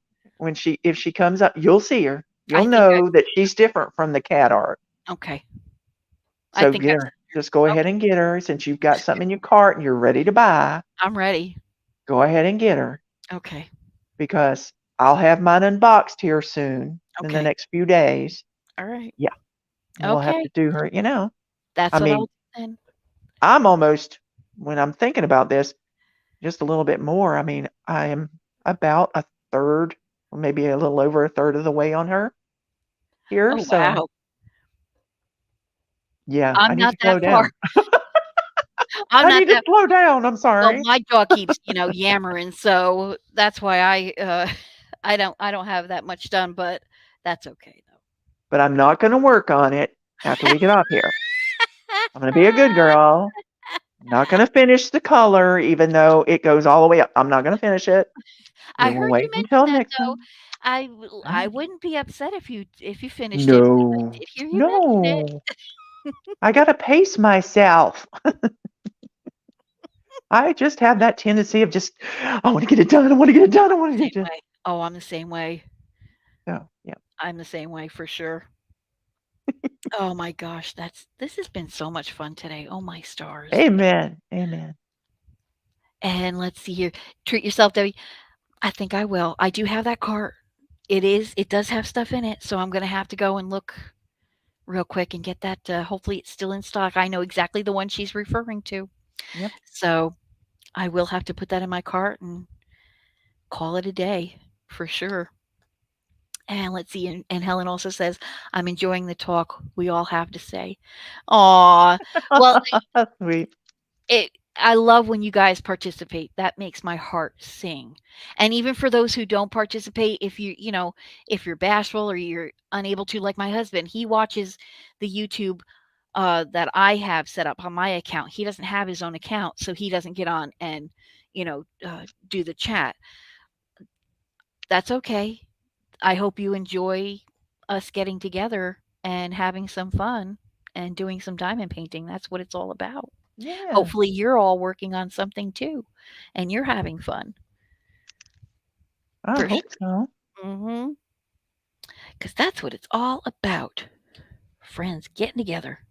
if she comes up, you'll see her. I You'll think I know that she's different from the cat art. okay. I So think get I've her. just go ahead Okay, and get her since you've got something in your cart and you're ready to buy. I'm ready. Go ahead and get her Okay, because I'll have mine unboxed here soon in the okay. next few days. All right. Yeah, we'll have Okay. to do her. I That's what I'll mean, do then. I'm almost, when I'm thinking about this, just a little bit more. I mean, I am about a third, or maybe a little over a third of the way on her here. Oh, So, wow. yeah, I I'm need not to that slow far. down. I'm I not need to that slow down. I'm well, sorry. my dog keeps, yammering, so that's why I don't have that much done, but that's okay though. But I'm not going to work on it after we get off here. I'm going to be a good girl. I'm not going to finish the color, even though it goes all the way up. I'm not going to finish it. We I will heard you wait mention until that next though. time. I Oh, wouldn't be upset if you finished it. I no, did hear you mention it. no. I got to pace myself. I just have that tendency of just, I want to get it done. I want to get it done. I want to get Same it done. way. Oh, I'm the same way. So, yeah. I'm the same way for sure. Oh my gosh, this has been so much fun today. Oh my stars. Amen. Amen. And let's see here. Treat yourself, Debbie. I think I will. I do have that cart. It does have stuff in it, so I'm gonna have to go and look real quick and get that. Hopefully, it's still in stock. I know exactly the one she's referring to, Yep. so I will have to put that in my cart and call it a day for sure. And let's see. And Helen also says, "I'm enjoying the talk we all have to say." Aw, well, Sweet. I love when you guys participate. That makes my heart sing. And even for those who don't participate, if you're bashful or you're unable to, like my husband, he watches the YouTube that I have set up on my account. He doesn't have his own account, so he doesn't get on and do the chat. That's okay. I hope you enjoy us getting together and having some fun and doing some diamond painting. That's what it's all about. Yeah. Hopefully, you're all working on something too, and you're having fun I for hope sure. so. Because that's what it's all about. Friends getting together,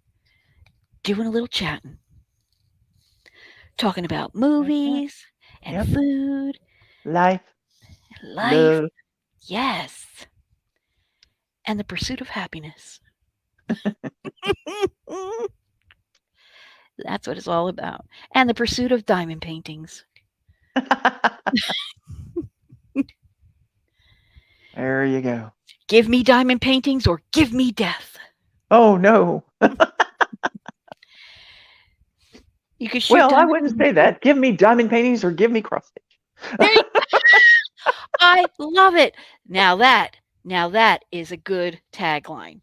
doing a little chatting, talking about That's it. movies and Yep. food Life, and life. love. Yes. And the pursuit of happiness. That's what it's all about. And the pursuit of diamond paintings. There you go. Give me diamond paintings or give me death. Oh, no. You could shoot Well, I diamond. wouldn't say that. Give me diamond paintings or give me cross There stitch. you I love it. Now that is a good tagline.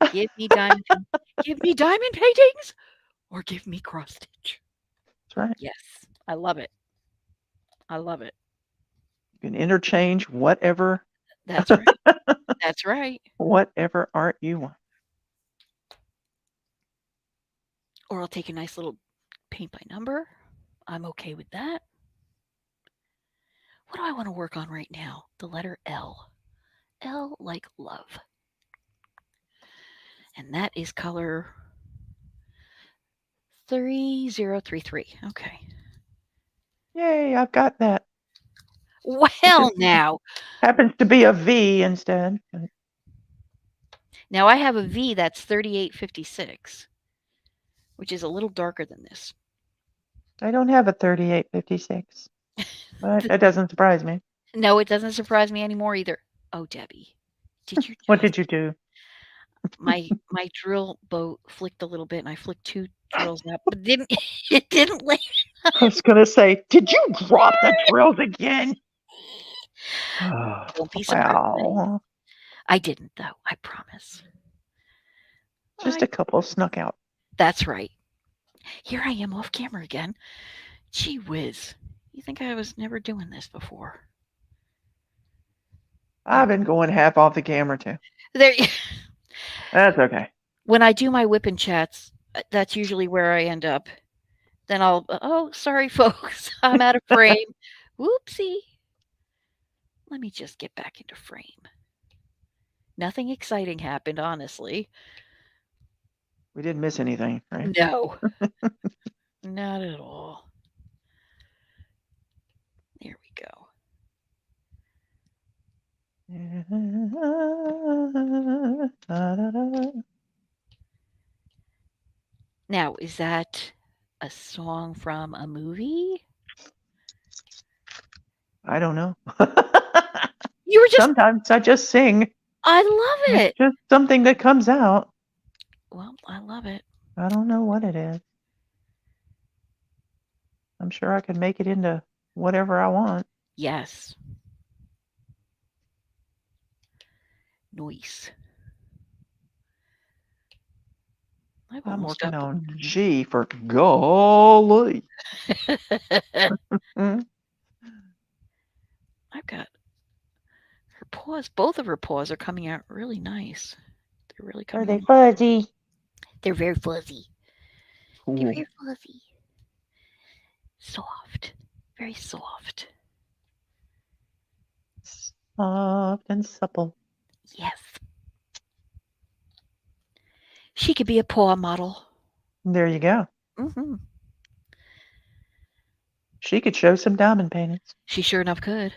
Give me diamond paint give me diamond paintings or give me cross stitch. That's right. Yes, I love it. I love it. You can interchange That's right. That's right. whatever art you want. Or I'll take a nice little paint by number. I'm okay with that. What do I want to work on right now? The letter L. L like love. And that is color 3033. Okay. Yay, I've got that. It Well, just now. happens to be a V instead. Now I have a V that's 3856, which is a little darker than this. I don't have a 3856, but that doesn't surprise me. No, it doesn't surprise me anymore either. Oh, Debbie, did you What just did you do? my drill boat flicked a little bit and I flicked two drills up, but didn't it didn't land. I was going to say, did you drop the drills again? Oh, Don't be surprised. wow. I didn't though, I promise. Just a I couple snuck out. That's right. Here I am off camera again. Gee whiz. You think I was never doing this before? I've been going half off the camera too. There That's okay. when I do my whip and chats, that's usually where I end up. Then oh, sorry, folks, I'm out of frame. Whoopsie. Let me just get back into frame. Nothing exciting happened, honestly. We didn't miss anything, right? No, not at all. There we go. Now, is that a song from a movie? I don't know. You were just Sometimes I just sing. I love It's it. just something that comes out. Well, I love it. I don't know what it is. I'm sure I could make it into whatever I want. Yes. Nice. I'm I'm almost working up. on G for golly. Mm. I've got her paws. Both of her paws are coming out really nice. They're really Are coming they along. fuzzy? They're very fuzzy. They're Cool. very fuzzy. Soft. Very soft. Soft and supple. Yes. She could be a paw model. There you go. Hmm. She could show some diamond paintings. She sure enough could.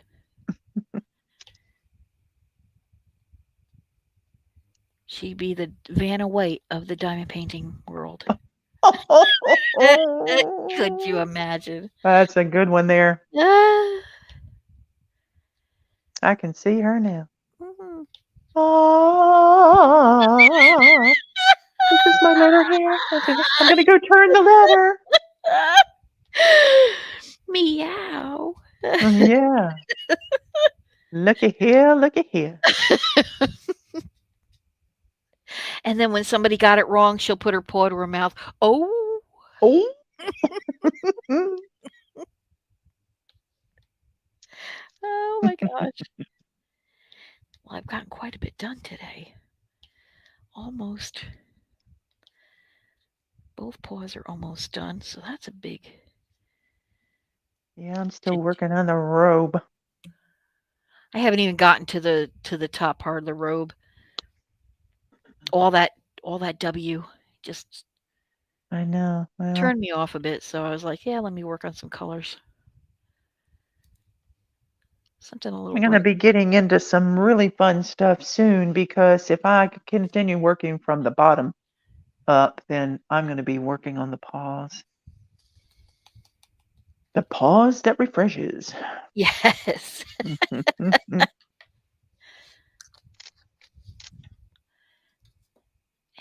She'd be the Vanna White of the diamond painting world. Could you imagine? That's a good one there. Ah, I can see her now. mhm. Ah, this is my letter here. I'm gonna go turn the letter. Meow. Yeah. Looky here, looky here. And then when somebody got it wrong, she'll put her paw to her mouth. Oh, Oh. Mm. oh my gosh. Well, I've gotten quite a bit done today. Almost. Both paws are almost done, so that's a big. Yeah, I'm still working on the robe. I haven't even gotten to the top part of the robe. All that all that W just I know. Well, turned me off a bit, so I was like, yeah, let me work on some colors. Something a little I'm gonna bright. be getting into some really fun stuff soon because if I continue working from the bottom up, then I'm gonna be working on the paws. The pause that refreshes. Yes.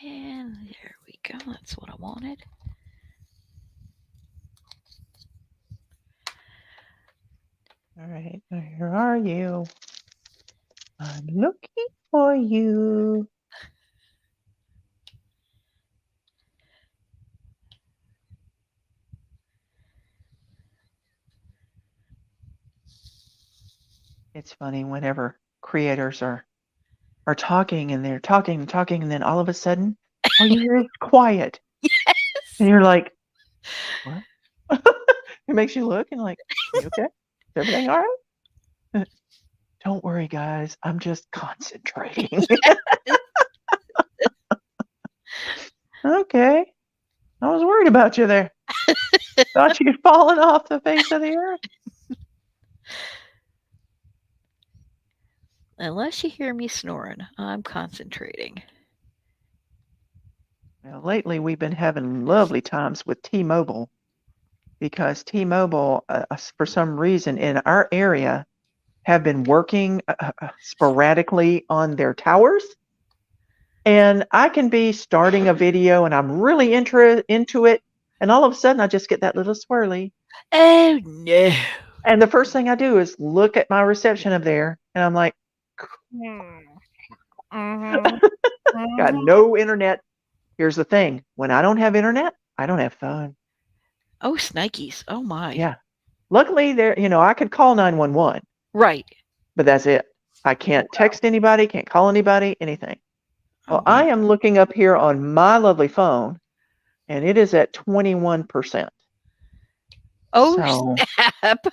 And there we go. That's what I wanted. All right, where are you? I'm looking for you. It's funny whenever creators are talking and they're talking and talking, and then all of a sudden, all you hear is quiet, and you're like, "What?" It makes you look and like, "You okay? Is everything all right?" Don't worry, guys. I'm just concentrating. Okay. I was worried about you there. Thought you'd fallen off the face of the earth. Unless you hear me snoring, I'm concentrating. Now, lately, we've been having lovely times with T-Mobile because T-Mobile, for some reason, in our area, have been working sporadically on their towers. And I can be starting a video and I'm really into it. And all of a sudden, I just get that little swirly. Oh no. And the first thing I do is look at my reception up there. And I'm like, Mhm. got Mhm. no internet. Here's the thing. When I don't have internet, I don't have phone. Oh, snikes. Oh my. Yeah. Luckily, I could call 911, Right. but that's it. I can't text anybody, can't call anybody, anything. Oh Well, I wow. am looking up here on my lovely phone, and it is at 21%. Oh So, snap.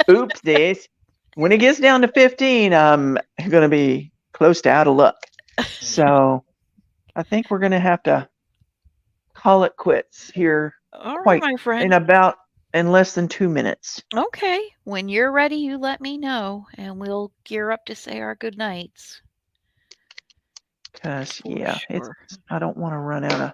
oopsies. When it gets down to 15, I'm going to be close to out of luck. So, I think we're going to have to call it quits here All right, quite my in friend. about in less than 2 minutes. Okay. When you're ready, you let me know, and we'll gear up to say our good nights. Cause For yeah, it's sure. I don't want to run out of.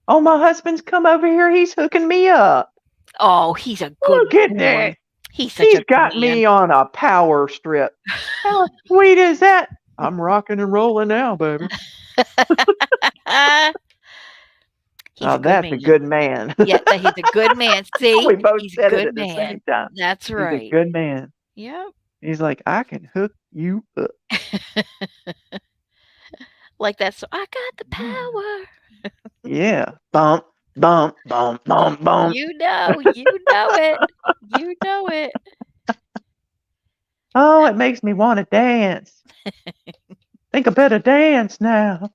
Oh, my husband's come over here. He's hooking me up. Oh, he's a good Look at that. boy. He's such He's a good got man. me on a power strip. How sweet is that? I'm rocking and rolling now, baby. He's Now a good that's a man. good man. Yeah, that he's a good man. See? We both He's a said it good at the man. same time. That's He's a right. good man. Yep. He's like, I can hook you up. Like that. So I got the Yeah. power. Yeah. Bump, bump, bump, bump, bump. You know it. You know it. Oh, it makes me want to dance. Think I better dance now.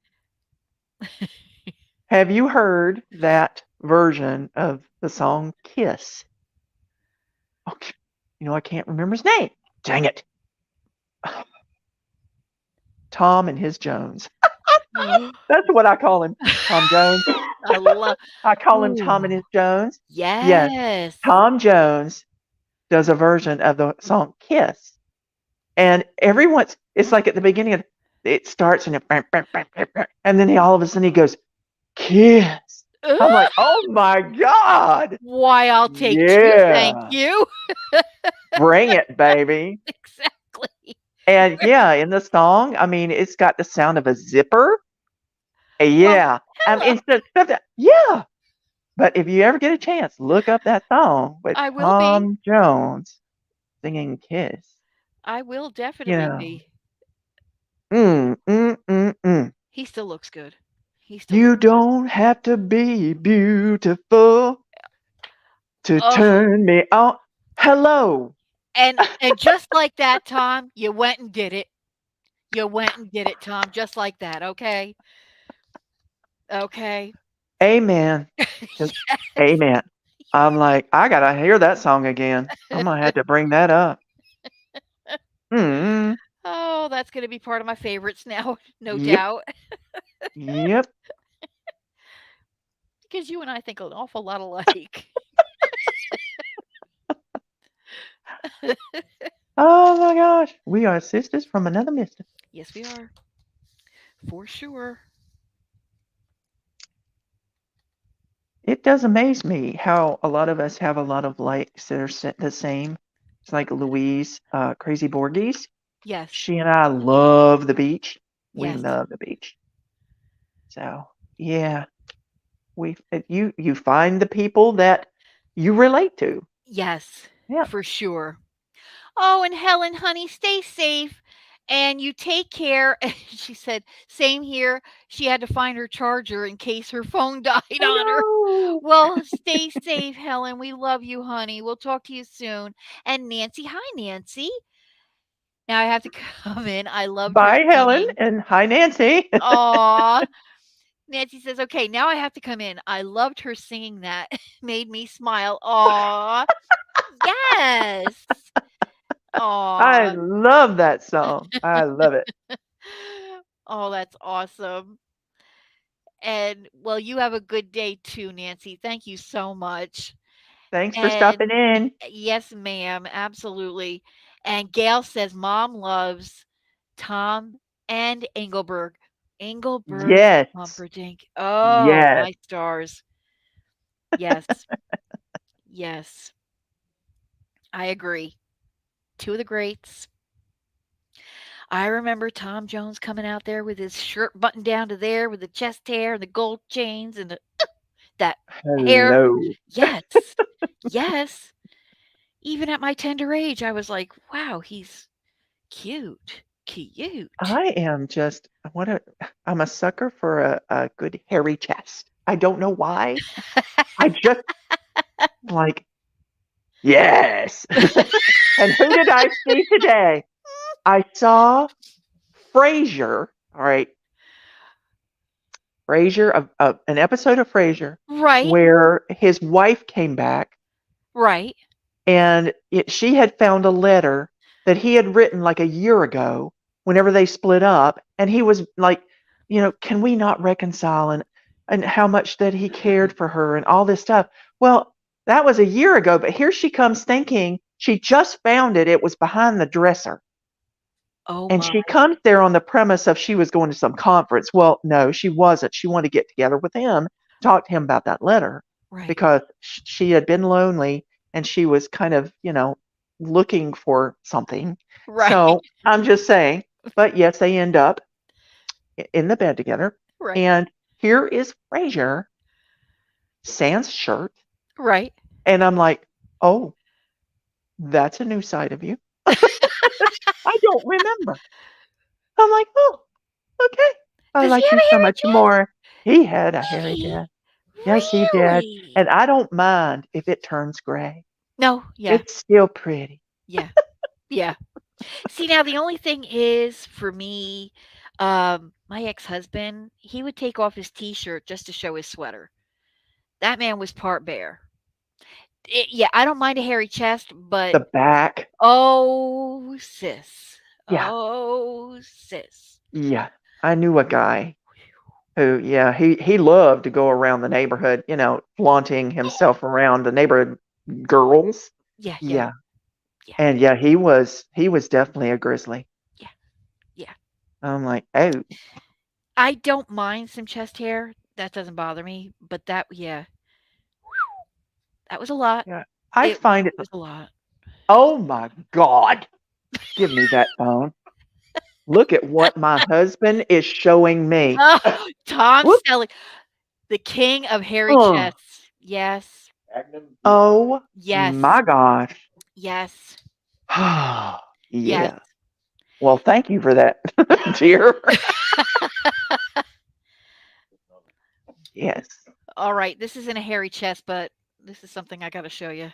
Have you heard that version of the song Kiss? Okay. I can't remember his name. Dang it. Tom and his Jones. That's what I call him. Tom Jones. I love. I call him Tom Ooh, and his Jones. Yes. yes. Tom Jones does a version of the song Kiss. And everyone's, it's like at the beginning of it starts and and then all of a sudden he goes, Kiss. I'm like, oh my God. Why, I'll take two, thank Yeah. you. Bring it, baby. Exactly. And yeah, in the song, I mean, it's got the sound of a zipper. Well, Yeah. hello. Instead of that, yeah. But if you ever get a chance, look up that song with I will be. Tom Jones singing Kiss. I will You definitely know, be. mm, mm, mm, mm. He still looks good. He still You looks good. don't have to be beautiful to Oh, turn me on. Hello. and just like that, Tom, you went and did it. You went and did it, Tom, just like that, okay? Okay. Amen. Just Yes. amen. I'm like, I gotta hear that song again. I'm gonna have to bring that up. Mm, Oh, that's gonna be part of my favorites now, no yep, doubt, yep. because you and I think an awful lot alike. Oh my gosh, we are sisters from another mister. Yes, we are, for sure. It does amaze me how a lot of us have a lot of likes that are the same. It's like Louise, Crazy Borgies. Yes, She and I love the beach. We yes, love the beach. So yeah, you find the people that you relate to. yes, Yeah. for sure. Oh, and Helen, honey, stay safe and you take care. And she said, same here. She had to find her charger in case her phone died I on her. know. Well, stay safe, Helen. We love you, honey. We'll talk to you soon. And Nancy, hi, Nancy. Now I have to come in. I loved her Bye, Helen, singing. and hi, Nancy. Aw. Nancy says, okay, now I have to come in. I loved her singing that. Made me smile. Aw. Yes. I Aw. love that song. I love it. Oh, that's awesome. And well, you have a good day too, Nancy. Thank you so much. Thanks for And stopping in. yes, ma'am, absolutely. And Gail says mom loves Tom and Engelberg. Engelberg Yes. Humperdinck. Oh, Yes. my stars. Yes, yes, I agree. Two of the greats. I remember Tom Jones coming out there with his shirt buttoned down to there with the chest hair and the gold chains and that hair. Hello. Yes, yes. Even at my tender age, I was like, wow, he's cute, cute. I am just what a I'm a sucker for a good hairy chest. I don't know why. I just like, yes. And who did I see today? I saw Frasier. All right, Frasier, an episode of Frasier Right, where his wife came back right. and she had found a letter that he had written like a year ago whenever they split up. And he was like, can we not reconcile? And and how much that he cared for her and all this stuff. Well, that was a year ago, but here she comes thinking she just found it. It was behind the dresser. Oh And my. she comes there on the premise of she was going to some conference. Well, no, she wasn't. She wanted to get together with him, talk to him about that letter Right. because she had been lonely and she was kind of, looking for something. Right. So I'm just saying, but yes, they end up in the bed together. Right. And here is Frasier sans shirt. Right. And I'm like, oh, that's a new side of you. I don't remember. I'm like, oh, okay. I Does he like have you a so hairy much chest? more. He had a Did hairy he? chest. Yes, he did. Really? And I don't mind if it turns gray. No. Yeah. It's still pretty. Yeah. Yeah. See, now the only thing is for me, my ex-husband, he would take off his t-shirt just to show his sweater. That man was part bear. Yeah, I don't mind a hairy chest, but The back. oh, sis. Yeah. Oh, sis. Yeah. I knew a guy who, yeah, he loved to go around the neighborhood, flaunting himself around the neighborhood girls. Yeah, yeah, Yeah. yeah, And yeah, he was definitely a grizzly. yeah, yeah. I'm like, oh, I don't mind some chest hair. That doesn't bother me, but that, yeah, that was a lot. yeah. I It find it, was a lot. oh my God. Give me that phone. Look at what my husband is showing me. Oh, Tom Whoop. Selleck, the king of hairy Oh, chests. Yes, oh yes, my gosh. yes, yes. Yeah. Well, thank you for that, dear. Yes. All right, this isn't a hairy chest, but this is something I gotta show you.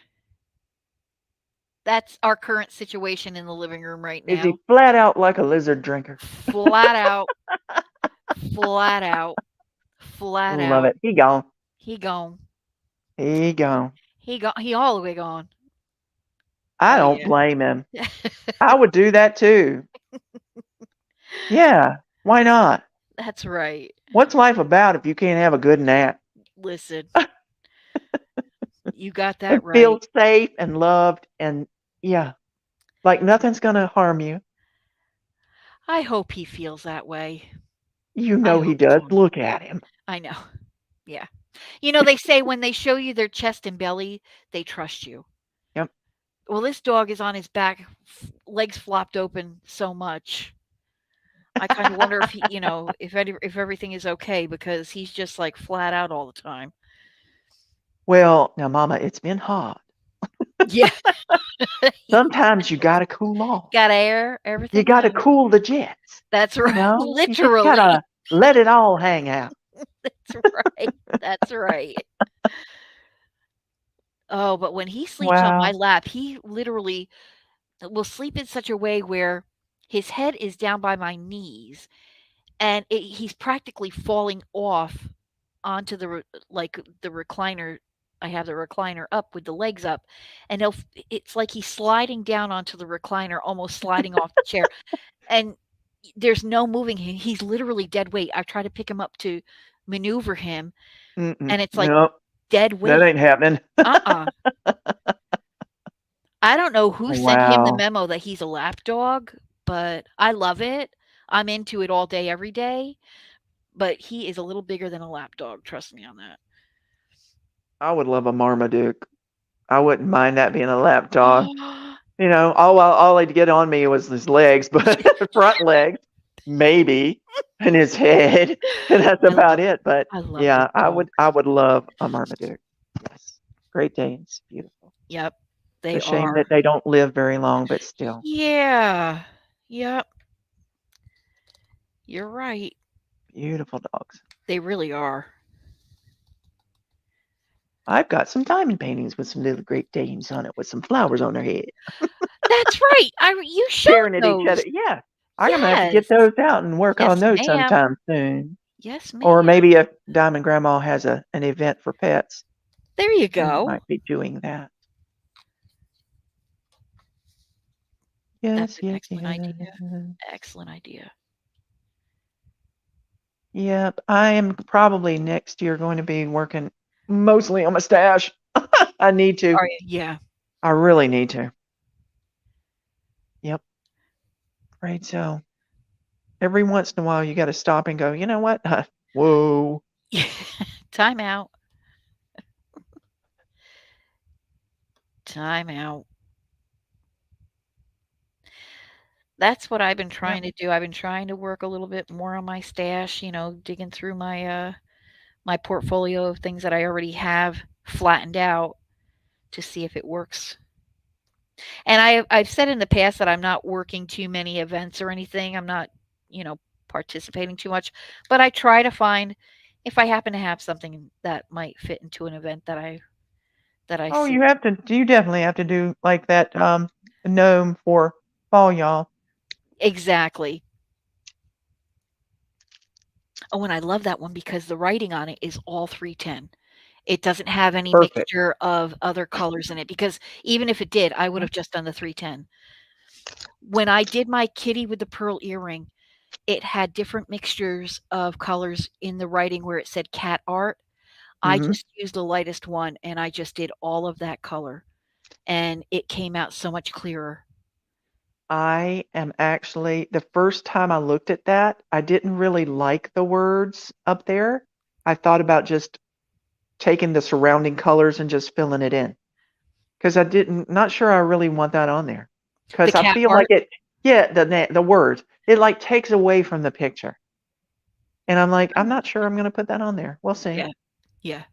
That's our current situation in the living room right Is he now. flat out like a lizard drinker? Flat out, flat out, flat Love out. it. He gone. He gone. He gone. He gone. He all the way gone. I Oh don't yeah. blame him. I would do that too. Yeah. Why not? That's right. What's life about if you can't have a good nap Listen, you got and that feel right. safe and loved and yeah, like nothing's going to harm you? I hope he feels that way. You I know he hope does. so. Look at him. I know. Yeah. They say when they show you their chest and belly, they trust you. Yep. Well, this dog is on his back, legs flopped open so much. I kind of wonder if if everything is okay because he's just like flat out all the time. Well, now, Mama, it's been hot. Yeah. Sometimes you got to cool off. Got air You everything got to down. cool the jets. That's right. You just got Literally. to let it all hang out. That's right. That's right. Oh, but when he sleeps on my Wow. lap, he literally will sleep in such a way where his head is down by my knees and he's practically falling off onto like the recliner. I have the recliner up with the legs up, and it's like he's sliding down onto the recliner, almost sliding off the chair, and there's no moving him. He's literally dead weight. I try to pick him up to maneuver him, Mm-mm. and it's like Nope. dead That weight. ain't happening. Uh-uh. I don't know who sent him the Wow. memo that he's a lap dog, but I love it. I'm into it all day, every day. But he is a little bigger than a lap dog. Trust me on that. I would love a Marmaduke. I wouldn't mind that being a lap dog. All he'd get on me was his legs, but front legs, maybe, and his head, and that's I about love it. But I love yeah, big I dogs. would love a Marmaduke. Yes, Great Danes, beautiful. Yep, It's a they shame are. that they don't live very long, but still, Yeah. Yep, you're right. beautiful dogs. They really are. I've got some diamond paintings with some little Great Danes on it, with some flowers on their head, That's right. You showed staring at each those. other. Yeah, I'm gonna have to get Yes. those out and work on Yes, those ma'am. sometime soon. Yes, Or ma'am. maybe if Diamond Grandma has an event for pets, There you we go. might be doing that. That's Yes, an yes, excellent yes. idea. Excellent idea. Yep. I am probably next year going to be working mostly on my stash. I need to. Are you? Yeah. I really need to. Yep. Right. So every once in a while, you got to stop and go, you know what? Whoa. Time out. Time out. That's what I've been Yep. trying to do. I've been trying to work a little bit more on my stash, digging through my portfolio of things that I already have flattened out to see if it works. And I've said in the past that I'm not working too many events or anything. I'm not, you know, participating too much, but I try to find if I happen to have something that might fit into an event that I Oh, see. you have to. You definitely have to do like that gnome for fall, y'all. Exactly. Oh, and I love that one because the writing on it is all 310. It doesn't have any Perfect. mixture of other colors in it because even if it did, I would Mhm. have just done the 310. When I did my kitty with the pearl earring, it had different mixtures of colors in the writing where it said cat art. I Mhm. just used the lightest one and I just did all of that color, and it came out so much clearer. I am actually the first time I looked at that, I didn't really like the words up there. I thought about just taking the surrounding colors and just filling it in because I didn't, not sure I really want that on there The because I cat feel like art? it, yeah, the words, it like takes away from the picture. And I'm like, I'm Oh, not sure I'm going to put that on there. We'll see. yeah, yeah.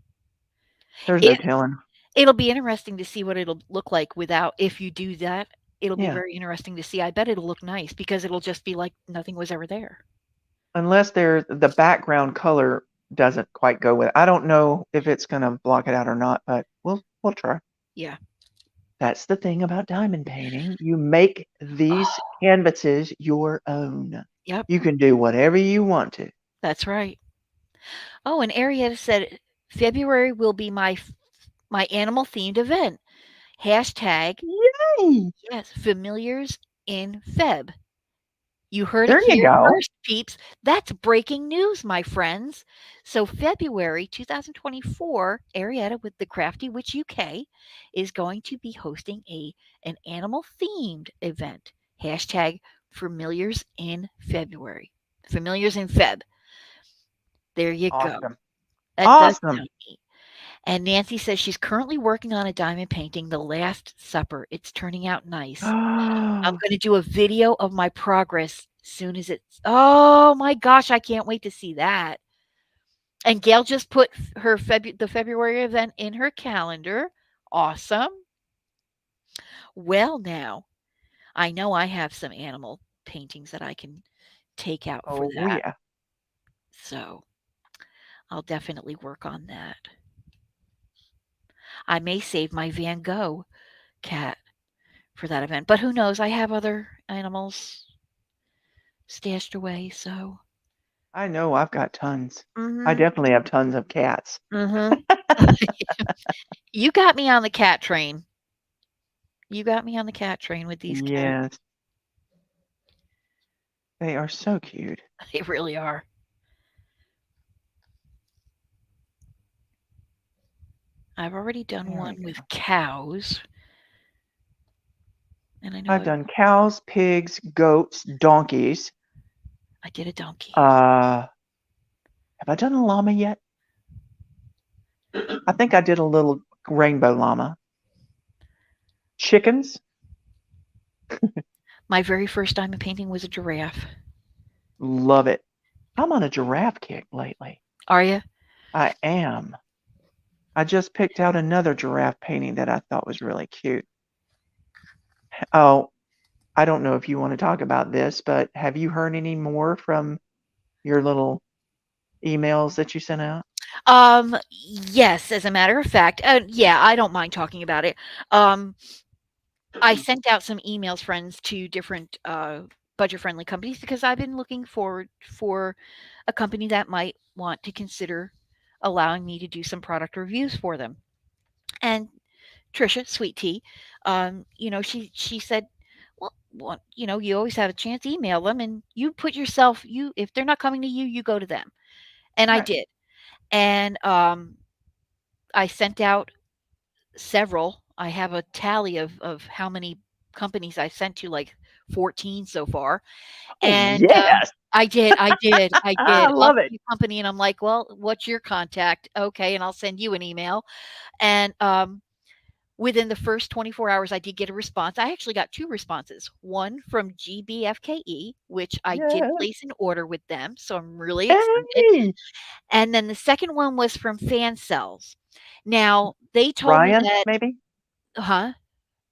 There's no It telling. it'll be interesting to see what it'll look like without if you do that, it'll be Yeah. very interesting to see. I bet it'll look nice because it'll just be like nothing was ever there. Unless the background color doesn't quite go with it. I don't know if it's going to block it out or not, but we'll try. Yeah. That's the thing about diamond painting. You make these canvases your own. Yep, You can do whatever you want to. that's right. Oh, and Arietta said February will be my animal themed event. Hashtag Yay! yes, familiars in Feb. You heard it There you here go. first, peeps. That's breaking news, my friends. So February 2024, Arietta with the Crafty Witch UK is going to be hosting an animal themed event. Hashtag familiars in February. Familiars in Feb. There you go. Awesome. That does Awesome. sound neat. And Nancy says she's currently working on a diamond painting, The Last Supper. It's turning out nice. I'm Oh, gonna do a video of my progress soon as it's oh my gosh, I can't wait to see that. And Gail just put the February event in her calendar. Awesome. Well, now, I know I have some animal paintings that I can take out for oh that. yeah. So, I'll definitely work on that. I may save my Van Gogh cat for that event, but who knows? I have other animals stashed away, so I know I've got tons. I mhm. definitely have tons of cats. Mhm. You got me on the cat train. You got me on the cat train with these cats. Yes, they are so cute. They really are. I've already done There we one go. with cows, and I know I've done cows, pigs, goats, donkeys. I did a donkey. Have I done a llama yet? I think I did a little rainbow llama. Chickens? My very first diamond painting was a giraffe. Love it. I'm on a giraffe kick lately. Are you? I am. I just picked out another giraffe painting that I thought was really cute. Oh, I don't know if you want to talk about this, but have you heard any more from your little emails that you sent out? Yes, as a matter of fact, yeah, I don't mind talking about it. Um, I sent out some emails, friends, to different budget-friendly companies because I've been looking forward for a company that might want to consider allowing me to do some product reviews for them. And Trisha, Sweet Tea, she said, "Well, you always have a chance. Email them, and you put yourself. You if they're not coming to you, you go to them." And I Right. did. And, I sent out several. I have a tally of how many companies I sent to, like 14 so far. Oh, And, yes. I I did. I'll love it. see a company and I'm like, "Well, what's your contact?" "Okay," and I'll send you an email. And, within the first 24 hours, I did get a response. I actually got 2 responses. One from GBFKE, which I did Yes. place an order with them, so I'm really excited. Hey, And then the second one was from Fan Cells. Now, they told me Ryan, that. maybe? Huh?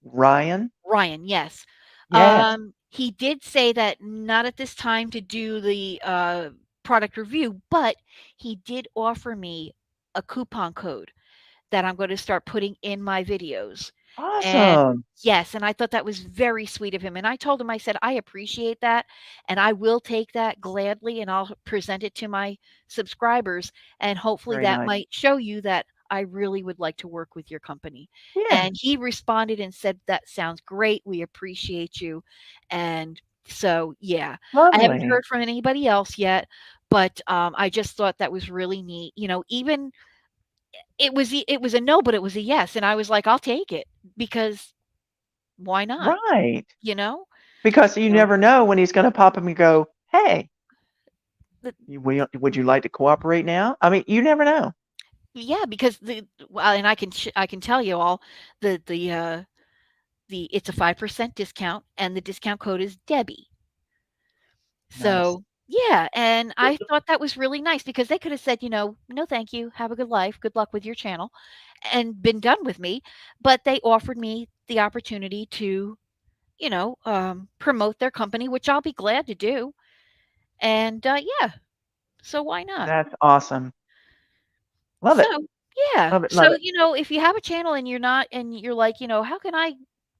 Ryan? Ryan, yes. Yes. He did say that not at this time to do the, product review, but he did offer me a coupon code that I'm gonna start putting in my videos. And Awesome. yes, and I thought that was very sweet of him, and I told him, I said, "I appreciate that, and I will take that gladly, and I'll present it to my subscribers, and hopefully Very that nice. might show you that I really would like to work with your company." Yeah. And he responded and said, "That sounds great, we appreciate you." And so, yeah, I haven't Lovely. heard from anybody else yet, but, I just thought that was really neat, even it was a no, but it was a yes, and I was like, "I'll take it," because why not, Right. you know? Because you So, never know when he's gonna pop up and go, "Hey, the would you like to cooperate now?" I mean, you never know. yeah, because and I can tell you all the it's a 5% discount, and the discount code is Debbie. Nice. So, yeah, and I thought that was really nice because they could have said, "No, thank you. Have a good life. Good luck with your channel," and been done with me, but they offered me the opportunity to, promote their company, which I'll be glad to do. And, yeah, so why not? That's awesome. Love So, it. yeah. Love it, love So, it. if you have a channel and you're like, "How can I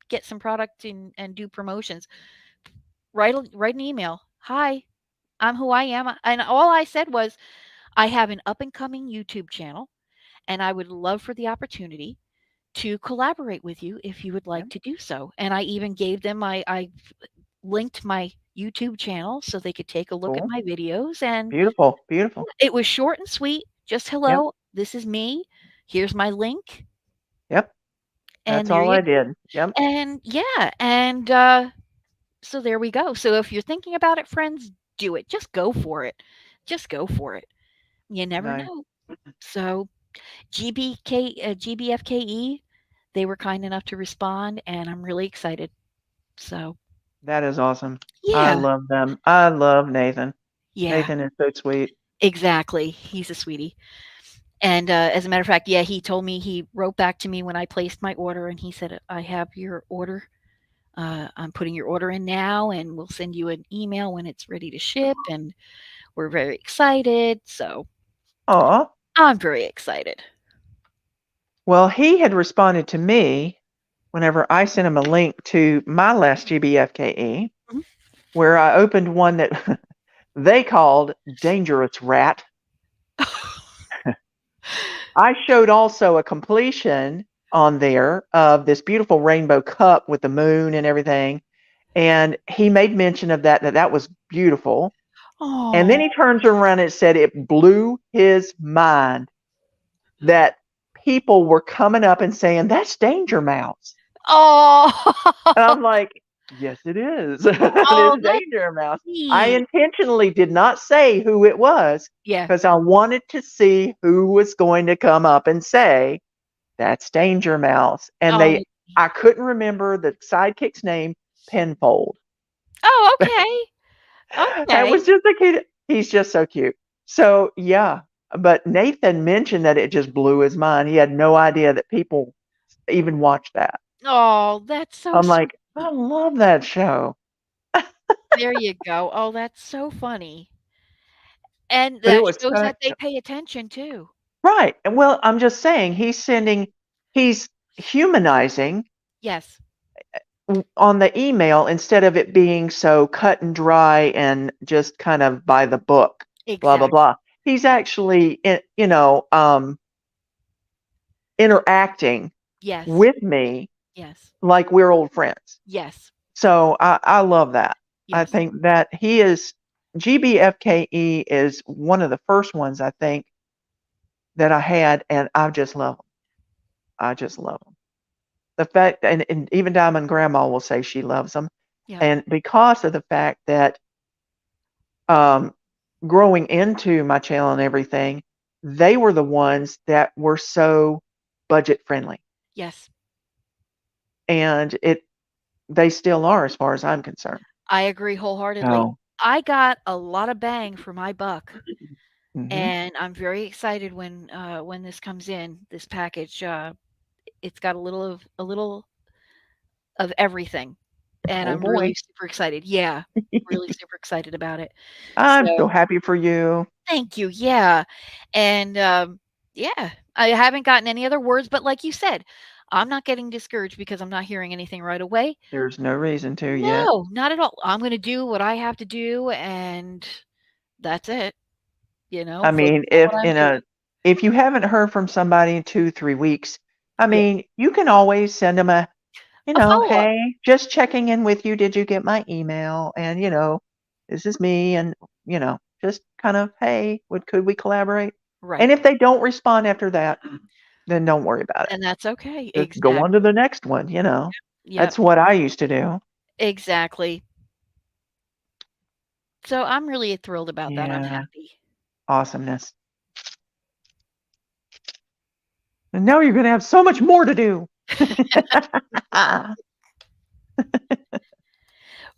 get some product and do promotions?" Write an email. "Hi, I'm who I am." And all I said was, "I have an up and coming YouTube channel, and I would love for the opportunity to collaborate with you if you would Yeah, like to do so." And I even gave them I linked my YouTube channel so they could take a look at cool. my videos, and Beautiful, beautiful. it was short and sweet, just, Yep, "Hello, this is me. Here's my link." yep. And That's there all you I did. Yep. and yeah, and, so there we go. So if you're thinking about it, friends, do it. Just go for it. Just go for it. You never Nice. know. So GBFKE, they were kind enough to respond, and I'm really excited. So, That is awesome. I yeah, love them. I love Nathan. yeah, Nathan is so sweet. exactly. He's a sweetie. And, as a matter of fact, yeah, he told me he wrote back to me when I placed my order, and he said, "I have your order. I'm putting your order in now, and we'll send you an email when it's ready to ship." And we're very excited. So Aw. I'm very excited. Well, he had responded to me whenever I sent him a link to my last GBFKE, Mhm. where I opened one that they called Dangerous Rat. I showed also a completion on there of this beautiful rainbow cup with the moon and everything, and he made mention of that was beautiful, and then Oh, he turns around and said it blew his mind that people were coming up and saying, "That's Danger Mouse." And oh, I'm like, "Yes, it is. It oh, is that's Danger Mouse." I neat. intentionally did not say who it was Yeah. because I wanted to see who was going to come up and say, "That's Danger Mouse." And Oh, I couldn't remember the sidekick's name, Penfold. oh, okay, That okay. was just a kid. He's just so cute. So, yeah, but Nathan mentioned that it just blew his mind. He had no idea that people even watched that. Oh, that's so I'm like, sweet. "I love that show." There you go. Oh, that's so funny. And But it that was shows so that they pay attention too. right, and well, I'm just saying he's humanizing Yes, on the email instead of it being so cut and dry and just kind of by the book, blah, blah, exactly. blah. He's actually, interacting Yes, with me yes, like we're old friends. yes, So I love that. I yes. think that he is. GBFKE is one of the first ones I think that I had, and I just love them. I just love them. The fact, and even Diamond Grandma will say she loves them, Yep. and because of the fact that um, growing into my channel and everything, they were the ones that were so budget friendly, Yes. and they still are as far as I'm concerned. I agree wholeheartedly. So, I got a lot of bang for my buck, hmm and I'm very excited when this comes in, this package. It's got a little of everything, and oh I'm really boy, super excited. Yeah, really super excited about it. I'm so So, happy for you. thank you. Yeah. And yeah, I haven't gotten any other words, but like you said, I'm not getting discouraged because I'm not hearing anything right away. There's no reason to yet. No, not at all. I'm going to do what I have to do and that's it. I Focus mean, on what I'm doing. if you haven't heard from somebody in 2, 3 weeks, I Yeah. mean, you can always send them a, A follow up. hey, just checking in with you. Did you get my email? And this is me, and just kind of, hey, could we collaborate? Right. And if they don't respond after that, then don't worry about it. And that's okay. Just go on to Exactly. the next one. Yep. That's what I used to do. Exactly. So I'm really thrilled about that. I'm Yeah, happy. awesomeness. And now you're going to have so much more to do.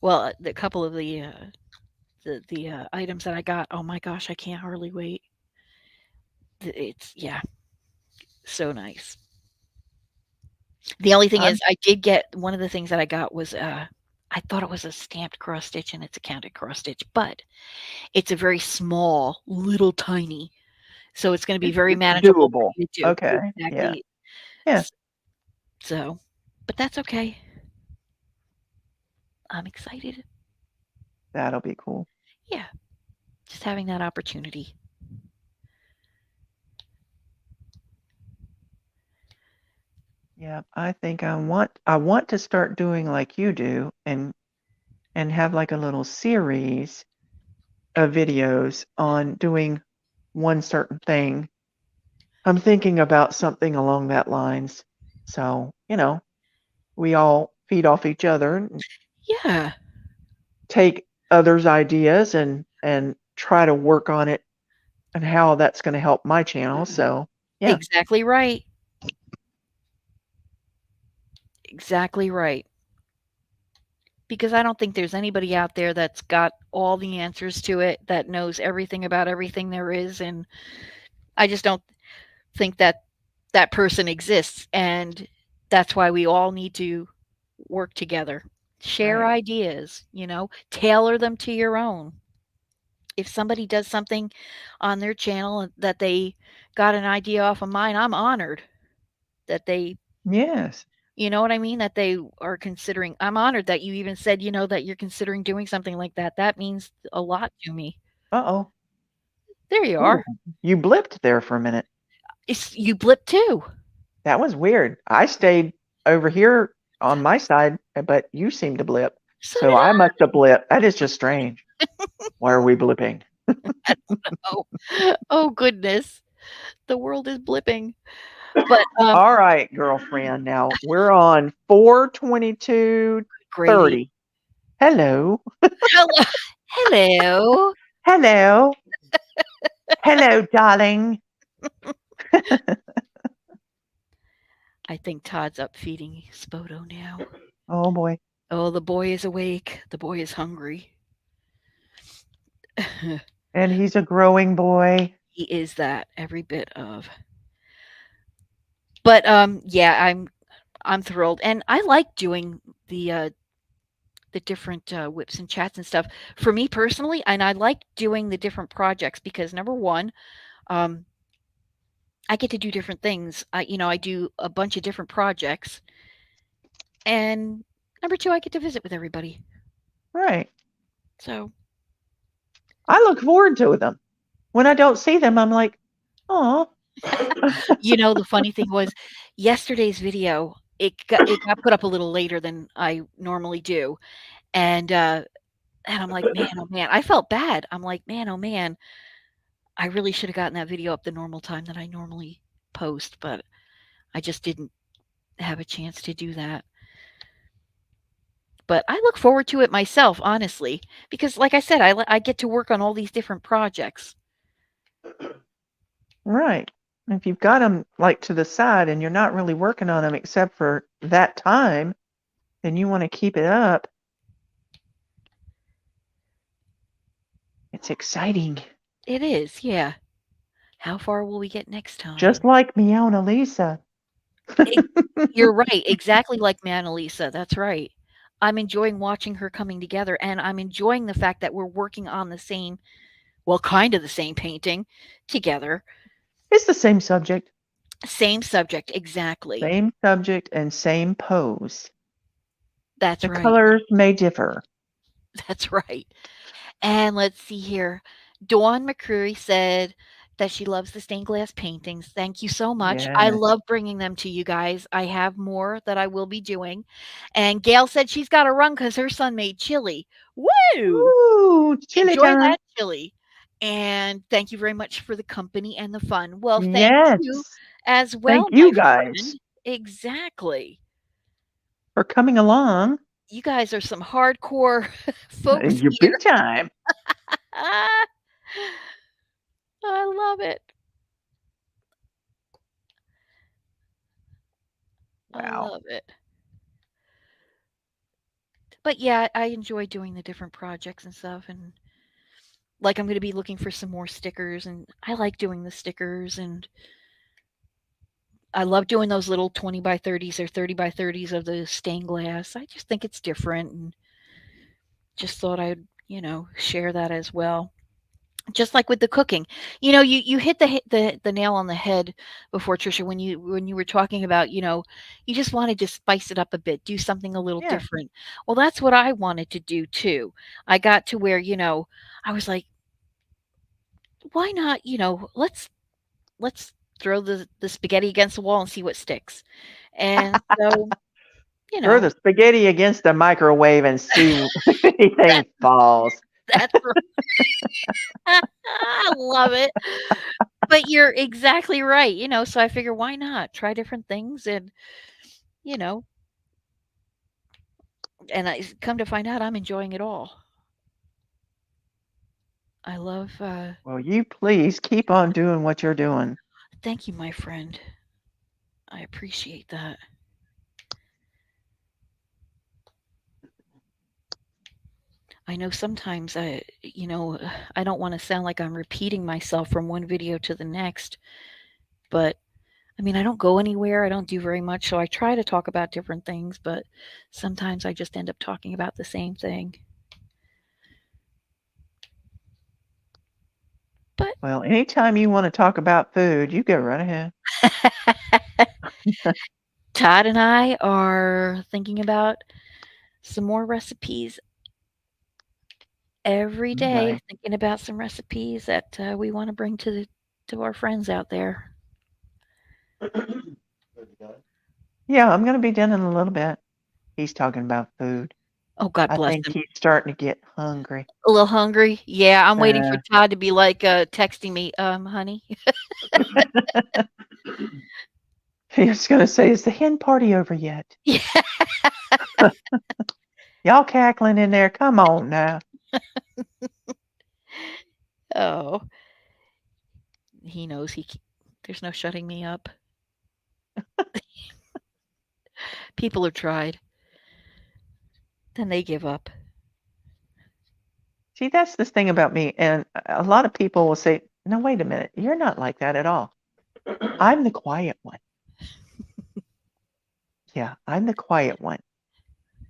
Well, a couple of the items that I got. Oh my gosh, I can't hardly wait. It's yeah, so nice. The only thing I'm is I did get one of the things that I got was, I thought it was a stamped cross stitch and it's a counted cross stitch, but it's a very small, little tiny, so it's gonna be very It's manageable for doable. me to do. Okay. Yeah. Exactly. Yeah. S so but that's okay. I'm excited. That'll be cool. Yeah, just having that opportunity. Yeah. I think I want to start doing like you do, and have like a little series of videos on doing one certain thing. I'm thinking about something along that lines. So, we all feed off each other and Yeah, take others' ideas and try to work on it and how that's going to help my channel. So, yeah. exactly right. Exactly right. Because I don't think there's anybody out there that's got all the answers to it, that knows everything about everything there is, and I just don't think that that person exists, and that's why we all need to work together. Share Right. ideas, tailor them to your own. If somebody does something on their channel that they got an idea off of mine, I'm honored that they Yes. you know what I mean? That they are considering I'm honored that you even said, that you're considering doing something like that. That means a lot to me. Uh-oh. There you Ooh, are. you blipped there for a minute. You blip too. That was weird. I stayed over here on my side, but you seemed to blip. So So did I I. must have blipped. That is just strange. Why are we blipping? Oh, oh goodness. The world is blipping. But All right, girlfriend. Now we're on 4/22/30. gravy. Hello. Hello. Hello. Hello. Hello, darling. I think Todd's up feeding Spoto now. Oh boy. Oh, the boy is awake. The boy is hungry. And he's a growing boy. He is that every bit of. But yeah, I'm thrilled, and I like doing the different whips and chats and stuff for me personally, and I like doing the different projects because number one, um, I get to do different things. I do a bunch of different projects, and number two, I get to visit with everybody. Right. So I look forward to them. When I don't see them, I'm like, oh. the funny thing was yesterday's video. It got put up a little later than I normally do, and And I'm like, "Man, oh man." I felt bad. I'm like, "Man, oh man, I really should have gotten that video up the normal time that I normally post, but I just didn't have a chance to do that." But I look forward to it myself, honestly, because like I said, I get to work on all these different projects. Right. If you've got them like to the side and you're not really working on them except for that time, then you want to keep it up. It's exciting. It is, yeah. How far will we get next Just time? like Meowna Lisa. It You're right, exactly like Mona Lisa, that's right. I'm enjoying watching her coming together, and I'm enjoying the fact that we're working on the same well, kind of the same painting together. It's the same subject, Same subject, exactly. and same pose. That's The right, colors may differ. that's right. And let's see here. Dawn McCreary said that she loves the stained glass paintings. Thank you so much. I Yes. love bringing them to you guys. I have more that I will be doing. And Gail said she's got to run because her son made chili. Woo! Ooh, chili Enjoy time. that chili. And thank you very much for the company and the fun. Well, thank you Yes. as Thank well, you my guys friend. Exactly. for coming along. You guys are some hardcore folks You here. big time. Ah, I love it. I Wow. love it. But yeah, I enjoy doing the different projects and stuff. And like, I'm going to be looking for some more stickers. And I like doing the stickers. And I love doing those little 20 by 30s or 30 by 30s of the stained glass. I just think it's different. And just thought I'd, share that as well. Just like with the cooking, you hit the nail on the head before, Trisha, when you were talking about, you just wanted to spice it up a bit, do something a little Yeah. different. Well, that's what I wanted to do too. I got to where, I was like, why not, let's throw the spaghetti against the wall and see what sticks. And so, you Throw know, the spaghetti against the microwave and see if anything falls. that's I love it. But you're exactly right, so I figure why not try different things and, you know, and I come to find out I'm enjoying it all. I love Well, you please keep on doing what you're doing. thank you, my friend. I appreciate that. I know sometimes I don't want to sound like I'm repeating myself from one video to the next, but I mean, I don't go anywhere. I don't do very much, so I try to talk about different things, but sometimes I just end up talking about the same thing. But Well, anytime you want to talk about food, you go right ahead. Todd and I are thinking about some more recipes every day, Nice. thinking about some recipes that we want to bring to our friends out there. Yeah, I'm going to be done in a little bit. He's talking about food. Oh, God I bless think him. he's starting to get hungry. A little hungry? Yeah, I'm waiting for Uh, Todd to be like texting me, honey. he's going to say, is the hen party over yet? Yeah. Y'all cackling in there? Come on now. Oh, he knows there's no shutting me up. People have tried, then they give up. See, that's the thing about me. And a lot of people will say, no, wait a minute. You're not like that at all. I'm the quiet one. Yeah, I'm the quiet one.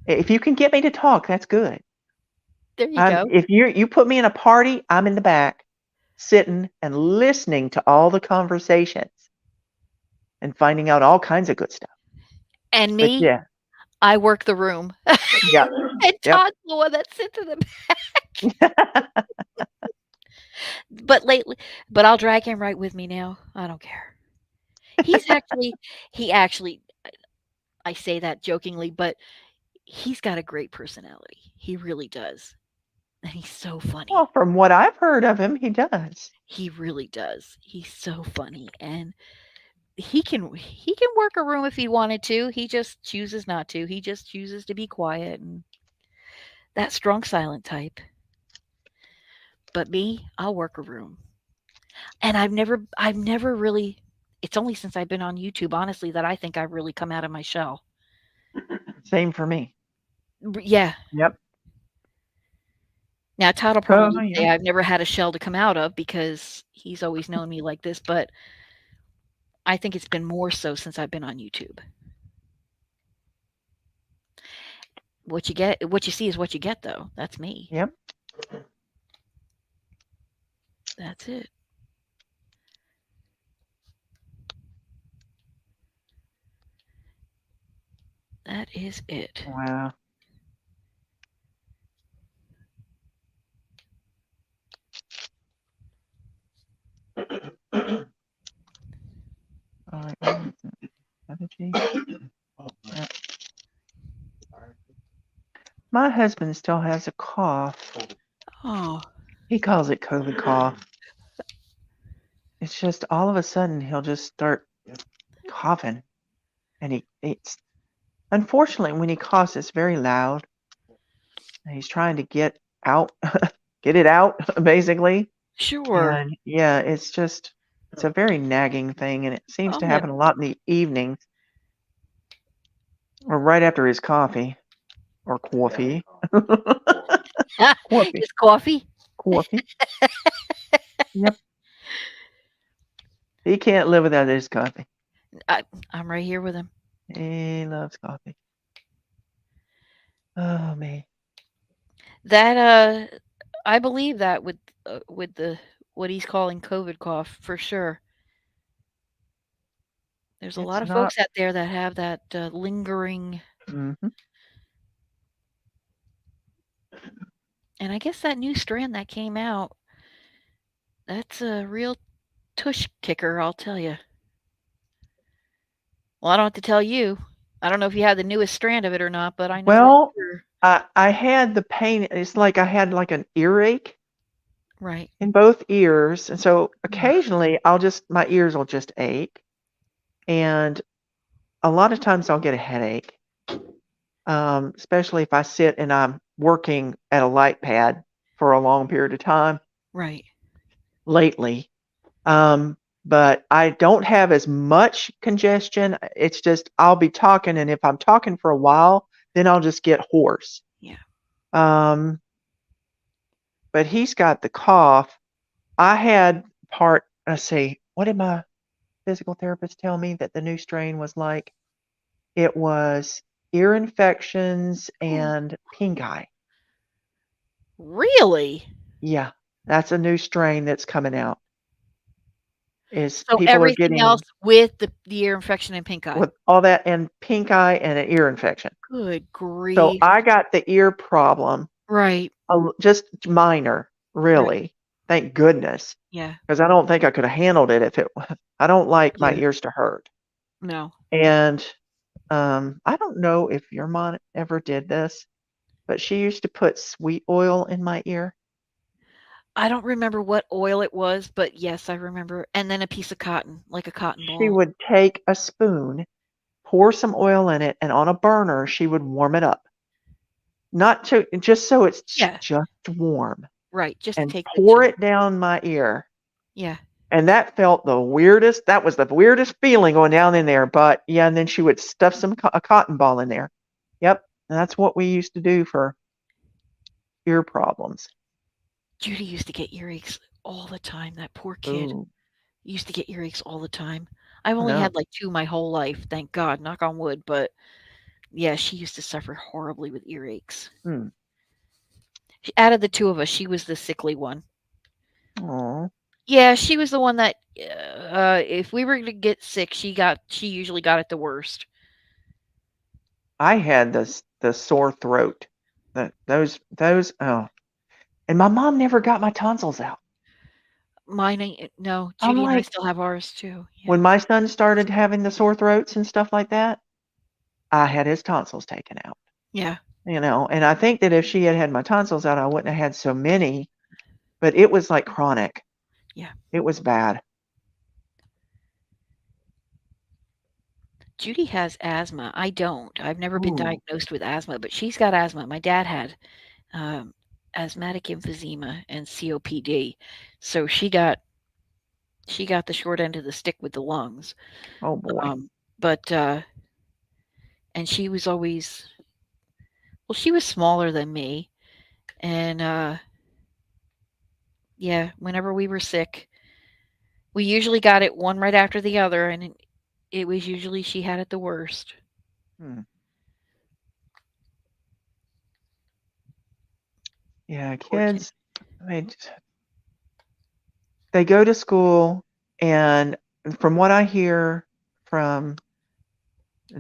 If you can get me to talk, that's good. There you go. If you put me in a party, I'm in the back, sitting and listening to all the conversations and finding out all kinds of good stuff. And But me, yeah, I work the room. yeah, And yep. Todd's the one that sits in the but lately but I'll drag him right with me now. I don't care. He's actually he actually I say that jokingly, but he's got a great personality. He really does. and he's so funny. Well, from what I've heard of him, he does. He really does. He's so funny, and he can work a room if he wanted to. He just chooses not to. He just chooses to be quiet and that strong silent type. But me, I'll work a room. And I've never really it's only since I've been on YouTube, honestly, that I think I've really come out of my shell. Same for me. Yeah. Yep. Now Todd will Oh, probably yeah. say I've never had a shell to come out of because he's always known me like this, but I think it's been more so since I've been on YouTube. What you see is what you get, though. That's me. Yep. That's it. That is it. Wow. All right. What is it? Strategy? Yeah. My husband still has a cough. Oh, He calls it COVID cough. It's just all of a sudden he'll just start coughing, and it's unfortunately when he coughs it's very loud. And he's trying to get out, get it out, basically. sure. And yeah, it's a very nagging thing, and it seems Oh, to yeah. happen a lot in the evenings or right after his coffee or coffee. Coffee, It's coffee. coffee. Yep, he can't live without his coffee. I, I'm right here with him. He loves coffee. Oh man, That I believe that with the what he's calling COVID cough for sure. There's a lot it's of not. folks out there that have that lingering, Hmm. and I guess that new strand that came out, that's a real tush kicker, I'll tell you. Well, I don't have to tell you. I don't know if you have the newest strand of it or not, but I know for Well, sure. I had the pain. It's like I had like an earache Right. in both ears, and so Ugh, occasionally my ears will just ache, and a lot of times I'll get a headache, especially if I sit and I'm working at a light pad for a long period of time right. lately. Um, but I don't have as much congestion. It's just I'll be talking, and if I'm talking for a while, then I'll just get hoarse. Yeah. Um, but he's got the cough. I had let's see, what did my physical therapist tell me that the new strain was like? It was ear infections Oh, and pink eye. really? Yeah, that's a new strain that's coming out. Is So people are everything else getting with the ear infection and pink eye. with all that and pink eye and an ear infection. Good So grief. I got the ear problem, Right. just minor, Right. really. Thank goodness, Yeah. because I don't think I could have handled it if it. I don't like my Yeah. ears to hurt. No. And I don't know if your mom ever did this, but she used to put sweet oil in my ear. I don't remember what oil it was, but yes, I remember. And then a piece of cotton, like a cotton She ball. would take a spoon, pour some oil in it, and on a burner, she would warm it up. Not to just so it's Yeah. just warm, Right. Just to and take the pour chill. it down my ear. Yeah. And that felt the weirdest. That was the weirdest feeling going down in there. But yeah, and then she would stuff a cotton ball in there. Yep, and that's what we used to do for ear problems. Judy used to get earaches all the time. That poor kid Ooh, used to get earaches all the time. I've I only know. had like two my whole life, thank God, knock on wood. But yeah, she used to suffer horribly with earaches. Hmm. Out of the two of us, she was the sickly one. Aw. Yeah, she was the one that, if we were to get sick, she usually got it the worst. I had the sore throat. Those oh, and my mom never got my tonsils out. Mine ain't no, I'm Judy and I like, still have ours too. Yeah. when my son started having the sore throats and stuff like that, I had his tonsils taken out. Yeah. and I think that if she had had my tonsils out, I wouldn't have had so many, but it was like chronic. Yeah. It was bad. Judy has asthma. I don't. I've never been Ooh. diagnosed with asthma, but she's got asthma. My dad had um, asthmatic emphysema and COPD, so she got the short end of the stick with the lungs. Oh boy. But and she was always well, she was smaller than me, and yeah, whenever we were sick, we usually got it one right after the other, and it was usually she had it the worst. Hmm. Yeah, Poor kid. kids, I mean, they go to school, and from what I hear from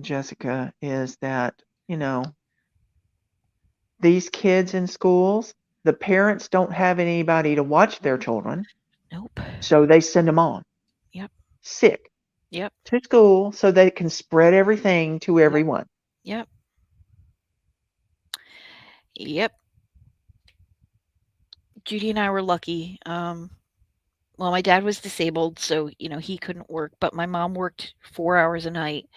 Jessica is that, you know, these kids in schools, the parents don't have anybody to watch their children, Nope. so they send them on Yep. sick Yep. to school so they can spread everything to Yep. everyone. Yep. Yep. Judy and I were lucky. Well, my dad was disabled, so he couldn't work, but my mom worked 4 hours a night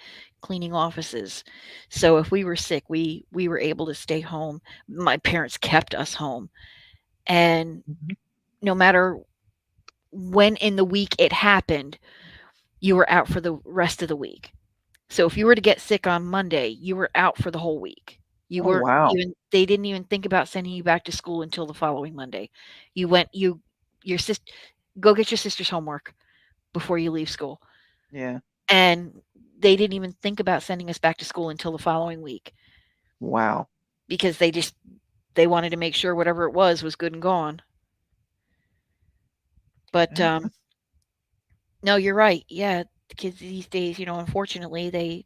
cleaning offices. So if we were sick, we were able to stay home. My parents kept us home, and Mhm. no matter when in the week it happened, you were out for the rest of the week. So if you were to get sick on Monday, you were out for the whole week. You Oh, weren't wow. even they didn't even think about sending you back to school until the following Monday. You went you your sister go get your sister's homework before you leave school. Yeah. And they didn't even think about sending us back to school until the following week Wow. because they wanted to make sure whatever it was good and gone. But Yeah. no, you're right. Yeah, the kids these days, unfortunately, they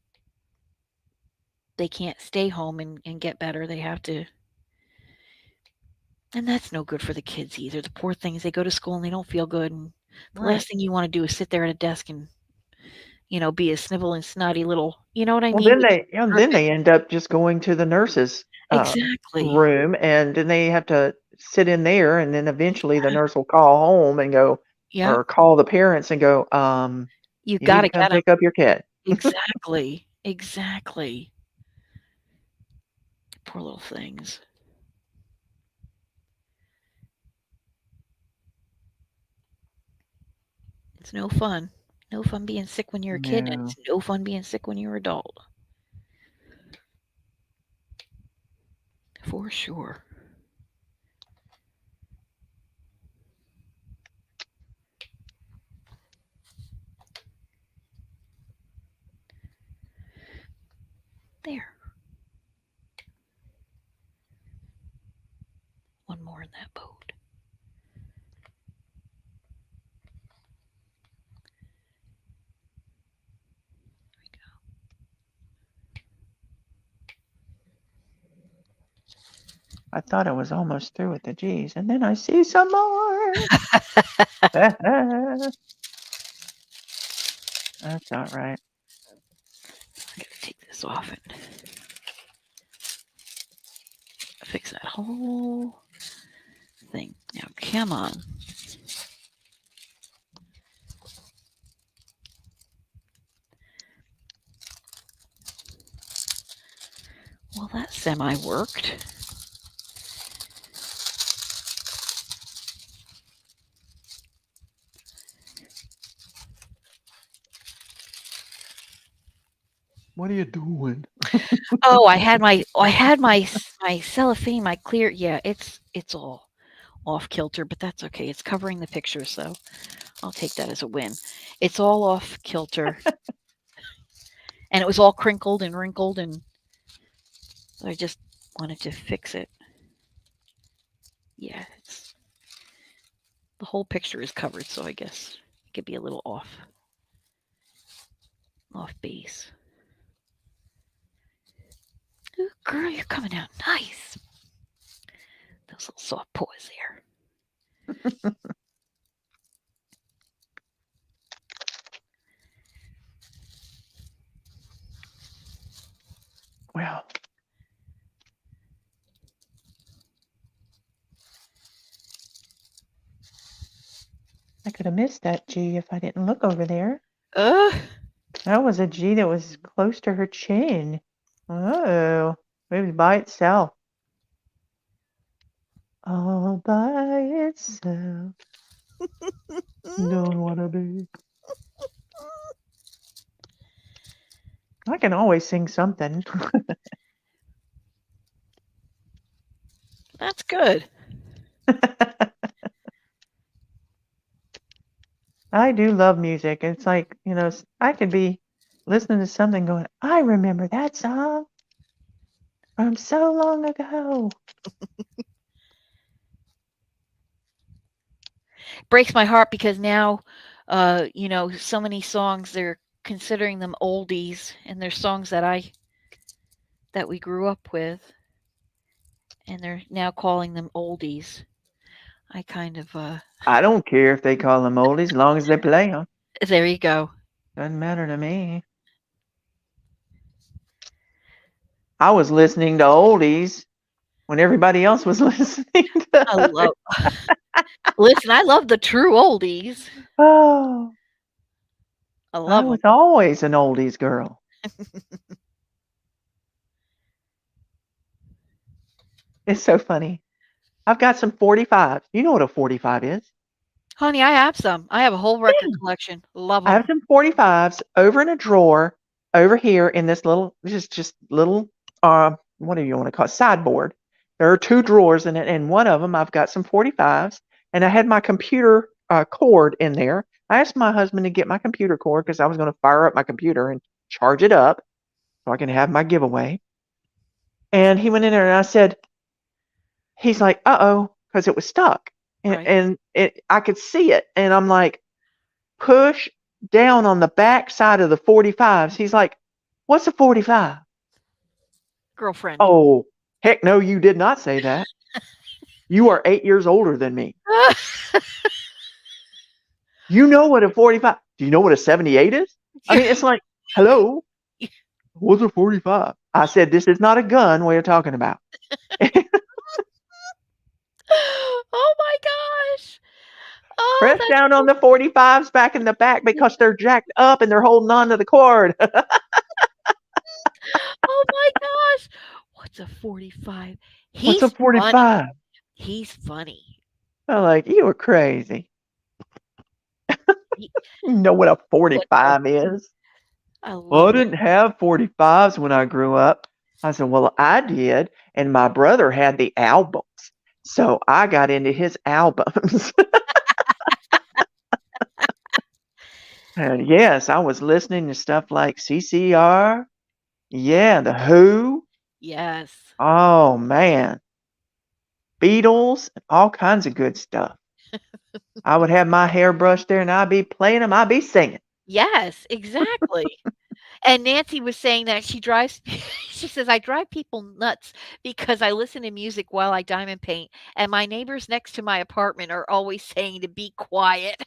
can't stay home and get better. They have to, and that's no good for the kids either. The poor things, they go to school and they don't feel good, and the Right. last thing you want to do is sit there at a desk and be a sniveling, snotty little, you know what I Well, mean? then With they and then perfect, they end up just going to the nurse's, exactly, room, and then they have to sit in there, and then eventually the nurse will call home and go yeah. or call the parents and go, You "You need got to to come get them. pick up your kid." Exactly, exactly. Poor little things. It's no fun. No fun being sick when you're a kid, and No. it's no fun being sick when you're an adult. For sure. There. One more in that boat. I thought I was almost through with the G's, and then I see some more. That's not right. I gotta take this off and fix that whole thing. Now, come on. Well, that semi worked. What are you doing? Oh, I had my cellophane, my clear. Yeah, it's all off kilter, but that's okay. It's covering the picture, so I'll take that as a win. It's all off kilter, and it was all crinkled and wrinkled, and I just wanted to fix it. Yeah, the whole picture is covered, so I guess it could be a little off base. Ooh, girl, you're coming out nice. Those little soft paws there. Well, have missed that G if I didn't look over there. Ugh. That was a G that was close to her chin. Oh, it was by itself. All by itself. Don't wanna be. I can always sing something. That's good. I do love music. It's like, I could be listening to something going, I remember that song from so long ago. Breaks my heart because now, so many songs they're considering them oldies, and there's songs that we grew up with, and they're now calling them oldies. I kind of I don't care if they call them oldies as long as they play them. there you go. Doesn't matter to me. I was listening to oldies when everybody else was listening to I other. love Listen, I love the true oldies. Oh, I I love was them. always an oldies girl. It's so funny. I've got some 45s. You know what a 45 is? Honey, I have some. I have a whole record collection. Love I have them. some 45s over in a drawer over here in this little, just little, what do you want to call it? Sideboard. There are two drawers in it, and one of them I've got some 45s, and I had my computer cord in there. I asked my husband to get my computer cord because I was going to fire up my computer and charge it up so I can have my giveaway. And he went in there, and I said, he's like, uh-oh, because it was stuck, and, Right. and I could see it, and I'm like, push down on the back side of the 45s. He's like, what's a 45? Girlfriend. Oh, heck no, you did not say that. You are 8 years older than me. You know what a 45? Do you know what a 78 is? I mean, it's like, hello, what's a 45? I said, this is not a gun we're talking about. Oh my gosh. Oh, Press that's down on the 45s back in the back because they're jacked up and they're holding on to the cord. oh my gosh. What's a 45? What's a He's funny. 45? He's funny. I'm like, you are crazy. He, You know what a what's a 45 is? I Well, I love it. didn't have 45s when I grew up. I said, well, I did. And my brother had the albums. So I got into his albums. And yes, I was listening to stuff like CCR. Yeah, The Who. Yes. Oh, man. Beatles, all kinds of good stuff. I would have my hair brushed there and I'd be playing them. I'd be singing. Yes, exactly. And Nancy was saying that she drives she says, "I drive people nuts because I listen to music while I diamond paint, and my neighbors next to my apartment are always saying to be quiet."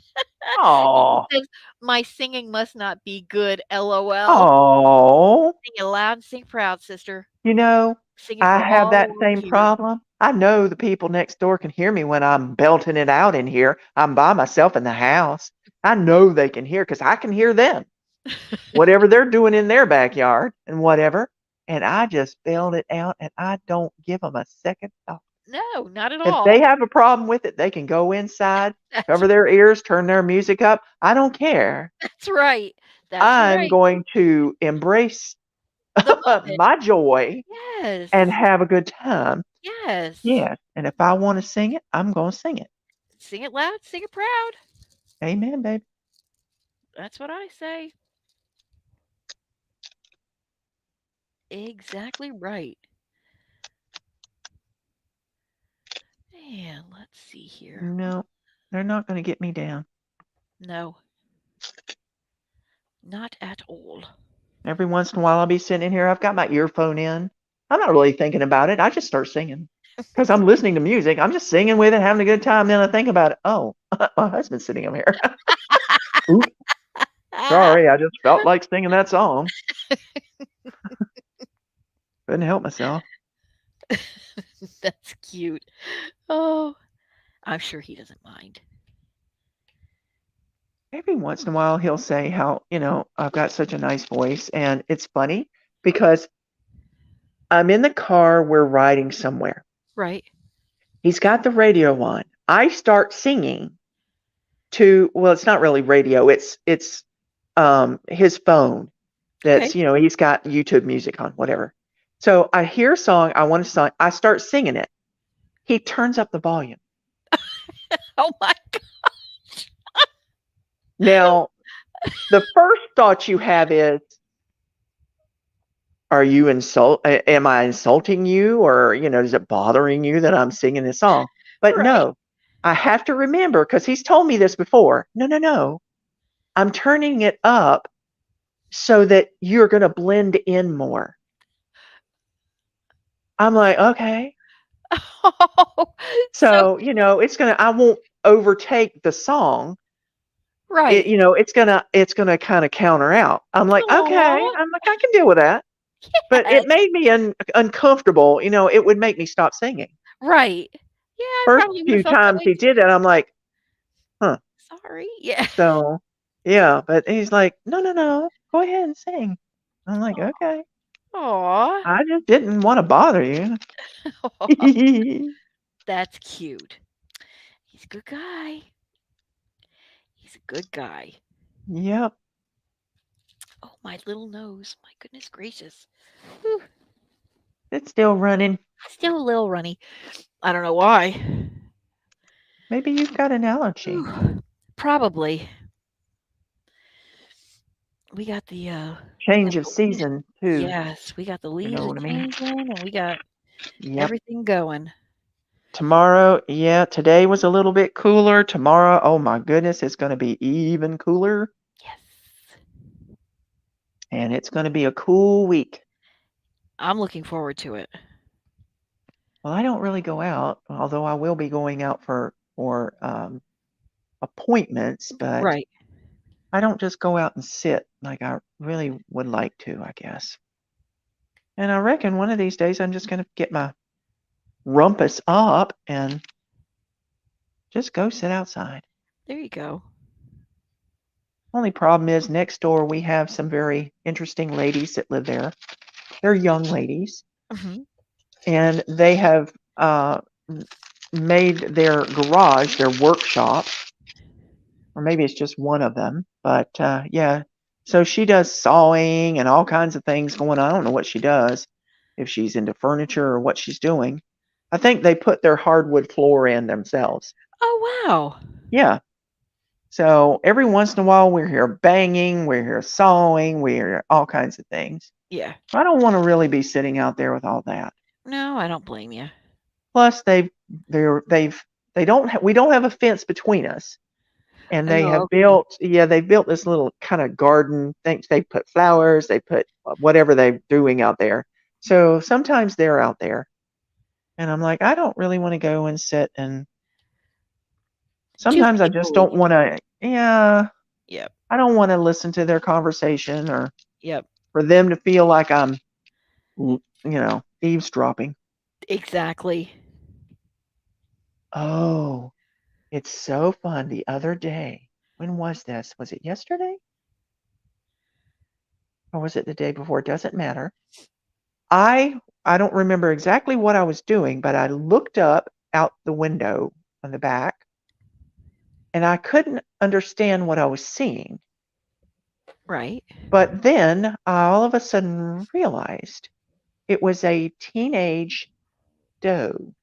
And she Oh, says, "My singing must not be good, LOL." oh. Sing it loud and sing proud, sister. You know, Sing it I for have all the that world to same hear. problem. I know the people next door can hear me when I'm belting it out in here. I'm by myself in the house. I know they can hear because I can hear them, whatever they're doing in their backyard and whatever. And I just belt it out and I don't give them a second thought. No, not at If they all. have a problem with it, they can go inside, That's cover their ears, turn their music up. I don't care. that's right. That's I'm right. going to embrace The moment. my joy and Yes. have a good time. Yes. Yes, and if I wanna sing it, I'm gonna sing it. Sing it loud, sing it proud. Amen, baby. That's what I say. Exactly right. And let's see here. No, they're not gonna get me down. No, not at all. Every once in a while, I'll be sitting in here, I've got my earphone in. I'm not really thinking about it, I just start singing because 'cause I'm listening to music. I'm just singing with it, having a good time, then I think about it, "Oh, my husband's sitting over here. Oops, Ah, sorry, I just felt like singing that song. Couldn't help myself." that's cute. Oh, I'm sure he doesn't mind. every once in a while he'll say how, I've got such a nice voice. And it's funny because I'm in the car, we're riding somewhere. Right. He's got the radio on. I start singing to, well, it's not really radio, it's his phone Okay. that's, he's got YouTube music on, whatever. So I hear a song, I want to sing, I start singing it. He turns up the volume. Oh my Now, the first thought you have is, am I insulting you, or, is it bothering you that I'm singing this song? But Right. no, I have to remember, because he's told me this before. No, no, no. I'm turning it up so that you're going to blend in more. I'm like, okay. Oh, so So, I won't overtake the song. right. It's gonna kind of counter out. I'm like, okay. Aw. I'm like, I can deal with that. But it Yes. made me uncomfortable. It would make me stop singing. Right. Yeah, I First probably would have few felt that times way he did too. it, I'm like, huh. Sorry. Yeah. So, yeah, but he's like, no, no, no, go ahead and sing. I'm like, okay. Aw. I just didn't want to bother you. That's cute. He's a good guy. He's a good guy. Yep, Oh, my little nose. My goodness gracious. Whew. it's still running. Still a little runny. I don't know why. Maybe you've got an allergy. Whew. Probably. We got Change of the leaves. season too. Yes, we got the You leaves know a what I mean? changing, and we got Yep. everything going. Tomorrow, yeah, today was a little bit cooler. Tomorrow, oh my goodness, it's going to be even cooler, Yes. and it's going to be a cool week. I'm looking forward to it. Well, I don't really go out, although I will be going out for appointments, but Right. I don't just go out and sit like I really would like to, I guess. And I reckon one of these days I'm just going to get my rumpus up and just go sit outside. There you go. Only problem is next door we have some very interesting ladies that live there. They're young ladies, Mhm. and they have made their garage their workshop, or maybe it's just one of them. But yeah, so she does sawing and all kinds of things going on. I don't know what she does, if she's into furniture or what she's doing. I think they put their hardwood floor in themselves. Oh, wow. Yeah. So every once in a while, we're here banging, we're here sawing, we're here all kinds of things. Yeah. I don't want to really be sitting out there with all that. No, I don't blame you. Plus, they don't we don't have a fence between us, and they Oh, have okay. they've built this little kind of garden thing. They put flowers, they put whatever they're doing out there. So sometimes they're out there, and I'm like, I don't really want to go and sit, and Two sometimes I just people. don't want to. Yeah, Yep. I don't want to listen to their conversation, or Yep. for them to feel like I'm, eavesdropping. Exactly. Oh, it's so fun. The other day, when was this? Was it yesterday? Or was it the day before? Doesn't matter. I don't remember exactly what I was doing, but I looked up out the window on the back, and I couldn't understand what I was seeing. Right. But then I all of a sudden realized it was a teenage doe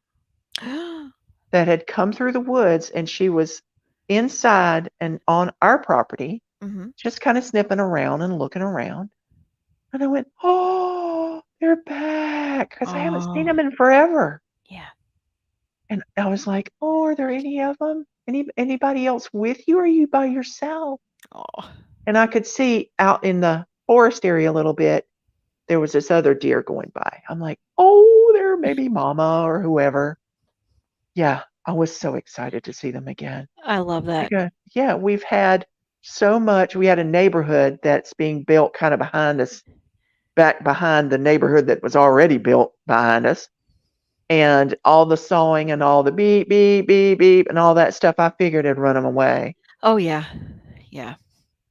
that had come through the woods, and she was inside and on our property, Mhm. just kind of sniffing around and looking around. And I went, oh, they're back, because I haven't seen Oh, them in forever. yeah. And I was like, oh, are there any of them? Anybody else with you, or are you by yourself? Oh. And I could see out in the forest area a little bit, there was this other deer going by. I'm like, oh, there may be mama or whoever. Yeah, I was so excited to see them again. I love that. Because, yeah, we've had so much. We had a neighborhood that's being built kind of behind us, back behind the neighborhood that was already built behind us. And all the sawing and all the beep, beep, beep, beep, and all that stuff, I figured it'd run them away. Oh, yeah. Yeah.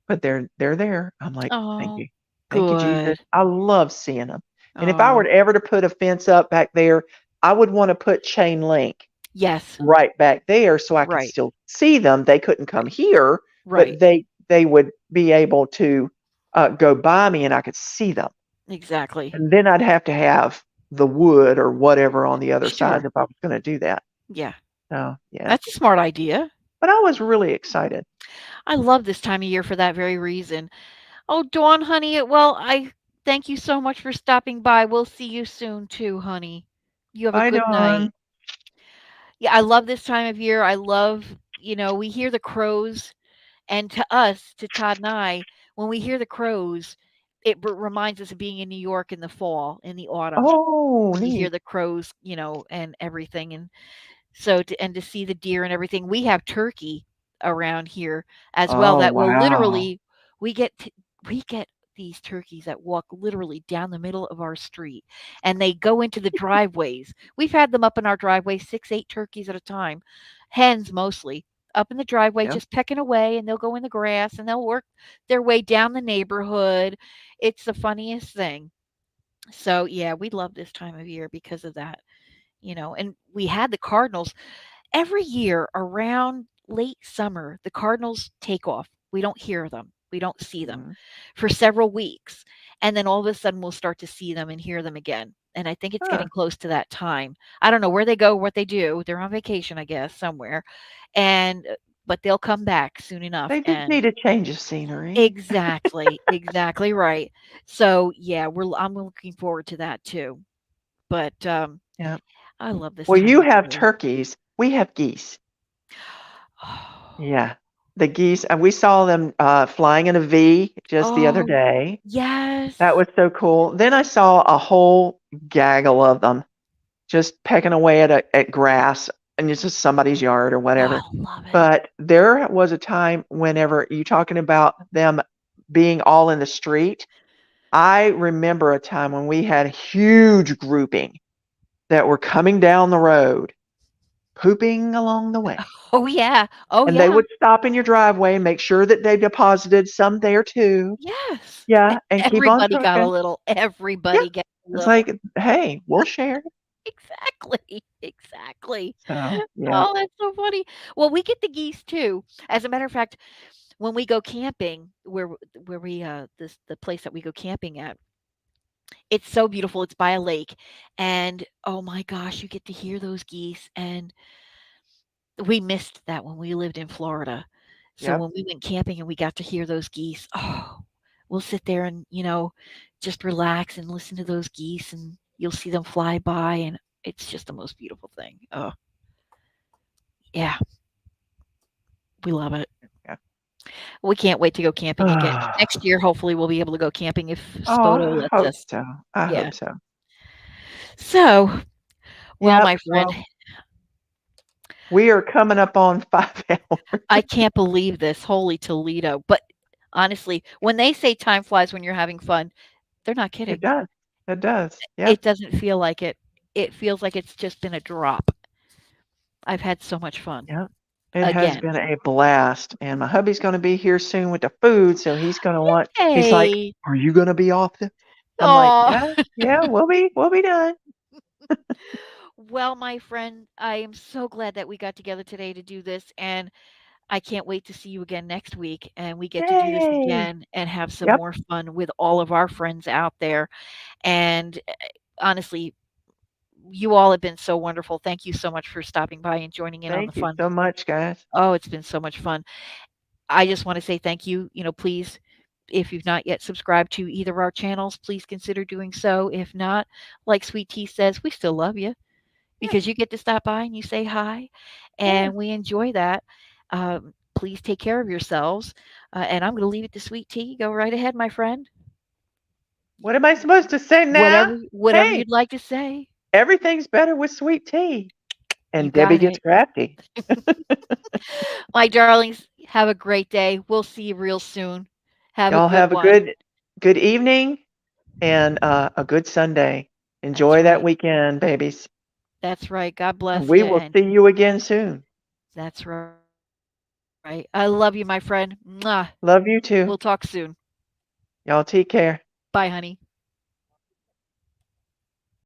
but they're there. I'm like, "Thank Oh, you. Thank you, Jesus." good. I love seeing them. And if I were Oh, to ever to put a fence up back there, I would wanna put chain link yes. right back there so I could Right. still see them. They couldn't come here, Right. but they would be able to, go by me and I could see them. Exactly. And then I'd have to have the wood or whatever on the other side Sure. if I was gonna do that. Yeah. So, yeah. That's a smart idea. But I was really excited. I love this time of year for that very reason. Oh, Dawn, honey, well, I thank you so much for stopping by. We'll see you soon too, honey. You have a Bye, good Dawn. night. Yeah, I love this time of year. I love, we hear the crows, and to us, to Todd and I, when we hear the crows, it reminds us of being in New York in the fall, in the autumn, Oh, when you hear neat. the crows, and everything. And so to see the deer and everything, we have turkey around here as well Oh, that will wow. literally we get t we get these turkeys that walk literally down the middle of our street, and they go into the driveways. We've had them up in our driveway, 6, 8 turkeys at a time, hens mostly, up in the driveway Yep. just pecking away, and they'll go in the grass, and they'll work their way down the neighborhood. It's the funniest thing. So, yeah, we love this time of year because of that, and we had the cardinals every year around late summer. The cardinals take off. We don't hear them. We don't see them Mhm. for several weeks. And then all of a sudden we'll start to see them and hear them again. And I think it's Huh. getting close to that time. I don't know where they go, what they do. They're on vacation, I guess, somewhere. And but they'll come back soon enough. They just And need a change of scenery. exactly, exactly right. So yeah, I'm looking forward to that too. But Yep. I love this Well, time you of have year. turkeys. We have geese. Oh. Yeah. The geese, we saw them, flying in a V just the other Oh, day. That yes. was so cool. Then I saw a whole gaggle of them just pecking away at grass, and it's just somebody's yard or whatever. Oh, love it. But there was a time whenever you talking about them being all in the street, I remember a time when we had a huge grouping that were coming down the road, pooping along the way, Oh, yeah. Oh, and they yeah. would stop in your driveway and make sure that they deposited some there too. Yes. Yeah, and keep on trucking. Yeah, Everybody gets a it's little. like, "Hey, we'll share." Exactly. Exactly. So, yeah, Oh, that's so funny. Well, we get the geese too. As a matter of fact, when we go camping, where we the place that we go camping at, it's so beautiful. It's by a lake, and oh my gosh, you get to hear those geese. And we missed that when we lived in Florida. So yep. when we went camping and we got to hear those geese, oh, we'll sit there and, just relax and listen to those geese, and you'll see them fly by, and it's just the most beautiful thing. Oh, yeah, we love it. Yeah. We can't wait to go camping again. Next year, hopefully, we'll be able to go camping if Oh, Spoto I lets hope us. so. I Yeah. hope so. So, well, Yep, my friend, well, we are coming up on 5 hours. I can't believe this. Holy Toledo. But honestly, when they say time flies when you're having fun, they're not It kidding. does. It does. It Yep, doesn't feel like it. It feels like it's just been a drop. I've had so much fun. yep. It has Again. been a blast, and my hubby's gonna be here soon with the food, so he's like, Yay. "Are you gonna be off the?" I'm like, Oh. "Yeah, yeah, we'll be done." Well, my friend, I am so glad that we got together today to do this, and I can't wait to see you again next week, and we get to do this Yay. again and have some Yep. more fun with all of our friends out there. And honestly, you all have been so wonderful. Thank you so much for stopping by and joining in on the Thank you fun. so much, guys. Oh, it's been so much fun. I just want to say thank you. Please, if you've not yet subscribed to either of our channels, please consider doing so. If not, like Sweet Tea says, we still love you Yeah, because you get to stop by and you say hi, yeah. and we enjoy that. Please take care of yourselves. And I'm going to leave it to Sweet Tea. Go right ahead, my friend. What am I supposed to say now? Whatever Hey, you'd like to say. everything's better with sweet tea. You And Debbie got gets it. crafty. My darlings, have a great day. We'll see you real soon. Have a Y'all good have a one. good evening and, a good Sunday. That's Enjoy that right. weekend, babies, That's right. God and bless we you. will And see you again soon. that's right. Right. I love you, my friend. Mwah. Love you too. We'll talk soon. Y'all take care. Bye, honey.